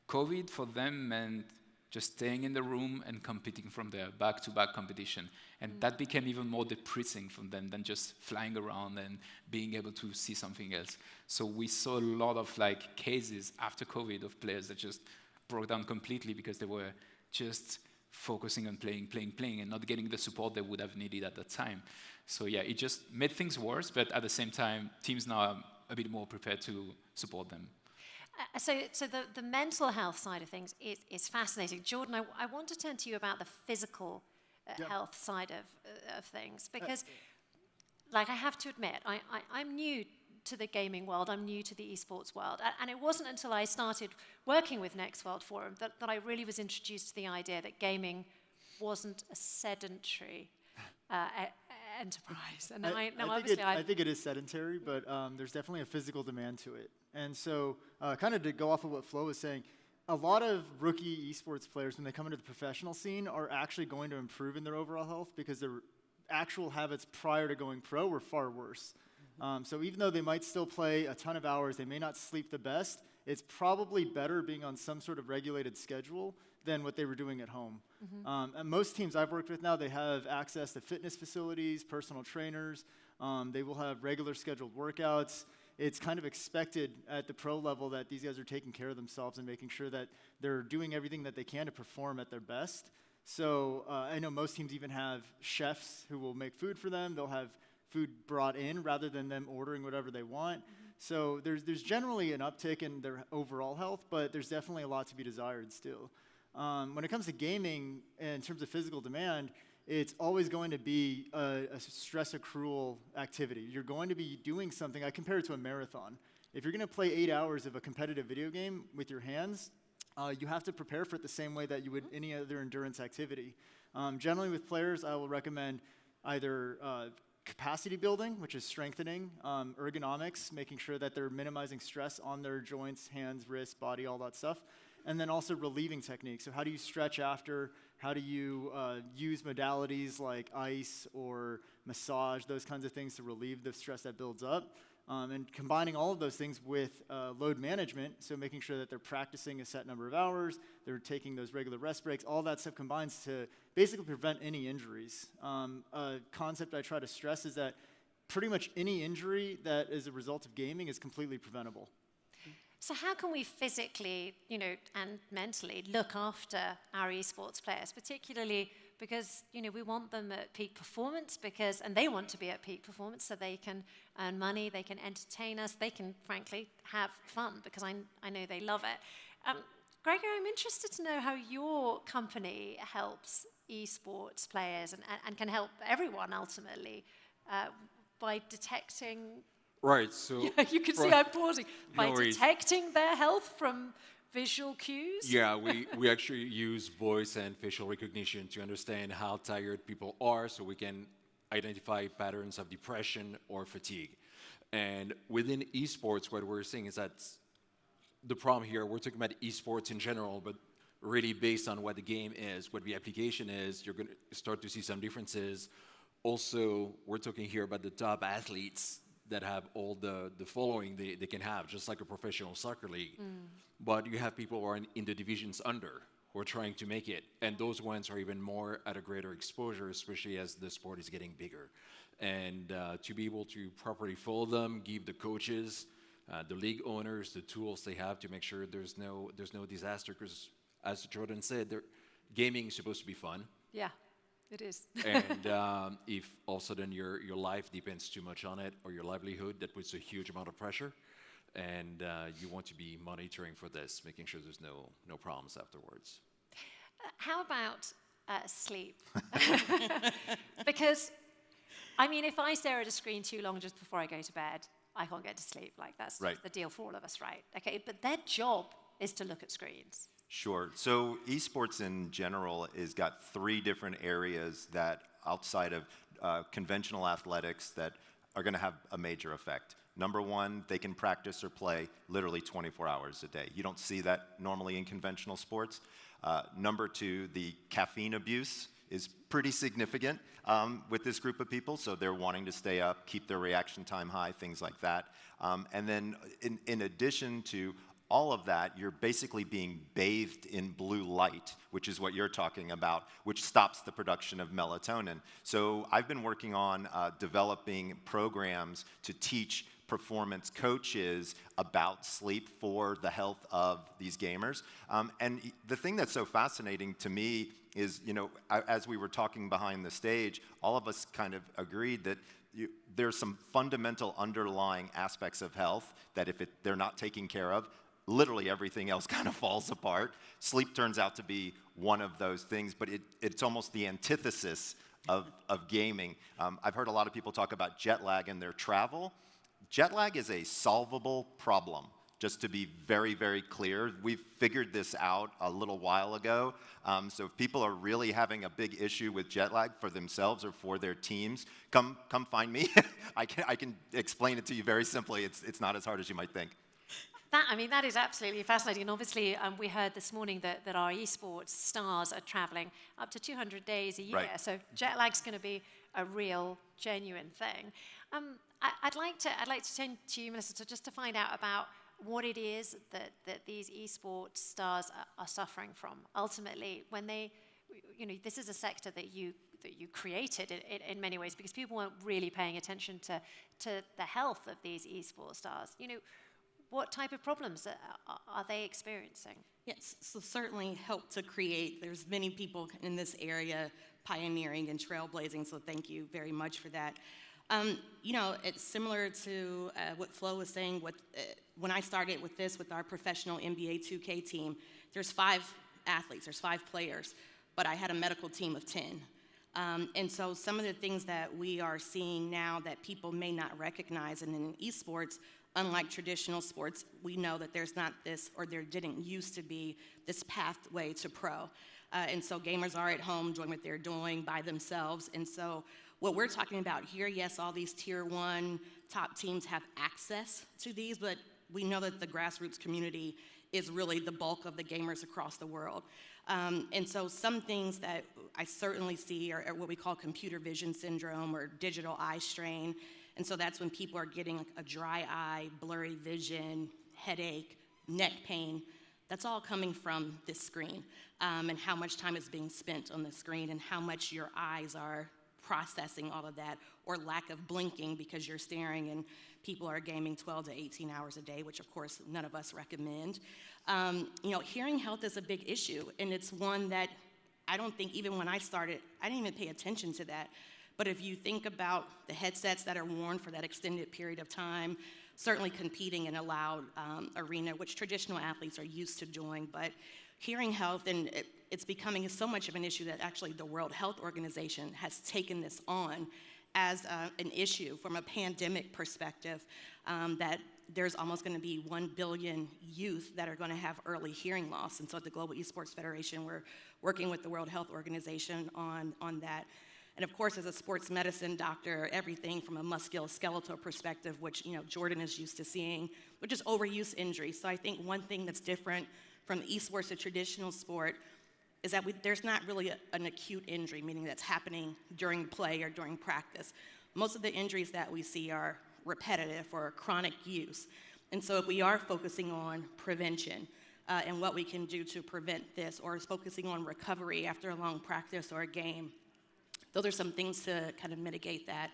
COVID for them meant just staying in the room and competing from there, back-to-back competition. And that became even more depressing for them than just flying around and being able to see something else. So we saw a lot of cases after COVID of players that just broke down completely because they were just focusing on playing, and not getting the support they would have needed at that time. So yeah, it just made things worse, but at the same time, teams now are a bit more prepared to support them. So the mental health side of things is fascinating. Jordan, I want to turn to you about the physical health side of things, because I have to admit, I'm new to the gaming world, I'm new to the esports world, and it wasn't until I started working with Next World Forum that I really was introduced to the idea that gaming wasn't a sedentary enterprise. And I think it is sedentary, but there's definitely a physical demand to it. And so, kind of to go off of what Flo was saying, a lot of rookie esports players, when they come into the professional scene, are actually going to improve in their overall health because their actual habits prior to going pro were far worse. So even though they might still play a ton of hours, they may not sleep the best, it's probably better being on some sort of regulated schedule than what they were doing at home. And most teams I've worked with now, they have access to fitness facilities, personal trainers, they will have regular scheduled workouts. It's kind of expected at the pro level that these guys are taking care of themselves and making sure that they're doing everything that they can to perform at their best. So I know most teams even have chefs who will make food for them. They'll have food brought in rather than them ordering whatever they want. So there's generally an uptick in their overall health, but there's definitely a lot to be desired still. When it comes to gaming, in terms of physical demand, it's always going to be a stress accrual activity. You're going to be doing something. I compare it to a marathon. If you're going to play 8 hours of a competitive video game with your hands, you have to prepare for it the same way that you would any other endurance activity. Generally with players, I will recommend either capacity building, which is strengthening, ergonomics, making sure that they're minimizing stress on their joints, hands, wrists, body, all that stuff. And then also relieving techniques. So how do you stretch after? How do you use modalities like ice or massage, those kinds of things to relieve the stress that builds up? And combining all of those things with load management, so making sure that they're practicing a set number of hours, they're taking those regular rest breaks, all that stuff combines to basically prevent any injuries. A concept I try to stress is that pretty much any injury that is a result of gaming is completely preventable. So how can we physically, and mentally look after our esports players, particularly because, we want them at peak performance and they want to be at peak performance so they can earn money, they can entertain us, they can, frankly, have fun because I know they love it. Gregor, I'm interested to know how your company helps esports players and can help everyone ultimately by detecting. Right, so... Yeah, you can see I'm pausing. By detecting their health from visual cues? Yeah, we actually use voice and facial recognition to understand how tired people are so we can identify patterns of depression or fatigue. And within esports, what we're seeing is that the problem here, we're talking about esports in general, but really based on what the game is, what the application is, you're going to start to see some differences. Also, we're talking here about the top athletes that have all the following they can have, just like a professional soccer league. But you have people who are in the divisions under, who are trying to make it. And those ones are even more at a greater exposure, especially as the sport is getting bigger. And to be able to properly follow them, give the coaches, the league owners, the tools they have to make sure there's no disaster. Because as Jordan said, gaming is supposed to be fun. Yeah. It is. And if all of a sudden your life depends too much on it, or your livelihood, that puts a huge amount of pressure. And you want to be monitoring for this, making sure there's no problems afterwards. How about sleep? Because, if I stare at a screen too long just before I go to bed, I can't get to sleep. That's the deal for all of us, right? Okay, but their job is to look at screens. Sure. So esports in general has got 3 different areas that outside of conventional athletics that are going to have a major effect. Number 1, they can practice or play literally 24 hours a day. You don't see that normally in conventional sports. Number 2, the caffeine abuse is pretty significant with this group of people, so they're wanting to stay up, keep their reaction time high, things like that. And then in addition to all of that, you're basically being bathed in blue light, which is what you're talking about, which stops the production of melatonin. So I've been working on developing programs to teach performance coaches about sleep for the health of these gamers. And the thing that's so fascinating to me is, as we were talking behind the stage, all of us kind of agreed that there's some fundamental underlying aspects of health that if they're not taken care of, literally everything else kind of falls apart. Sleep turns out to be one of those things, but it's almost the antithesis of gaming. I've heard a lot of people talk about jet lag in their travel. Jet lag is a solvable problem, just to be very, very clear. We've figured this out a little while ago. So if people are really having a big issue with jet lag for themselves or for their teams, come find me. I can explain it to you very simply. It's not as hard as you might think. That is absolutely fascinating. And obviously, we heard this morning that our esports stars are traveling up to 200 days a year. Right. So jet lag's going to be a real, genuine thing. I'd like to turn to you, Melissa, just to find out about what it is that these esports stars are suffering from. Ultimately, when this is a sector that you created in many ways because people weren't really paying attention to the health of these esports stars. What type of problems are they experiencing? Yes, so certainly help to create. There's many people in this area pioneering and trailblazing, so thank you very much for that. It's similar to what Flo was saying. When I started with our professional NBA 2K team, there's 5 athletes, there's 5 players, but I had a medical team of 10. And so some of the things that we are seeing now that people may not recognize, and in esports, unlike traditional sports, we know that there's not this, or there didn't used to be this pathway to pro. And so gamers are at home doing what they're doing by themselves. And so what we're talking about here, yes, all these tier 1 top teams have access to these, but we know that the grassroots community is really the bulk of the gamers across the world. And so some things that I certainly see are what we call computer vision syndrome or digital eye strain. And so that's when people are getting a dry eye, blurry vision, headache, neck pain. That's all coming from this screen, and how much time is being spent on the screen and how much your eyes are processing all of that, or lack of blinking because you're staring and people are gaming 12 to 18 hours a day, which of course none of us recommend. Hearing health is a big issue, and it's one that I don't think even when I started, I didn't even pay attention to that. But if you think about the headsets that are worn for that extended period of time, certainly competing in a loud arena, which traditional athletes are used to doing, but hearing health, and it's becoming so much of an issue that actually the World Health Organization has taken this on as an issue from a pandemic perspective, that there's almost going to be 1 billion youth that are going to have early hearing loss. And so at the Global Esports Federation, we're working with the World Health Organization on that. And of course, as a sports medicine doctor, everything from a musculoskeletal perspective, which Jordan is used to seeing, which is overuse injuries. So I think one thing that's different from esports to traditional sport is that there's not really an acute injury, meaning that's happening during play or during practice. Most of the injuries that we see are repetitive or chronic use. And so if we are focusing on prevention and what we can do to prevent this, or focusing on recovery after a long practice or a game, those are some things to kind of mitigate that.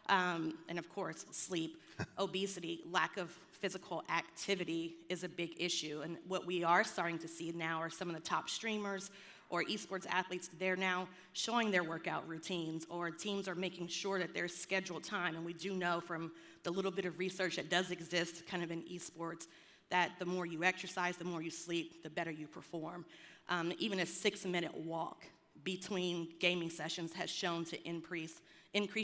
And of course, sleep, obesity, lack of physical activity is a big issue. And what we are starting to see now are some of the top streamers or esports athletes, they're now showing their workout routines, or teams are making sure that there's scheduled time. And we do know from the little bit of research that does exist kind of in esports that the more you exercise, the more you sleep, the better you perform. Even a 6-minute walk between gaming sessions has shown to increase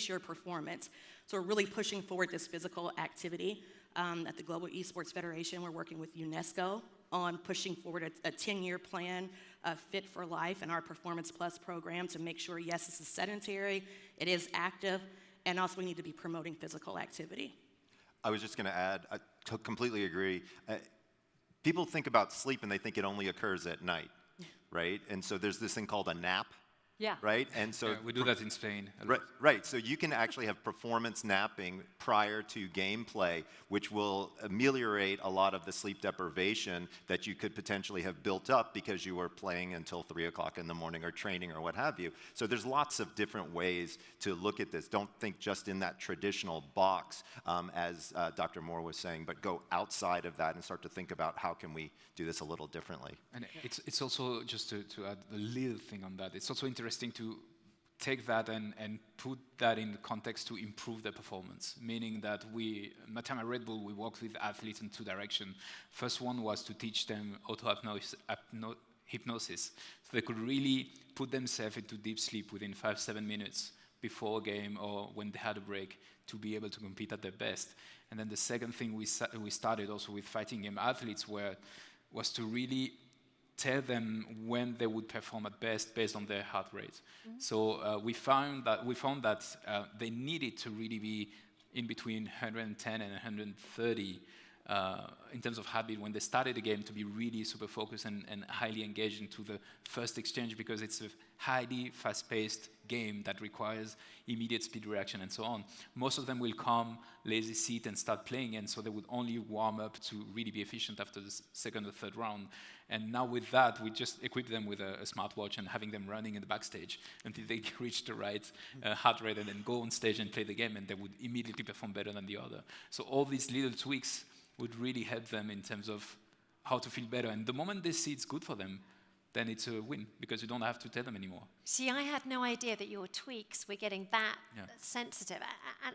your performance. So we're really pushing forward this physical activity. At the Global Esports Federation, we're working with UNESCO on pushing forward a 10-year plan of Fit for Life and our Performance Plus program to make sure, yes, this is sedentary, it is active, and also we need to be promoting physical activity. I was just going to add, I completely agree. People think about sleep and they think it only occurs at night, right? And so there's this thing called a nap. Yeah. Right? And so we do that in Spain. Right. So you can actually have performance napping prior to gameplay, which will ameliorate a lot of the sleep deprivation that you could potentially have built up because you were playing until 3 o'clock in the morning or training or what have you. So there's lots of different ways to look at this. Don't think just in that traditional box, as Dr. Moore was saying, but go outside of that and start to think about how can we do this a little differently. And it's also, just to add a little thing on that, it's also interesting to take that and put that in the context to improve their performance, meaning that my time at Red Bull, we worked with athletes in 2 directions. First one was to teach them auto-hypnosis, so they could really put themselves into deep sleep within 5-7 minutes before a game or when they had a break to be able to compete at their best. And then the second thing we started also with fighting game athletes was to really tell them when they would perform at best based on their heart rate. Mm-hmm. So we found that they needed to really be in between 110 and 130 in terms of heartbeat when they started the game, to be really super focused and highly engaged into the first exchange, because it's a highly fast-paced game that requires immediate speed reaction and so on. Most of them will come, lazy seat, and start playing, and so they would only warm up to really be efficient after the second or third round. And now with that, we just equip them with a smartwatch and having them running in the backstage until they reach the right heart rate and then go on stage and play the game, and they would immediately perform better than the other. So all these little tweaks would really help them in terms of how to feel better. And the moment they see it's good for them, then it's a win, because you don't have to tell them anymore. See, I had no idea that your tweaks were getting that sensitive.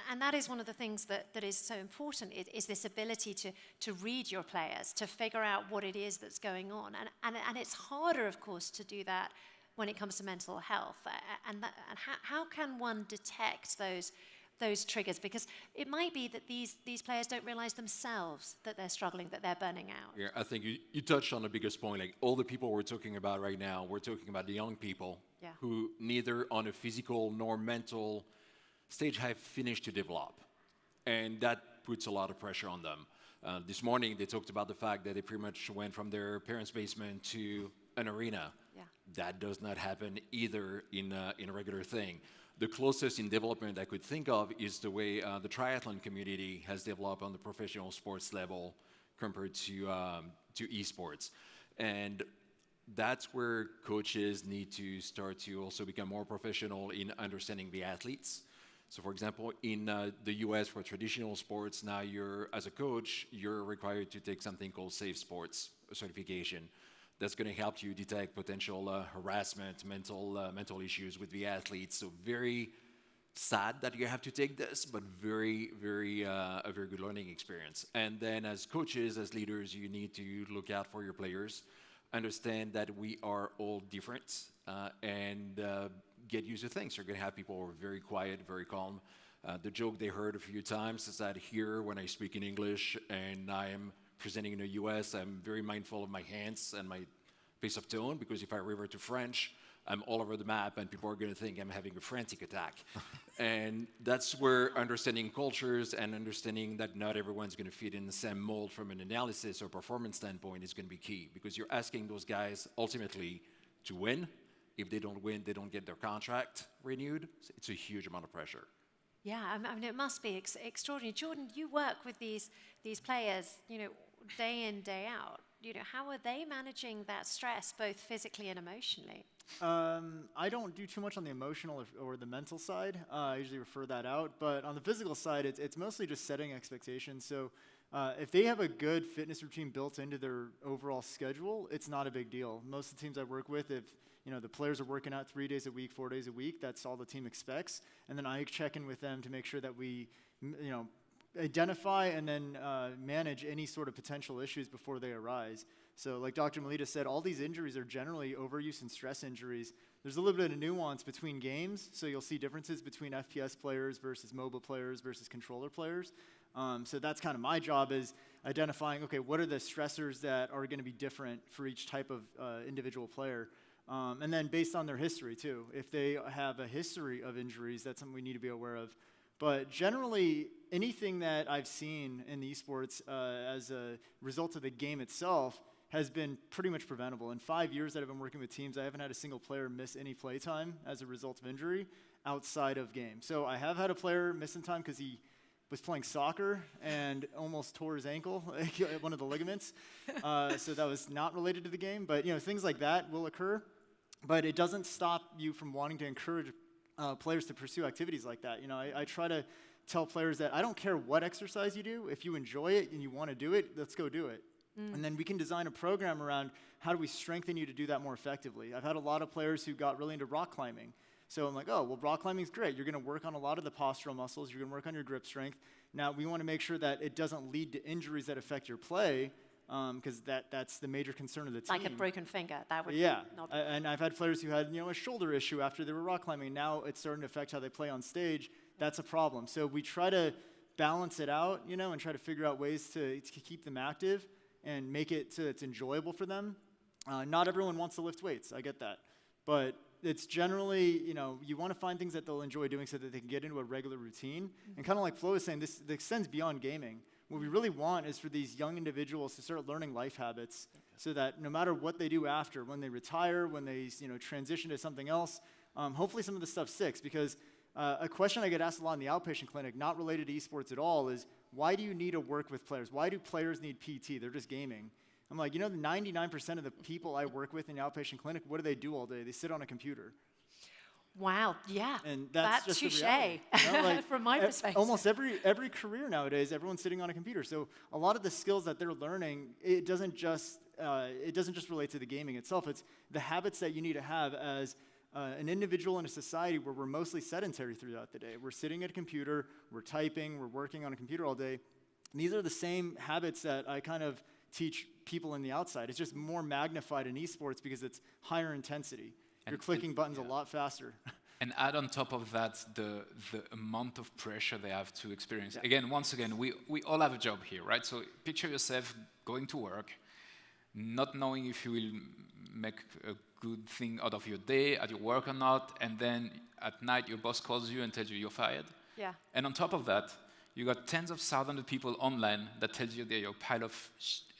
And that is one of the things that is so important, is this ability to read your players, to figure out what it is that's going on. And it's harder, of course, to do that when it comes to mental health. And how can one detect those triggers? Because it might be that these players don't realize themselves that they're struggling, that they're burning out. Yeah, I think you touched on the biggest point. Like, all the people we're talking about right now, we're talking about the young people who neither on a physical nor mental stage have finished to develop. And that puts a lot of pressure on them. This morning, they talked about the fact that they pretty much went from their parents' basement to an arena. Yeah. That does not happen either in a regular thing. The closest in development I could think of is the way the triathlon community has developed on the professional sports level compared to esports. And that's where coaches need to start to also become more professional in understanding the athletes. So for example, in the US for traditional sports, now as a coach, you're required to take something called Safe Sports certification. That's going to help you detect potential harassment, mental issues with the athletes. So very sad that you have to take this, but a very good learning experience. And then as coaches, as leaders, you need to look out for your players, understand that we are all different, and get used to things. You're going to have people who are very quiet, very calm. The joke they heard a few times is that here, when I speak in English and I am presenting in the US, I'm very mindful of my hands and my pace of tone, because if I revert to French, I'm all over the map and people are going to think I'm having a frantic attack. And that's where understanding cultures and understanding that not everyone's going to fit in the same mold from an analysis or performance standpoint is going to be key, because you're asking those guys ultimately to win. If they don't win, they don't get their contract renewed. It's a huge amount of pressure. Yeah, I mean, it must be extraordinary. Jordan, you work with these players, day in, day out. How are they managing that stress, both physically and emotionally? I don't do too much on the emotional or the mental side. I usually refer that out. But on the physical side, it's mostly just setting expectations. So if they have a good fitness routine built into their overall schedule, it's not a big deal. Most of the teams I work with, if the players are working out 3 days a week, 4 days a week, that's all the team expects. And then I check in with them to make sure that we, identify and then manage any sort of potential issues before they arise. So like Dr. Melita said, all these injuries are generally overuse and stress injuries. There's a little bit of nuance between games, so you'll see differences between FPS players versus mobile players versus controller players. So that's kind of my job, is identifying, okay, what are the stressors that are going to be different for each type of individual player. And then based on their history too. If they have a history of injuries, that's something we need to be aware of. But generally, anything that I've seen in the esports as a result of the game itself has been pretty much preventable. In 5 years that I've been working with teams, I haven't had a single player miss any play time as a result of injury outside of game. So I have had a player miss in time because he was playing soccer and almost tore his ankle, one of the ligaments. So that was not related to the game. But things like that will occur. But it doesn't stop you from wanting to encourage players to pursue activities like that. I try to tell players that I don't care what exercise you do. If you enjoy it and you want to do it, let's go do it. And then we can design a program around how do we strengthen you to do that more effectively. I've had a lot of players who got really into rock climbing. So I'm like, oh, well, rock climbing is great. You're going to work on a lot of the postural muscles. You're going to work on your grip strength. Now, we want to make sure that it doesn't lead to injuries that affect your play, because that's the major concern of the team. Like a broken finger, that would not be. And I've had players who had a shoulder issue after they were rock climbing. Now it's starting to affect how they play on stage. That's a problem. So we try to balance it out, and try to figure out ways to keep them active and make it so it's enjoyable for them. Not everyone wants to lift weights. I get that. But it's generally, you want to find things that they'll enjoy doing so that they can get into a regular routine. And kind of like Flo was saying, this extends beyond gaming. What we really want is for these young individuals to start learning life habits so that no matter what they do after, when they retire, when they transition to something else, hopefully some of this stuff sticks. Because a question I get asked a lot in the outpatient clinic, not related to esports at all, is why do you need to work with players? Why do players need PT? They're just gaming. I'm like, 99% of the people I work with in the outpatient clinic, what do they do all day? They sit on a computer. Wow, yeah. And that's just touche, the reality. from my perspective. Almost every career nowadays, everyone's sitting on a computer. So a lot of the skills that they're learning, it doesn't just relate to the gaming itself. It's the habits that you need to have as an individual in a society where we're mostly sedentary throughout the day. We're sitting at a computer, we're typing, we're working on a computer all day. And these are the same habits that I kind of teach people in the outside. It's just more magnified in esports because it's higher intensity. You're clicking buttons a lot faster. And add on top of that the amount of pressure they have to experience. Again, once again, we all have a job here, right? So picture yourself going to work, not knowing if you will make a good thing out of your day at your work or not, and then at night your boss calls you and tells you you're fired. Yeah. And on top of that, You got tens of thousands of people online that tells you they're your pile of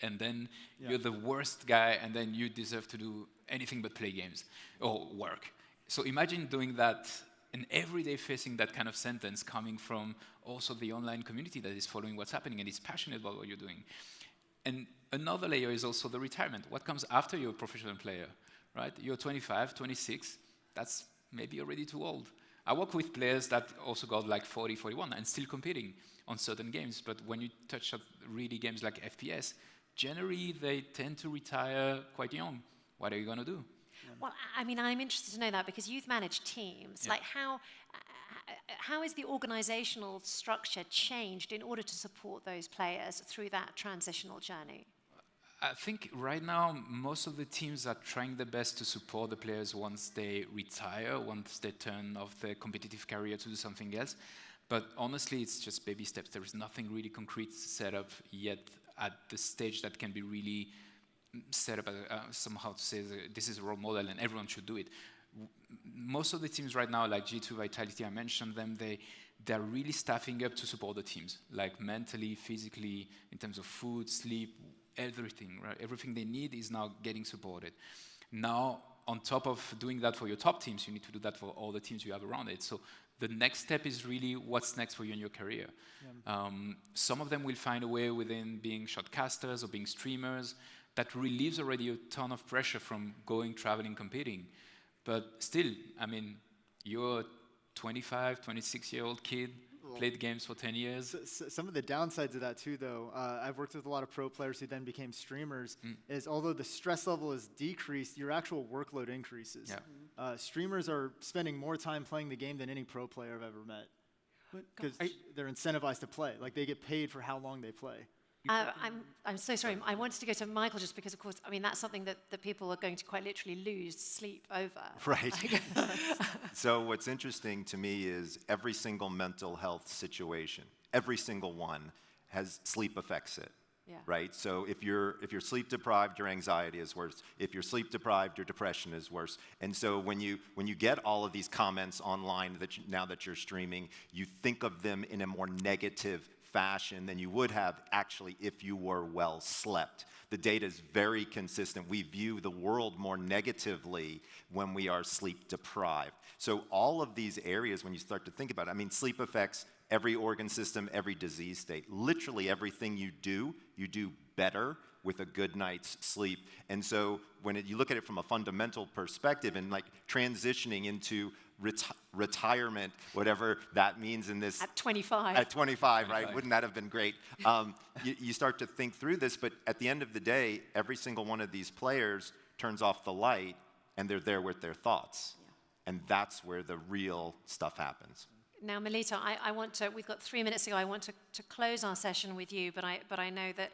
and then you're the worst guy, and then you deserve to do anything but play games or work. So imagine doing that and every day facing that kind of sentence coming from also the online community that is following what's happening and is passionate about what you're doing. And another layer is also the retirement. What comes after you're a professional player, right? You're 25, 26, that's maybe already too old. I work with players that also got like 40, 41 and still competing on certain games. But when you touch up really games like FPS, generally they tend to retire quite young. What are you going to do? Well, I mean, I'm interested to know that because you've managed teams. Like how is the organizational structure changed in order to support those players through that transitional journey? I think right now, most of the teams are trying their best to support the players once they retire, once they turn off their competitive career to do something else. But honestly, it's just baby steps. There is nothing really concrete set up yet at the stage that can be really set up somehow to say this is a role model and everyone should do it. Most of the teams right now, like G2 Vitality, I mentioned them, they're really staffing up to support the teams, like mentally, physically, in terms of food, sleep, everything, right? Everything they need is now getting supported. Now, on top of doing that for your top teams, you need to do that for all the teams you have around it. So the next step is really what's next for you in your career. Some of them will find a way within being shotcasters or being streamers that relieves already a ton of pressure from going, traveling, competing. But still, I mean, you're a 25, 26-year-old kid, played games for 10 years. Some of the downsides of that too, though, I've worked with a lot of pro players who then became streamers, is although the stress level is decreased, your actual workload increases. Streamers are spending more time playing the game than any pro player I've ever met. Because they're incentivized to play. Like, they get paid for how long they play. I'm so sorry. I wanted to go to Michael just because, of course, I mean, that's something that people are going to quite literally lose sleep over. Right. So what's interesting to me is every single mental health situation, every single one has sleep affects it. Right? So if you're sleep deprived, your anxiety is worse. If you're sleep deprived, your depression is worse. And so when you get all of these comments online now that you're streaming, you think of them in a more negative fashion than you would have actually if you were well slept. The data is very consistent. We view the world more negatively when we are sleep deprived. So all of these areas, when you start to think about it, I mean, sleep affects every organ system, every disease state. Literally everything you do better with a good night's sleep. And so when you look at it from a fundamental perspective and like transitioning into retirement, whatever that means in this. At 25. At 25, right? Wouldn't that have been great? You start to think through this, but at the end of the day, every single one of these players turns off the light and they're there with their thoughts. And that's where the real stuff happens. Now, Melita, I want to, we've got 3 minutes to go. I want to close our session with you, but I know that,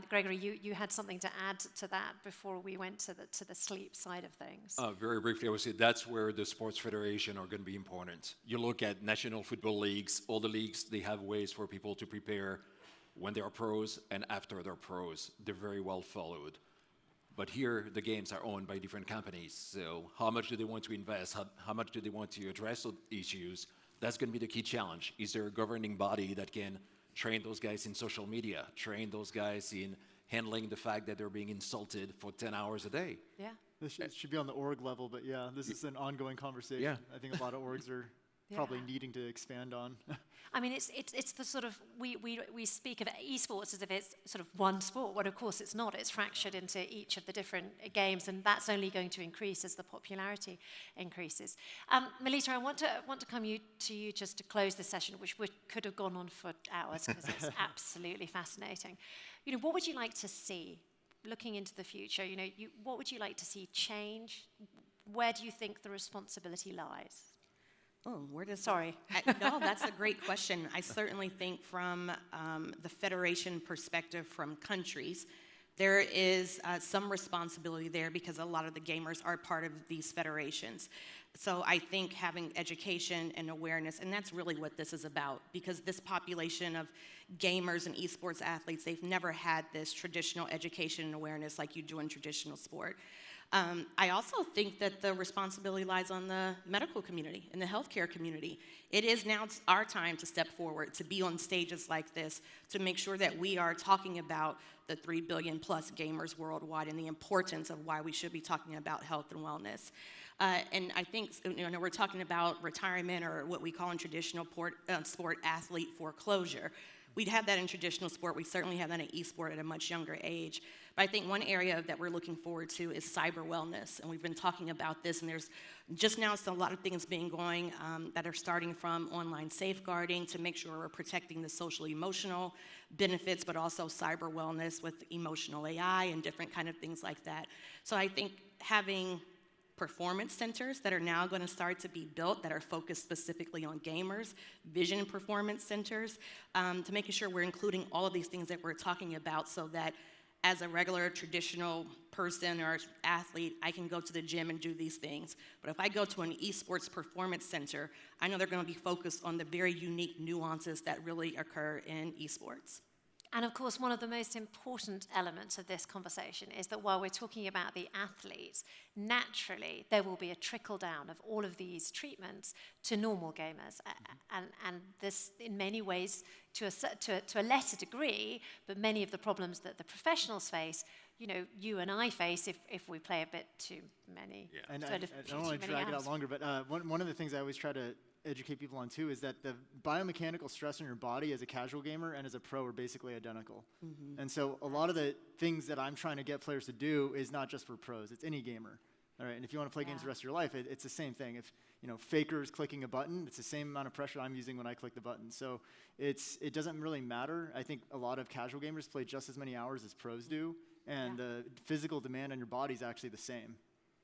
Gregory, you had something to add to that before we went to the sleep side of things. Very briefly, I would say that's where the sports federation are going to be important. You look at national football leagues, all the leagues, they have ways for people to prepare when they are pros and after they're pros. They're very well followed. But here, the games are owned by different companies. So how much do they want to invest? How much do they want to address those issues? That's going to be the key challenge. Is there a governing body that can train those guys in social media, train those guys in handling the fact that they're being insulted for 10 hours a day? Yeah. This should be on the org level, but yeah, this is an ongoing conversation. Yeah. I think a lot of orgs are probably needing to expand on. I mean, it's the sort of, we speak of esports as if it's sort of one sport, when of course it's not. It's fractured into each of the different games, and that's only going to increase as the popularity increases. Melita, I want to come to you just to close the session, which could have gone on for hours because it's absolutely fascinating. You know, what would you like to see looking into the future? You know, what would you like to see change? Where do you think the responsibility lies? Oh, where does... Sorry. No, that's a great question. I certainly think from the federation perspective from countries, there is some responsibility there because a lot of the gamers are part of these federations. So I think having education and awareness, and that's really what this is about, because this population of gamers and esports athletes, they've never had this traditional education and awareness like you do in traditional sport. I also think that the responsibility lies on the medical community and the healthcare community. It is now our time to step forward, to be on stages like this, to make sure that we are talking about the 3 billion plus gamers worldwide and the importance of why we should be talking about health and wellness. And I think, we're talking about retirement or what we call in traditional sport athlete foreclosure. We'd have that in traditional sport. We certainly have that in esport at a much younger age. But I think one area that we're looking forward to is cyber wellness. And we've been talking about this, and there's just now a lot of things being going that are starting from online safeguarding to make sure we're protecting the social emotional benefits, but also cyber wellness with emotional AI and different kind of things like that. So I think having performance centers that are now going to start to be built that are focused specifically on gamers, vision performance centers, to making sure we're including all of these things that we're talking about so that as a regular traditional person or athlete, I can go to the gym and do these things. But if I go to an esports performance center, I know they're going to be focused on the very unique nuances that really occur in esports. And of course, one of the most important elements of this conversation is that while we're talking about the athletes, naturally there will be a trickle down of all of these treatments to normal gamers. And this, in many ways, to a lesser degree, but many of the problems that the professionals face, you and I face if we play a bit too many. Yeah. And I don't want to drag it out longer, but one of the things I always try to educate people on too is that the biomechanical stress on your body as a casual gamer and as a pro are basically identical. And so a lot of the things that I'm trying to get players to do is not just for pros, it's any gamer. All right, and if you want to play games the rest of your life, it's the same thing. If Faker's clicking a button, it's the same amount of pressure I'm using when I click the button. So it doesn't really matter. I think a lot of casual gamers play just as many hours as pros do, and the physical demand on your body is actually the same.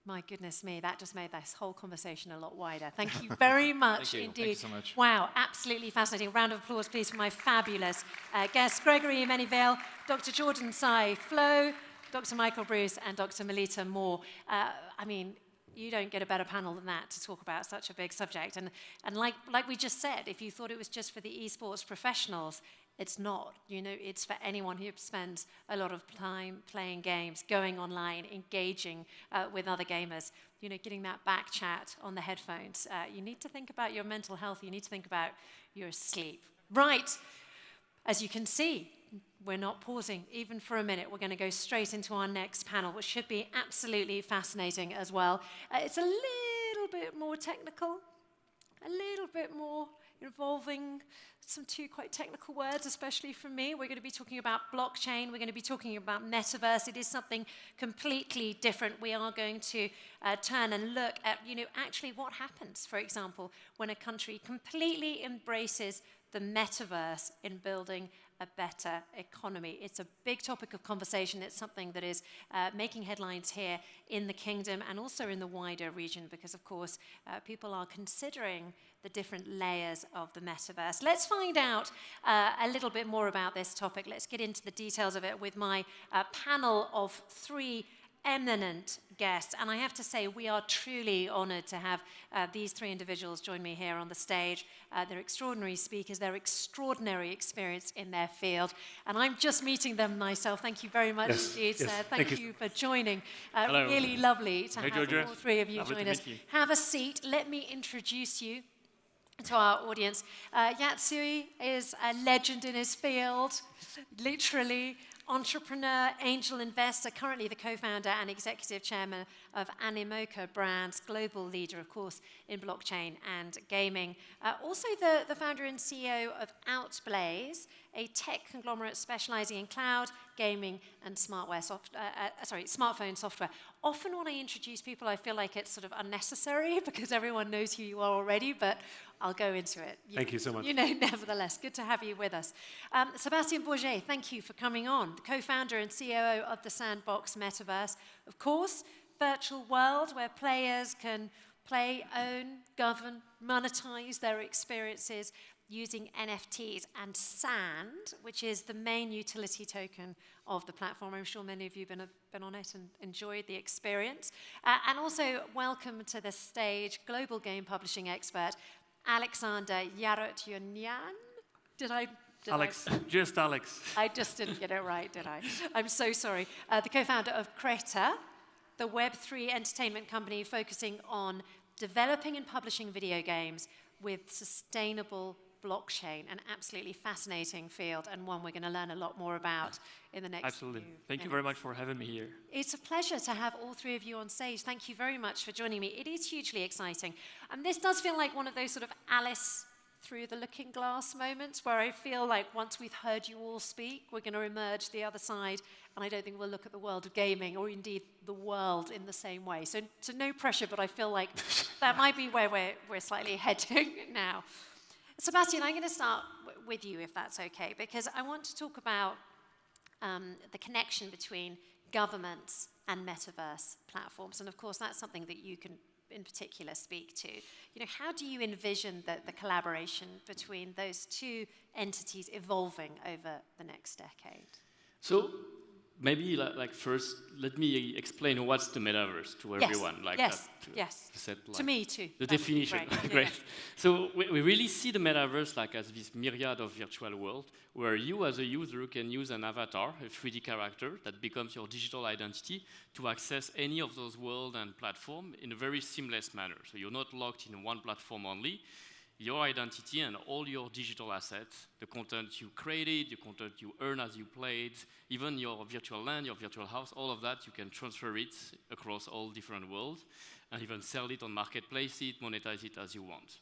My goodness me, that just made this whole conversation a lot wider. Thank you very much indeed. Thank you so much. Wow, absolutely fascinating. Round of applause, please, for my fabulous guests, Gregory Menivale, Dr. Jordan Tsai Flo, Dr. Michael Bruce, and Dr. Melita Moore. I mean, you don't get a better panel than that to talk about such a big subject. And like we just said, if you thought it was just for the esports professionals, it's not. It's for anyone who spends a lot of time playing games, going online, engaging with other gamers, getting that back chat on the headphones. You need to think about your mental health. You need to think about your sleep. Right. As you can see, we're not pausing even for a minute. We're going to go straight into our next panel, which should be absolutely fascinating as well. It's a little bit more technical, a little bit more involving some two quite technical words, especially from me. We're going to be talking about blockchain. We're going to be talking about metaverse. It is something completely different. We are going to turn and look at, actually what happens, for example, when a country completely embraces the metaverse in building a better economy. It's a big topic of conversation. It's something that is making headlines here in the kingdom and also in the wider region because, of course, people are considering the different layers of the metaverse. Let's find out a little bit more about this topic. Let's get into the details of it with my panel of three eminent guests. And I have to say, we are truly honored to have these three individuals join me here on the stage. They're extraordinary speakers. They're extraordinary experience in their field. And I'm just meeting them myself. Thank you very much indeed, sir. Thank you for joining. Really lovely to have all three of you join us. Have a seat. Let me introduce you to our audience. Yatsui is a legend in his field, literally. Entrepreneur, angel investor, currently the co-founder and executive chairman of Animoca Brands, global leader, of course, in blockchain and gaming. Also the founder and CEO of Outblaze, a tech conglomerate specializing in cloud, gaming, and smartphone software. Often when I introduce people, I feel like it's sort of unnecessary because everyone knows who you are already, but I'll go into it. Thank you so much. Nevertheless, good to have you with us. Sébastien Bourget, thank you for coming on. The co-founder and COO of the Sandbox Metaverse. Of course, virtual world where players can play, own, govern, monetize their experiences using NFTs and Sand, which is the main utility token of the platform. I'm sure many of you have been on it and enjoyed the experience. And also welcome to the stage, global game publishing expert, Alexander Yarotyunyan. Just Alex. I just didn't get it right, did I? I'm so sorry. The co-founder of Creta, the Web3 entertainment company focusing on developing and publishing video games with sustainable blockchain, an absolutely fascinating field and one we're going to learn a lot more about in the next Absolutely. few Thank you minutes. very much for having me here. It's a pleasure to have all three of you on stage. Thank you very much for joining me. It is hugely exciting. And this does feel like one of those sort of Alice through the looking glass moments where I feel like once we've heard you all speak, we're going to emerge the other side, and I don't think we'll look at the world of gaming or indeed the world in the same way. So no pressure, but I feel like that might be where we're slightly heading now. Sebastian, I'm going to start with you, if that's okay, because I want to talk about the connection between governments and metaverse platforms. And of course, that's something that you can in particular speak to. You know, how do you envision the collaboration between those two entities evolving over the next decade? So maybe like first, let me explain what's the metaverse to everyone. Yes. Said, to me too. The definition. Great. Great. So we really see the metaverse like as this myriad of virtual world where you as a user can use an avatar, a 3D character that becomes your digital identity to access any of those worlds and platforms in a very seamless manner. So you're not locked in one platform only. Your identity and all your digital assets, the content you created, the content you earn as you played, even your virtual land, your virtual house, all of that, you can transfer it across all different worlds and even sell it on marketplaces, monetize it as you want.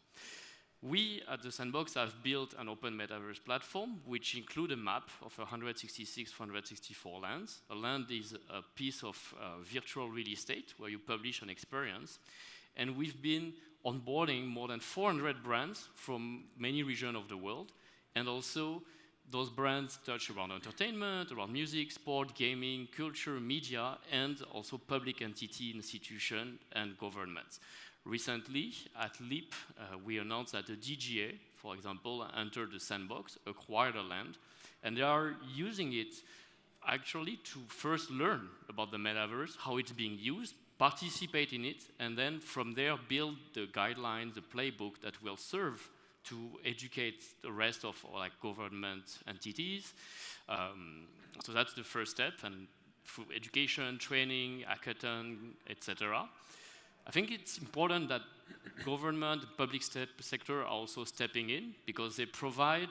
We at the Sandbox have built an open metaverse platform which includes a map of 166, 164 lands. A land is a piece of virtual real estate where you publish an experience. And we've been onboarding more than 400 brands from many regions of the world. And also, those brands touch around entertainment, around music, sport, gaming, culture, media, and also public entity, institution, and governments. Recently, at LEAP, we announced that the DGA, for example, entered the Sandbox, acquired a land, and they are using it actually to first learn about the metaverse, how it's being used, participate in it, and then from there build the guidelines, the playbook that will serve to educate the rest of like government entities. So that's the first step, and through education, training, hackathon, etc. I think it's important that government, public sector are also stepping in because they provide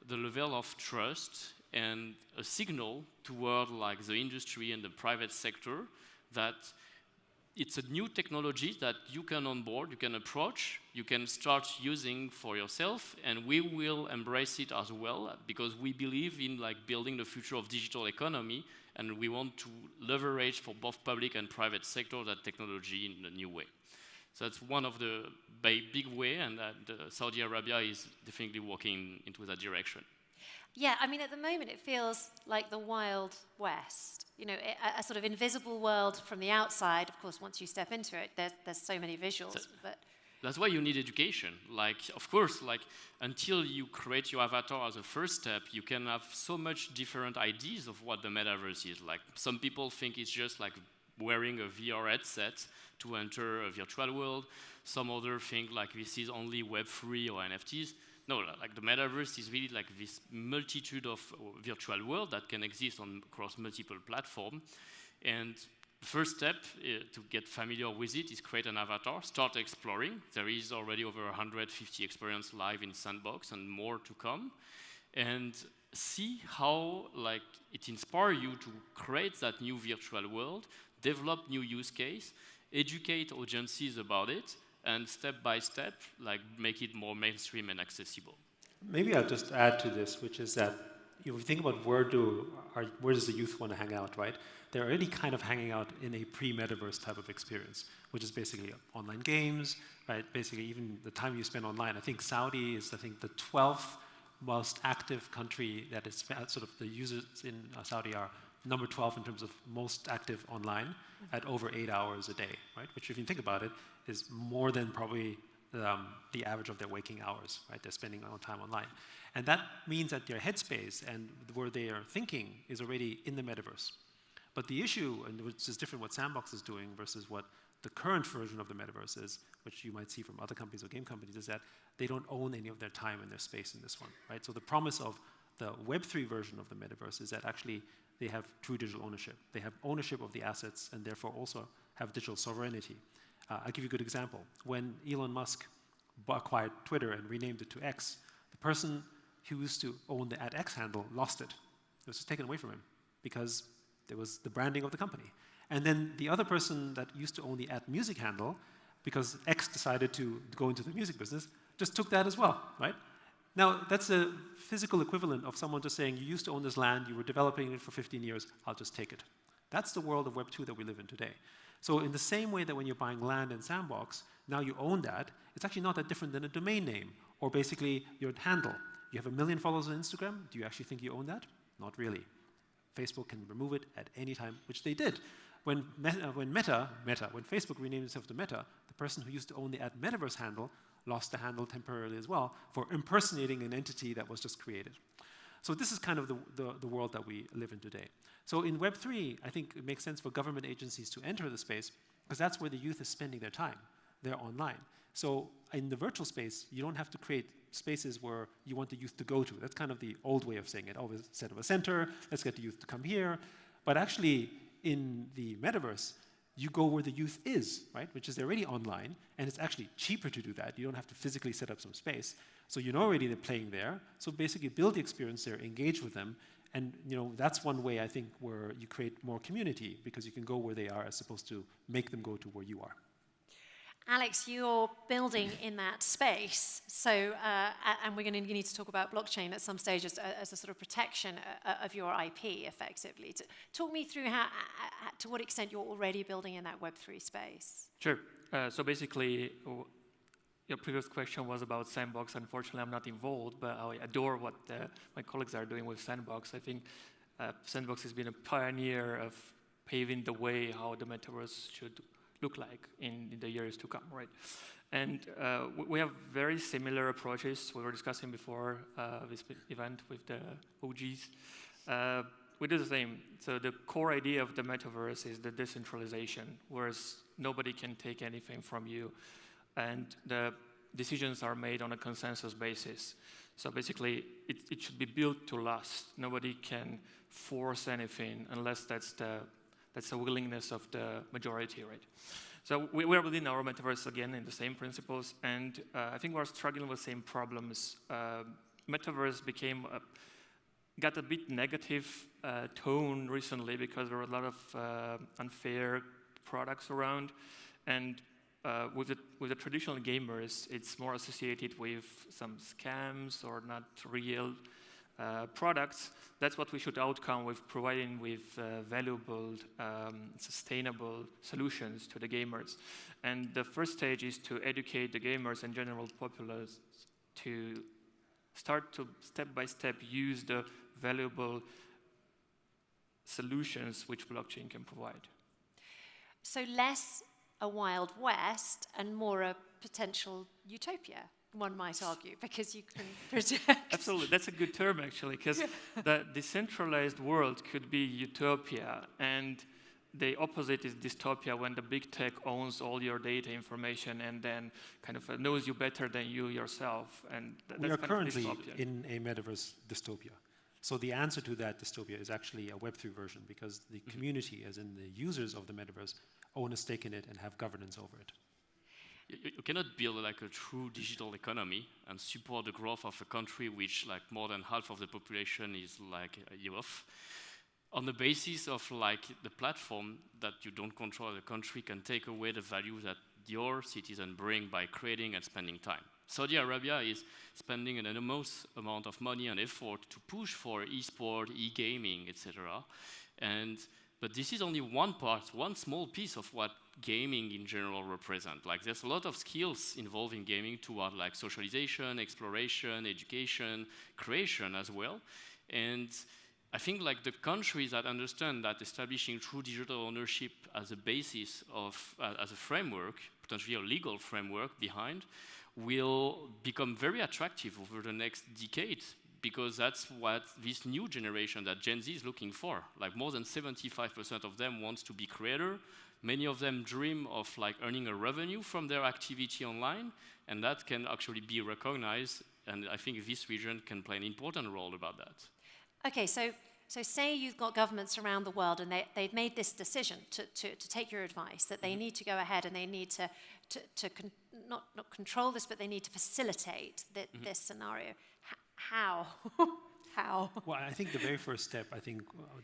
the level of trust and a signal toward like the industry and the private sector that it's a new technology that you can onboard, you can approach, you can start using for yourself, and we will embrace it as well because we believe in like building the future of digital economy, and we want to leverage for both public and private sector that technology in a new way. So that's one of the big way, and Saudi Arabia is definitely walking into that direction. Yeah, I mean, at the moment, it feels like the Wild West. You know, a sort of invisible world from the outside. Of course, once you step into it, there's so many visuals. But that's why you need education. Like, of course, like until you create your avatar as a first step, you can have so much different ideas of what the metaverse is. Like, some people think it's just like wearing a VR headset to enter a virtual world. Some other think like this is only Web3 or NFTs. No, like the metaverse is really like this multitude of virtual world that can exist across multiple platforms. And the first step to get familiar with it is create an avatar, start exploring. There is already over 150 experiences live in Sandbox and more to come. And see how like it inspires you to create that new virtual world, develop new use case, educate audiences about it, and step by step, like make it more mainstream and accessible. Maybe I'll just add to this, which is that if you think about where does the youth want to hang out, right? They're already kind of hanging out in a pre-metaverse type of experience, which is basically online games, right? Basically, even the time you spend online. I think Saudi is, the 12th most active country that is sort of the users in Saudi are number 12 in terms of most active online at over 8 hours a day, right? Which, if you think about it, is more than probably the average of their waking hours, right? They're spending on time online. And that means that their headspace and where they are thinking is already in the metaverse. But the issue, and which is different what Sandbox is doing versus what the current version of the metaverse is, which you might see from other companies or game companies, is that they don't own any of their time and their space in this one, right? So the promise of the Web3 version of the metaverse is that actually they have true digital ownership. They have ownership of the assets and therefore also have digital sovereignty. I'll give you a good example. When Elon Musk acquired Twitter and renamed it to X, the person who used to own the @X handle lost it. It was just taken away from him because there was the branding of the company. And then the other person that used to own the @Music handle, because X decided to go into the music business, just took that as well, right? Now, that's a physical equivalent of someone just saying, you used to own this land, you were developing it for 15 years, I'll just take it. That's the world of Web 2 that we live in today. So in the same way that when you're buying land in Sandbox, now you own that, it's actually not that different than a domain name, or basically your handle. You have 1 million followers on Instagram, do you actually think you own that? Not really. Facebook can remove it at any time, which they did. When Facebook renamed itself to Meta, the person who used to own the @Metaverse handle lost the handle temporarily as well for impersonating an entity that was just created. So this is kind of the world that we live in today. So in Web3, I think it makes sense for government agencies to enter the space because that's where the youth is spending their time. They're online. So in the virtual space, you don't have to create spaces where you want the youth to go to. That's kind of the old way of saying it. Always set up a center, let's get the youth to come here. But actually, in the metaverse, you go where the youth is, right? Which is already online, and it's actually cheaper to do that. You don't have to physically set up some space. So you know already they're playing there. So basically build the experience there, engage with them, and that's one way I think where you create more community because you can go where they are as opposed to make them go to where you are. Alex, you're building in that space, so and we're going to need to talk about blockchain at some stage as a sort of protection of your IP, effectively. Talk me through to what extent you're already building in that Web3 space. Sure. So basically, your previous question was about Sandbox. Unfortunately, I'm not involved, but I adore what my colleagues are doing with Sandbox. I think Sandbox has been a pioneer of paving the way how the metaverse should look like in the years to come, right? And we have very similar approaches. We were discussing before this event with the OGs. We do the same. So the core idea of the metaverse is the decentralization, whereas nobody can take anything from you. And the decisions are made on a consensus basis. So basically, it should be built to last. Nobody can force anything unless that's the willingness of the majority, right? So we are building our metaverse again in the same principles, and I think we're struggling with the same problems. Metaverse got a bit negative tone recently because there were a lot of unfair products around, and with the traditional gamers, it's more associated with some scams or not real products. That's what we should outcome with providing with valuable, sustainable solutions to the gamers. And the first stage is to educate the gamers and general populace to start to step by step use the valuable solutions which blockchain can provide. So less a Wild West and more a potential utopia, one might argue, because you can protect. Absolutely, that's a good term actually, because the decentralized world could be utopia, and the opposite is dystopia when the big tech owns all your data information and then kind of knows you better than you yourself. And we are currently dystopia. in a metaverse dystopia. So the answer to that dystopia is actually a Web3 version because the community, as in the users of the metaverse, own a stake in it and have governance over it. You cannot build like a true digital economy and support the growth of a country which like more than half of the population is like youth on the basis of like the platform that you don't control the country can take away the value that your citizens bring by creating and spending time. Saudi Arabia is spending an enormous amount of money and effort to push for e-sport, e-gaming, etc. But this is only one part, one small piece of what gaming in general represents. Like there's a lot of skills involved in gaming toward like socialization, exploration, education, creation as well. And I think like the countries that understand that establishing true digital ownership as a basis of, as a framework, potentially a legal framework behind, will become very attractive over the next decade. Because that's what this new generation that Gen Z is looking for. Like more than 75% of them wants to be creator. Many of them dream of like earning a revenue from their activity online, and that can actually be recognized. And I think this region can play an important role about that. Okay, so so say you've got governments around the world and they've made this decision to take your advice, that they need to go ahead and they need to not control this, but they need to facilitate this scenario. How? How? Well, I think the very first step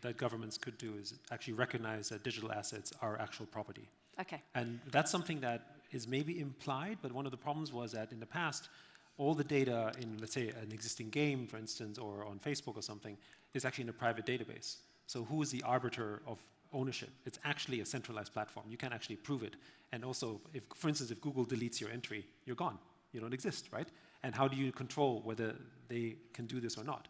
that governments could do is actually recognize that digital assets are actual property. Okay. And that's something that is maybe implied, but one of the problems was that in the past, all the data in, let's say, an existing game, for instance, or on Facebook or something, is actually in a private database. So who is the arbiter of ownership? It's actually a centralized platform. You can't actually prove it. And also, if, for instance, if Google deletes your entry, you're gone. You don't exist, right? And how do you control whether they can do this or not?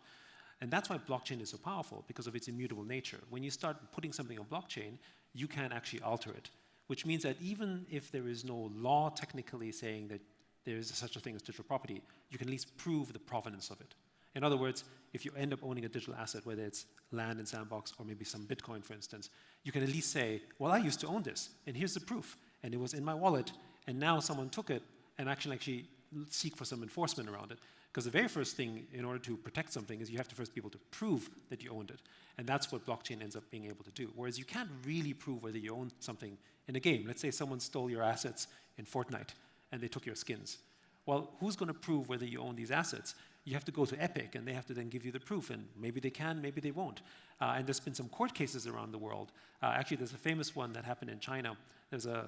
And that's why blockchain is so powerful, because of its immutable nature. When you start putting something on blockchain, you can actually alter it, which means that even if there is no law technically saying that there is such a thing as digital property, you can at least prove the provenance of it. In other words, if you end up owning a digital asset, whether it's land in Sandbox or maybe some Bitcoin, for instance, you can at least say, well, I used to own this, and here's the proof, and it was in my wallet, and now someone took it and actually seek for some enforcement around it. Because the very first thing in order to protect something is you have to first be able to prove that you owned it. And that's what blockchain ends up being able to do. Whereas you can't really prove whether you own something in a game. Let's say someone stole your assets in Fortnite and they took your skins. Well, who's going to prove whether you own these assets? You have to go to Epic and they have to then give you the proof. And maybe they can, maybe they won't. And there's been some court cases around the world. Actually, there's a famous one that happened in China. There's a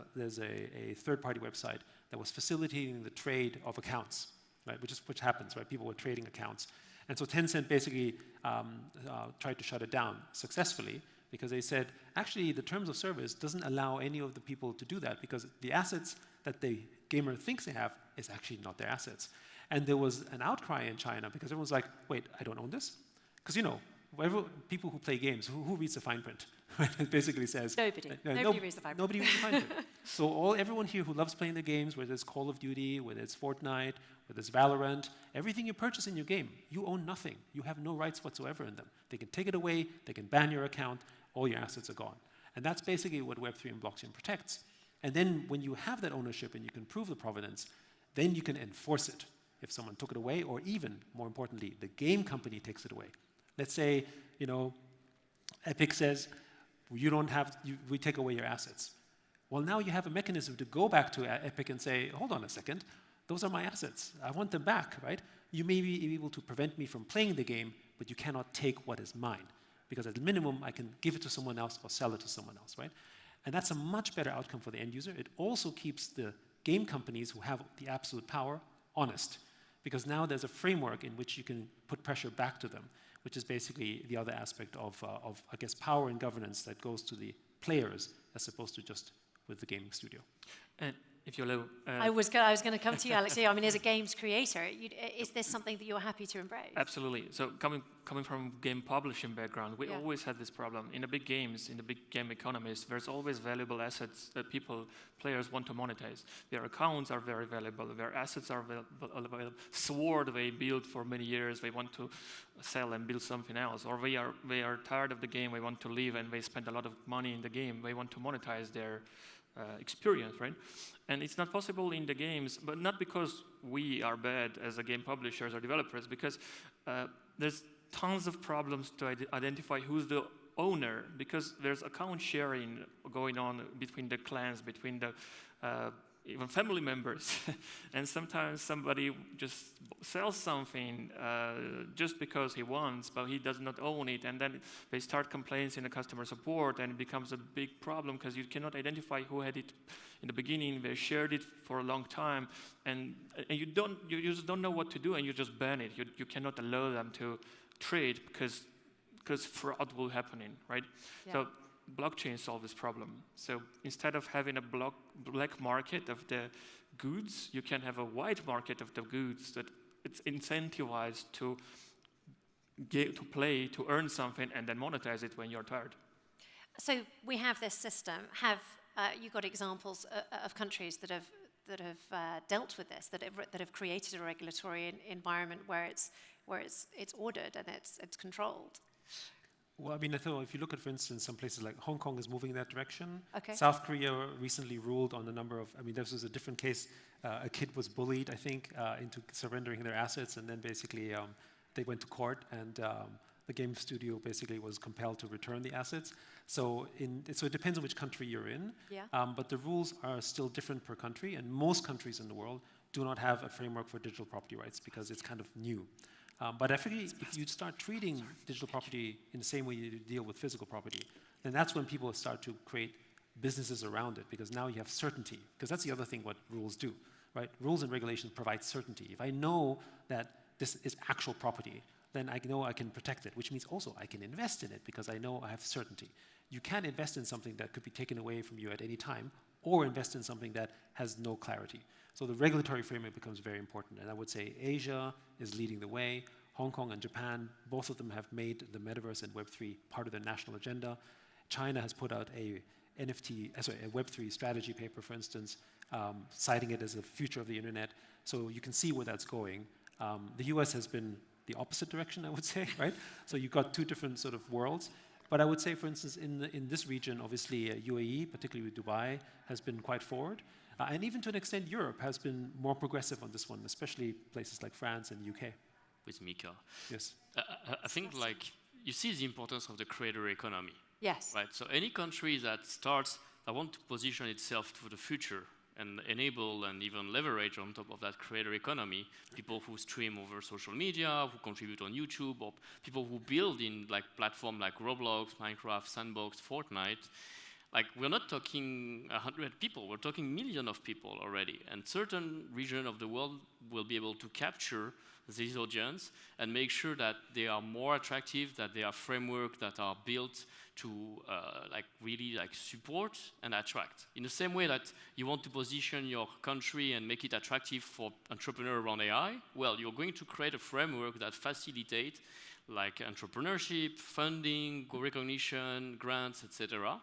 third-party website that was facilitating the trade of accounts. Right, which happens, right? People were trading accounts. And so Tencent basically tried to shut it down successfully because they said, actually, the terms of service doesn't allow any of the people to do that because the assets that the gamer thinks they have is actually not their assets. And there was an outcry in China because everyone's like, wait, I don't own this? Because, you know, people who play games, who reads the fine print? It basically says... Nobody. Nobody reads the fine print. Nobody reads the fine print. So everyone here who loves playing the games, whether it's Call of Duty, whether it's Fortnite, whether it's Valorant, everything you purchase in your game, you own nothing. You have no rights whatsoever in them. They can take it away, they can ban your account, all your assets are gone. And that's basically what Web3 and blockchain protects. And then when you have that ownership and you can prove the provenance, then you can enforce it if someone took it away, or even, more importantly, the game company takes it away. Let's say, you know, Epic says, we take away your assets. Well, now you have a mechanism to go back to Epic and say, hold on a second, those are my assets. I want them back, right? You may be able to prevent me from playing the game, but you cannot take what is mine. Because at the minimum, I can give it to someone else or sell it to someone else, right? And that's a much better outcome for the end user. It also keeps the game companies who have the absolute power honest. Because now there's a framework in which you can put pressure back to them, which is basically the other aspect of I guess, power and governance that goes to the players as opposed to just with the gaming studio. And if you allow... I was going to come to you, Alex. I mean, as a games creator, is this something that you're happy to embrace? Absolutely. So coming from game publishing background, we always had this problem. In the big games, in the big game economies, there's always valuable assets that players want to monetize. Their accounts are very valuable. Their assets are valuable. Sword they built for many years, they want to sell and build something else. Or they are tired of the game, they want to leave, and they spend a lot of money in the game. They want to monetize their experience, right? And it's not possible in the games, but not because we are bad as a game publishers or developers, because there's tons of problems to identify who's the owner, because there's account sharing going on between the clans, between the even family members. And sometimes somebody just sells something just because he wants, but he does not own it. And then they start complaints in the customer support, and it becomes a big problem because you cannot identify who had it in the beginning. They shared it for a long time, and you just don't know what to do, and you just ban it. You cannot allow them to trade because fraud will happen, right? Yeah. So blockchain solves this problem. So instead of having a black market of the goods, you can have a white market of the goods that it's incentivized to play, to earn something, and then monetize it when you're tired. So we have this system. Have you got examples of countries that have dealt with this, that have created a regulatory environment where it's ordered and it's controlled? Well, I mean, I thought if you look at, for instance, some places like Hong Kong is moving in that direction. Okay. South Korea recently ruled on a number of, I mean, this was a different case. A kid was bullied, I think, into surrendering their assets, and then basically they went to court, and the game studio basically was compelled to return the assets. So it depends on which country you're in. Yeah. But the rules are still different per country, and most countries in the world do not have a framework for digital property rights because it's kind of new. But if you start treating digital property in the same way you deal with physical property, then that's when people start to create businesses around it, because now you have certainty. Because that's the other thing what rules do, right? Rules and regulations provide certainty. If I know that this is actual property, then I know I can protect it, which means also I can invest in it because I know I have certainty. You can't invest in something that could be taken away from you at any time, or invest in something that has no clarity. So the regulatory framework becomes very important. And I would say Asia is leading the way. Hong Kong and Japan, both of them have made the metaverse and Web3 part of their national agenda. China has put out a Web3 strategy paper, for instance, citing it as the future of the internet. So you can see where that's going. The US has been the opposite direction, I would say, right? So you've got two different sort of worlds. But I would say, for instance, in this region, obviously UAE, particularly with Dubai, has been quite forward. And even to an extent, Europe has been more progressive on this one, especially places like France and UK. With Mika. Yes. I think like you see the importance of the creator economy. Yes. Right. So any country that want to position itself for the future and enable and even leverage on top of that creator economy, people who stream over social media, who contribute on YouTube, or people who build in like platform like Roblox, Minecraft, Sandbox, Fortnite. Like, we're not talking 100 people, we're talking millions of people already. And certain region of the world will be able to capture this audience and make sure that they are more attractive, that they are frameworks that are built to really support and attract. In the same way that you want to position your country and make it attractive for entrepreneurs around AI, well, you're going to create a framework that facilitates like entrepreneurship, funding, recognition, grants, etc.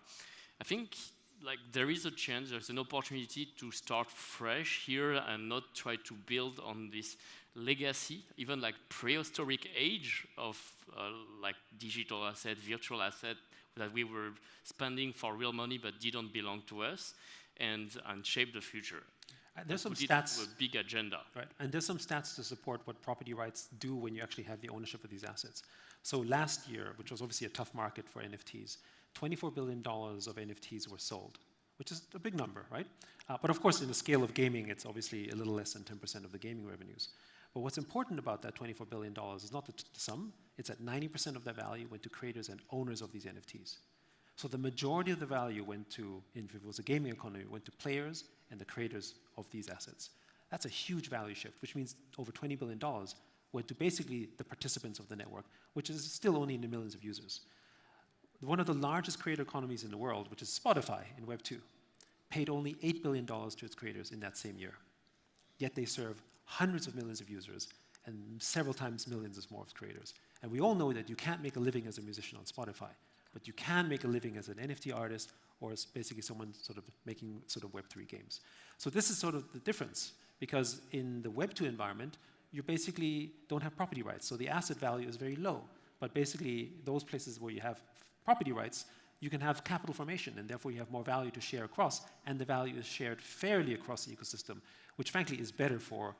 I think like there is a chance, there's an opportunity to start fresh here and not try to build on this legacy, even like prehistoric age of like digital asset, virtual asset that we were spending for real money but didn't belong to us, and shape the future. There's some put stats. It into a big agenda. Right, and there's some stats to support what property rights do when you actually have the ownership of these assets. So last year, which was obviously a tough market for NFTs, $24 billion of NFTs were sold, which is a big number, right? But of course, in the scale of gaming, it's obviously a little less than 10% of the gaming revenues. But what's important about that $24 billion is not the sum, it's that 90% of that value went to creators and owners of these NFTs. So the majority of the value went to, if it was a gaming economy, went to players and the creators of these assets. That's a huge value shift, which means over $20 billion went to basically the participants of the network, which is still only in the millions of users. One of the largest creator economies in the world, which is Spotify in Web 2, paid only $8 billion to its creators in that same year. Yet they serve hundreds of millions of users and several times millions of more of creators. And we all know that you can't make a living as a musician on Spotify, but you can make a living as an NFT artist or as basically someone sort of making sort of Web3 games. So this is sort of the difference, because in the Web 2 environment, you basically don't have property rights, so the asset value is very low. But basically, those places where you have property rights, you can have capital formation, and therefore you have more value to share across, and the value is shared fairly across the ecosystem, which frankly is better for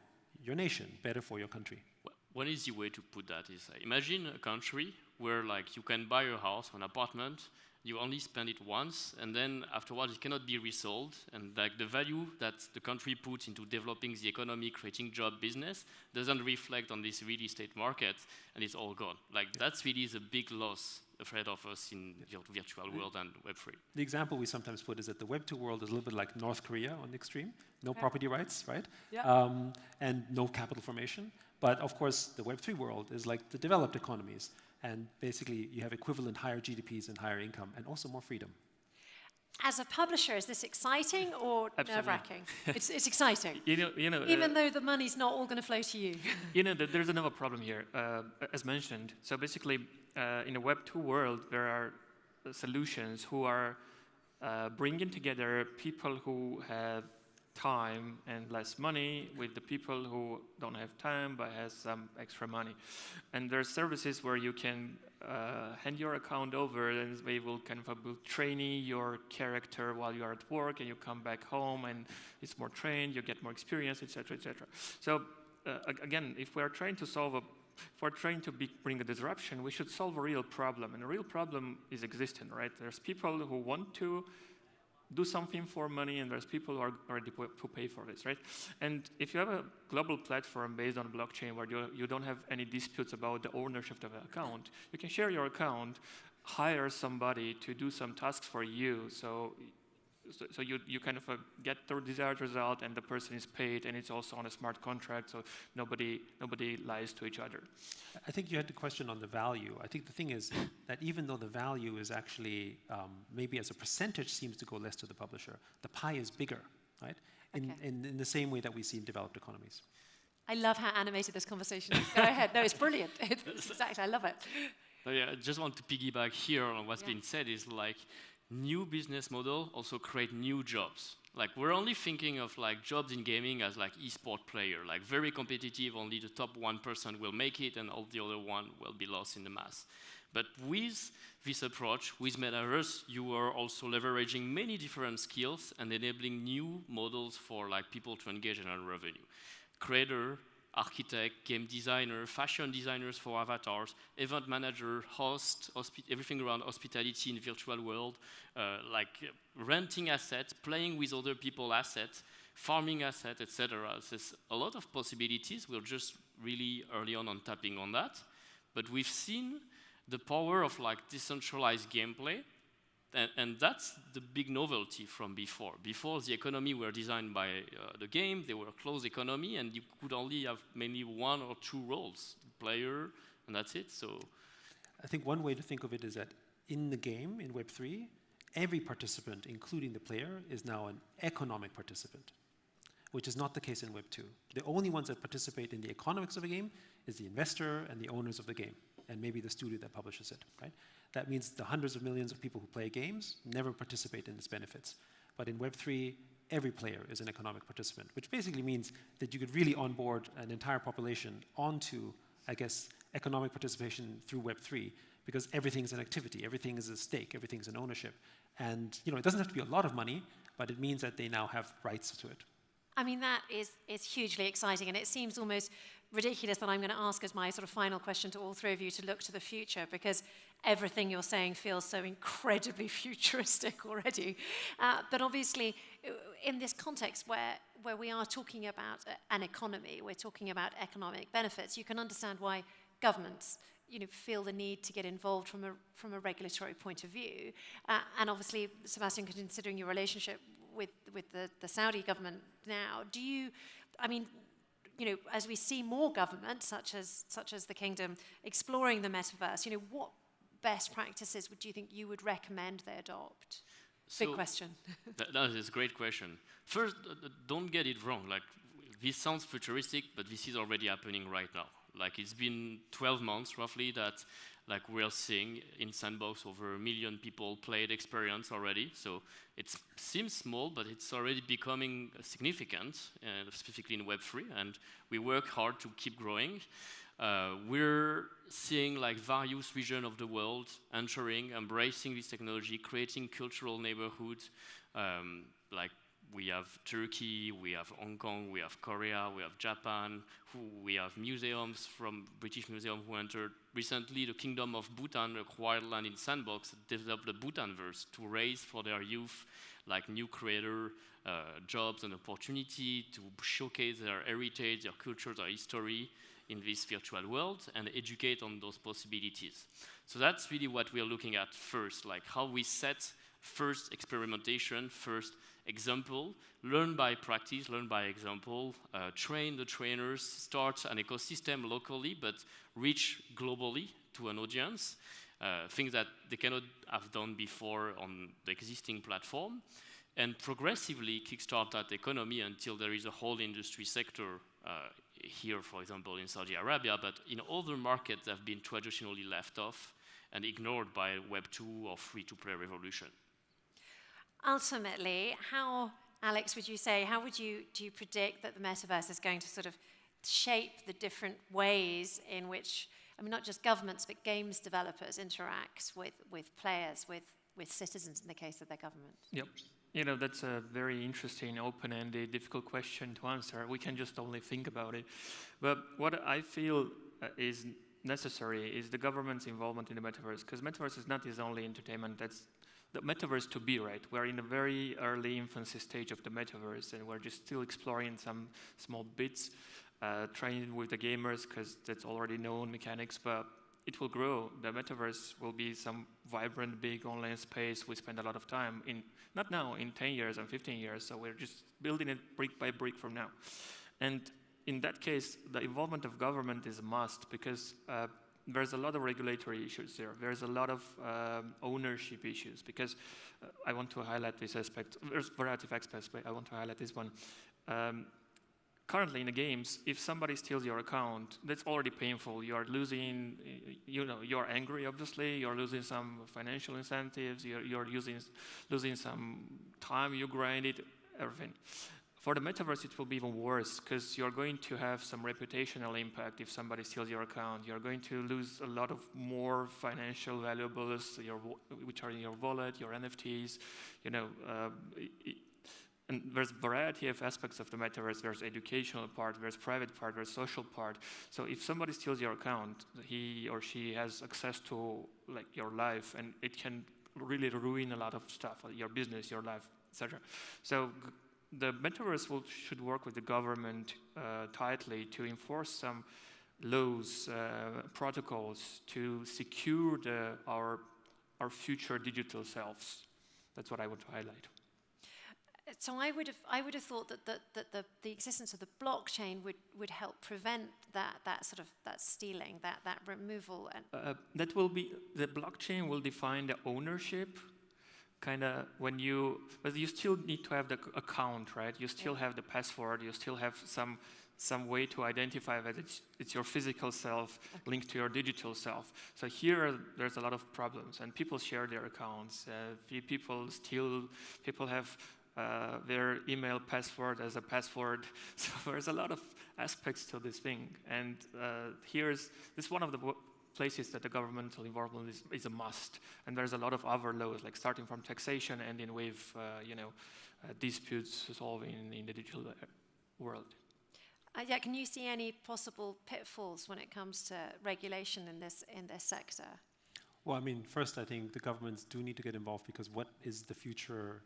your nation, better for your country. One easy way to put that is, imagine a country where like you can buy a house or an apartment, you only spend it once, and then afterwards it cannot be resold, and like the value that the country puts into developing the economy, creating job, business, doesn't reflect on this real estate market, and it's all gone. Like that's really the big loss ahead of us in the virtual world and Web3. The example we sometimes put is that the Web 2 world is a little bit like North Korea on the extreme. No property rights, right? Yeah. And no capital formation. But of course, the Web 3 world is like the developed economies. And basically, you have equivalent higher GDPs and higher income, and also more freedom. As a publisher, is this exciting or nerve-wracking? It's exciting. Even though the money's not all going to flow to you. There's another problem here, as mentioned. So basically, in a Web 2 world, there are solutions who are bringing together people who have time and less money with the people who don't have time but has some extra money. And there are services where you can hand your account over, and they will kind of trainee your character while you are at work, and you come back home and it's more trained, you get more experience, etc., etc. So again, if we are trying to solve a if we're trying to bring a disruption, we should solve a real problem. And a real problem is existing, right? There's people who want to do something for money, and there's people who are ready to pay for this, right? And if you have a global platform based on blockchain where you don't have any disputes about the ownership of the account, you can share your account, hire somebody to do some tasks for you, so you kind of get the desired result, and the person is paid, and it's also on a smart contract, so nobody lies to each other. I think you had the question on the value. I think the thing is that even though the value is actually maybe as a percentage seems to go less to the publisher, the pie is bigger, right? In the same way that we see in developed economies. I love how animated this conversation is. Go ahead. No, it's brilliant. Exactly, I love it. Yeah, I just want to piggyback here on what's been said is like new business model also create new jobs. Like we're only thinking of like jobs in gaming as like esport player, like very competitive, only the top 1% will make it and all the other one will be lost in the mass. But with this approach, with Metaverse, you are also leveraging many different skills and enabling new models for like people to engage in earn revenue. Creator, architect, game designer, fashion designers for avatars, event manager, host, everything around hospitality in virtual world, like renting assets, playing with other people's assets, farming assets, etc. There's a lot of possibilities. We're just really early on tapping on that. But we've seen the power of like decentralized gameplay. And that's the big novelty from before. Before, the economy were designed by the game, they were a closed economy, and you could only have maybe one or two roles, player, and that's it. So, I think one way to think of it is that in the game, in Web3, every participant, including the player, is now an economic participant, which is not the case in Web2. The only ones that participate in the economics of a game is the investor and the owners of the game, and maybe the studio that publishes it, right? That means the hundreds of millions of people who play games never participate in its benefits. But in Web3, every player is an economic participant, which basically means that you could really onboard an entire population onto, I guess, economic participation through Web3, because everything's an activity, everything is a stake, everything's an ownership. And it doesn't have to be a lot of money, but it means that they now have rights to it. I mean, that is hugely exciting, and it seems almost ridiculous that I'm going to ask as my sort of final question to all three of you to look to the future, because everything you're saying feels so incredibly futuristic already. But obviously, in this context where we are talking about an economy, we're talking about economic benefits, you can understand why governments feel the need to get involved from a regulatory point of view. And obviously, Sebastian, considering your relationship with the Saudi government now, as we see more governments, such as the Kingdom, exploring the metaverse, what best practices do you think you would recommend they adopt? Big question. That is a great question. First, don't get it wrong. Like, this sounds futuristic, but this is already happening right now. Like, it's been 12 months roughly that like we're seeing in Sandbox over 1 million people played experience already. So it seems small, but it's already becoming significant, specifically in Web3, and we work hard to keep growing. We're seeing like various regions of the world entering, embracing this technology, creating cultural neighborhoods. Like we have Turkey, we have Hong Kong, we have Korea, we have Japan, we have museums from British Museum who entered recently. The Kingdom of Bhutan acquired land in Sandbox, developed the Bhutanverse to raise for their youth like new creator jobs and opportunity to showcase their heritage, their culture, their history in this virtual world and educate on those possibilities. So that's really what we're looking at first, like how we set first experimentation, first example, learn by practice, learn by example, train the trainers, start an ecosystem locally, but reach globally to an audience, things that they cannot have done before on the existing platform, and progressively kickstart that economy until there is a whole industry sector here, for example, in Saudi Arabia, but in other markets that have been traditionally left off and ignored by Web 2 or free-to-play revolution. Ultimately, Alex, would you say, do you predict that the metaverse is going to sort of shape the different ways in which, not just governments, but games developers interact with players, with citizens in the case of their government? Yep. That's a very interesting, open-ended, difficult question to answer. We can just only think about it. But what I feel is necessary is the government's involvement in the metaverse, because metaverse is not its only entertainment. That's the metaverse to be, right? We're in a very early infancy stage of the metaverse, and we're just still exploring some small bits, training with the gamers, because that's already known mechanics, but it will grow. The metaverse will be some vibrant, big online space we spend a lot of time in, not now, in 10 years and 15 years, so we're just building it brick by brick from now. And in that case, the involvement of government is a must, because there's a lot of regulatory issues there. There's a lot of ownership issues, because I want to highlight this aspect. There's a variety of aspects, but I want to highlight this one. Currently in the games, if somebody steals your account, that's already painful. You're losing, you're angry, obviously. You're losing some financial incentives. You're losing some time you grinded, everything. For the metaverse, it will be even worse, because you're going to have some reputational impact if somebody steals your account. You're going to lose a lot of more financial valuables, which are in your wallet, your NFTs, and there's a variety of aspects of the metaverse. There's educational part, there's private part, there's social part. So if somebody steals your account, he or she has access to your life, and it can really ruin a lot of stuff, your business, your life, etc. So the metaverse should work with the government tightly to enforce some laws, protocols to secure our future digital selves. That's what I want to highlight. So I would have thought that the existence of the blockchain would help prevent that stealing, that removal. And that will be, the blockchain will define the ownership. But you still need to have the account, right? You still have the password. You still have some way to identify that it's your physical self linked to your digital self. So here, there's a lot of problems, and people share their accounts. People have their email password as a password. So there's a lot of aspects to this thing. And this is one of the places that the governmental involvement is a must. And there's a lot of other laws, like starting from taxation, ending with disputes solving in the digital world. Can you see any possible pitfalls when it comes to regulation in this sector? Well, I mean, first, I think the governments do need to get involved, because what is the future?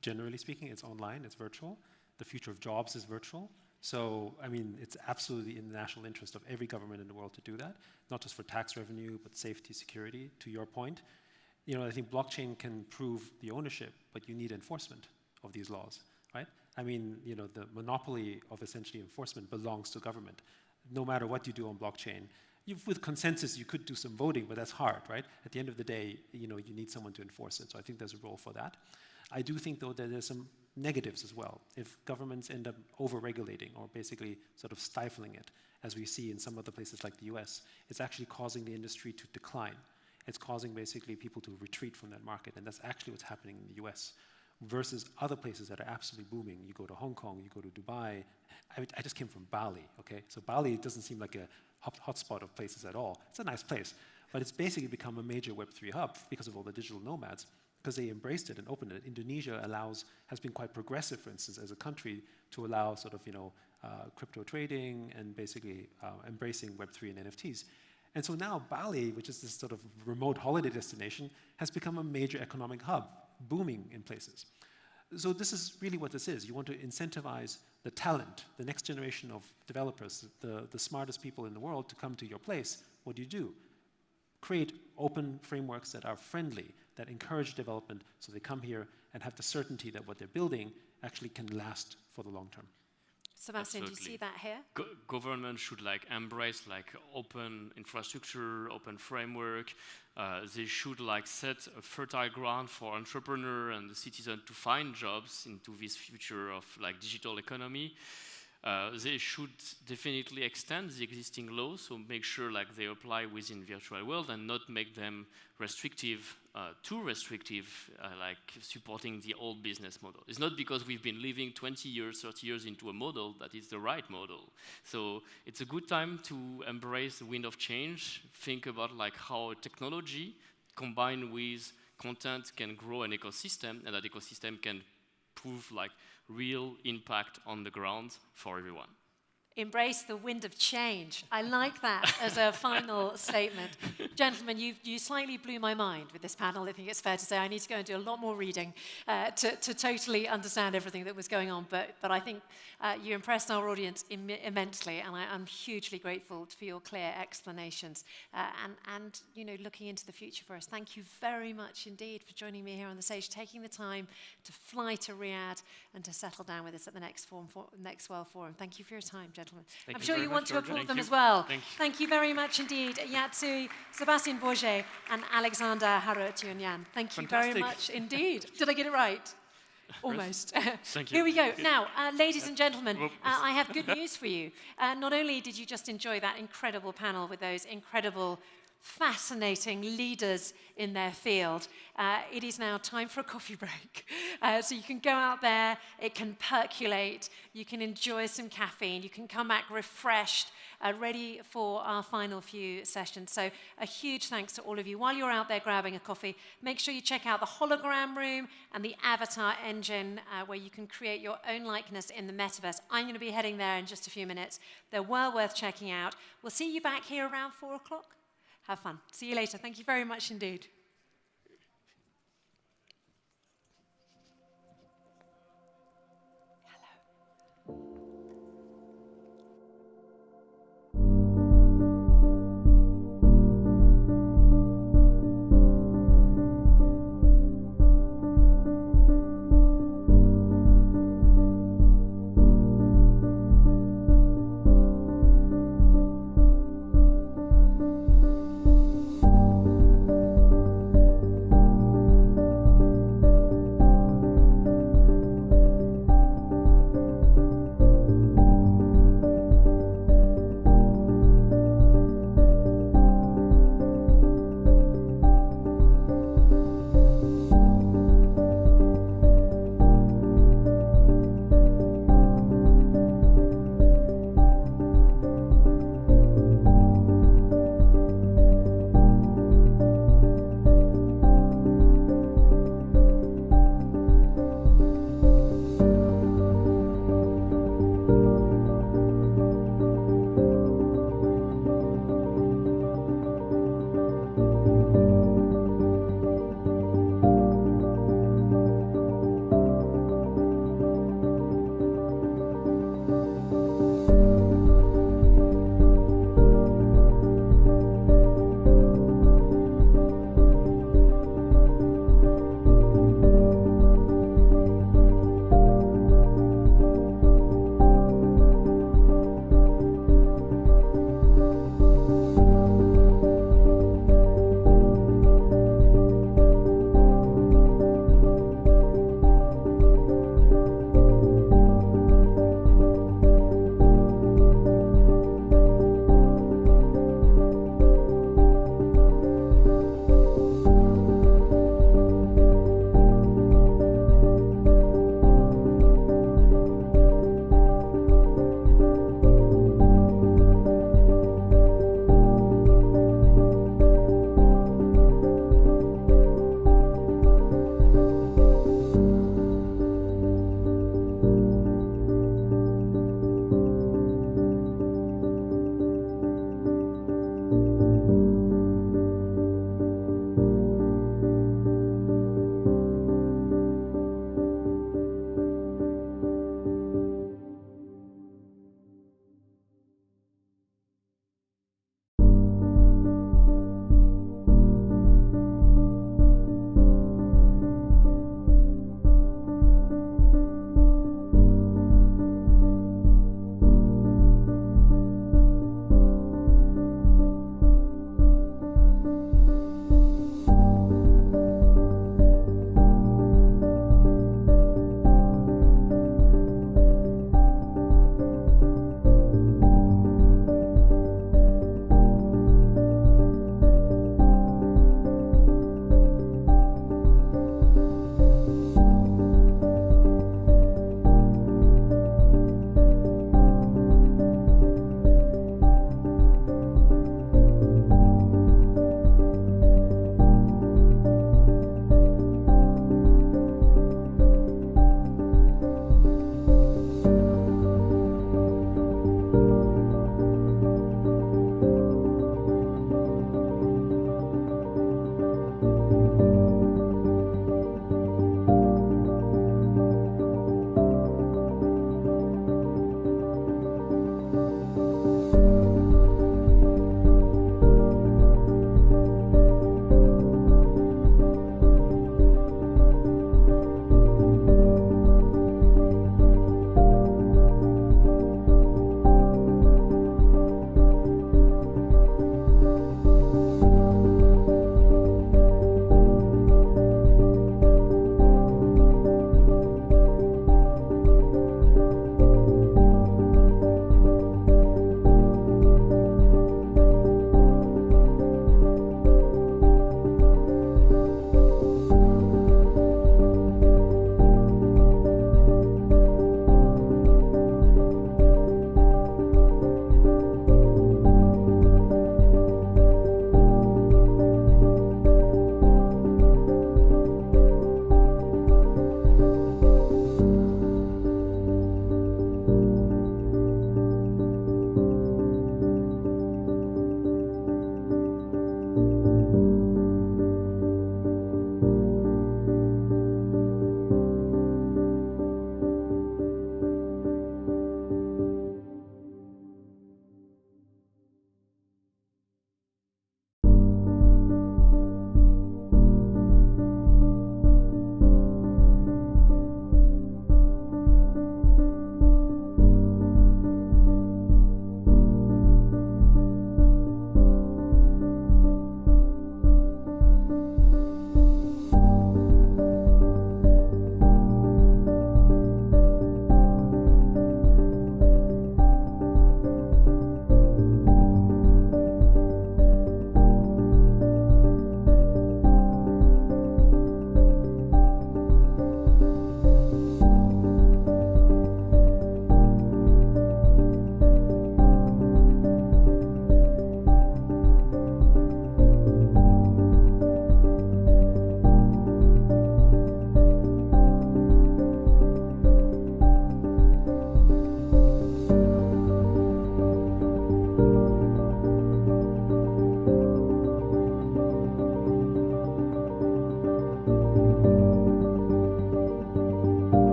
Generally speaking, it's online, it's virtual. The future of jobs is virtual. So, I mean, it's absolutely in the national interest of every government in the world to do that, not just for tax revenue, but safety, security, to your point. I think blockchain can prove the ownership, but you need enforcement of these laws, right? I mean, the monopoly of essentially enforcement belongs to government. No matter what you do on blockchain, with consensus, you could do some voting, but that's hard, right? At the end of the day, you need someone to enforce it. So I think there's a role for that. I do think, though, that there's some negatives as well. If governments end up over-regulating or basically sort of stifling it, as we see in some other places like the US, it's actually causing the industry to decline. It's causing basically people to retreat from that market, and that's actually what's happening in the US, versus other places that are absolutely booming. You go to Hong Kong, you go to Dubai. I just came from Bali, okay? So Bali doesn't seem like a hotspot of places at all. It's a nice place, but it's basically become a major Web3 hub because of all the digital nomads, because they embraced it and opened it. Indonesia has been quite progressive, for instance, as a country, to allow sort of, crypto trading and basically embracing Web3 and NFTs. And so now Bali, which is this sort of remote holiday destination, has become a major economic hub, booming in places. So this is really what this is. You want to incentivize the talent, the next generation of developers, the smartest people in the world to come to your place. What do? Create open frameworks that are friendly, that encourage development, so they come here and have the certainty that what they're building actually can last for the long term. Sebastian, do you see that here? Government should embrace open infrastructure, open framework. They should set a fertile ground for entrepreneurs and the citizens to find jobs into this future of digital economy. They should definitely extend the existing laws, so make sure they apply within virtual world and not make them restrictive, too restrictive, supporting the old business model. It's not because we've been living 20 years, 30 years into a model that is the right model. So it's a good time to embrace the wind of change, think about how technology combined with content can grow an ecosystem, and that ecosystem can prove real impact on the ground for everyone. Embrace the wind of change. I like that as a final statement. Gentlemen, you slightly blew my mind with this panel. I think it's fair to say I need to go and do a lot more reading to totally understand everything that was going on. But I think you impressed our audience immensely, and I'm hugely grateful for your clear explanations and looking into the future for us. Thank you very much indeed for joining me here on the stage, taking the time to fly to Riyadh and to settle down with us at the next World Forum. Thank you for your time, gentlemen. I'm sure you want to applaud them as well. Thank you very much indeed, Yatsui, Sebastian Bourget, and Alexander Harut-Yunyan. Thank you very much indeed. Did I get it right? Almost. Thank you. Here we go. Now, ladies and gentlemen, I have good news for you. Not only did you just enjoy that incredible panel with those incredible, fascinating leaders in their field, it is now time for a coffee break. So you can go out there, it can percolate, you can enjoy some caffeine, you can come back refreshed, ready for our final few sessions. So a huge thanks to all of you. While you're out there grabbing a coffee, make sure you check out the hologram room and the avatar engine where you can create your own likeness in the metaverse. I'm going to be heading there in just a few minutes. They're well worth checking out. We'll see you back here around 4 o'clock. Have fun. See you later. Thank you very much indeed.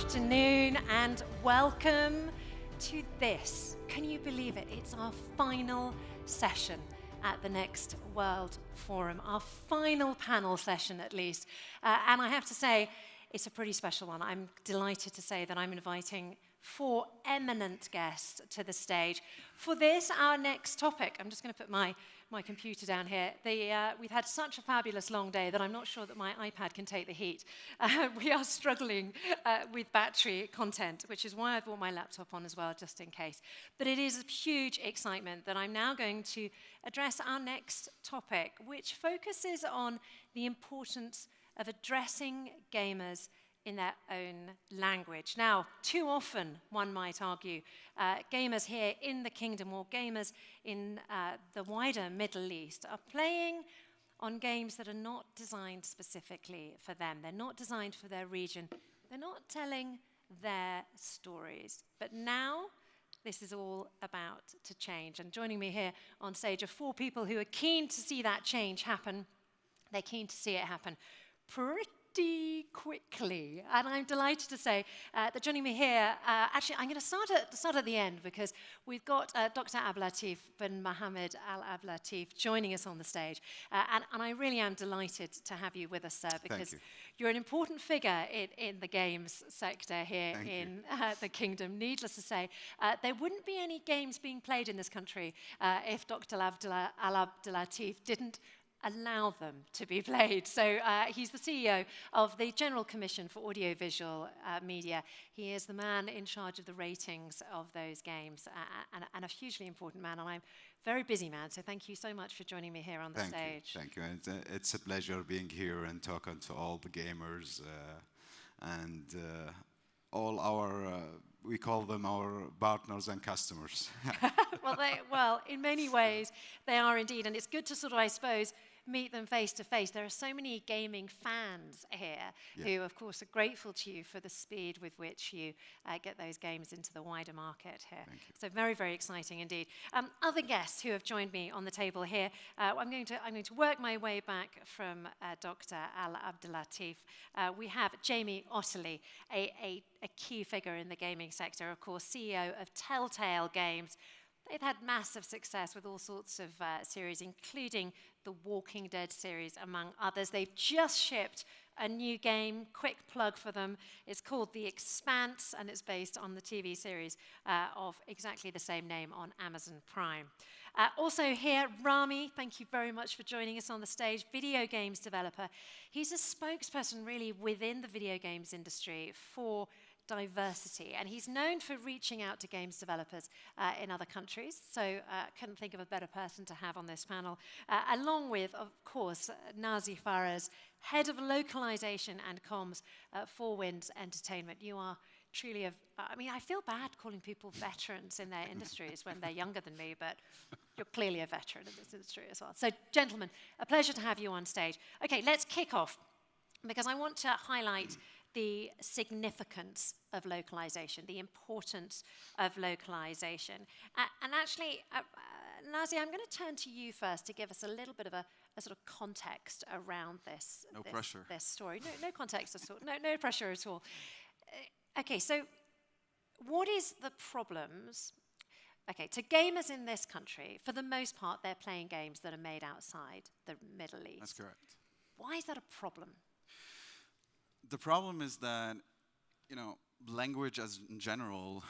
afternoon and welcome to this. Can you believe it? It's our final session at the next World Forum, our final panel session at least. And I have to say, it's a pretty special one. I'm delighted to say that I'm inviting 4 eminent guests to the stage. For this, our next topic, I'm just going to put my computer down here. We've had such a fabulous long day that I'm not sure that my iPad can take the heat. We are struggling with battery content, which is why I brought my laptop on as well, just in case. But it is a huge excitement that I'm now going to address our next topic, which focuses on the importance of addressing gamers in their own language. Now, too often, one might argue, gamers here in the kingdom or gamers in the wider Middle East are playing on games that are not designed specifically for them. They're not designed for their region. They're not telling their stories. But now, this is all about to change. And joining me here on stage are 4 people who are keen to see that change happen. They're keen to see it happen pretty quickly. And I'm delighted to say that joining me here, actually I'm going to start at the end because we've got Dr. Abdelatif bin Mohammed Al Abdelatif joining us on the stage. And I really am delighted to have you with us, sir, because you're an important figure in the games sector here in the kingdom. Needless to say, there wouldn't be any games being played in this country if Dr. Al Abdelatif didn't allow them to be played. So he's the CEO of the General Commission for Audiovisual Media. He is the man in charge of the ratings of those games and a hugely important man. And I'm a very busy man, so thank you so much for joining me here on the stage. Thank you. It's a pleasure being here and talking to all the gamers and all our, we call them our partners and customers. Well, in many ways, they are indeed. And it's good to sort of, I suppose, meet them face to face. There are so many gaming fans here who, of course, are grateful to you for the speed with which you get those games into the wider market here. So very, very exciting indeed. Other guests who have joined me on the table here, I'm going to work my way back from Dr. Al Abdelatif. We have Jamie Otterley, a key figure in the gaming sector, of course, CEO of Telltale Games. They've had massive success with all sorts of series, including the Walking Dead series, among others. They've just shipped a new game, quick plug for them. It's called The Expanse, and it's based on the TV series of exactly the same name on Amazon Prime. Also here, Rami, thank you very much for joining us on the stage, video games developer. He's a spokesperson really within the video games industry for diversity, and he's known for reaching out to games developers in other countries, so couldn't think of a better person to have on this panel, along with, of course, Nazi Faraz, head of localization and comms for Winds Entertainment. You are truly I feel bad calling people veterans in their industries when they're younger than me, but you're clearly a veteran in this industry as well. So, gentlemen, a pleasure to have you on stage. Okay, let's kick off, because I want to highlight the significance of localization, the importance of localization. And actually, Nazi, I'm going to turn to you first to give us a little bit of a sort of context around this. This story. No context at all. No pressure at all. Okay, so what is the problems? Okay, to gamers in this country, for the most part, they're playing games that are made outside the Middle East. That's correct. Why is that a problem? The problem is that, language as in general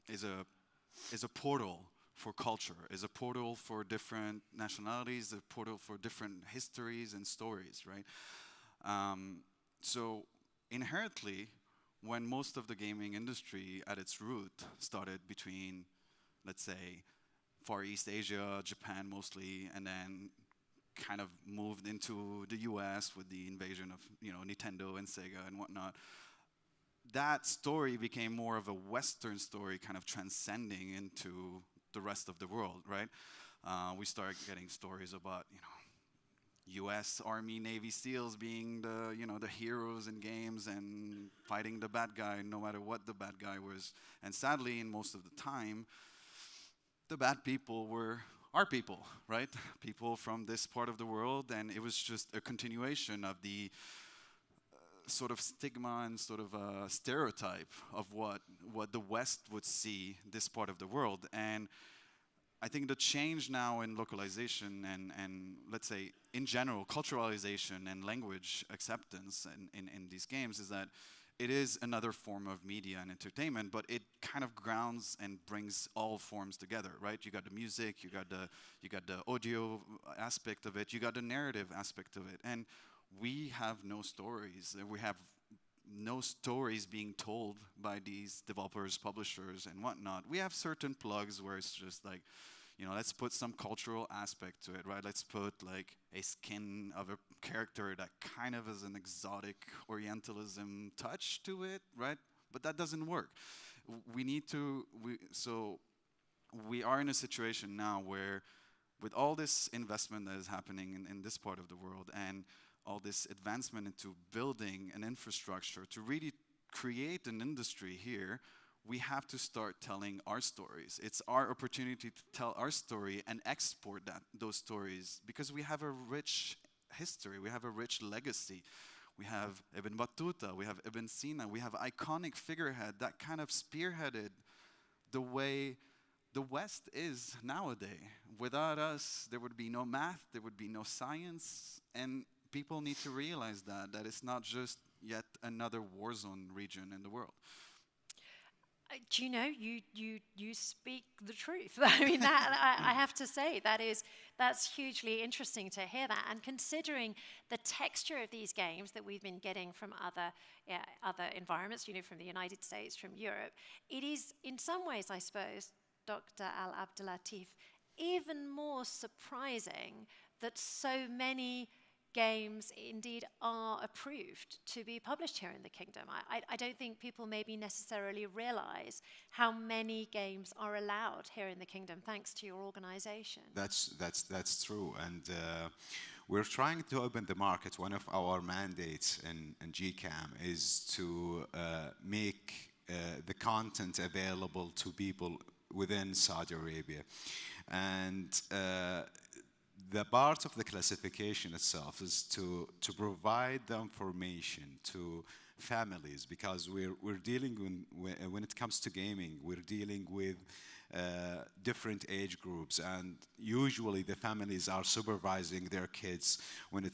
is a portal for culture, is a portal for different nationalities, a portal for different histories and stories, right? So inherently, when most of the gaming industry at its root started between, let's say, Far East Asia, Japan mostly, and then kind of moved into the US with the invasion of Nintendo and Sega and whatnot, that story became more of a Western story, kind of transcending into the rest of the world, right? We started getting stories about US Army, Navy SEALs being the heroes in games and fighting the bad guy no matter what the bad guy was. And sadly, in most of the time, the bad people were our people, right? People from this part of the world, and it was just a continuation of the sort of stigma and sort of a stereotype of what the West would see this part of the world. And I think the change now in localization and let's say in general culturalization and language acceptance in these games is that it is another form of media and entertainment, but it kind of grounds and brings all forms together, right? You got the music, you got the audio aspect of it, you got the narrative aspect of it, and we have no stories. We have no stories being told by these developers, publishers, and whatnot. We have certain plugs where it's just like, you know, let's put some cultural aspect to it, right? Let's put like a skin of a character that kind of is an exotic Orientalism touch to it, right? But that doesn't work. So we are in a situation now where with all this investment that is happening in this part of the world and all this advancement into building an infrastructure to really create an industry here, we have to start telling our stories. It's our opportunity to tell our story and export those stories because we have a rich history, we have a rich legacy. We have Ibn Battuta, we have Ibn Sina, we have iconic figurehead that kind of spearheaded the way the West is nowadays. Without us, there would be no math, there would be no science, and people need to realize that it's not just yet another war zone region in the world. Do you know, you speak the truth. I mean, I have to say, that's hugely interesting to hear that. And considering the texture of these games that we've been getting from other environments, you know, from the United States, from Europe, it is, in some ways, I suppose, Dr. Al-Abdelatif, even more surprising that so many games indeed are approved to be published here in the kingdom. I don't think people maybe necessarily realize how many games are allowed here in the kingdom thanks to your organization. That's true, and we're trying to open the market. One of our mandates in GCAM is to make the content available to people within Saudi Arabia, and the part of the classification itself is to provide the information to families, because we're dealing when it comes to gaming, we're dealing with different age groups, and usually the families are supervising their kids when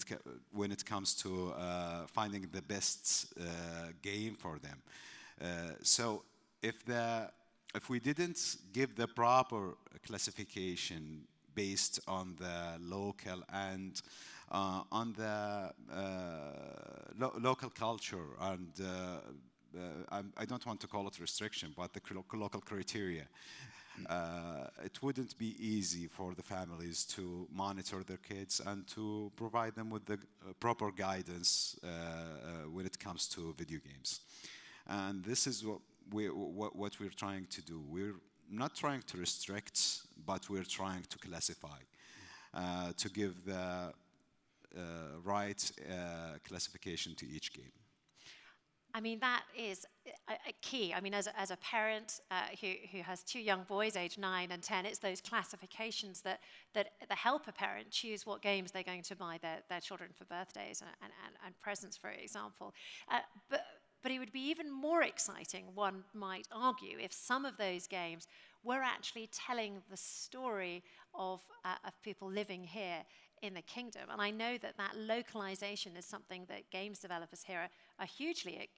it comes to finding the best game for them. So if we didn't give the proper classification based on the local and on the local culture, and I don't want to call it restriction, but the local criteria, it wouldn't be easy for the families to monitor their kids and to provide them with the proper guidance when it comes to video games. And this is what we're trying to do. We're not trying to restrict, but we're trying to classify, to give the right classification to each game. I mean, that is a key. I mean, as a parent who has two young boys, aged 9 and 10, it's those classifications that help a parent choose what games they're going to buy their children for birthdays and presents, for example. But it would be even more exciting, one might argue, if some of those games were actually telling the story of people living here in the kingdom. And I know that localization is something that games developers here are hugely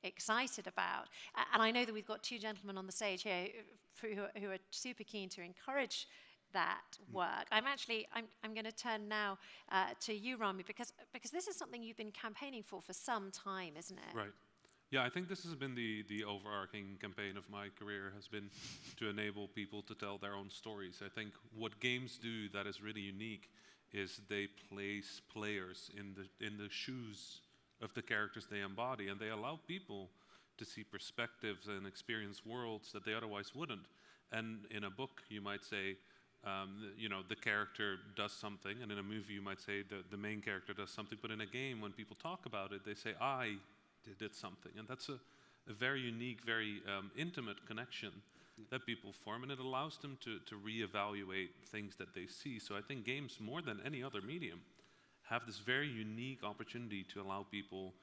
excited about. And I know that we've got two gentlemen on the stage here who are super keen to encourage that work. I'm going to turn now to you, Rami, because this is something you've been campaigning for some time, isn't it? Right. Yeah, I think this has been the overarching campaign of my career, has been to enable people to tell their own stories. I think what games do that is really unique is they place players in the shoes of the characters they embody, and they allow people to see perspectives and experience worlds that they otherwise wouldn't. And in a book, you might say, the character does something, and in a movie, you might say the main character does something, but in a game, when people talk about it, they say, I did something. And that's a very unique, very intimate connection that people form, and it allows them to reevaluate things that they see. So I think games, more than any other medium, have this very unique opportunity to allow people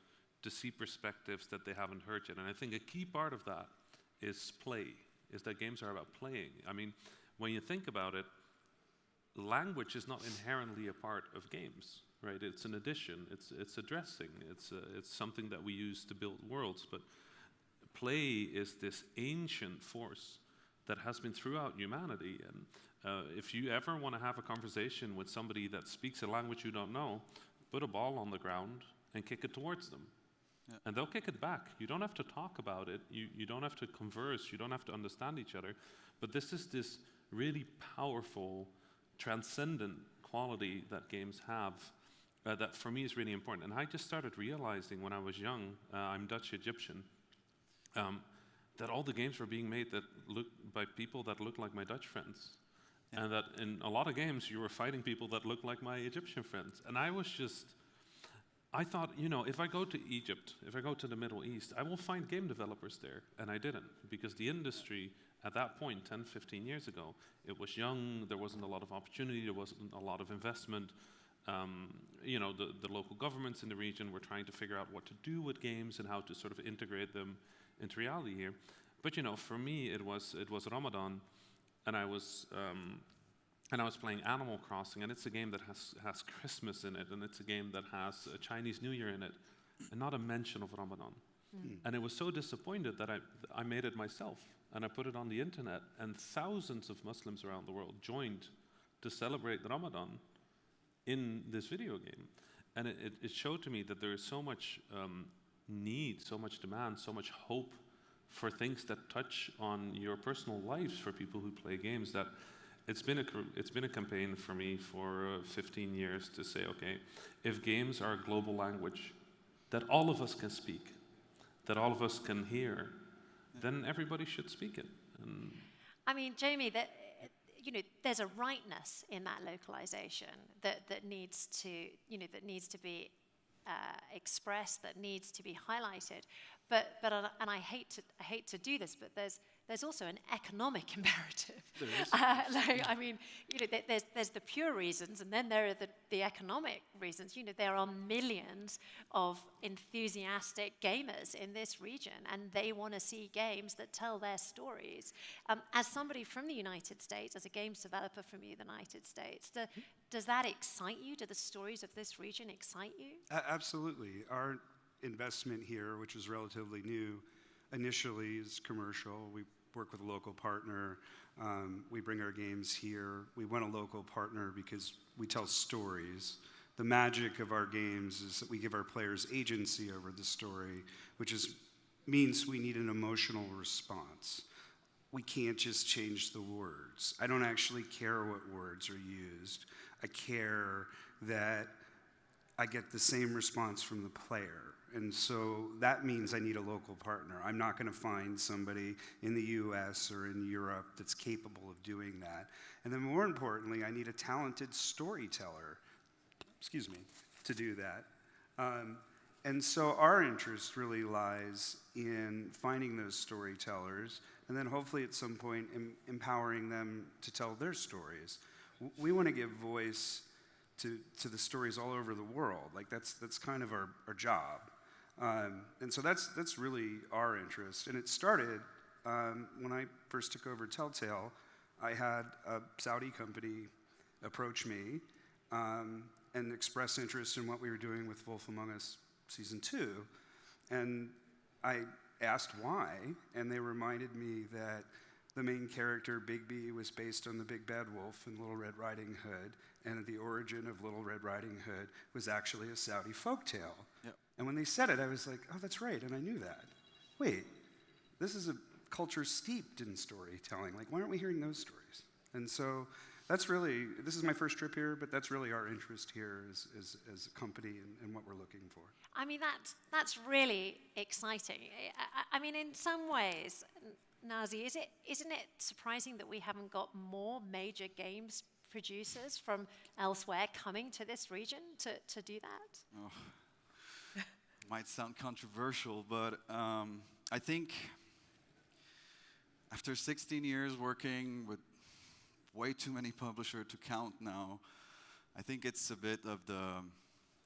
to see perspectives that they haven't heard yet. And I think a key part of that is play, is that games are about playing. I mean, when you think about it, language is not inherently a part of games, right? It's an addition, it's a dressing, it's something that we use to build worlds, but play is this ancient force that has been throughout humanity. And if you ever want to have a conversation with somebody that speaks a language you don't know, put a ball on the ground and kick it towards them. Yeah. And they'll kick it back. You don't have to talk about it. You don't have to converse. You don't have to understand each other. But this is this really powerful, transcendent quality that games have that for me is really important. And I just started realizing when I was young, I'm Dutch Egyptian, that all the games were being made that by people that look like my Dutch friends. Yeah. And that in a lot of games, you were fighting people that looked like my Egyptian friends. And I thought, you know, if I go to Egypt, if I go to the Middle East, I will find game developers there. And I didn't, because the industry at that point, 10, 15 years ago, it was young, there wasn't a lot of opportunity, there wasn't a lot of investment. You know, the local governments in the region were trying to figure out what to do with games and how to sort of integrate them into reality here. But you know, for me, it was Ramadan, and I was playing Animal Crossing, and it's a game that has Christmas in it, and it's a game that has a Chinese New Year in it, and not a mention of Ramadan. Mm. And I was so disappointed that I made it myself, and I put it on the internet, and thousands of Muslims around the world joined to celebrate Ramadan in this video game. And it showed to me that there is so much need, so much demand, so much hope for things that touch on your personal lives for people who play games, that it's been a campaign for me for 15 years to say, okay, if games are a global language that all of us can speak, that all of us can hear, then everybody should speak it. And I mean, Jamie, you know, there's a rightness in that localization that needs to be expressed, that needs to be highlighted. But and I hate to do this, but there's also an economic imperative. There is. I mean, you know, there's the pure reasons, and then there are the economic reasons. You know, there are millions of enthusiastic gamers in this region, and they want to see games that tell their stories. As somebody from the United States, as a games developer from the United States, does that excite you? Do the stories of this region excite you? Absolutely. Our investment here, which is relatively new, initially is commercial. We work with a local partner. We bring our games here. We want a local partner because we tell stories. The magic of our games is that we give our players agency over the story, which means we need an emotional response. We can't just change the words. I don't actually care what words are used. I care that I get the same response from the player. And so that means I need a local partner. I'm not going to find somebody in the US or in Europe that's capable of doing that. And then more importantly, I need a talented storyteller, to do that. And so our interest really lies in finding those storytellers and then hopefully at some point empowering them to tell their stories. We want to give voice to the stories all over the world. Like that's kind of our job. And so that's really our interest. And it started when I first took over Telltale. I had a Saudi company approach me and express interest in what we were doing with Wolf Among Us Season 2. And I asked why, and they reminded me that the main character, Bigby, was based on the Big Bad Wolf in Little Red Riding Hood, and the origin of Little Red Riding Hood was actually a Saudi folktale. Yep. And when they said it, I was like, oh, that's right, and I knew that. Wait, this is a culture steeped in storytelling. Like, why aren't we hearing those stories? And so that's really, this is my first trip here, but that's really our interest here as a company and what we're looking for. I mean, that's really exciting. I mean, in some ways, Nazi, isn't it surprising that we haven't got more major games producers from elsewhere coming to this region to do that? Oh, might sound controversial, but I think after 16 years working with way too many publishers to count now, I think it's a bit of the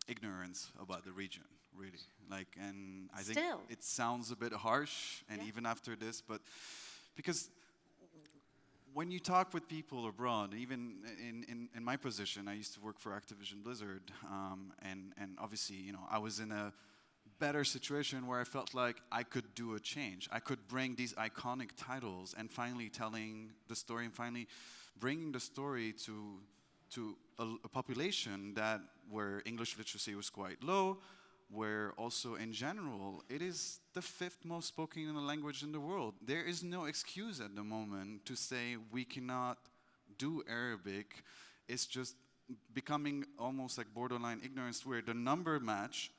ignorance about the region. really. Like, and I think Still. it sounds a bit harsh, and even after this, but because when you talk with people abroad, even in my position, I used to work for Activision Blizzard, and obviously, you know, I was in a better situation where I felt like I could do a change. I could bring these iconic titles and finally telling the story and finally bringing the story to a population that where English literacy was quite low, where also in general it is the 5th most spoken language in the world. There is no excuse at the moment to say we cannot do Arabic. It's just becoming almost like borderline ignorance where the number match,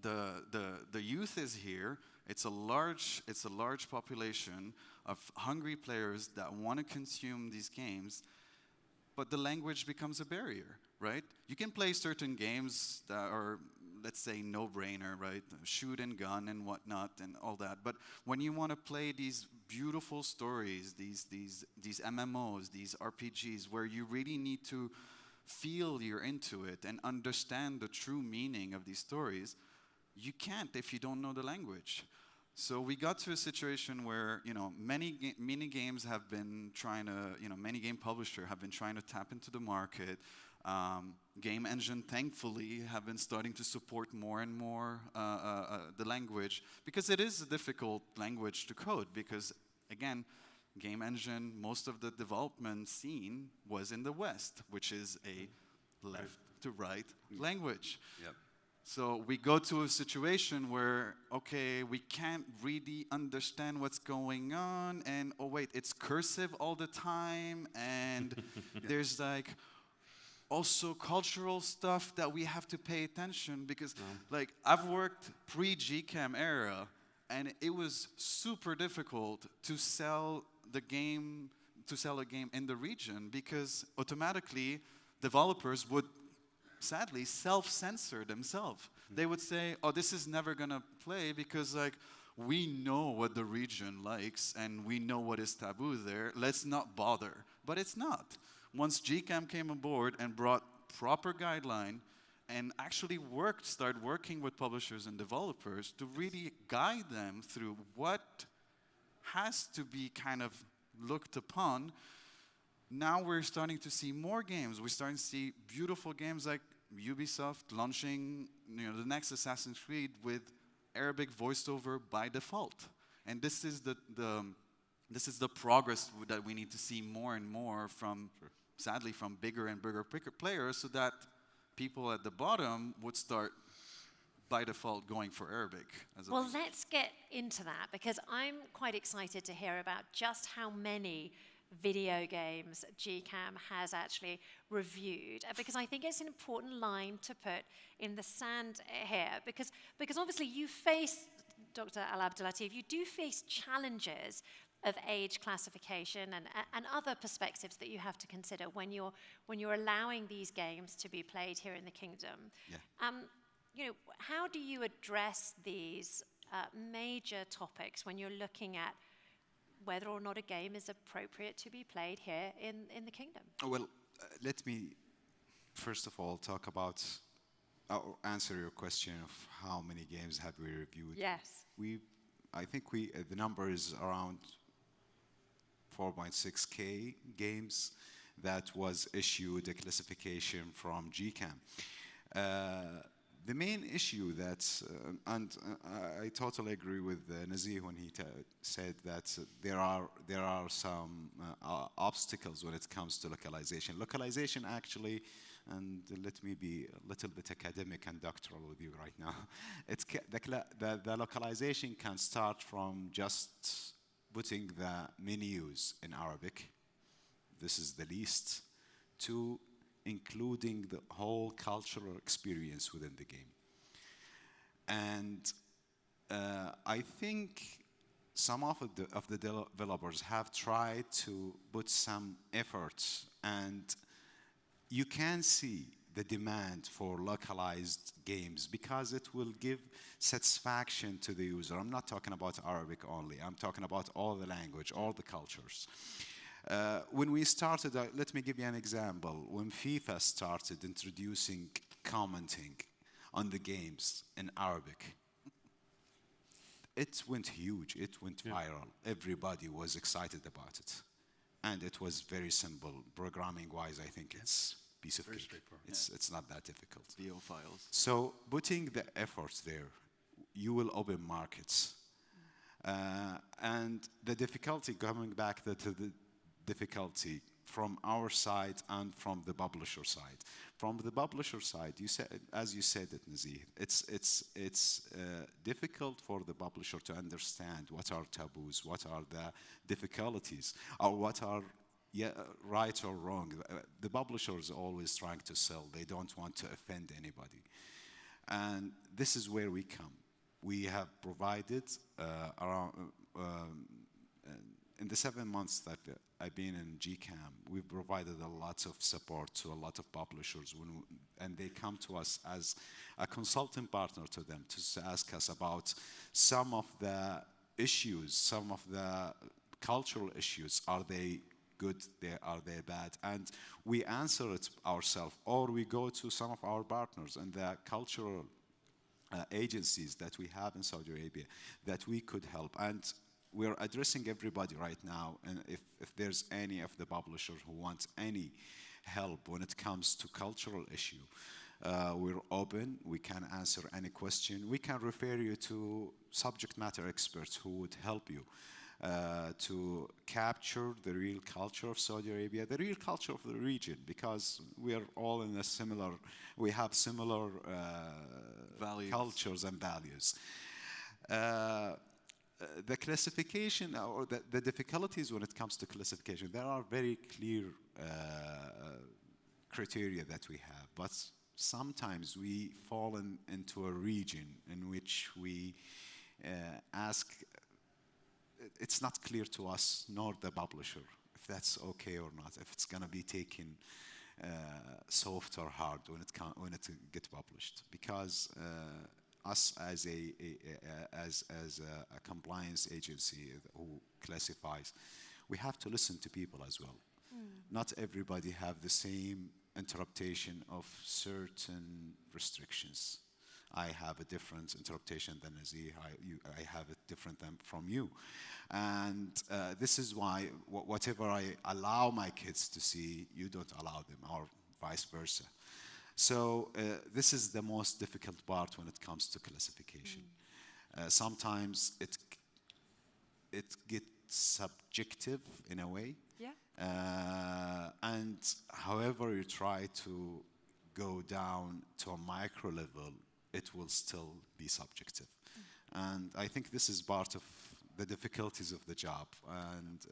the youth is here. It's a large population of hungry players that want to consume these games, but the language becomes a barrier, right? You can play certain games that are, let's say, no-brainer, right? Shoot and gun and whatnot and all that. But when you want to play these beautiful stories, these MMOs, these RPGs, where you really need to feel you're into it and understand the true meaning of these stories, you can't if you don't know the language. So we got to a situation where, you know, many games have been trying to, you know, many game publishers have been trying to tap into the market. Game Engine, thankfully, have been starting to support more and more the language, because it is a difficult language to code, because, again, Game Engine, most of the development scene was in the West, which is a left to right language. Yep. So we go to a situation where, okay, we can't really understand what's going on, and oh wait, it's cursive all the time, and there's like also cultural stuff that we have to pay attention, because like I've worked pre-GCAM era, and it was super difficult to sell a game in the region, because automatically developers would sadly self-censor themselves. They would say, oh, this is never gonna play because like we know what the region likes and we know what is taboo there, let's not bother. But it's not. Once GCAM came aboard and brought proper guideline and actually started working with publishers and developers to really guide them through what has to be kind of looked upon, now we're starting to see more games. We're starting to see beautiful games like Ubisoft launching, you know, the next Assassin's Creed with Arabic voiceover by default. And this is the progress that we need to see more and more from, sadly, from bigger and bigger players, so that people at the bottom would start by default going for Arabic. Well, let's get into that, because I'm quite excited to hear about just how many video games GCAM has actually reviewed, because I think it's an important line to put in the sand here, because obviously you face, Dr. Al Abdelatif, you do face challenges of age classification and other perspectives that you have to consider when you're allowing these games to be played here in the kingdom. Yeah. You know, how do you address these major topics when you're looking at whether or not a game is appropriate to be played here in the kingdom? Well, let me first of all talk about, answer your question of how many games have we reviewed. Yes. I think the number is around 4.6K games that was issued a classification from GCAM. The main issue and I totally agree with Nazih when he said that there are some obstacles when it comes to localization. Localization actually, and let me be a little bit academic and doctoral with you right now. The localization can start from just putting the menus in Arabic. This is the least, to including the whole cultural experience within the game. And I think some of the developers have tried to put some efforts, and you can see the demand for localized games because it will give satisfaction to the user. I'm not talking about Arabic only. I'm talking about all the language, all the cultures. When we started, let me give you an example. When FIFA started introducing commenting, on the games in Arabic. It went huge, it went viral. Everybody was excited about it. And it was very simple. Programming-wise, I think it's piece of cake. It's not that difficult. VO files. So putting the efforts there, you will open markets. And the difficulty, coming back to the difficulty from our side and from the publisher side. From the publisher side, you said, as you said it, Nazir, it's difficult for the publisher to understand what are taboos, what are the difficulties, or what are right or wrong. The publisher is always trying to sell. They don't want to offend anybody. And this is where we come. We have provided around, in the 7 months that I've been in GCAM, we've provided a lot of support to a lot of publishers, and they come to us as a consulting partner to them to ask us about some of the issues, some of the cultural issues. Are they good? Are they bad? And we answer it ourselves, or we go to some of our partners and the cultural agencies that we have in Saudi Arabia that we could help. And we're addressing everybody right now, and if there's any of the publishers who want any help when it comes to cultural issue, we're open. We can answer any question. We can refer you to subject matter experts who would help you to capture the real culture of Saudi Arabia, the real culture of the region, because we are all in a similar, we have similar cultures and values. The classification or the difficulties when it comes to classification, there are very clear criteria that we have, but sometimes we fall into a region in which we ask, it's not clear to us nor the publisher if that's okay or not, if it's going to be taken soft or hard when it gets published, because us as a compliance agency who classifies, we have to listen to people as well. Not everybody have the same interpretation of certain restrictions. I have a different interpretation than Nazir. I have it different than from you. And this is why whatever I allow my kids to see, you don't allow them, or vice versa. So this is the most difficult part when it comes to classification. Sometimes it gets subjective in a way. Yeah. And however you try to go down to a micro level, it will still be subjective. And I think this is part of the difficulties of the job. And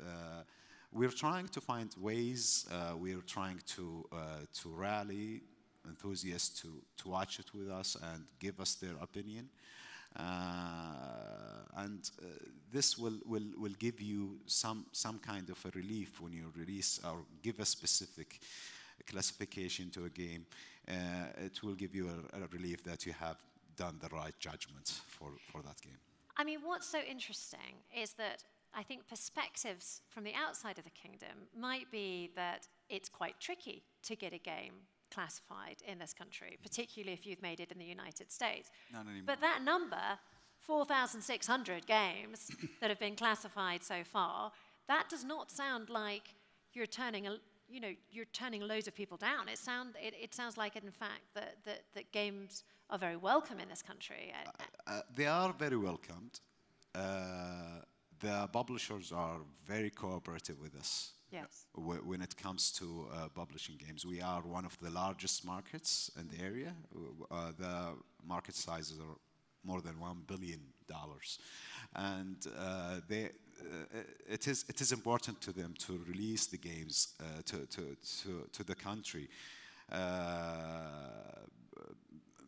we're trying to find ways, we're trying to rally enthusiasts to watch it with us and give us their opinion. And this will give you some kind of a relief when you release or give a specific classification to a game. It will give you a relief that you have done the right judgment for that game. I mean, what's so interesting is that I think perspectives from the outside of the kingdom might be that it's quite tricky to get a game classified in this country, particularly if you've made it in the United States. Not anymore. But that number, 4,600 games that have been classified so far, that does not sound like you're turning loads of people down. It sounds like, in fact, that games are very welcome in this country. They are very welcomed. The publishers are very cooperative with us. Yes. When it comes to publishing games, we are one of the largest markets in the area. The market sizes are more than $1 billion, and it is important to them to release the games to the country.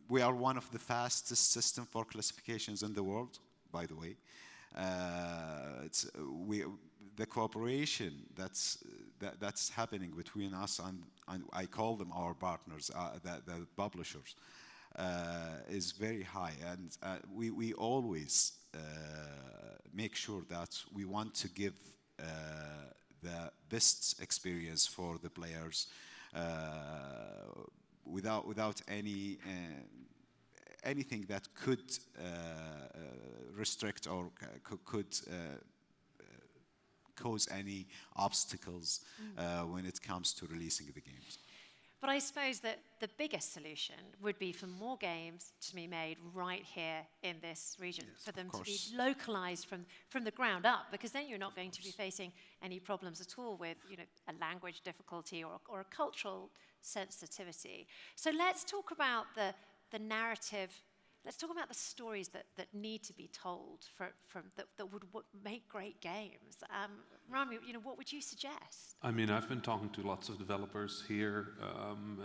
We are one of the fastest systems for classifications in the world, by the way. The cooperation that's happening between us and I call them our partners, the publishers, is very high, and we always make sure that we want to give the best experience for the players without any anything that could restrict or could cause any obstacles when it comes to releasing the games. But I suppose that the biggest solution would be for more games to be made right here in this region, for them to be localized from the ground up, because then you're not going to be facing any problems at all with, you know, a language difficulty or a cultural sensitivity. So let's talk about the narrative. Let's talk about the stories that need to be told that would make great games. Rami, you know, what would you suggest? I mean, I've been talking to lots of developers here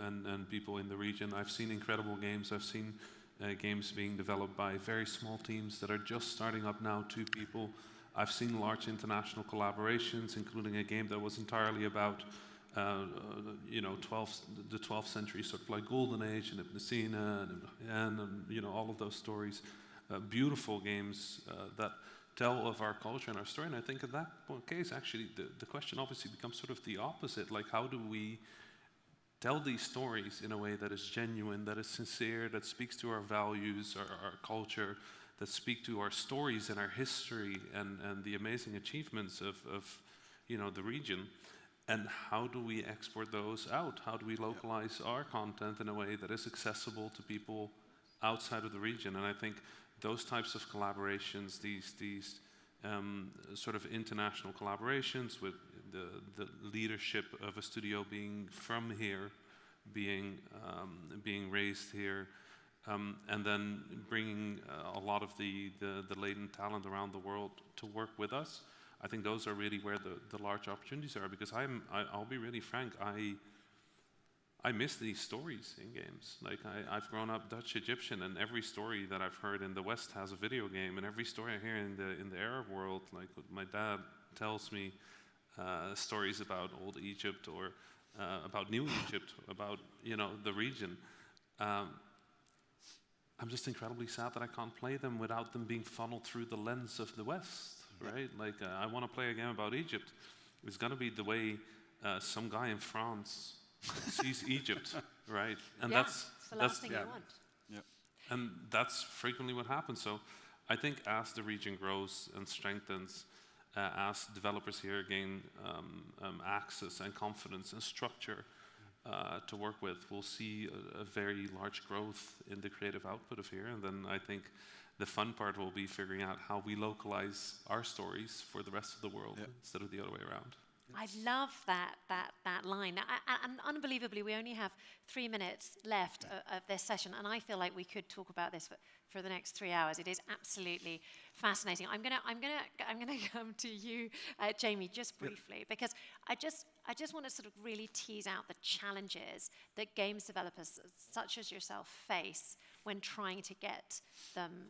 and people in the region. I've seen incredible games. I've seen games being developed by very small teams that are just starting up now, 2 people. I've seen large international collaborations, including a game that was entirely about you know, the 12th century, sort of like Golden Age and Ibn Sina and you know, all of those stories. Beautiful games that tell of our culture and our story. And I think in that case, actually, the question obviously becomes sort of the opposite. Like, how do we tell these stories in a way that is genuine, that is sincere, that speaks to our values, our culture, that speak to our stories and our history and the amazing achievements of you know, the region? And how do we export those out? How do we localize our content in a way that is accessible to people outside of the region? And I think those types of collaborations, these sort of international collaborations with the leadership of a studio being from here, being raised here, and then bringing a lot of the latent talent around the world to work with us. I think those are really where the large opportunities are, because I'll be really frank, I miss these stories in games. Like, I've grown up Dutch Egyptian, and every story that I've heard in the West has a video game, and every story I hear in the Arab world, like my dad tells me stories about old Egypt or about New Egypt, about, you know, the region. I'm just incredibly sad that I can't play them without them being funneled through the lens of the West. Right? Like, I want to play a game about Egypt. It's going to be the way some guy in France sees Egypt, right? And that's the last thing you want. Yeah. And that's frequently what happens. So I think as the region grows and strengthens, as developers here gain access and confidence and structure to work with, we'll see a very large growth in the creative output of here. And then I think the fun part will be figuring out how we localize our stories for the rest of the world instead of the other way around. I love that line. And unbelievably, we only have 3 minutes left of this session, and I feel like we could talk about this for the next 3 hours. It is absolutely fascinating. I'm gonna come to you, Jamie, just briefly, because I just want to sort of really tease out the challenges that games developers such as yourself face when trying to get them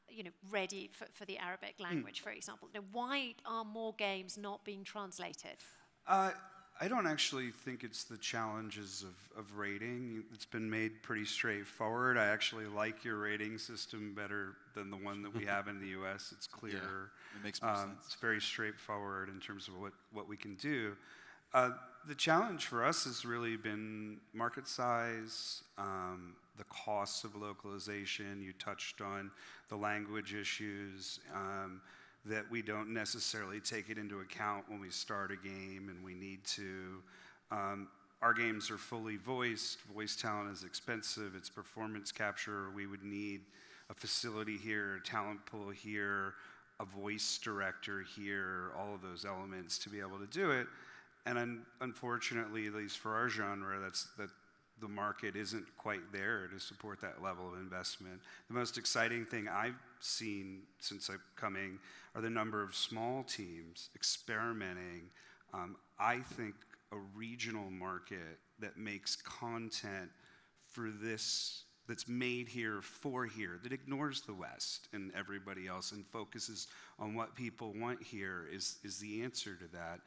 you know, ready for the Arabic language, for example. Now, why are more games not being translated? I don't actually think it's the challenges of rating. It's been made pretty straightforward. I actually like your rating system better than the one that we have in the US. It's clearer. It makes more sense. It's very straightforward in terms of what we can do. The challenge for us has really been market size, the costs of localization. You touched on the language issues, that we don't necessarily take it into account when we start a game, and we need to. Our games are fully voiced. Voice talent is expensive. It's performance capture. We would need a facility here, a talent pool here, a voice director here, all of those elements to be able to do it. And unfortunately, at least for our genre, that the market isn't quite there to support that level of investment. The most exciting thing I've seen since I'm coming are the number of small teams experimenting. I think a regional market that makes content for this, that's made here for here, that ignores the West and everybody else and focuses on what people want here is the answer to that.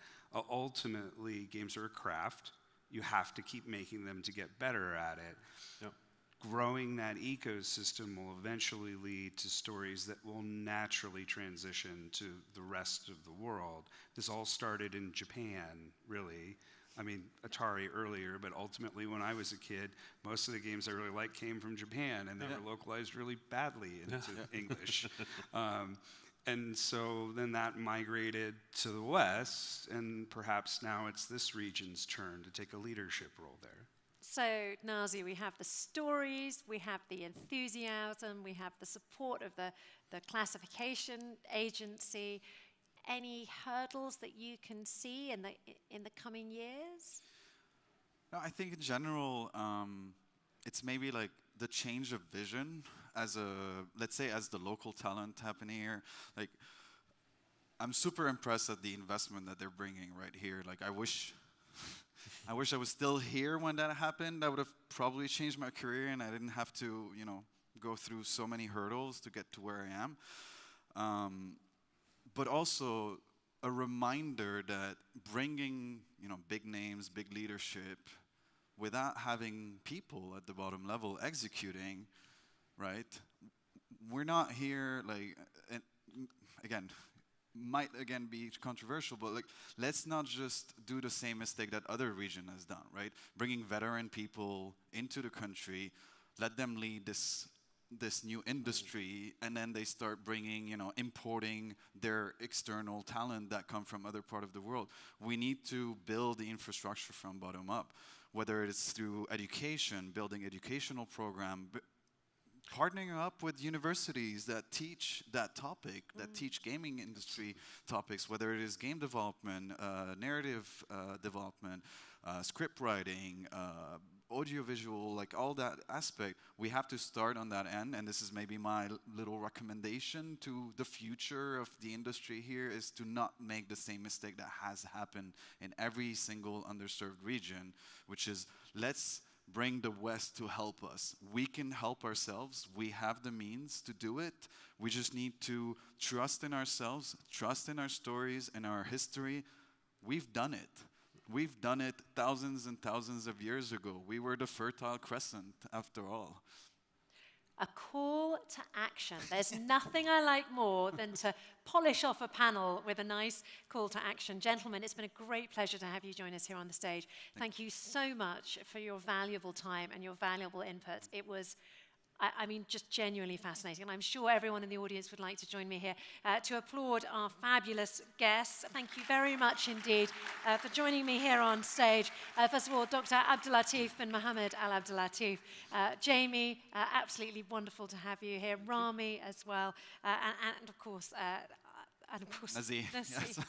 Ultimately, games are a craft. You have to keep making them to get better at it. Yep. Growing that ecosystem will eventually lead to stories that will naturally transition to the rest of the world. This all started in Japan, really. I mean, Atari earlier, but ultimately when I was a kid, most of the games I really liked came from Japan, and they were localized really badly into English. And so then that migrated to the West, and perhaps now it's this region's turn to take a leadership role there. So, Nazi, we have the stories, we have the enthusiasm, we have the support of the classification agency. Any hurdles that you can see in the coming years? No, I think in general, it's maybe like the change of vision as let's say, as the local talent happening here. Like, I'm super impressed at the investment that they're bringing right here. Like, I wish I was still here when that happened. That would have probably changed my career, and I didn't have to, go through so many hurdles to get to where I am. But also a reminder that bringing, big names, big leadership, without having people at the bottom level executing, right? We're not here, like, and again, might again be controversial, but like, let's not just do the same mistake that other region has done, right? Bringing veteran people into the country, let them lead this new industry, and then they start bringing, importing their external talent that come from other part of the world. We need to build the infrastructure from bottom up, whether it's through education, building educational program, partnering up with universities that teach that topic, that teach gaming industry topics, whether it is game development, narrative development, script writing, audiovisual, like all that aspect. We have to start on that end, and this is maybe my little recommendation to the future of the industry here, is to not make the same mistake that has happened in every single underserved region, which is, let's bring the West to help us. We can help ourselves. We have the means to do it. We just need to trust in ourselves, trust in our stories and our history. We've done it. We've done it thousands and thousands of years ago. We were the Fertile Crescent, after all. A call to action. There's nothing I like more than to polish off a panel with a nice call to action. Gentlemen, it's been a great pleasure to have you join us here on the stage. Thank you so much for your valuable time and your valuable input. It was, I mean, just genuinely fascinating. And I'm sure everyone in the audience would like to join me here to applaud our fabulous guests. Thank you very much indeed for joining me here on stage. First of all, Dr. Abdulatif bin Mohammed Al Abdulatif. Jamie, absolutely wonderful to have you here. Rami as well. And of course, Nazi. Yes.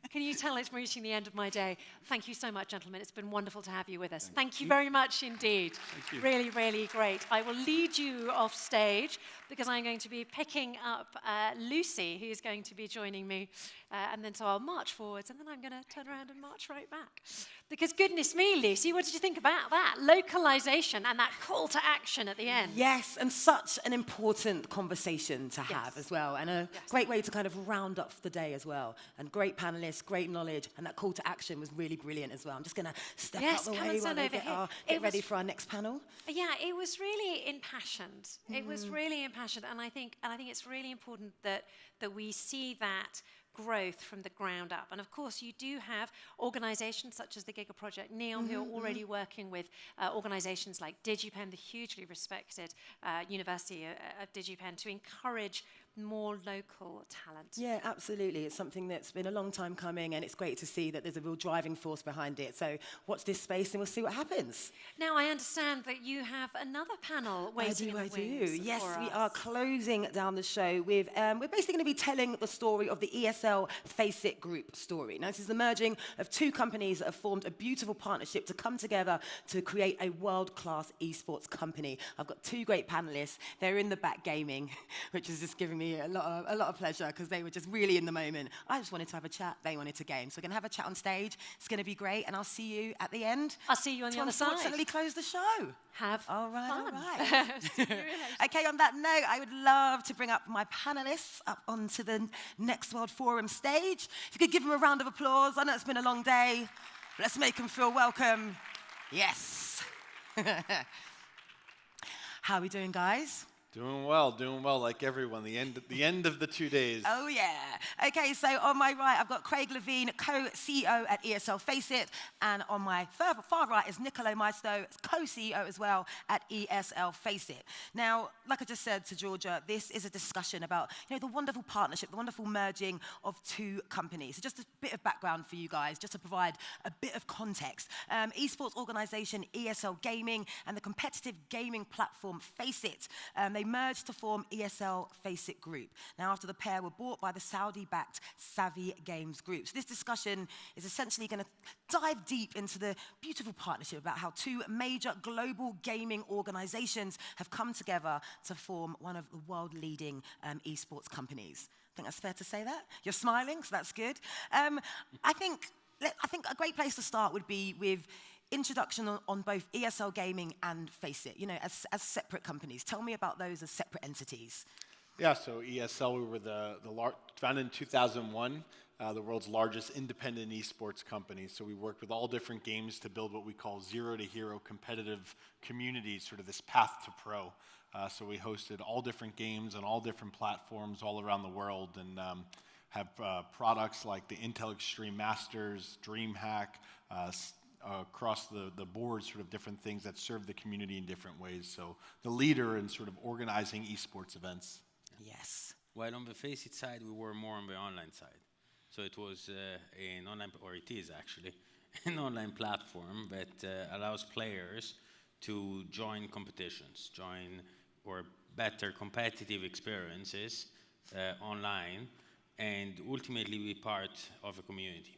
Can you tell it's reaching the end of my day? Thank you so much, gentlemen. It's been wonderful to have you with us. Thank you very much indeed. Thank you. Really, really great. I will lead you off stage because I'm going to be picking up Lucy, who's going to be joining me. And then so I'll march forwards, and then I'm going to turn around and march right back. Because goodness me, Lucy, what did you think about that? Localization and that call to action at the end. Yes, and such an important conversation to have as well, and a great way to kind of round up the day as well. And great panelists, great knowledge, and that call to action was really brilliant as well. I'm just going to step out the way while they get ready for our next panel. Yeah, it was really impassioned. It was really impassioned, and I think it's really important that we see that growth from the ground up. And of course, you do have organizations such as the Giga Project Neon, who are already working with organizations like DigiPen, the hugely respected University of DigiPen, to encourage more local talent. Yeah, absolutely. It's something that's been a long time coming, and it's great to see that there's a real driving force behind it. So watch this space and we'll see what happens. Now, I understand that you have another panel waiting in the wings. Yes, we are closing down the show with, we're basically going to be telling the story of the ESL Face It Group story. Now, this is the merging of two companies that have formed a beautiful partnership to come together to create a world-class esports company. I've got two great panelists. They're in the back gaming, which is just giving me a lot of pleasure because they were just really in the moment. I just wanted to have a chat. They wanted to game. So we're going to have a chat on stage. It's going to be great, and I'll see you at the end. I'll see you on the other side. Unfortunately, close the show. Have all right, fun. all right. Okay, on that note, I would love to bring up my panelists up onto the Next World Forum stage. If you could give them a round of applause. I know it's been a long day. Let's make them feel welcome. Yes. How are we doing, guys? Doing well, like everyone. The end of the 2 days. Oh, yeah. Okay, so on my right, I've got Craig Levine, co-CEO at ESL Faceit. And on my far right is Nicolo Maisto, co-CEO as well at ESL Faceit. Now, like I just said to Georgia, this is a discussion about the wonderful partnership, the wonderful merging of two companies. So just a bit of background for you guys, just to provide a bit of context. Esports organization ESL Gaming and the competitive gaming platform Faceit, they merged to form ESL Faceit Group. Now, after the pair were bought by the Saudi-backed Savvy Games Group. So this discussion is essentially going to dive deep into the beautiful partnership about how two major global gaming organizations have come together to form one of the world-leading esports companies. I think that's fair to say that. You're smiling, so that's good. I think a great place to start would be with introduction on both ESL Gaming and Faceit, as separate companies. Tell me about those as separate entities. Yeah, so ESL, we were founded in 2001, the world's largest independent esports company. So we worked with all different games to build what we call zero-to-hero competitive communities, sort of this path to pro. So we hosted all different games on all different platforms all around the world, and have products like the Intel Extreme Masters, DreamHack, across the board, sort of different things that serve the community in different ways. So the leader in sort of organizing esports events. Yes. While on the Faceit side, we were more on the online side. So it was an online, or it is actually, an online platform that allows players to join competitions, or better competitive experiences online, and ultimately be part of a community.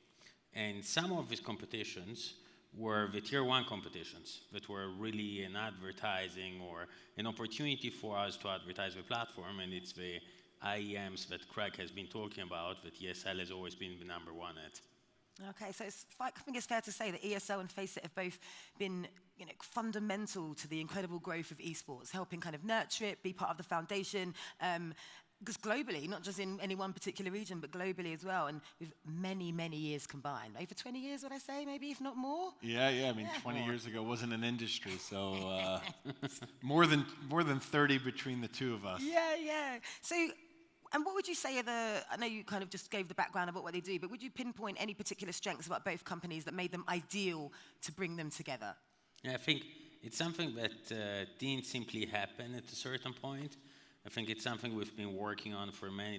And some of these competitions were the tier 1 competitions that were really an advertising or an opportunity for us to advertise the platform, and it's the IEMs that Craig has been talking about that ESL has always been the number one at. Okay, so I think it's fair to say that ESL and Faceit have both been fundamental to the incredible growth of esports, helping kind of nurture it, be part of the foundation, because globally, not just in any one particular region, but globally as well, and with many, many years combined. Over 20 years, would I say, maybe, if not more? Yeah, I mean, 20 years ago wasn't an industry, so more than 30 between the two of us. Yeah. So, and what would you say I know you kind of just gave the background of what they do, but would you pinpoint any particular strengths about both companies that made them ideal to bring them together? Yeah, I think it's something that didn't simply happen at a certain point. I think it's something we've been working on for many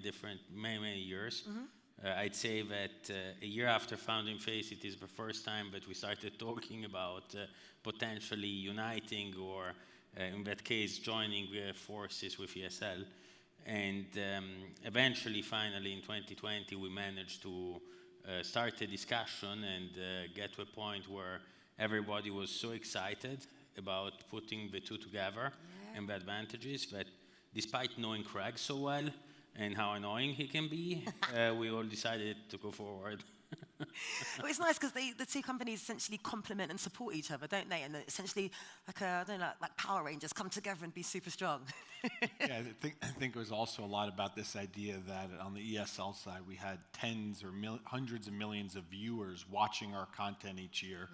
years. Mm-hmm. I'd say that a year after founding Faceit is the first time that we started talking about potentially uniting or, in that case, joining forces with ESL. And eventually, finally, in 2020, we managed to start a discussion and get to a point where everybody was so excited about putting the two together and the advantages that despite knowing Craig so well and how annoying he can be, we all decided to go forward. Well, it's nice because the two companies essentially complement and support each other, don't they? And essentially, like Power Rangers come together and be super strong. Yeah, I think it was also a lot about this idea that on the ESL side, we had tens or hundreds of millions of viewers watching our content each year,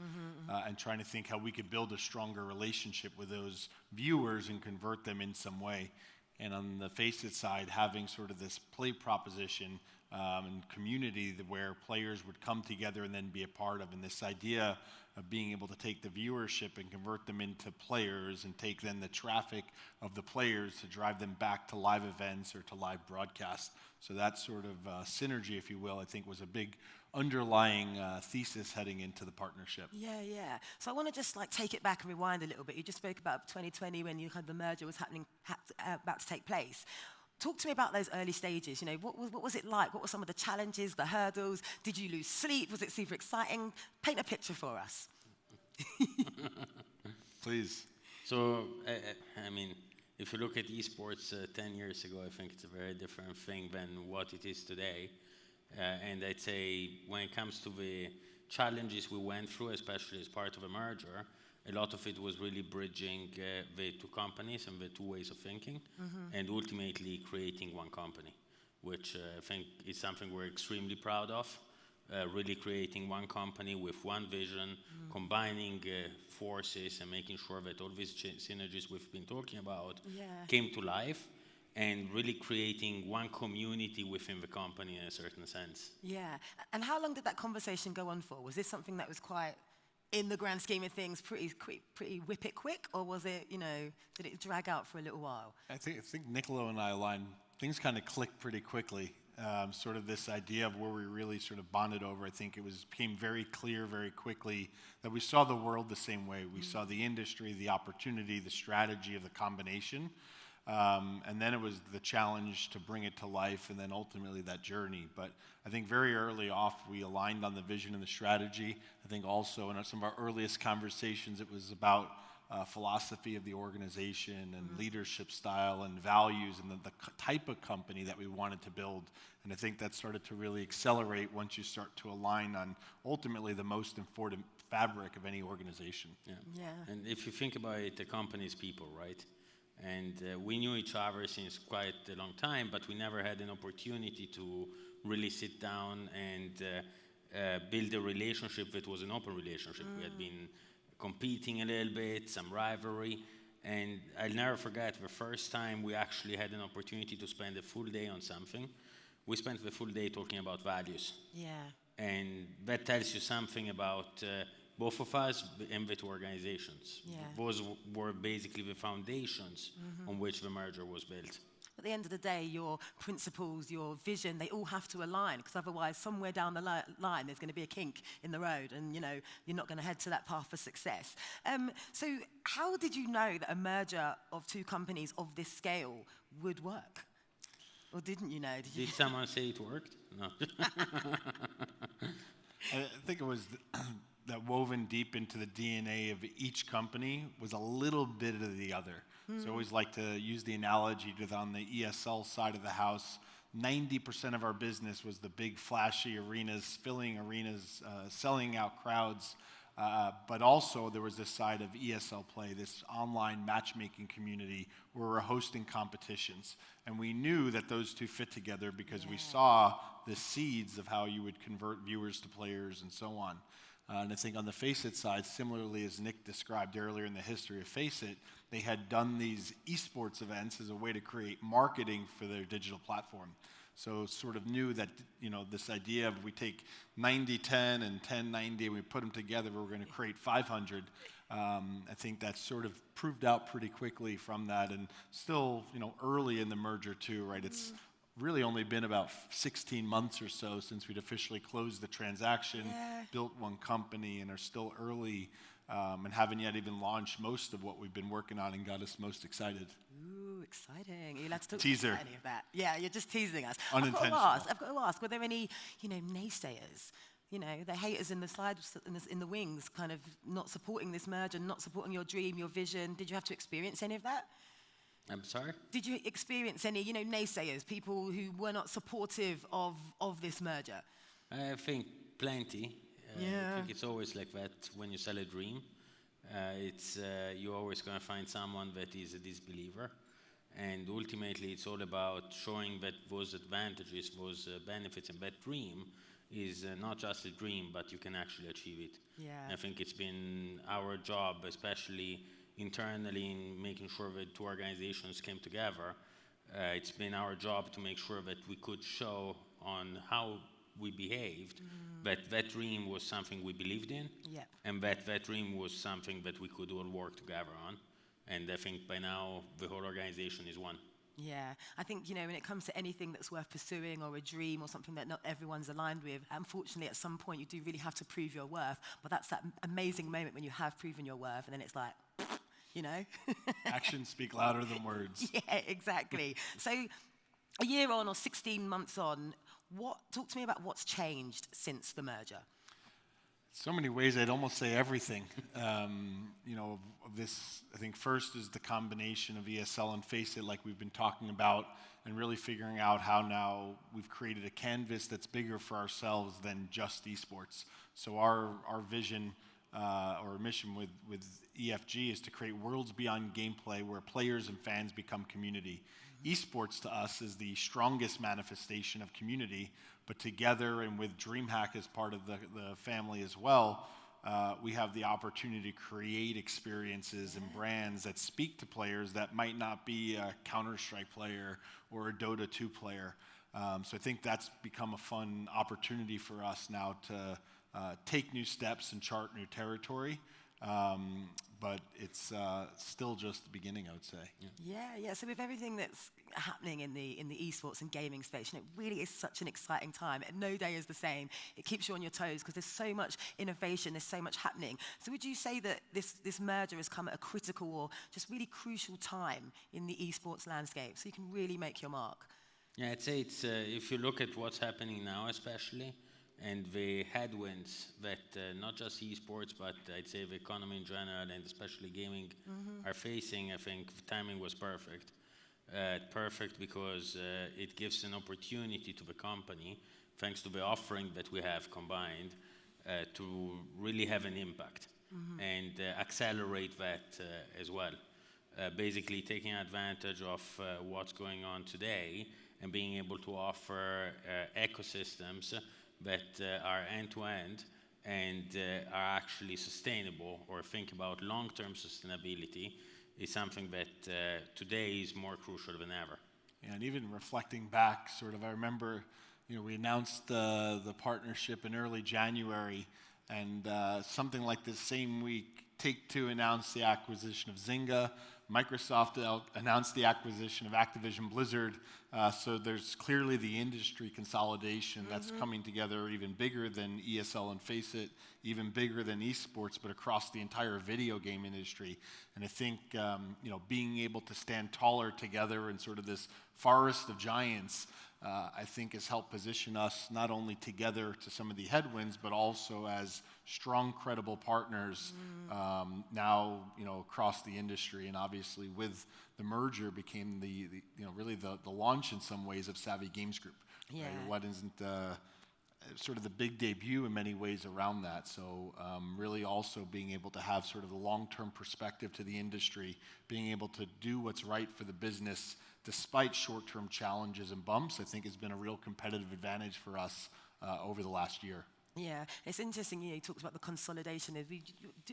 and trying to think how we could build a stronger relationship with those viewers and convert them in some way. And on the Faceit side, having sort of this play proposition and community where players would come together and then be a part of, and this idea of being able to take the viewership and convert them into players and take then the traffic of the players to drive them back to live events or to live broadcasts. So that sort of synergy, if you will, I think was a big underlying thesis heading into the partnership. Yeah. So I want to just take it back and rewind a little bit. You just spoke about 2020 when the merger was about to take place. Talk to me about those early stages. What was it like? What were some of the challenges, the hurdles? Did you lose sleep? Was it super exciting? Paint a picture for us. Please. So, I mean, if you look at esports 10 years ago, I think it's a very different thing than what it is today. And I'd say when it comes to the challenges we went through, especially as part of a merger, a lot of it was really bridging the two companies and the two ways of thinking, and ultimately creating one company, which I think is something we're extremely proud of. really creating one company with one vision, combining forces and making sure that all these synergies we've been talking about came to life, and really creating one community within the company in a certain sense. Yeah. And how long did that conversation go on for? Was this something that was quite, in the grand scheme of things, pretty whip it quick, or was it, did it drag out for a little while? I think Nicolo and I aligned. Things kind of clicked pretty quickly. Sort of this idea of where we really sort of bonded over. I think became very clear very quickly that we saw the world the same way. We saw the industry, the opportunity, the strategy of the combination. And then it was the challenge to bring it to life, and then ultimately that journey. But I think very early off, we aligned on the vision and the strategy. I think also in some of our earliest conversations, it was about philosophy of the organization and leadership style and values and the type of company that we wanted to build. And I think that started to really accelerate once you start to align on ultimately the most important fabric of any organization. And if you think about it, the company is people, right? And we knew each other since quite a long time, but we never had an opportunity to really sit down and build a relationship that was an open relationship. We had been competing a little bit, some rivalry, and I'll never forget the first time we actually had an opportunity to spend a full day on something. We spent the full day talking about values. And that tells you something about both of us and the two organizations. Those were basically the foundations on which the merger was built. At the end of the day, your principles, your vision, they all have to align, because otherwise somewhere down the line there's going to be a kink in the road, and you're not going to head to that path for success. So how did you know that a merger of two companies of this scale would work? Or didn't you know? Did someone say it worked? No. I think it was that woven deep into the DNA of each company was a little bit of the other. So I always like to use the analogy that on the ESL side of the house, 90% of our business was the big flashy arenas, filling arenas, selling out crowds. But also there was this side of ESL Play, this online matchmaking community where we're hosting competitions. And we knew that those two fit together because we saw the seeds of how you would convert viewers to players and so on. And I think on the Faceit side, similarly as Nick described earlier in the history of Faceit, they had done these esports events as a way to create marketing for their digital platform. So sort of knew that, this idea of we take 90-10 and 10-90 and we put them together, we're going to create 500. I think that sort of proved out pretty quickly from that, and still, early in the merger too, right? It's really only been about 16 months or so since we'd officially closed the transaction, built one company, and are still early and haven't yet even launched most of what we've been working on and got us most excited. Ooh, exciting. Are you allowed to talk Teaser. about any of that? Yeah, you're just teasing us. Unintentional. I've got to ask, were there any, naysayers? The haters in the sides, in the wings, kind of not supporting this merger, not supporting your dream, your vision. Did you have to experience any of that? I'm sorry? Did you experience any, naysayers, people who were not supportive of this merger? I think plenty. I think it's always like that when you sell a dream. You're always going to find someone that is a disbeliever. And ultimately, it's all about showing that those advantages, those benefits, and that dream is not just a dream, but you can actually achieve it. I think it's been our job, especially internally, in making sure that two organizations came together. It's been our job to make sure that we could show on how we behaved, that dream was something we believed in, and that dream was something that we could all work together on. And I think by now the whole organization is one. Yeah, I think, when it comes to anything that's worth pursuing, or a dream or something that not everyone's aligned with, unfortunately at some point you do really have to prove your worth. But that's that amazing moment when you have proven your worth, and then it's like, Actions speak louder than words. Yeah, exactly. So a year on, or 16 months on, talk to me about what's changed since the merger. So many ways, I'd almost say everything. This, I think first is the combination of ESL and Faceit, like we've been talking about, and really figuring out how now we've created a canvas that's bigger for ourselves than just esports. So our vision or mission with EFG is to create worlds beyond gameplay where players and fans become community. esports to us is the strongest manifestation of community, but together and with DreamHack as part of the family as well, we have the opportunity to create experiences and brands that speak to players that might not be a Counter-Strike player or a Dota 2 player. So I think that's become a fun opportunity for us now to take new steps and chart new territory. But it's still just the beginning, I would say. Yeah. So with everything that's happening in the esports and gaming space, it really is such an exciting time. And no day is the same. It keeps you on your toes because there's so much innovation, there's so much happening. So would you say that this merger has come at a critical or just really crucial time in the esports landscape, so you can really make your mark? Yeah, I'd say it's if you look at what's happening now, especially, and the headwinds that not just esports, but I'd say the economy in general, and especially gaming, are facing, I think the timing was perfect. Perfect because it gives an opportunity to the company, thanks to the offering that we have combined, to really have an impact and accelerate that as well. Basically taking advantage of what's going on today and being able to offer ecosystems that are end-to-end and are actually sustainable, or think about long-term sustainability, is something that today is more crucial than ever. Yeah, and even reflecting back, sort of, I remember, we announced the partnership in early January, and something like this same week, Take-Two announced the acquisition of Zynga. Microsoft announced the acquisition of Activision Blizzard. So there's clearly the industry consolidation that's coming together, even bigger than ESL and FACEIT, even bigger than esports, but across the entire video game industry. And I think being able to stand taller together in sort of this forest of giants, I think has helped position us not only together to some of the headwinds, but also as strong, credible partners now, across the industry. And obviously, with the merger, became really the launch in some ways of Savvy Games Group. Yeah. Right? What isn't sort of the big debut in many ways around that. So really also being able to have sort of the long-term perspective to the industry, being able to do what's right for the business despite short-term challenges and bumps, I think has been a real competitive advantage for us over the last year. Yeah, it's interesting, he talks about the consolidation.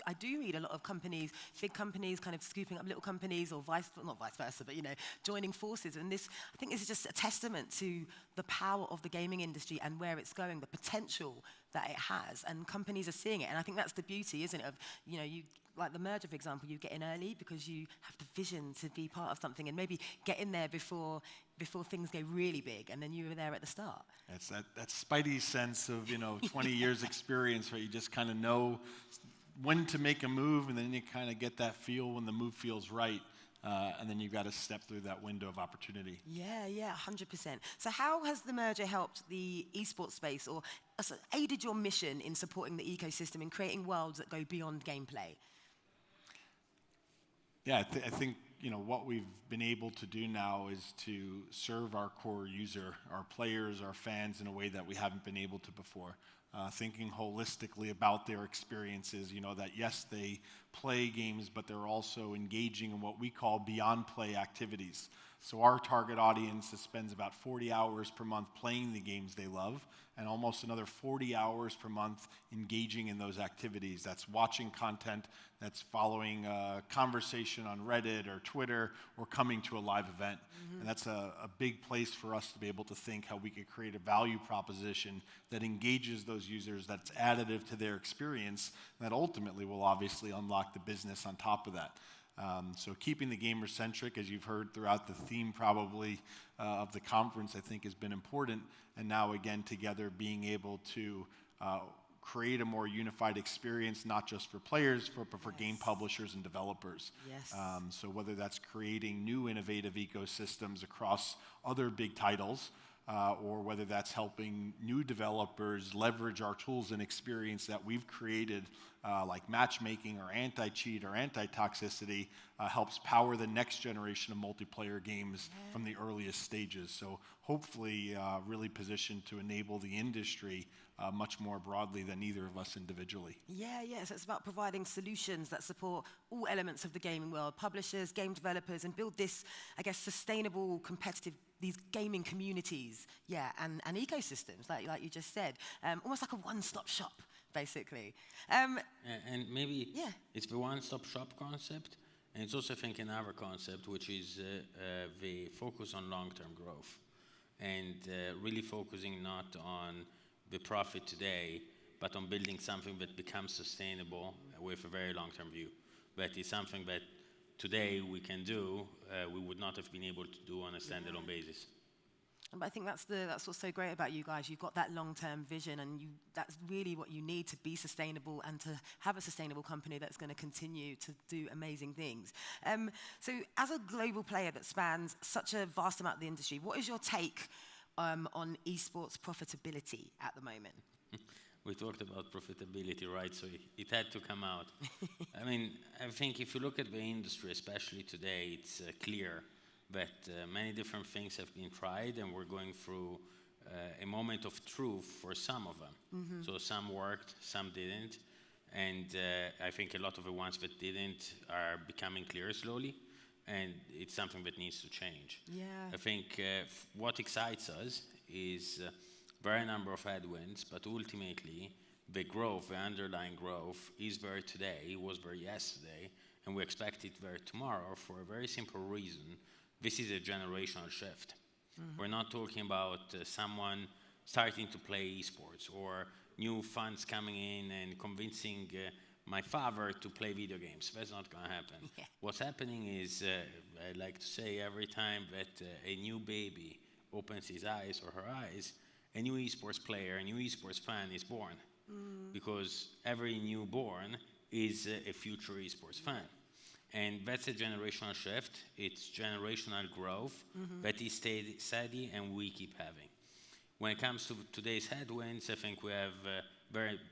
I do read a lot of companies, big companies kind of scooping up little companies, or not vice versa, but joining forces. And this, I think this is just a testament to the power of the gaming industry and where it's going, the potential that it has, and companies are seeing it. And I think that's the beauty, isn't it, of, like the merger, for example, you get in early because you have the vision to be part of something and maybe get in there before things go really big, and then you were there at the start. It's that spidey sense of 20 years experience, where you just kind of know when to make a move, and then you kind of get that feel when the move feels right, and then you've got to step through that window of opportunity. Yeah, 100%. So how has the merger helped the esports space, or aided your mission in supporting the ecosystem and creating worlds that go beyond gameplay? Yeah, I think what we've been able to do now is to serve our core user, our players, our fans, in a way that we haven't been able to before. Thinking holistically about their experiences, that yes, they play games, but they're also engaging in what we call beyond play activities. So our target audience spends about 40 hours per month playing the games they love, and almost another 40 hours per month engaging in those activities. That's watching content, that's following a conversation on Reddit or Twitter, or coming to a live event. And that's a big place for us to be able to think how we could create a value proposition that engages those users, that's additive to their experience, and that ultimately will obviously unlock the business on top of that. So keeping the gamer-centric, as you've heard throughout the theme probably of the conference, I think has been important. And now again, together, being able to create a more unified experience, not just for players, but for game publishers and developers. Yes. So whether that's creating new innovative ecosystems across other big titles, or whether that's helping new developers leverage our tools and experience that we've created, like matchmaking or anti-cheat or anti-toxicity, helps power the next generation of multiplayer games from the earliest stages. So hopefully really positioned to enable the industry much more broadly than either of us individually. Yeah, so it's about providing solutions that support all elements of the gaming world, publishers, game developers, and build this, I guess, sustainable, competitive, these gaming communities, and ecosystems, like you just said, almost like a one-stop shop, basically. And maybe it's the one-stop shop concept, and it's also, I think, another concept, which is the focus on long-term growth, and really focusing not on the profit today, but on building something that becomes sustainable with a very long-term view. That is something that today we can do, we would not have been able to do on a standalone basis. But I think that's what's so great about you guys. You've got that long-term vision, and that's really what you need to be sustainable and to have a sustainable company that's going to continue to do amazing things. So as a global player that spans such a vast amount of the industry, what is your take on esports profitability at the moment? We talked about profitability, right? So it had to come out. I mean, I think if you look at the industry, especially today, it's clear that many different things have been tried, and we're going through a moment of truth for some of them. So some worked, some didn't, and I think a lot of the ones that didn't are becoming clear slowly, and it's something that needs to change. I think what excites us is very number of headwinds, but ultimately the growth, the underlying growth is there today, was there yesterday, and we expect it there tomorrow for a very simple reason. This is a generational shift. We're not talking about someone starting to play esports or new funds coming in and convincing my father to play video games. That's not going to happen. What's happening is, I like to say every time that a new baby opens his eyes or her eyes, a new esports player, a new esports fan is born. Because every newborn is a future esports fan. And that's a generational shift. It's generational growth that is steady and we keep having. When it comes to today's headwinds, I think we have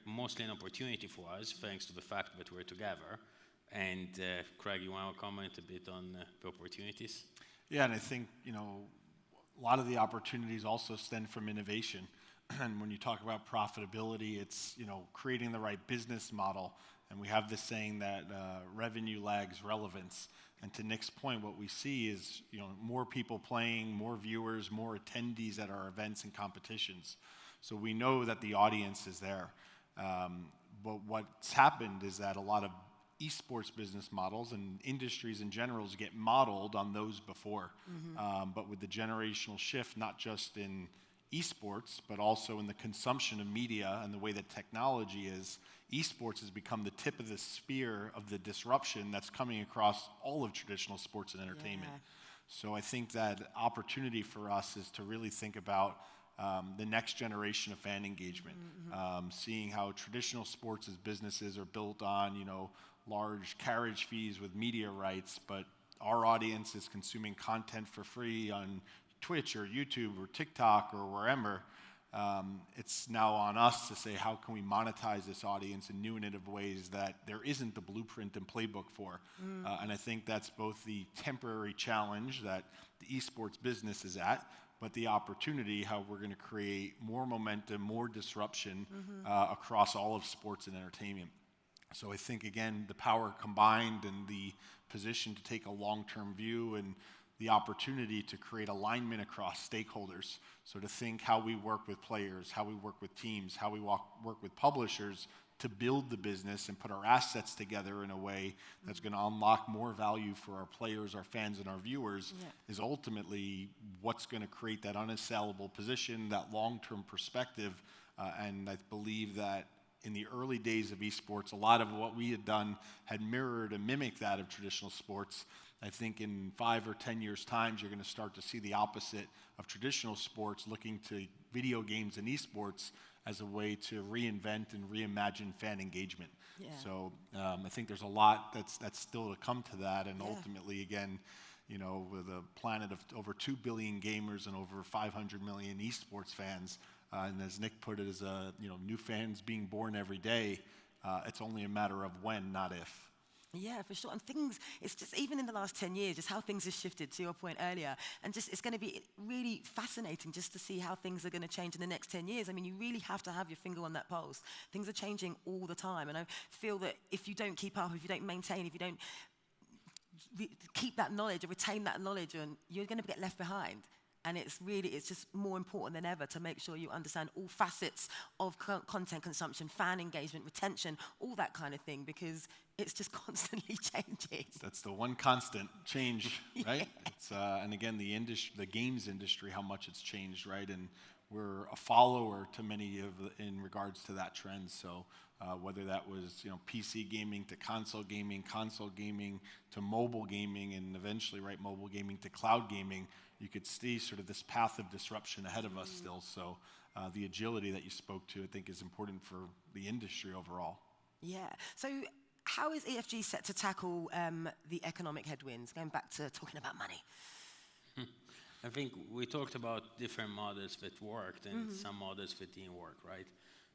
mostly an opportunity for us, thanks to the fact that we're together. And Craig, you want to comment a bit on the opportunities? Yeah, and I think, a lot of the opportunities also stem from innovation. And when you talk about profitability, it's, creating the right business model. And we have this saying that revenue lags relevance. And to Nick's point, what we see is, more people playing, more viewers, more attendees at our events and competitions. So we know that the audience is there. But what's happened is that a lot of esports business models and industries in general get modeled on those before. But with the generational shift, not just in esports, but also in the consumption of media and the way that technology is, esports has become the tip of the spear of the disruption that's coming across all of traditional sports and entertainment. So I think that opportunity for us is to really think about the next generation of fan engagement, seeing how traditional sports as businesses are built on, large carriage fees with media rights, but our audience is consuming content for free on Twitch or YouTube or TikTok or wherever. It's now on us to say, how can we monetize this audience in new and innovative ways that there isn't the blueprint and playbook for? And I think that's both the temporary challenge that the esports business is at, but the opportunity, how we're going to create more momentum, more disruption across all of sports and entertainment. So I think, again, the power combined and the position to take a long-term view and the opportunity to create alignment across stakeholders. So to think how we work with players, how we work with teams, how we work with publishers to build the business and put our assets together in a way that's going to unlock more value for our players, our fans, and our viewers is ultimately what's going to create that unassailable position, that long-term perspective. And I believe that in the early days of esports, a lot of what we had done had mirrored and mimicked that of traditional sports. I think in 5 or 10 years' time, you're going to start to see the opposite of traditional sports, looking to video games and esports as a way to reinvent and reimagine fan engagement. So I think there's a lot that's still to come to that, and ultimately, again, with a planet of over 2 billion gamers and over 500 million esports fans, and as Nick put it, as new fans being born every day, it's only a matter of when, not if. Yeah, for sure. And things, it's just even in the last 10 years, just how things have shifted, to your point earlier. And just it's going to be really fascinating just to see how things are going to change in the next 10 years. I mean, you really have to have your finger on that pulse. Things are changing all the time. And I feel that if you don't keep up, if you don't maintain, if you don't keep that knowledge or retain that knowledge, and you're going to get left behind. And it's just more important than ever to make sure you understand all facets of content consumption, fan engagement, retention, all that kind of thing, because it's just constantly changing. That's the one constant change, right? It's, and again, the games industry, how much it's changed, right? And we're a follower to many in regards to that trend. So whether that was PC gaming to console gaming to mobile gaming, and eventually, right, mobile gaming to cloud gaming, you could see sort of this path of disruption ahead of us still. So the agility that you spoke to, I think, is important for the industry overall. Yeah. So how is EFG set to tackle the economic headwinds? Going back to talking about money. I think we talked about different models that worked and some models that didn't work, right?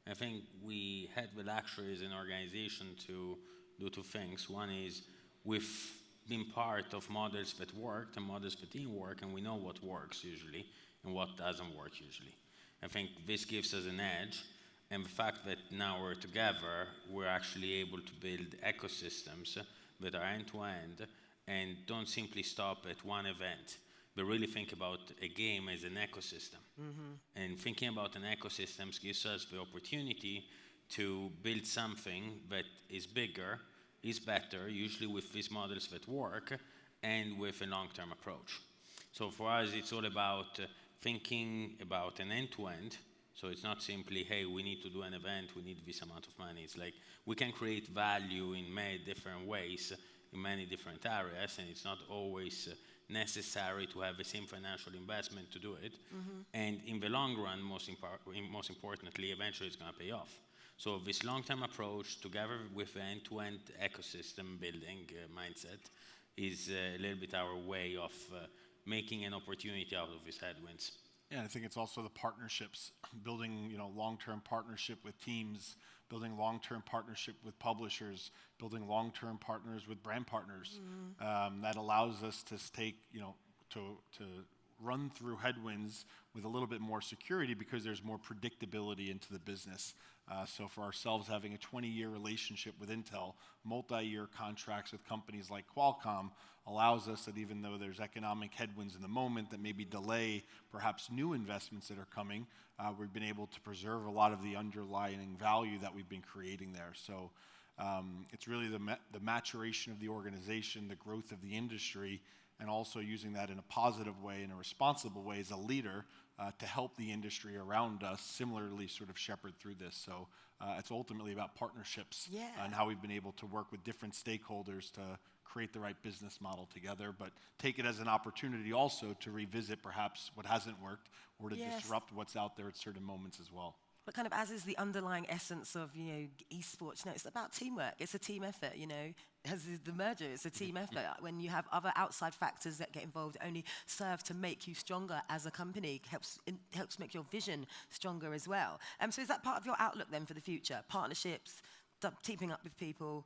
I think we had the luxury as an organization to do two things. One is we've been part of models that worked and models that didn't work, and we know what works usually and what doesn't work usually. I think this gives us an edge, and the fact that now we're together, we're actually able to build ecosystems that are end-to-end and don't simply stop at one event, but really think about a game as an ecosystem. And thinking about an ecosystem gives us the opportunity to build something that is bigger, is better, usually with these models that work, and with a long-term approach. So for us, it's all about thinking about an end-to-end. So it's not simply, hey, we need to do an event, we need this amount of money. It's like we can create value in many different ways, in many different areas, and it's not always necessary to have the same financial investment to do it. And in the long run, most importantly, eventually it's going to pay off. So this long-term approach, together with the end-to-end ecosystem building mindset, is a little bit our way of making an opportunity out of these headwinds. Yeah, I think it's also the partnerships, building long-term partnership with teams, building long-term partnership with publishers, building long-term partners with brand partners. That allows us to take, to run through headwinds with a little bit more security because there's more predictability into the business. So for ourselves, having a 20-year relationship with Intel, multi-year contracts with companies like Qualcomm allows us that even though there's economic headwinds in the moment that maybe delay perhaps new investments that are coming, we've been able to preserve a lot of the underlying value that we've been creating there. So it's really the maturation of the organization, the growth of the industry, and also using that in a positive way, in a responsible way as a leader to help the industry around us similarly sort of shepherd through this. So it's ultimately about partnerships and how we've been able to work with different stakeholders to create the right business model together, but take it as an opportunity also to revisit perhaps what hasn't worked or to disrupt what's out there at certain moments as well. But kind of as is the underlying essence of, esports, it's about teamwork. It's a team effort, as is the merger, it's a team effort. When you have other outside factors that get involved, it only serve to make you stronger as a company, helps make your vision stronger as well. So is that part of your outlook then for the future? Partnerships, teaming up with people?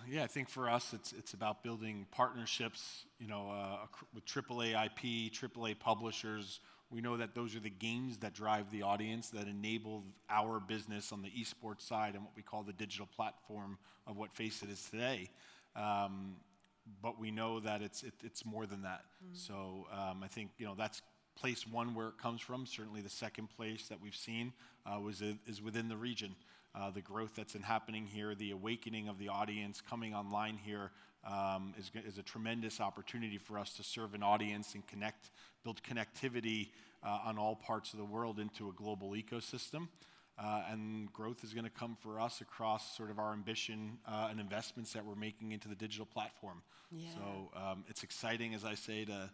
Yeah, I think for us, it's about building partnerships, with AAA IP, AAA publishers. We know that those are the games that drive the audience, that enable our business on the esports side and what we call the digital platform of what FACEIT is today. But we know that it's more than that. So I think that's place one where it comes from. Certainly the second place that we've seen is within the region. The growth that's been happening here, the awakening of the audience coming online here is a tremendous opportunity for us to serve an audience and build connectivity on all parts of the world into a global ecosystem. And growth is going to come for us across sort of our ambition and investments that we're making into the digital platform. Yeah. So it's exciting, as I say, to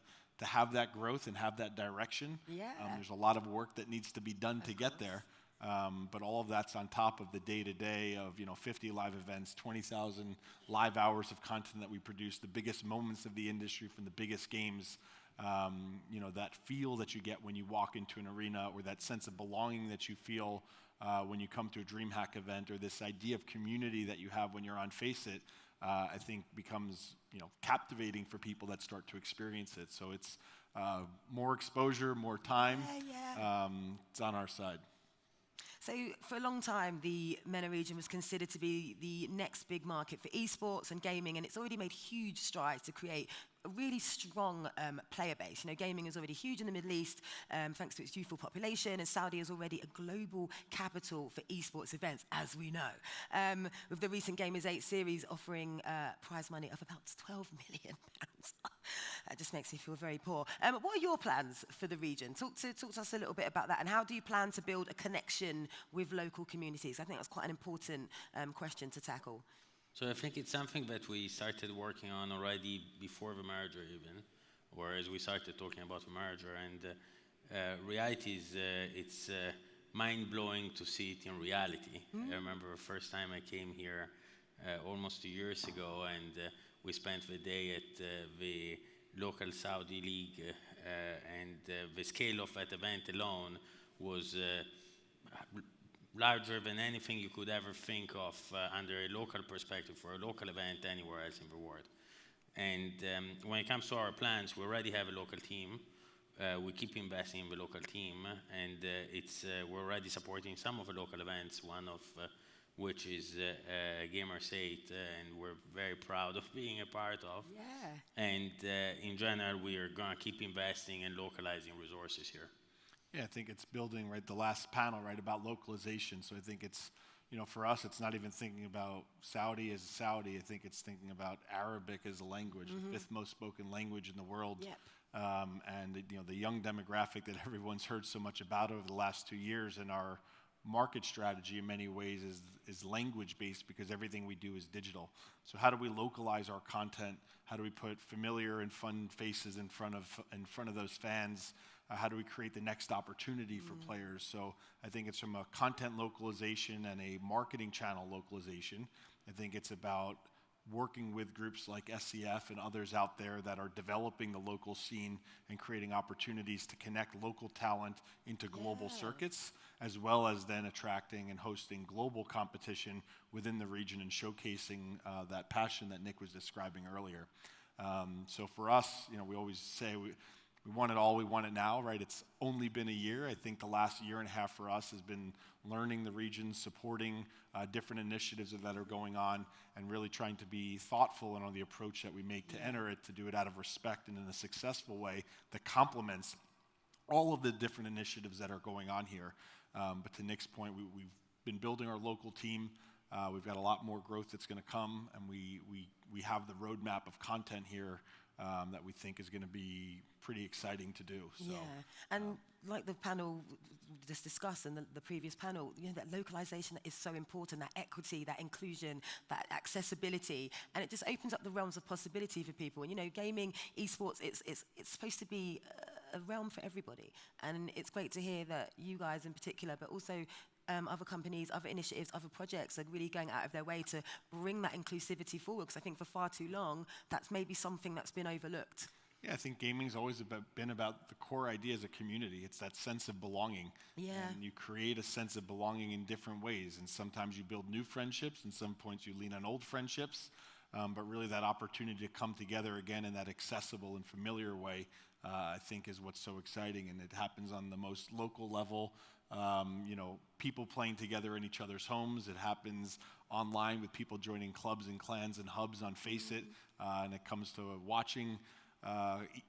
have that growth and have that direction. Yeah. There's a lot of work that needs to be done to get there. But all of that's on top of the day-to-day of 50 live events, 20,000 live hours of content that we produce, the biggest moments of the industry from the biggest games. That feel that you get when you walk into an arena, or that sense of belonging that you feel when you come to a DreamHack event, or this idea of community that you have when you're on Face It, I think becomes captivating for people that start to experience it. So it's more exposure, more time. It's on our side. So for a long time, the MENA region was considered to be the next big market for esports and gaming, and it's already made huge strides to create a really strong player base. Gaming is already huge in the Middle East, thanks to its youthful population, and Saudi is already a global capital for esports events, as we know. With the recent Gamers 8 series offering prize money of about £12 million. That just makes me feel very poor. What are your plans for the region? Talk to us a little bit about that, and how do you plan to build a connection with local communities? I think that's quite an important question to tackle. So I think it's something that we started working on already before the merger even, or as we started talking about the merger, and reality is it's mind-blowing to see it in reality. I remember the first time I came here almost 2 years ago, and we spent the day at the local Saudi league, and the scale of that event alone was larger than anything you could ever think of under a local perspective for a local event anywhere else in the world. And when it comes to our plans, we already have a local team. We keep investing in the local team, and we're already supporting some of the local events, one of which is Gamers 8, and we're very proud of being a part of. Yeah. And in general, we are going to keep investing and localizing resources here. Yeah, I think it's building, the last panel, about localization. So I think it's, for us, it's not even thinking about Saudi as Saudi. I think it's thinking about Arabic as a language, the fifth most spoken language in the world. Yep. And the young demographic that everyone's heard so much about over the last 2 years, and our market strategy in many ways is language-based, because everything we do is digital. So how do we localize our content? How do we put familiar and fun faces in front of those fans? How do we create the next opportunity for players? So I think it's from a content localization and a marketing channel localization. I think it's about working with groups like SCF and others out there that are developing the local scene and creating opportunities to connect local talent into global circuits, as well as then attracting and hosting global competition within the region and showcasing that passion that Nick was describing earlier. So for us, we always say we want it all, we want it now, It's only been a year. I think the last year and a half for us has been learning the region, supporting different initiatives that are going on, and really trying to be thoughtful on the approach that we make to enter it, to do it out of respect and in a successful way that complements all of the different initiatives that are going on here. But to Nick's point, we've been building our local team. We've got a lot more growth that's going to come, and we have the roadmap of content here that we think is going to be pretty exciting to do. So, and like the panel just discussed, and the previous panel, that localization is so important, that equity, that inclusion, that accessibility, and it just opens up the realms of possibility for people. And gaming, esports, it's supposed to be a realm for everybody, and it's great to hear that you guys in particular, but also other companies, other initiatives, other projects are really going out of their way to bring that inclusivity forward, because I think for far too long, that's maybe something that's been overlooked. Yeah, I think gaming's always been about the core idea as a community. It's that sense of belonging. Yeah. And you create a sense of belonging in different ways. And sometimes you build new friendships, and some points you lean on old friendships. But really that opportunity to come together again in that accessible and familiar way, I think is what's so exciting. And it happens on the most local level. People playing together in each other's homes. It happens online with people joining clubs and clans and hubs on Face It. And it comes to watching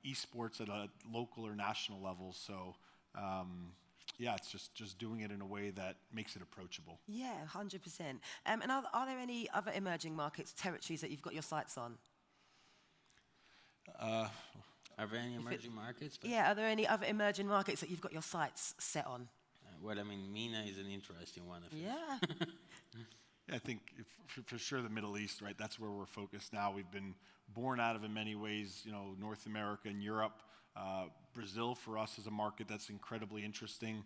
esports at a local or national level. So it's just doing it in a way that makes it approachable. Yeah, 100%. And are there any other emerging markets, territories that you've got your sights on? Are there any emerging markets? Yeah, are there any other emerging markets that you've got your sights set on? MENA is an interesting one. Yeah. I think for sure the Middle East, that's where we're focused now. We've been born out of, in many ways, North America and Europe. Brazil for us is a market that's incredibly interesting.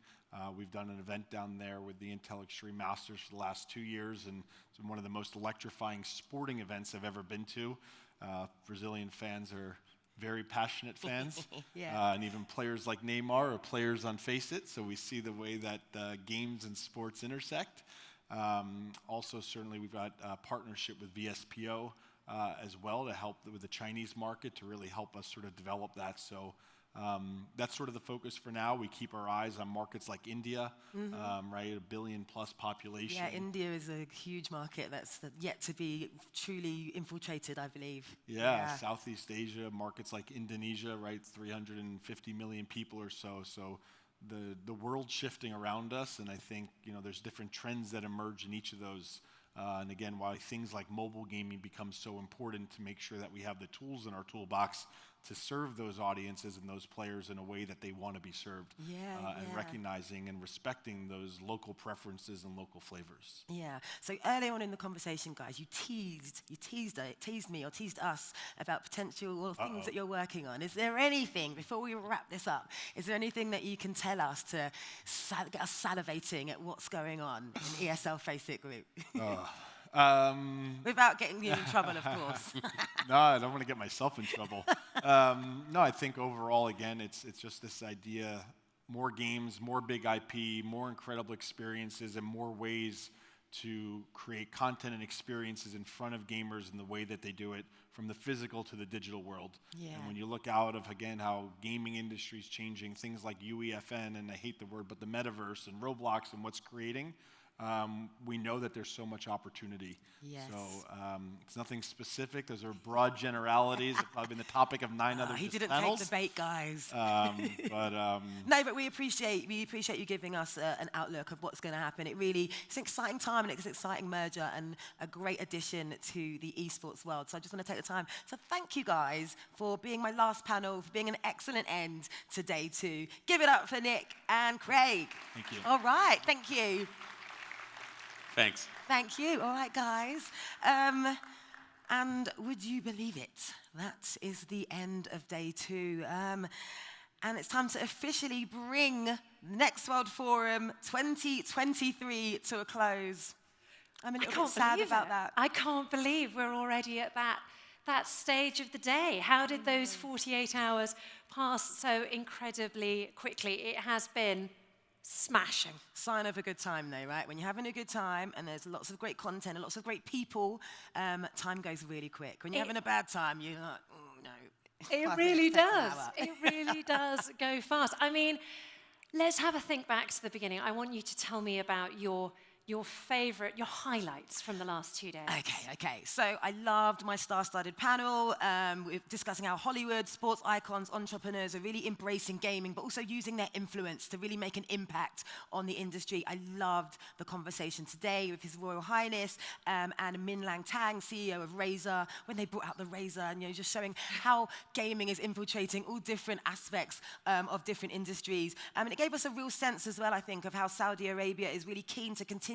We've done an event down there with the Intel Extreme Masters for the last 2 years, and it's been one of the most electrifying sporting events I've ever been to. Brazilian fans are very passionate fans. Yeah. And even players like Neymar are players on Face It, so we see the way that games and sports intersect. Also, certainly, we've got a partnership with VSPO as well to help with the Chinese market to really help us sort of develop that. So that's sort of the focus for now. We keep our eyes on markets like India, right, 1 billion plus population. Yeah, India is a huge market that's yet to be truly infiltrated, I believe. Yeah, Southeast Asia, markets like Indonesia, right, 350 million people or so. So the world's shifting around us, and I think there's different trends that emerge in each of those. And again, why things like mobile gaming become so important to make sure that we have the tools in our toolbox to serve those audiences and those players in a way that they want to be served. And recognizing and respecting those local preferences and local flavors. Yeah. So early on in the conversation, guys, you teased me or teased us about potential things that you're working on. Is there anything, before we wrap this up, is there anything that you can tell us to get us salivating at what's going on in ESL Face It Group? Without getting you in trouble, of course. No, I don't want to get myself in trouble. No, I think overall, again, it's just this idea, more games, more big IP, more incredible experiences, and more ways to create content and experiences in front of gamers in the way that they do it, from the physical to the digital world. And when you look out of, again, how gaming industry is changing, things like UEFN, and I hate the word, but the metaverse and Roblox and what's creating, we know that there's so much opportunity. So it's nothing specific. Those are broad generalities. It's probably been the topic of 9 other He didn't panels. take the bait, guys. No, but we appreciate you giving us an outlook of what's going to happen. It's an exciting time, and it's an exciting merger and a great addition to the esports world. So I just want to take the time to thank you guys for being my last panel, for being an excellent end to day 2. Give it up for Nick and Craig. Thank you. All right, thank you. Thanks. Thank you. All right, guys. And would you believe it? That is the end of day 2. And it's time to officially bring Next World Forum 2023 to a close. I'm a little bit sad about that. I can't believe we're already at that stage of the day. How did those 48 hours pass so incredibly quickly? It has been smashing. Sign of a good time, though, right? When you're having a good time and there's lots of great content and lots of great people, time goes really quick. When you're having a bad time, you're like, oh, no. It really does. It really does go fast. I mean, let's have a think back to the beginning. I want you to tell me about your highlights from the last 2 days. Okay. So I loved my star-studded panel. We're discussing how Hollywood, sports icons, entrepreneurs are really embracing gaming, but also using their influence to really make an impact on the industry. I loved the conversation today with His Royal Highness and Min Lang Tang, CEO of Razer, when they brought out the Razer and just showing how gaming is infiltrating all different aspects of different industries. And it gave us a real sense as well, I think, of how Saudi Arabia is really keen to continue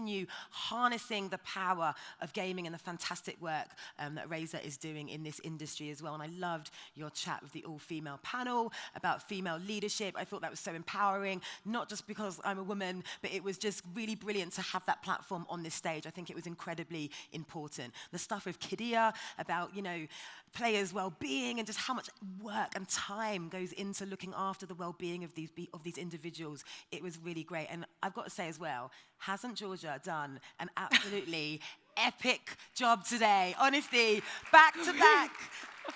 harnessing the power of gaming and the fantastic work that Razer is doing in this industry as well. And I loved your chat with the all-female panel about female leadership. I thought that was so empowering, not just because I'm a woman, but it was just really brilliant to have that platform on this stage. I think it was incredibly important. The stuff with Kidia about, players' well-being and just how much work and time goes into looking after the well-being of these individuals. It was really great. And I've got to say as well, hasn't Georgia done an absolutely epic job today? Honestly, back-to-back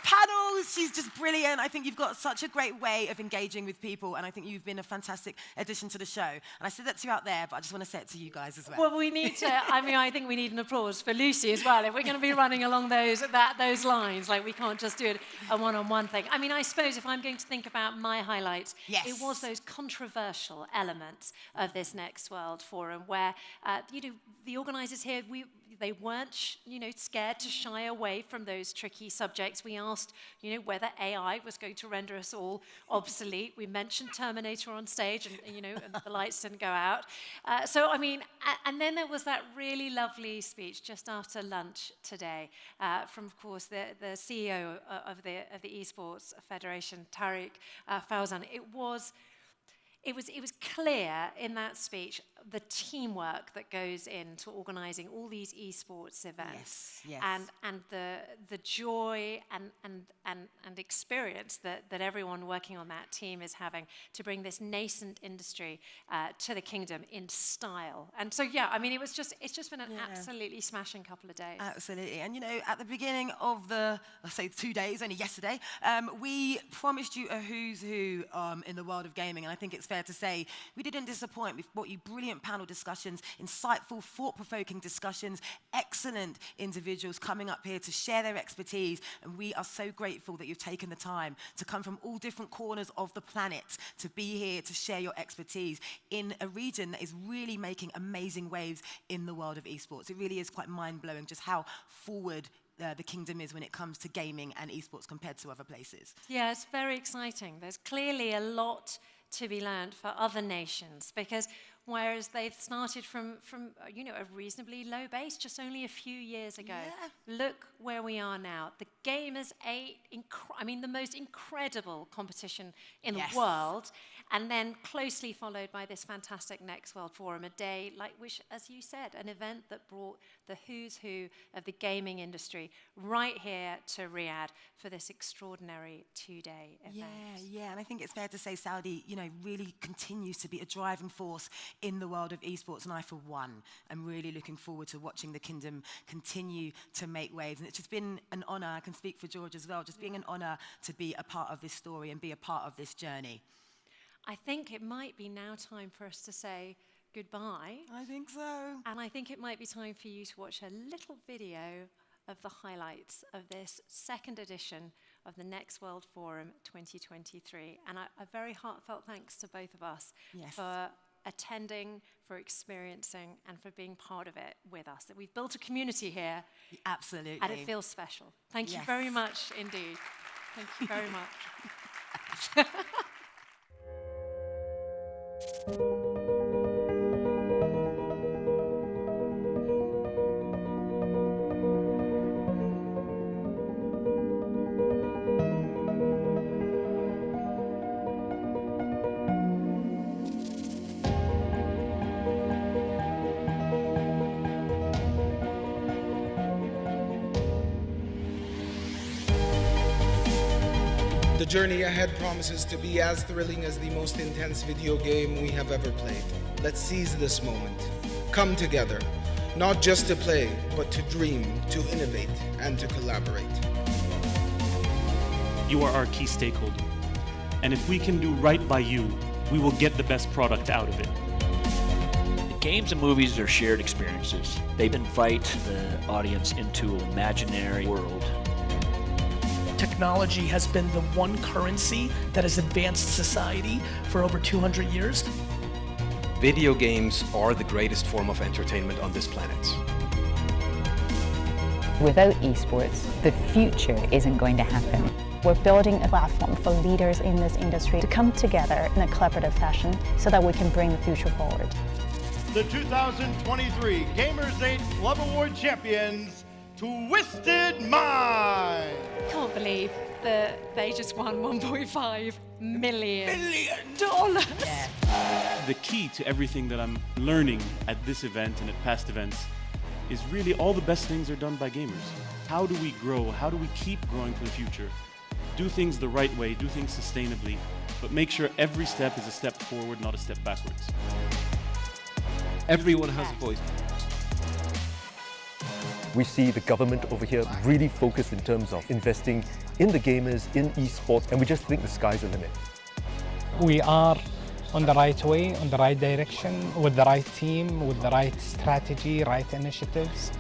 panels. She's just brilliant. I think you've got such a great way of engaging with people, and I think you've been a fantastic addition to the show. And I said that to you out there, but I just want to say it to you guys as well. Well, we need to, I think we need an applause for Lucy as well. If we're going to be running along those lines, like we can't just do it a one-on-one thing. I mean, I suppose if I'm going to think about my highlights, it was those controversial elements of this Next World Forum where, the organisers here, they weren't, scared to shy away from those tricky subjects. We asked, whether AI was going to render us all obsolete. We mentioned Terminator on stage, and and the lights didn't go out. And then there was that really lovely speech just after lunch today from, of course, the CEO of the Esports Federation, Tariq Fawzan. it was clear in that speech the teamwork that goes into organising all these esports events, and the joy and experience that everyone working on that team is having to bring this nascent industry to the kingdom in style. And so yeah, I mean, it's just been an absolutely smashing couple of days. Absolutely. And you know, at the beginning of the, let's say 2 days, only yesterday, we promised you a who's who in the world of gaming, and I think it's fair to say we didn't disappoint. We've brought you brilliant panel discussions, insightful, thought-provoking discussions, excellent individuals coming up here to share their expertise, and we are so grateful that you've taken the time to come from all different corners of the planet to be here to share your expertise in a region that is really making amazing waves in the world of esports. It really is quite mind-blowing just how forward the kingdom is when it comes to gaming and esports compared to other places. Yeah, it's very exciting. There's clearly a lot to be learned for other nations, because whereas they've started from you know, a reasonably low base just only a few years ago, look where we are now. The game is the most incredible competition in the world, and then closely followed by this fantastic Next World Forum, a day like which, as you said, an event that brought the who's who of the gaming industry right here to Riyadh for this extraordinary 2-day event. Yeah, and I think it's fair to say Saudi, you know, really continues to be a driving force in the world of esports, and I, for one, am really looking forward to watching the kingdom continue to make waves. And it's just been an honor, I can speak for George as well, just being an honor to be a part of this story and be a part of this journey. I think it might be now time for us to say goodbye. I think so. And I think it might be time for you to watch a little video of the highlights of this second edition of the Next World Forum 2023. And a very heartfelt thanks to both of us for attending, for experiencing, and for being part of it with us. That we've built a community here. Absolutely. And it feels special. Thank you very much indeed. Thank you very much. The journey ahead promises to be as thrilling as the most intense video game we have ever played. Let's seize this moment. Come together, not just to play, but to dream, to innovate, and to collaborate. You are our key stakeholder, and if we can do right by you, we will get the best product out of it. Games and movies are shared experiences. They invite the audience into an imaginary world. Technology has been the one currency that has advanced society for over 200 years. Video games are the greatest form of entertainment on this planet. Without esports, the future isn't going to happen. We're building a platform for leaders in this industry to come together in a collaborative fashion so that we can bring the future forward. The 2023 Gamers 8 Club Award champions, Twisted Mind! Can't believe that they just won $1.5 million. The key to everything that I'm learning at this event and at past events is really all the best things are done by gamers. How do we grow? How do we keep growing for the future? Do things the right way, do things sustainably, but make sure every step is a step forward, not a step backwards. Everyone has a voice. We see the government over here really focused in terms of investing in the gamers, in esports, and we just think the sky's the limit. We are on the right way, on the right direction, with the right team, with the right strategy, right initiatives.